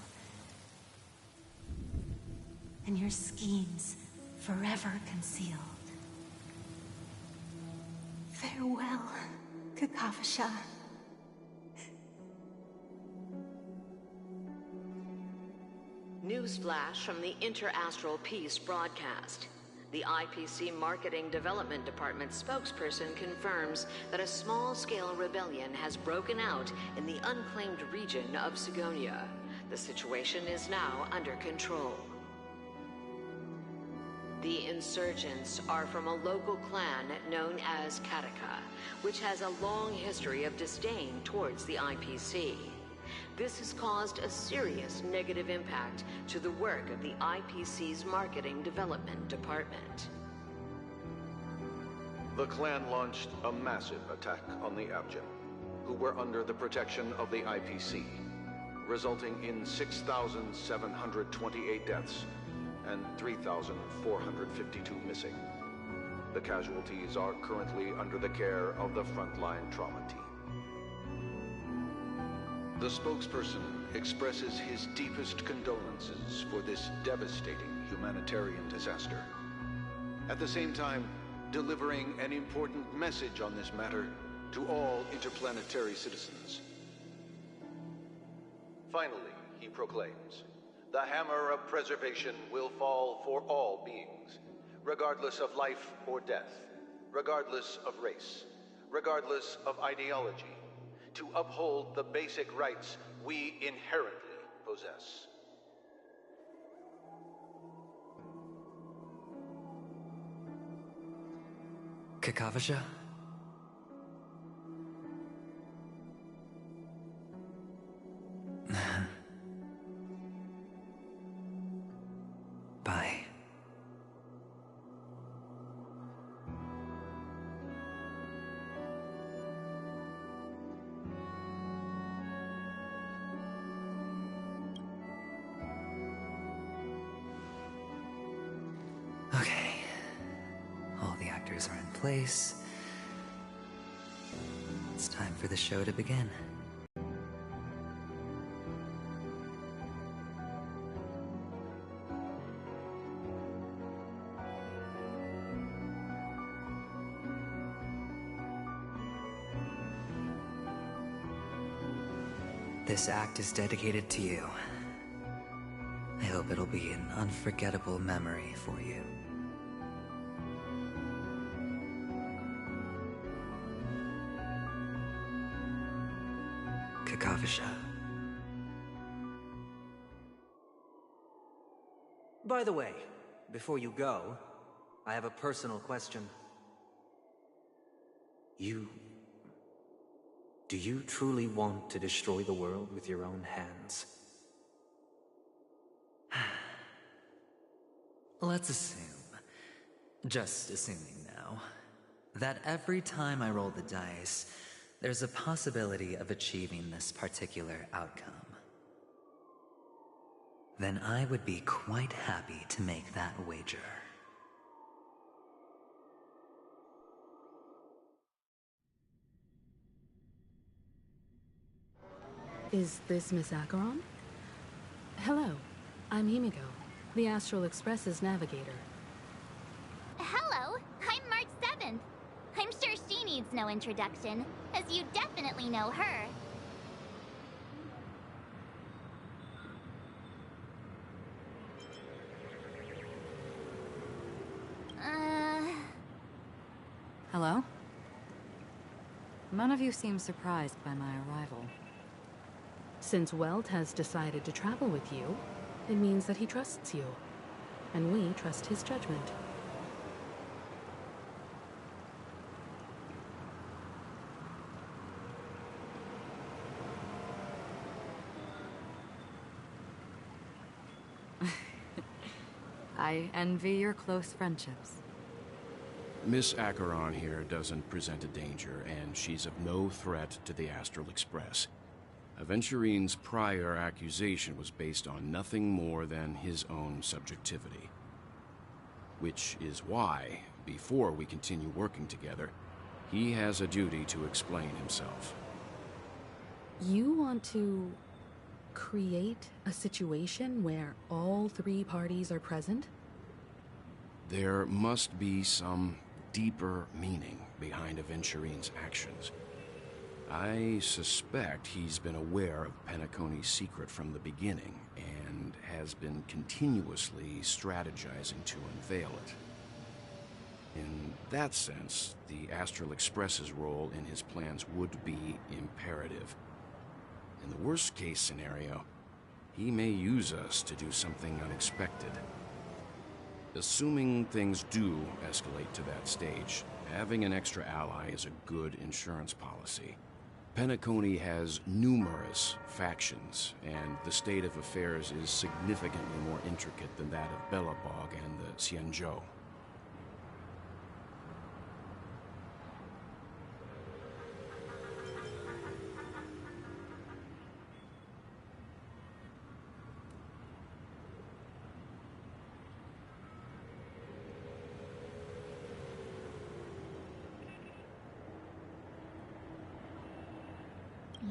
And your schemes forever concealed. Farewell, Kakavasha. Newsflash from the Inter-Astral Peace broadcast. The IPC Marketing Development Department spokesperson confirms that a small-scale rebellion has broken out in the unclaimed region of Sigonia. The situation is now under control. The insurgents are from a local clan known as Kataka, which has a long history of disdain towards the IPC. This has caused a serious negative impact to the work of the IPC's Marketing Development Department. The clan launched a massive attack on the Avgin, who were under the protection of the IPC, resulting in 6,728 deaths and 3,452 missing. The casualties are currently under the care of the frontline trauma team. The spokesperson expresses his deepest condolences for this devastating humanitarian disaster. At the same time, delivering an important message on this matter to all interplanetary citizens. Finally, he proclaims, the hammer of preservation will fall for all beings, regardless of life or death, regardless of race, regardless of ideology, to uphold the basic rights we inherently possess. Kakavasha? Bye. Okay. All the actors are in place. It's time for the show to begin. This act is dedicated to you. I hope it'll be an unforgettable memory for you. Kakavasha. By the way, before you go, I have a personal question. You Do you truly want to destroy the world with your own hands? Let's assume, just assuming now, that every time I roll the dice, there's a possibility of achieving this particular outcome. Then I would be quite happy to make that wager. Is this Miss Acheron? Hello, I'm Himiko, the Astral Express's navigator. Hello, I'm March 7th. I'm sure she needs no introduction, as you definitely know her. Hello? None of you seem surprised by my arrival. Since Welt has decided to travel with you, it means that he trusts you, and we trust his judgment. I envy your close friendships. Miss Acheron here doesn't present a danger, and she's of no threat to the Astral Express. Aventurine's prior accusation was based on nothing more than his own subjectivity. Which is why, before we continue working together, he has a duty to explain himself. You want to create a situation where all three parties are present? There must be some deeper meaning behind Aventurine's actions. I suspect he's been aware of Penacony's secret from the beginning and has been continuously strategizing to unveil it. In that sense, the Astral Express's role in his plans would be imperative. In the worst-case scenario, he may use us to do something unexpected. Assuming things do escalate to that stage, having an extra ally is a good insurance policy. Penacony has numerous factions, and the state of affairs is significantly more intricate than that of Belobog and the Xianzhou.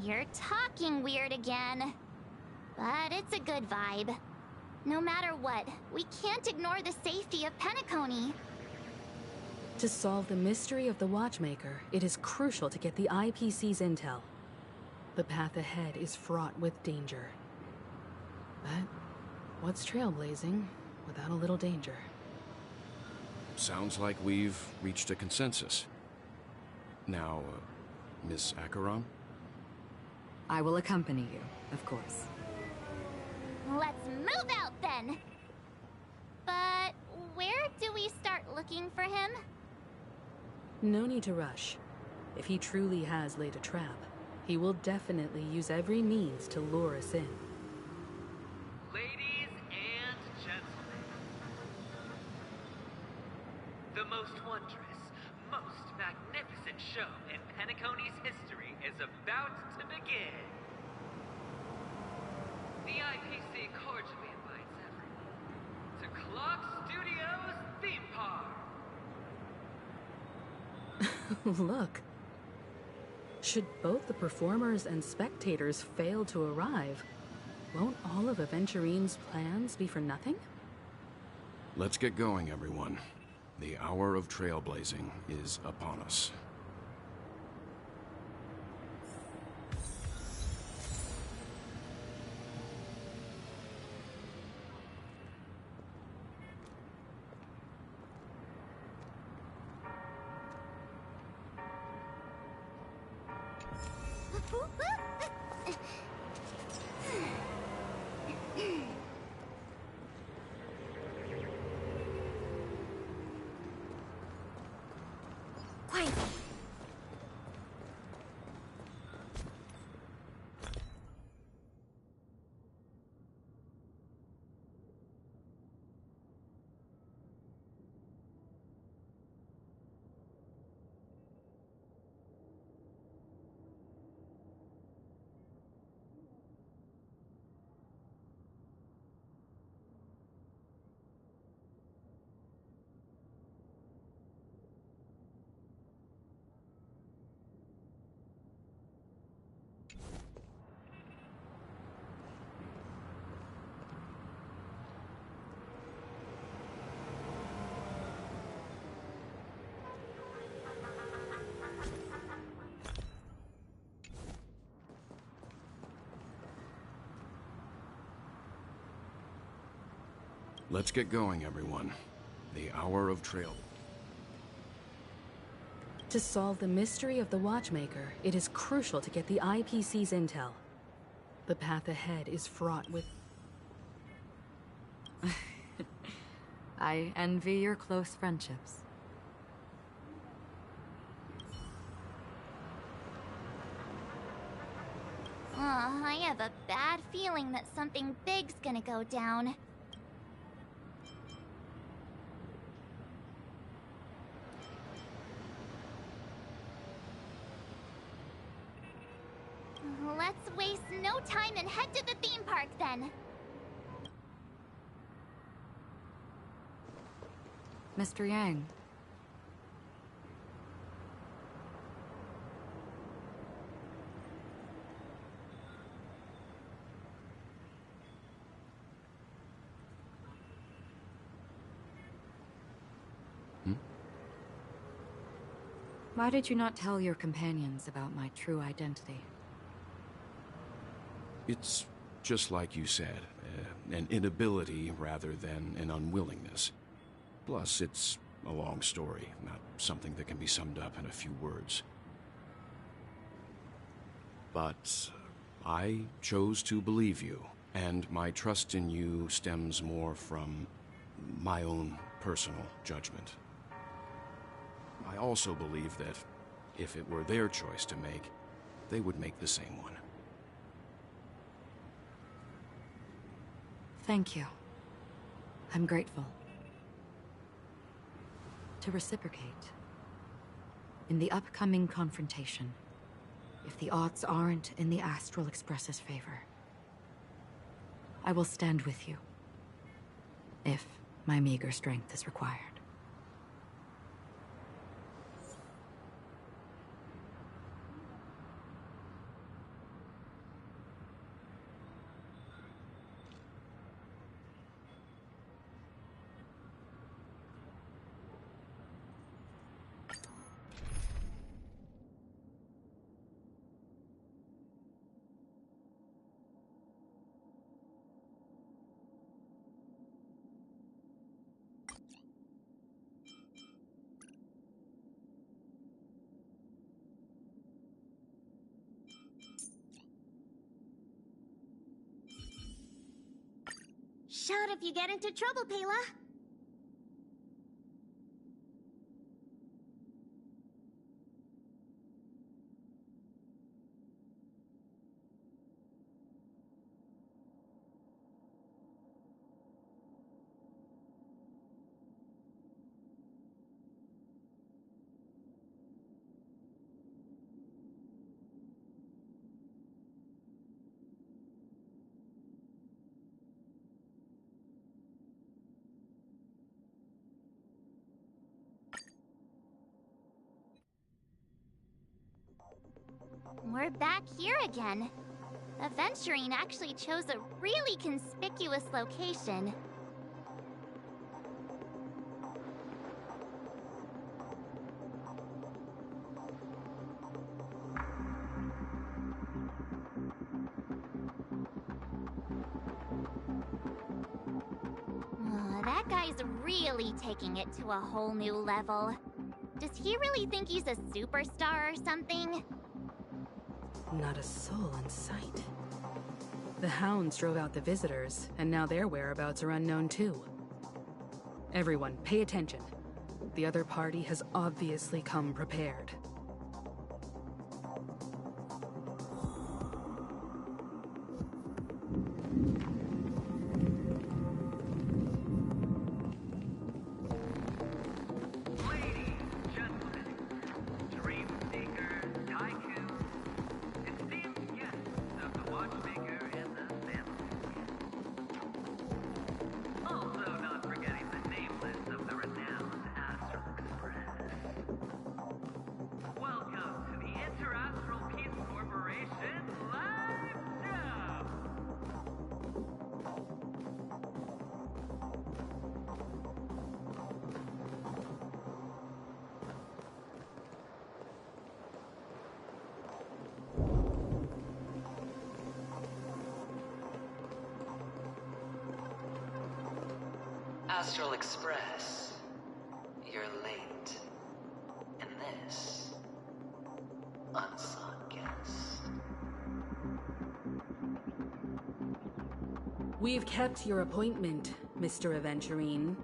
You're talking weird again. But it's a good vibe. No matter what, we can't ignore the safety of Penacony. To solve the mystery of the Watchmaker, it is crucial to get the IPC's intel. The path ahead is fraught with danger. But what's trailblazing without a little danger? Sounds like we've reached a consensus. Now, Miss Acheron? I will accompany you, of course. Let's move out then! But where do we start looking for him? No need to rush. If he truly has laid a trap, he will definitely use every means to lure us in. Ladies and gentlemen, the most wondrous, most magnificent show in Penacony's history is about to begin. The IPC cordially invites everyone to Clock Studios Theme Park. Look. Should both the performers and spectators fail to arrive, won't all of Aventurine's plans be for nothing? Let's get going, everyone. The hour of trailblazing is upon us. Let's get going, everyone. The hour of trail. To solve the mystery of the Watchmaker, it is crucial to get the IPC's intel. The path ahead is fraught with... I envy your close friendships. I have a bad feeling that something big's gonna go down. Let's waste no time and head to the theme park then. Mr. Yang. Why did you not tell your companions about my true identity? It's just like you said, an inability rather than an unwillingness. Plus, it's a long story, not something that can be summed up in a few words. But I chose to believe you, and my trust in you stems more from my own personal judgment. I also believe that if it were their choice to make, they would make the same one. Thank you. I'm grateful. To reciprocate, in the upcoming confrontation, if the odds aren't in the Astral Express's favor, I will stand with you, if my meager strength is required. Shout if you get into trouble, Pela. We're back here again. Aventurine actually chose a really conspicuous location. That guy's really taking it to a whole new level. Does he really think he's a superstar or something? Not a soul in sight. The hounds drove out the visitors, and now their whereabouts are unknown too. Everyone, pay attention. The other party has obviously come prepared. Astral Express, you're late. And this, unsought guest. We've kept your appointment, Mr. Aventurine.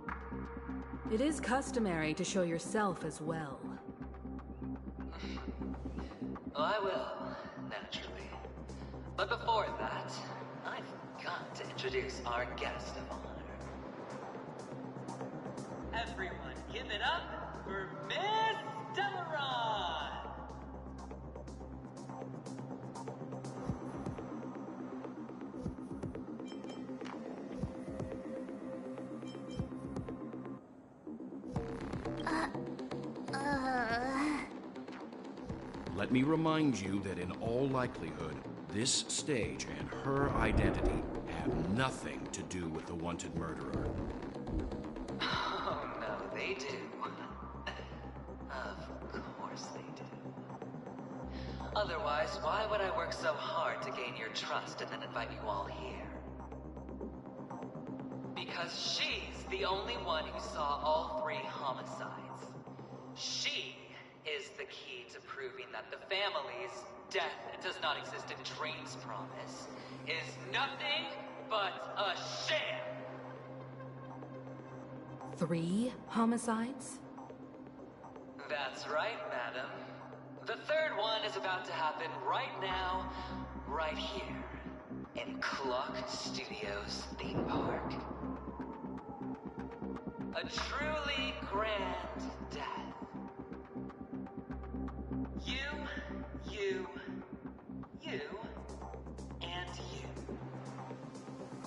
It is customary to show yourself as well. Oh, I will, naturally. But before that, I've got to introduce our guest of honor. Everyone, give it up for Miss Delaron! Let me remind you that in all likelihood, this stage and her identity have nothing to do with the wanted murderer. Oh, no, they do. Of course they do. Otherwise, why would I work so hard to gain your trust and then invite you all here? Because she's the only one who saw all 3 homicides. She is the key to proving that the family's death does not exist in Dream's promise is nothing but a sham! 3 homicides? That's right, madam. The 3rd one is about to happen right now, right here, in Clock Studios theme park. A truly grand death. You, and you.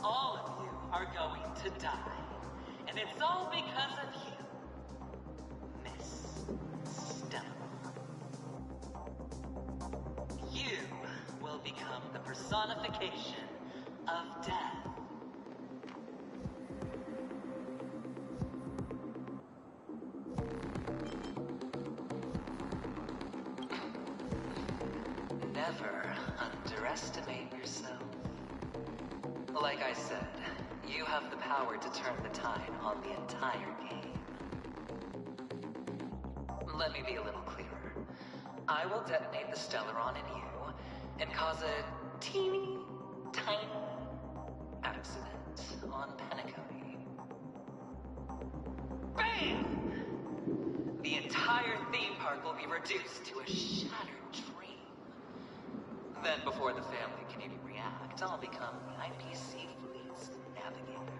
All of you are going to die. And it's all because of you, Miss Stella. You will become the personification of death. Never underestimate yourself. Like I said, you have the power to turn the tide on the entire game. Let me be a little clearer. I will detonate the Stellaron in you and cause a teeny, tiny accident on Penacony. Bam! The entire theme park will be reduced to a shattered dream. Then, before the family can even react, I'll become the IPC fleet's navigator.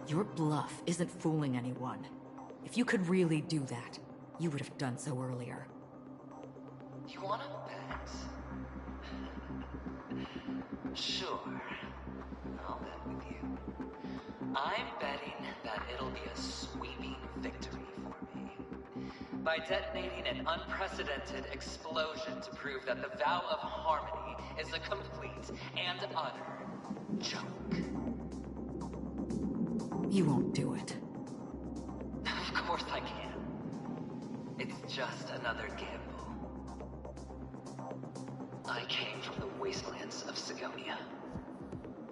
Your bluff isn't fooling anyone. If you could really do that, you would have done so earlier. You wanna bet? Sure. I'll bet with you. I'm betting that it'll be a sweeping victory for me. By detonating an unprecedented explosion to prove that the vow of harmony is a complete and utter joke. You won't do it. Of course I can. It's just another gamble. I came from the wastelands of Sigonia.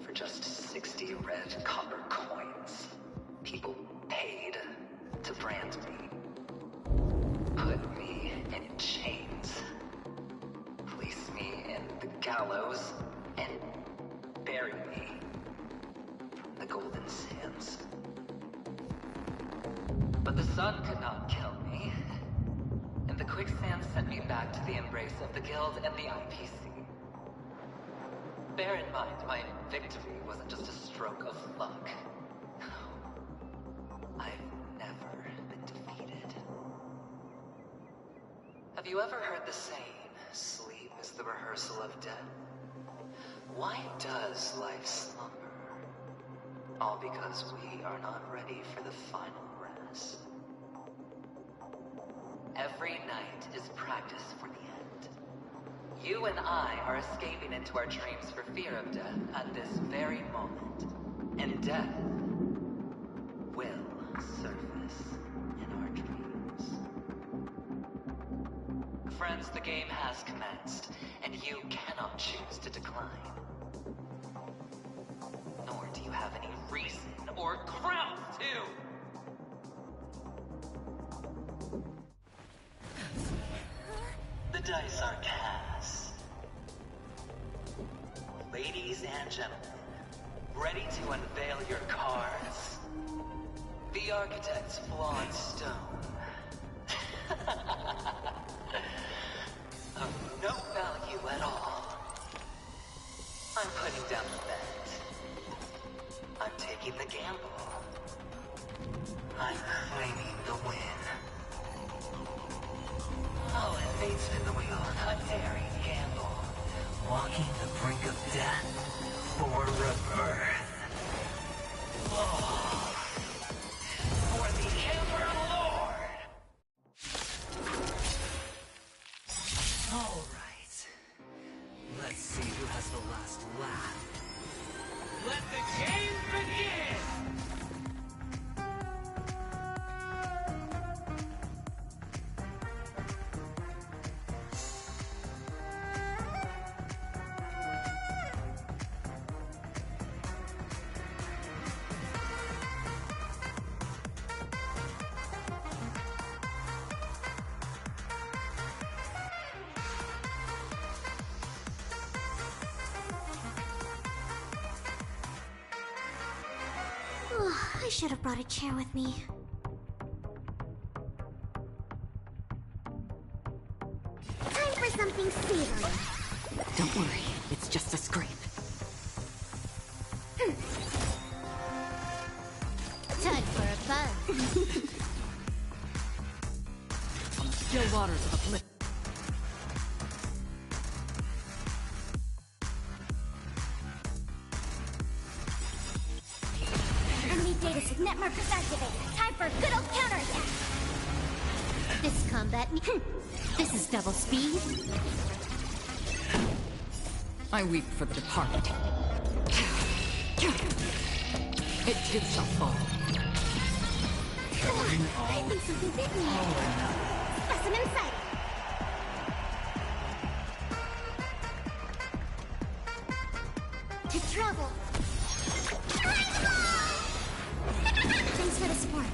For just 60 red copper coins, people paid to brand me. Put me in chains. Place me in the gallows and bury me in the golden sands. But the sun could not kill me, and the quicksand sent me back to the embrace of the Guild and the IPC. Bear in mind, my victory wasn't just a stroke of luck. I've never been defeated. Have you ever heard the saying, sleep is the rehearsal of death? Why does life slumber? All because we are not ready for the final rest. Every night is practice for the end. You and I are escaping into our dreams for fear of death at this very moment. And death will surface in our dreams. Friends, the game has commenced, and you cannot choose to decline. Nor do you have any reason more crowns, too! The dice are cast. Ladies and gentlemen, ready to unveil your cards? The Architect's flawed stone. Of no value at all. I'm putting down the bet. I'm taking the gamble. I'm claiming the win. I'll invade spin the wheel, a daring gamble. Walking the brink of death for rebirth. Oh, for the Ember Lord! Alright. Let's see who has the last laugh. Let the game begin! I should have brought a chair with me. Time for something savory. Don't worry, it's just a scrape. Time for a fun. On the still waters of oblivion. Data signet markers activated. Time for a good old counterattack. This combat this is double speed. I weep for the departed. It too shall fall. I think something bit me. Specimen sighted. To trouble. Thanks for the support.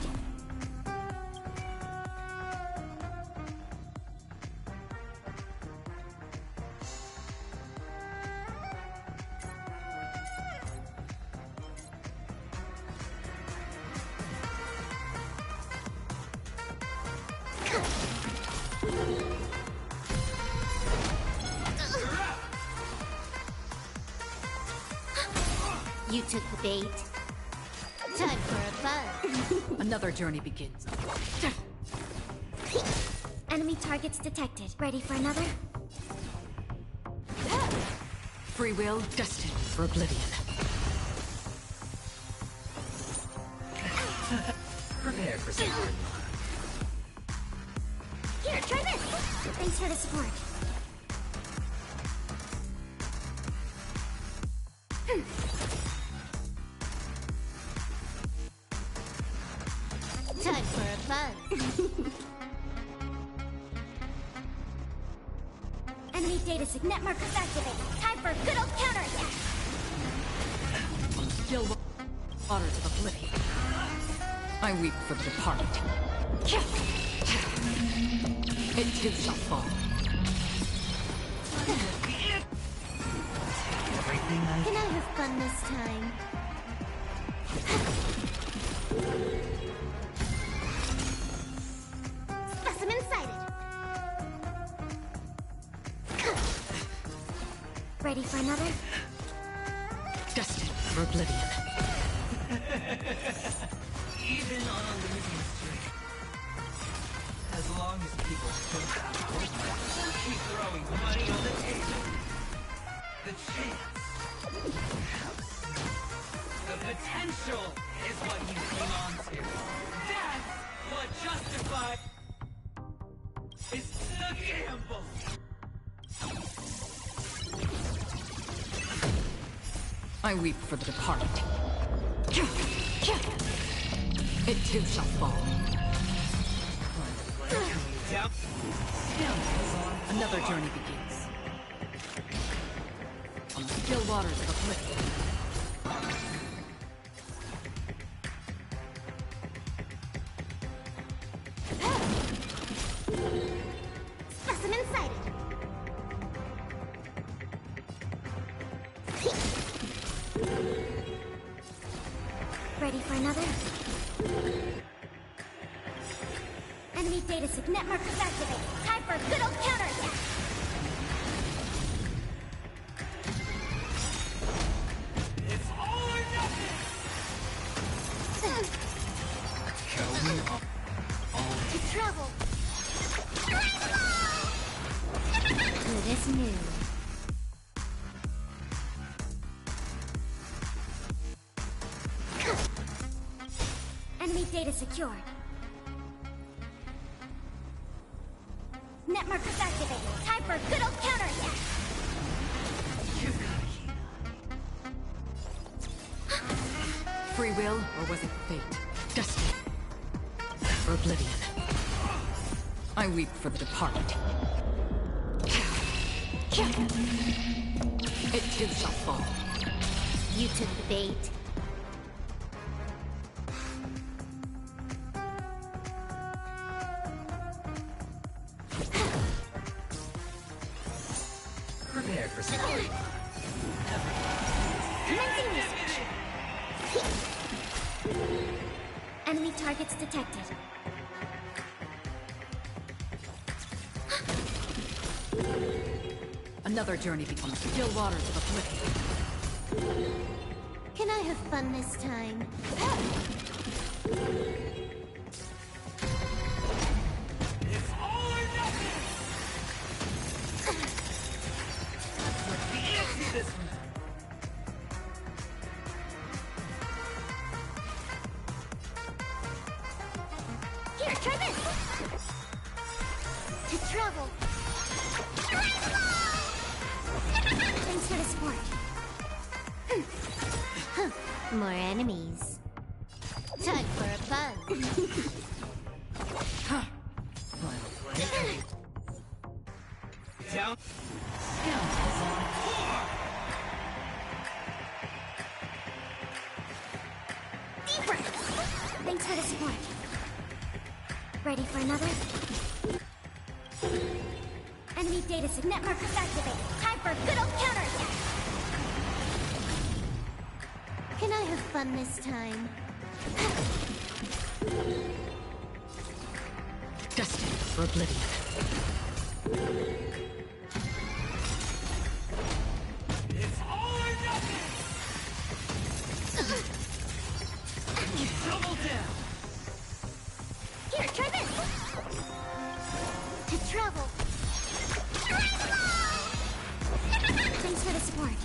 You took the bait. Time for a buzz. Another journey begins. Enemy targets detected. Ready for another? Free will destined for oblivion. Prepare for some hard luck. Here, try this! Thanks for the support. Time for a buzz. Enemy data signet markers activated. Time for a good old counterattack. On the still waters of oblivion. I weep for the departed. It too shall fall. Can I have fun this time? Specimen sighted. Ready for another? Destined for oblivion. Even on a losing streak. As long as people still have hope, we'll keep throwing money on the table. The chance. The potential is what you cling on to. That's what justifies is the gamble. I weep for the departed. It too shall fall. Another journey begins. On the still waters of oblivion. Ready for another? Enemy data sig network is activated. Time for a good old counterattack. It's all or nothing! To travel. Good as new. Enemy data secured. Network is activated. Time for a good old counterattack. Free will, or was it fate? Destiny. For oblivion. I weep for the departed. It too shall fall. You took the bait. Prepare for some. Commencing research. Enemy targets detected. Another journey becomes still waters of oblivion. Can I have fun this time? It's all or nothing! The answer this one. Here, try this! To travel! Thanks for the support. More enemies. Time for a buzz. Down. Deeper! Thanks for the support. Ready for another? Enemy data sig network is activated. Time for a good old counterattack. Can I have fun this time? Destined for oblivion. It's all or nothing! Double down! Here, try this! To travel! Thanks for the support.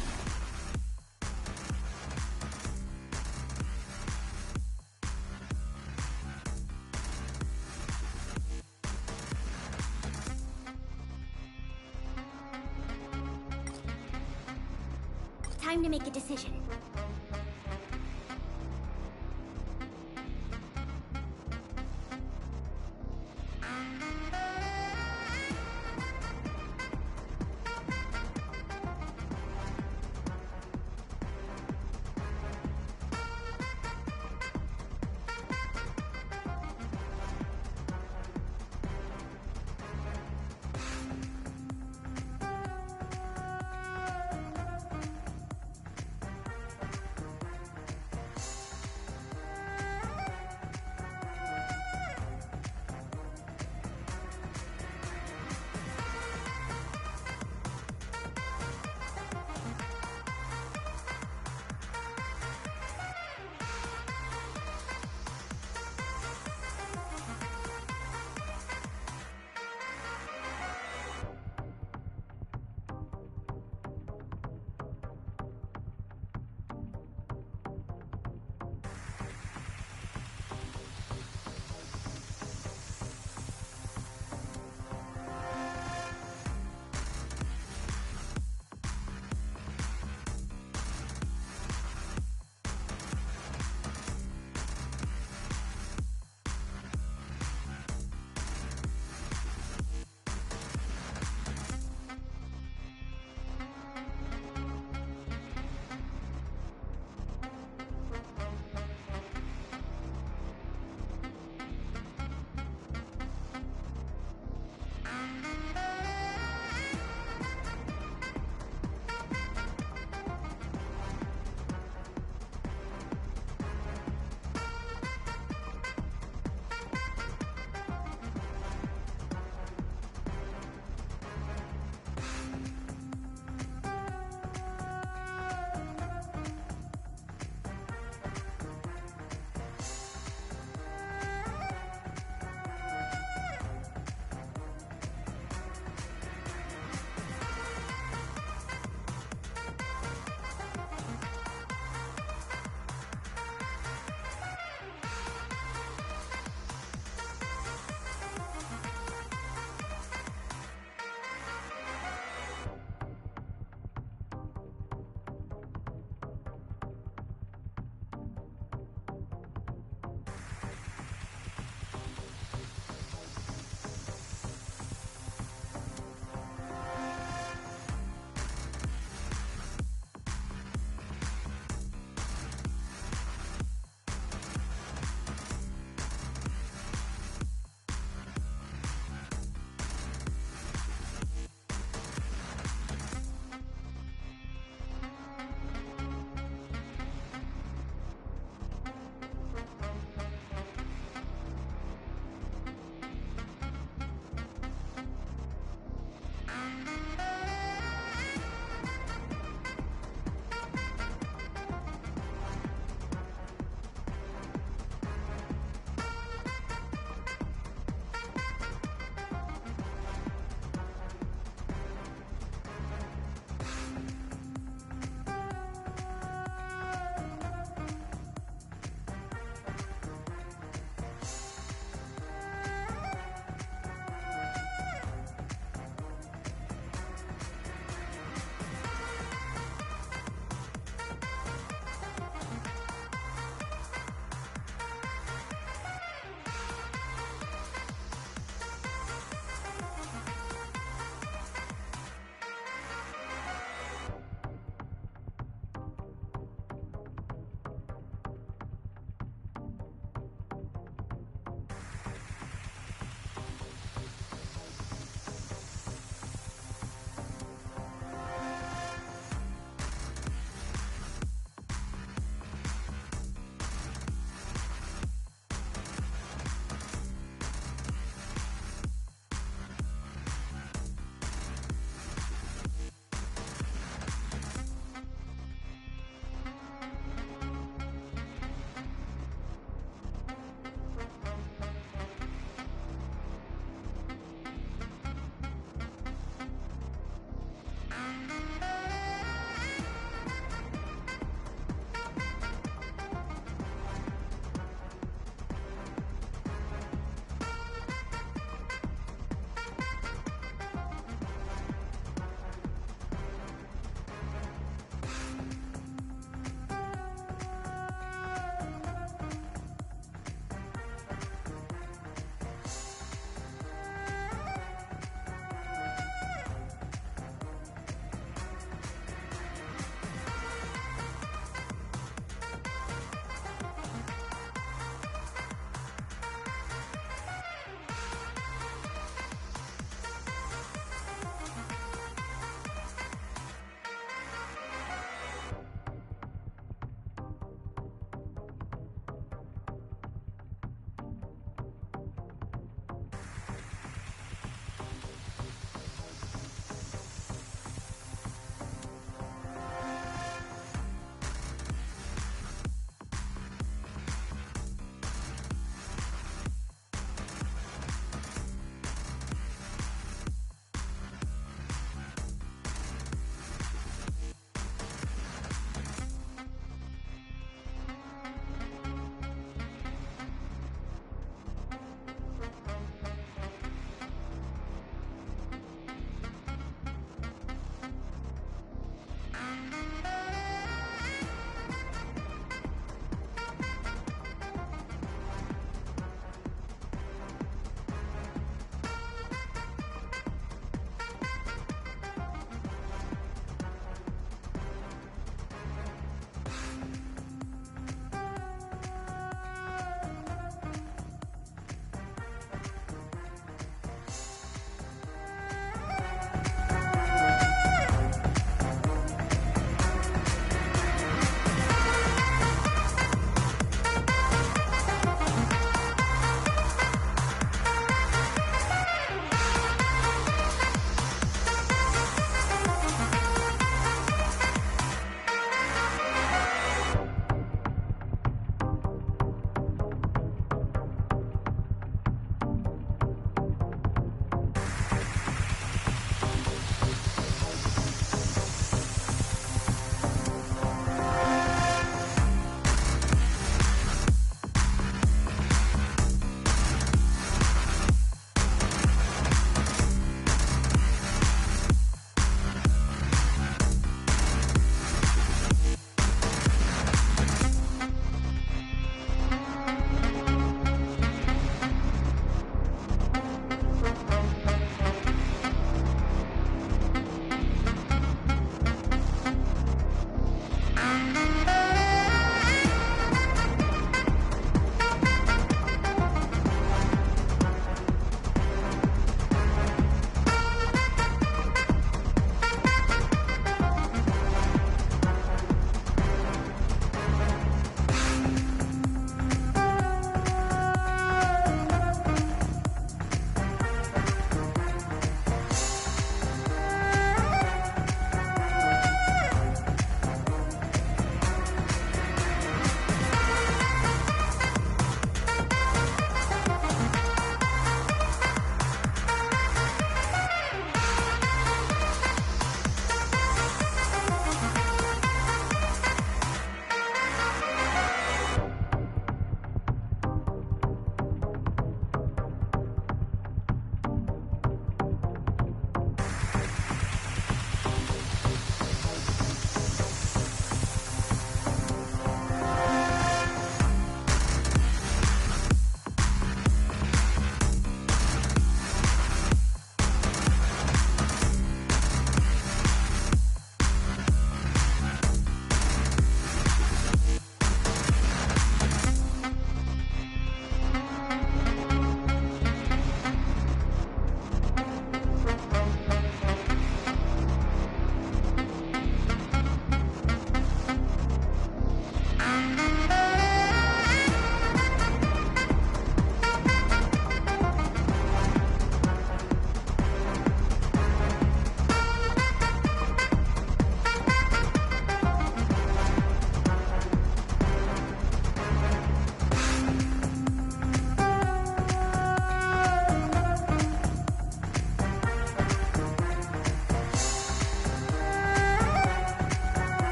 Time to make a decision.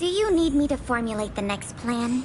Do you need me to formulate the next plan?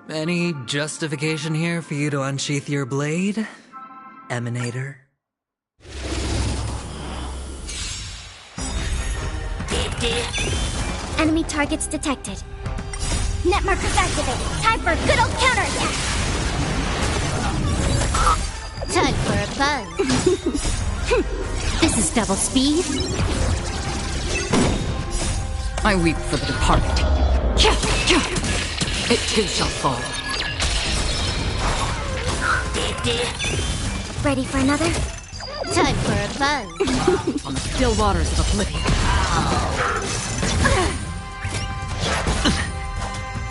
Any justification here for you to unsheath your blade, Emanator? Enemy targets detected. Net markers activated. Time for a good old counterattack. Time for a buzz. This is double speed. I weep for the departed. It too shall fall. Ready for another? Time for a buzz. On the still waters of oblivion.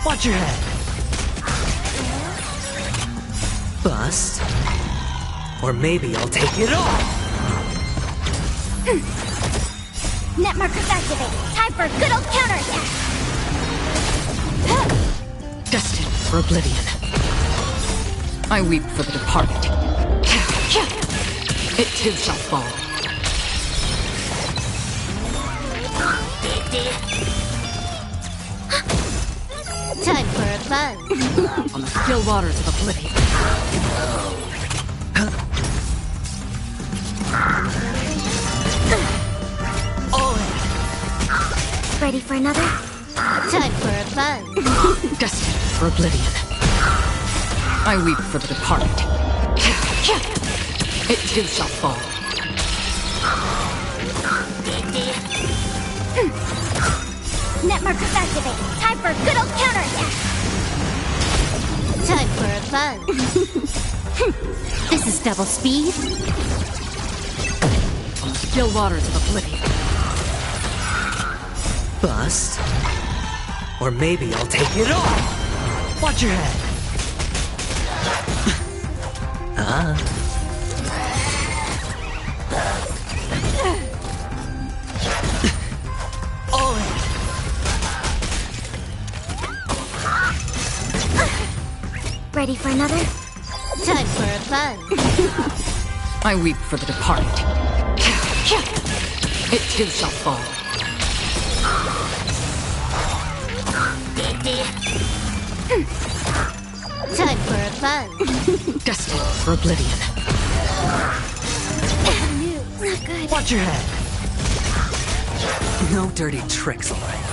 Watch your head. Bust. Or maybe I'll take it all. Net markers activated. Time for a good old counterattack. Destined for oblivion. I weep for the departed. It too shall fall. Time for a buzz. On the still waters of oblivion. All in. Ready for another? Time for a buzz. Destined for oblivion. I weep for the departed. It too shall fall. Net markers activated. Time for a good old counterattack. Time for a buzz. This is double speed. On the still waters of oblivion. Bust. Or maybe I'll take it all. Watch your head. All in. Ready for another? Time for a buzz. I weep for the departed. It too shall fall. Time for a buzz. Destined for oblivion. Not good. Watch your head. No dirty tricks, alright?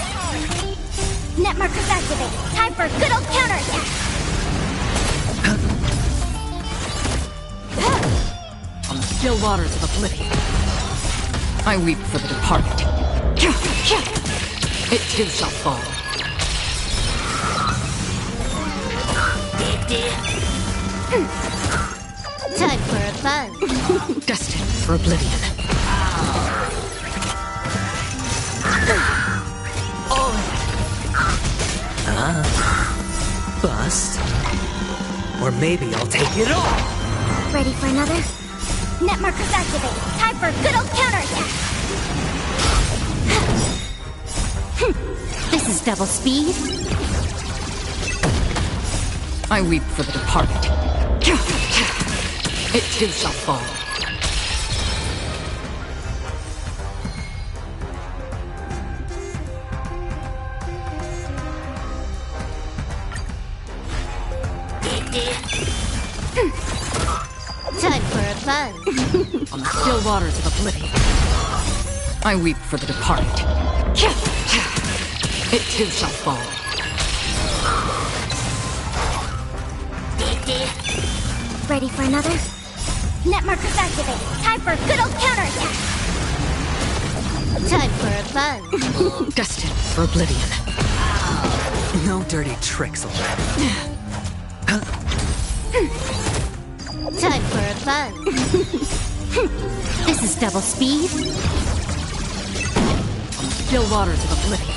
Net markers activated. Time for a good old counterattack. On the still waters of oblivion. I weep for the departed. It too shall fall. Time for a buzz. Destined for oblivion. All in. Bust. Or maybe I'll take it all. Ready for another? Net markers activated. Time for a good old counterattack. This is double speed. I weep for the departed. It too shall fall. buzz. On the still waters of oblivion, I weep for the departed. It too shall fall. Ready for another? Net markers activate. Time for a good old counterattack. Time for a buzz. Destined for oblivion. No dirty tricks allowed. Time for a buzz. This is double speed. On the still waters of oblivion,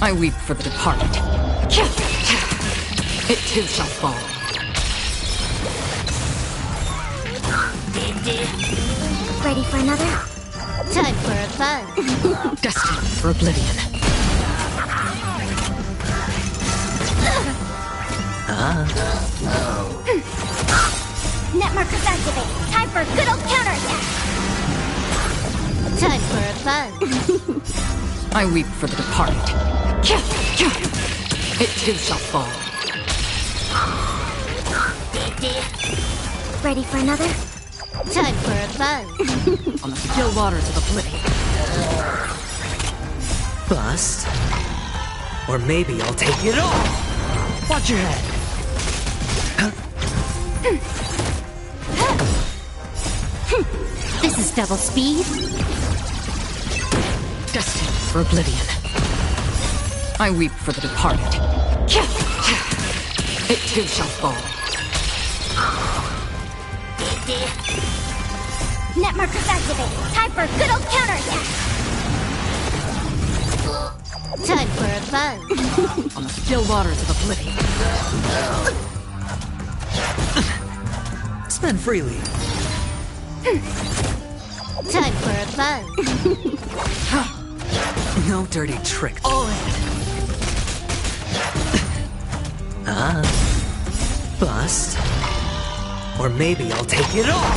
I weep for the departed. It too shall fall. Ready for another? Time for a buzz. Destined for oblivion. Net markers activate. Time for a good old counterattack. Time for a buzz. I weep for the departed. It too shall fall. Ready for another? Time for a buzz. On the still waters of oblivion, Bust. Or maybe I'll take it all. Watch your head. This is double speed. destined for oblivion. I weep for the departed. It too shall fall. Net markers activate. Time for a good old counterattack. Time for a buzz. On the still waters of oblivion. Spend freely. Time for a buzz. No dirty tricks. All in. Bust. Or maybe I'll take it all.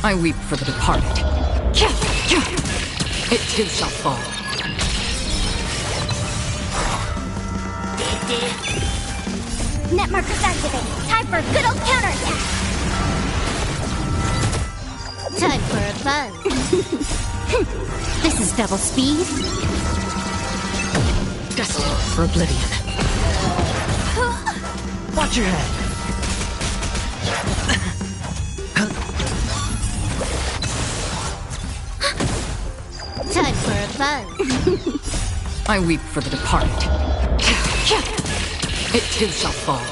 I weep for the departed. It too shall fall. Net markers activate. Time for a good old counterattack. Time for a buzz. This is double speed. Destined for oblivion. Watch your head. Time for a buzz. I weep for the departed. It too shall fall.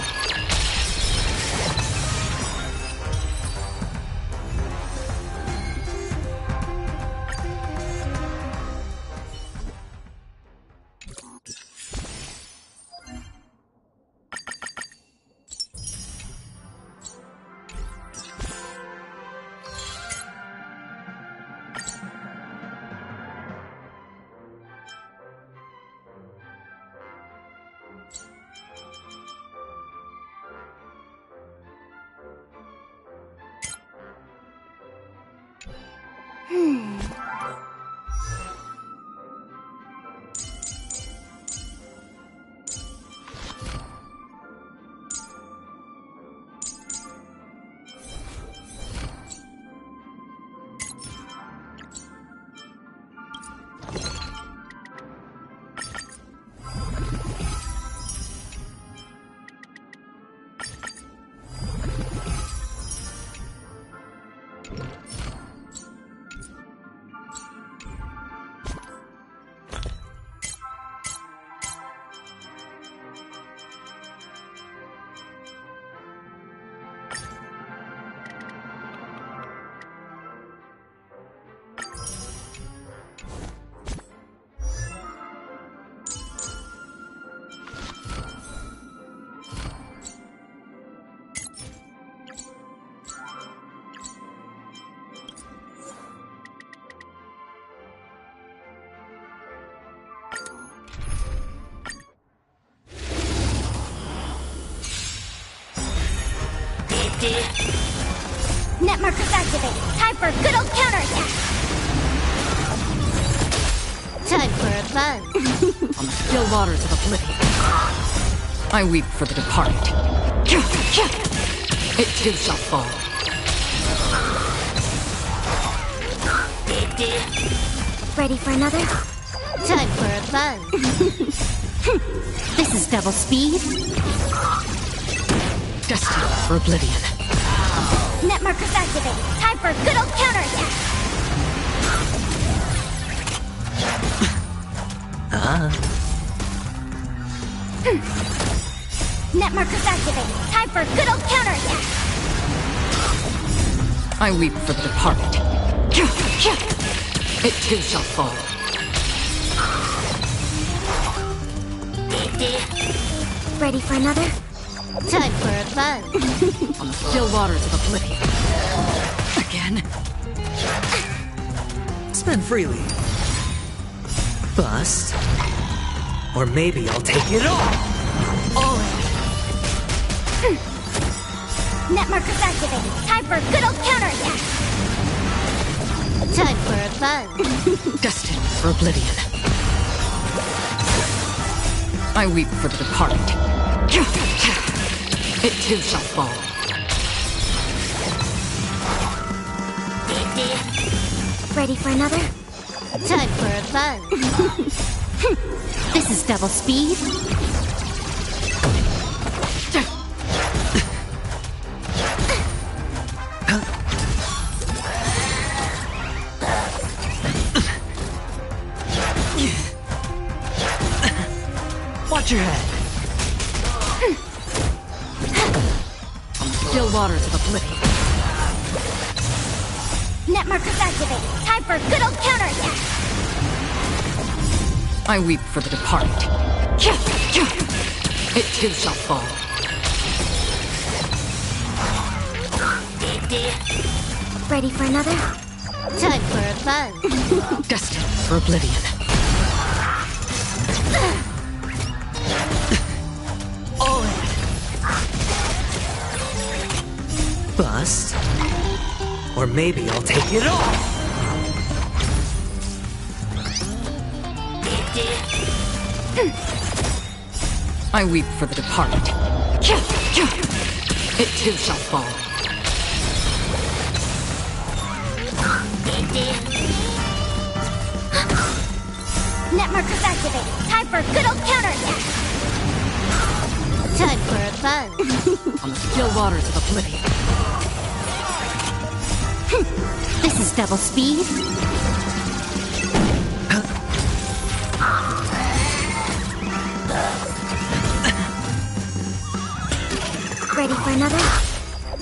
Net markers activate. Time for a good old counterattack. Time for a buzz. On the still waters of oblivion. I weep for the departed. It too shall fall. Ready for another? Time for a fun. This is double speed. Destined for oblivion. Net markers activated. Time for a good old counterattack. Net markers activated. Time for a good old counterattack. I weep for the departed. It too shall fall. Ready for another? Time for a fun. On the still waters of oblivion. Again? Spend freely. Bust. Or maybe I'll take it all! All in. Net markers activated. Time for a good old counterattack. Time for a fun. Destined for oblivion. I weep for the departed. It too shall fall. Ready for another? Time for a fun. This is double speed. Watch your head. On the still waters of oblivion. Net markers activated. Time for a good old counterattack. I weep for the departed. It too shall fall. Ready for another? Time for a fun. Destined for oblivion. All in. Bust. Or maybe I'll take it all! I weep for the departed. It too shall fall. Net markers activated. Time for a good old counterattack. Time for a fun. On the still waters of oblivion. This is double speed. Ready for another?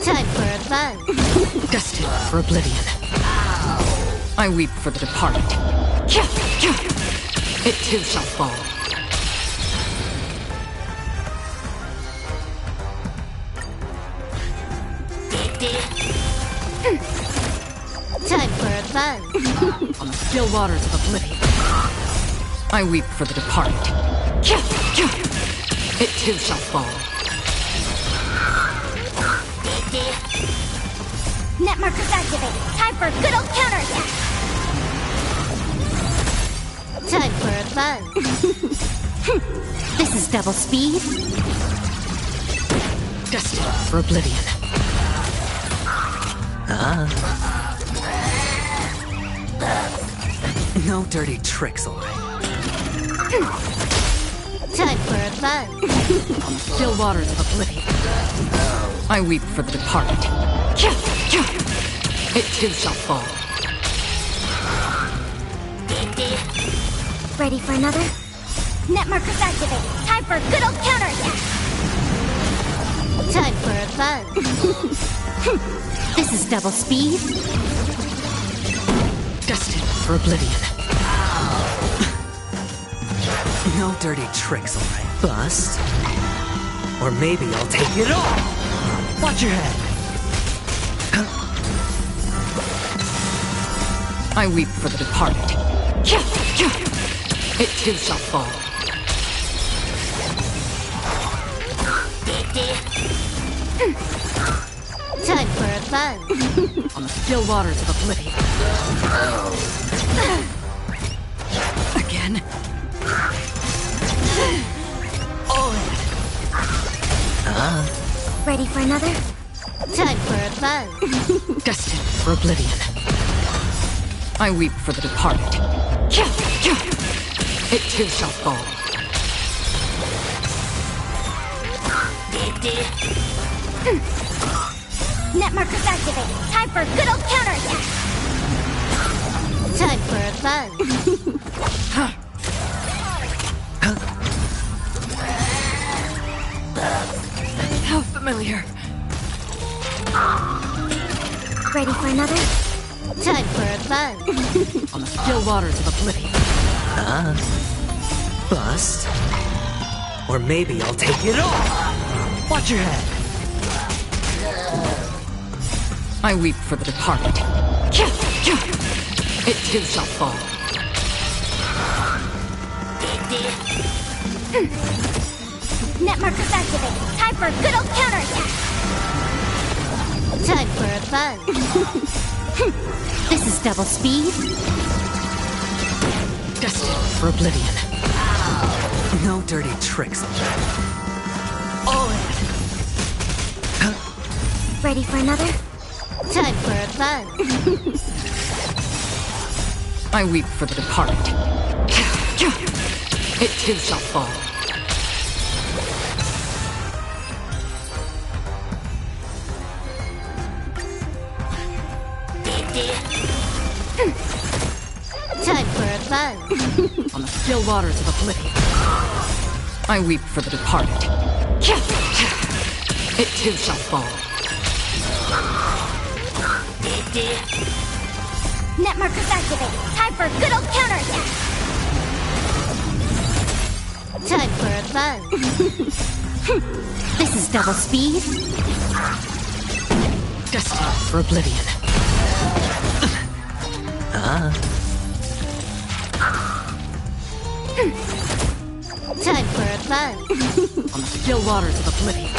Time for a fun. Destined for oblivion. I weep for the departed. It too shall fall. Time for a fun. On the still waters of oblivion. I weep for the departed. It too shall fall. Net markers activated. Time for a good old counterattack. Time for a fun. This is double speed. Destined for oblivion. No dirty tricks, alright? Time for a fun. On the still waters of oblivion. I weep for the departed. It too shall fall. Ready for another? Net markers activated. Time for a good old counterattack. Time for a fun. This is double speed. Destined for oblivion. No dirty tricks, alright? Bust. Or maybe I'll take it all! Watch your head! I weep for the departed. It too shall fall. Time for a fun. On the still waters of oblivion. Again? All in. Ready for another? Time for a buzz. Destined for oblivion. I weep for the departed. It too shall fall. Net markers activated. Time for a good old counterattack. Time for a buzz. How familiar. Ready for another? Time for a buzz. On the still waters of oblivion. Bust. Or maybe I'll take it all. Watch your head. I weep for the departed. It too shall fall. Net markers activated. Time for a good old counterattack. Time for a buzz. This is double speed. Destined for oblivion. No dirty tricks. All in. Ready for another? Time for a buzz. I weep for the departed. It too shall fall. Time for a buzz. On the still waters of oblivion. I weep for the departed. It too shall fall. Net markers activated. Time for a good old counterattack. Time for a buzz. This is double speed. Destined for oblivion. Time for a buzz. On the still waters of oblivion.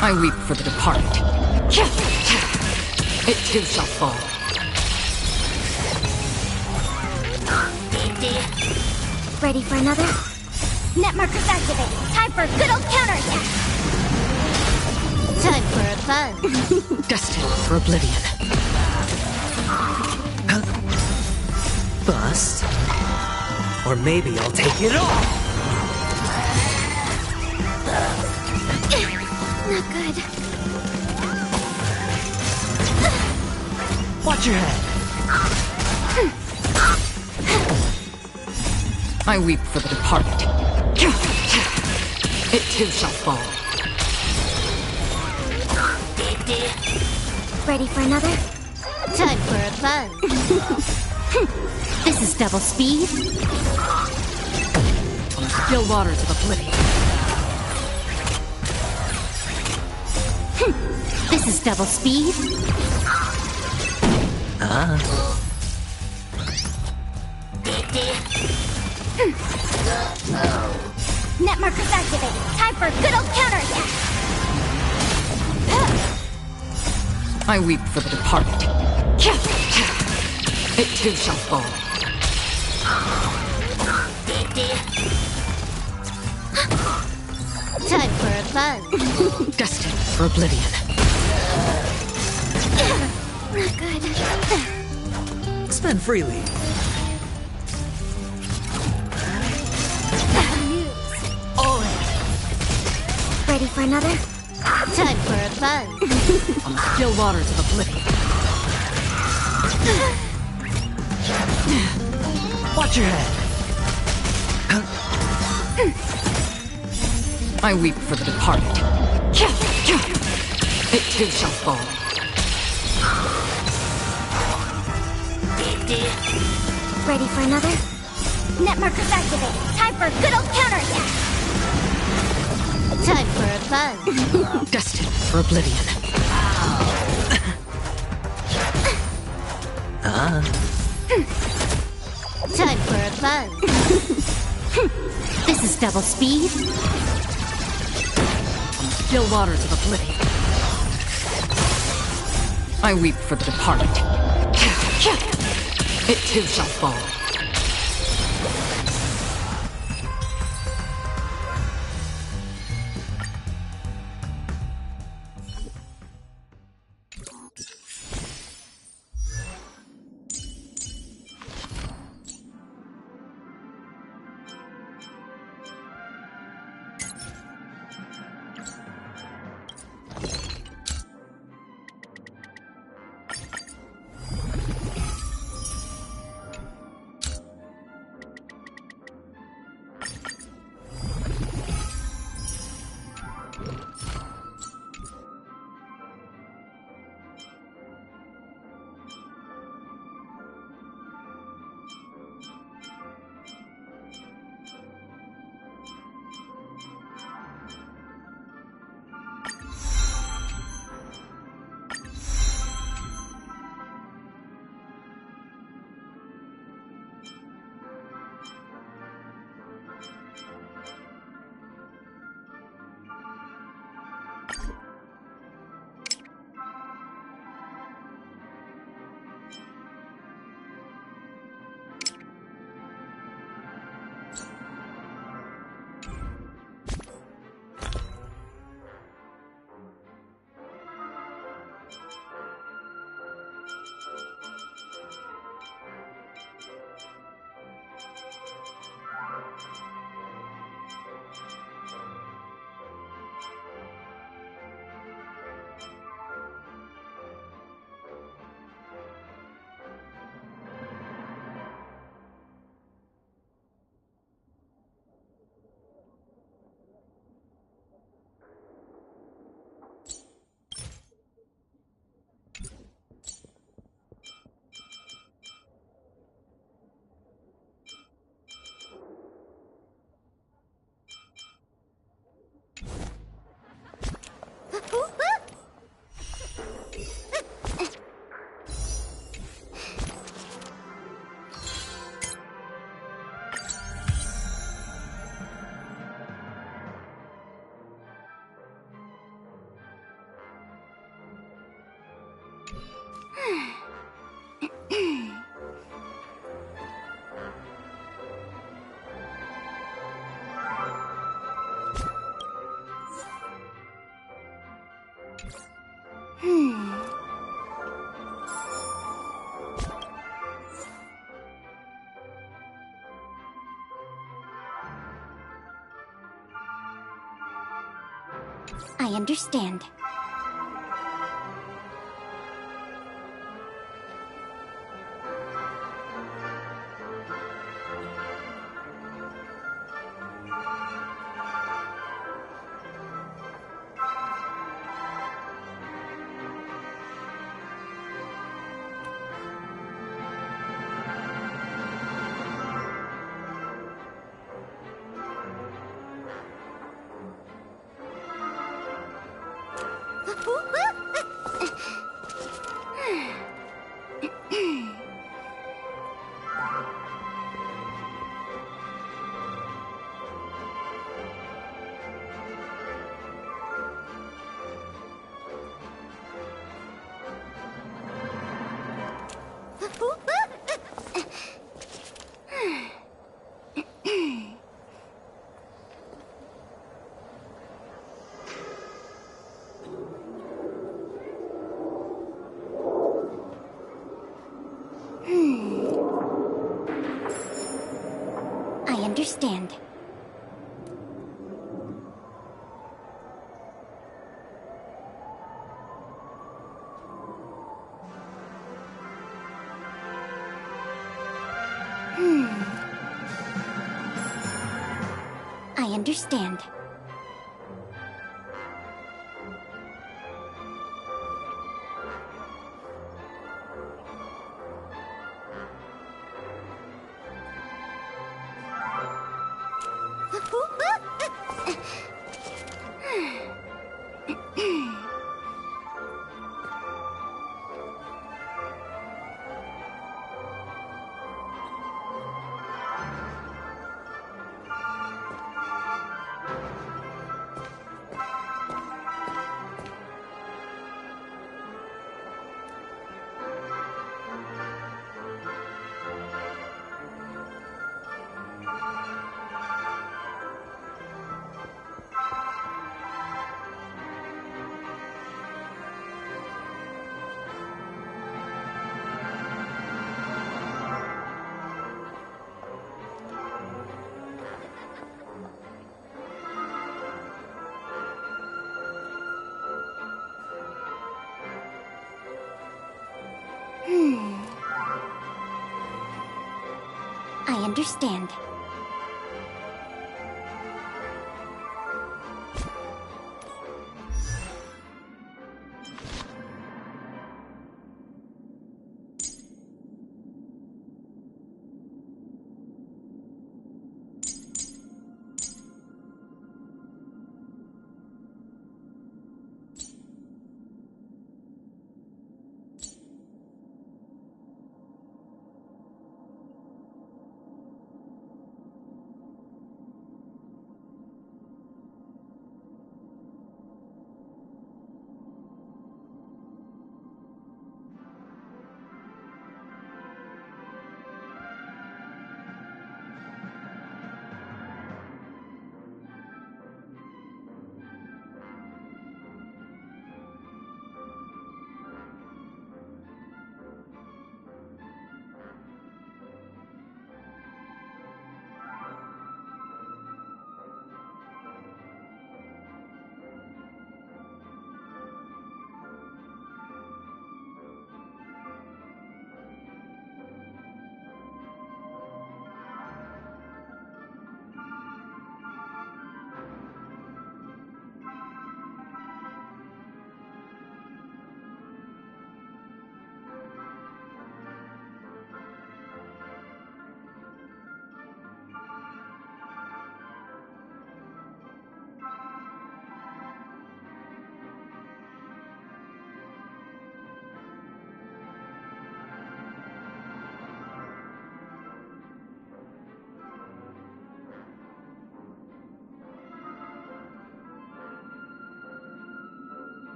I weep for the departed. It too shall fall. Ready for another? Net markers activated. Time for a good old counterattack. Time for a buzz. Destined for oblivion. Bust. Or maybe I'll take it all. Not good. Watch your head. I weep for the departed. It too shall fall. Ready for another? Time for a buzz. This is double speed. On the still waters of oblivion. This is double speed. Net markers activated. Time for a good old counterattack. I weep for the departed. It too shall fall. Time for a buzz. Destined for oblivion. Not good. Spend freely. All in. Ready for another? Time for a buzz. On the still waters of oblivion. Watch your head. I weep for the departed. It too shall fall. Ready for another? Net markers activated. Time for a good old counterattack. Time for a buzz. Destined for oblivion. Time for a buzz. This is double speed. On the still waters of oblivion. I weep for the departed. It too shall fall. I understand. I understand. I understand. I understand.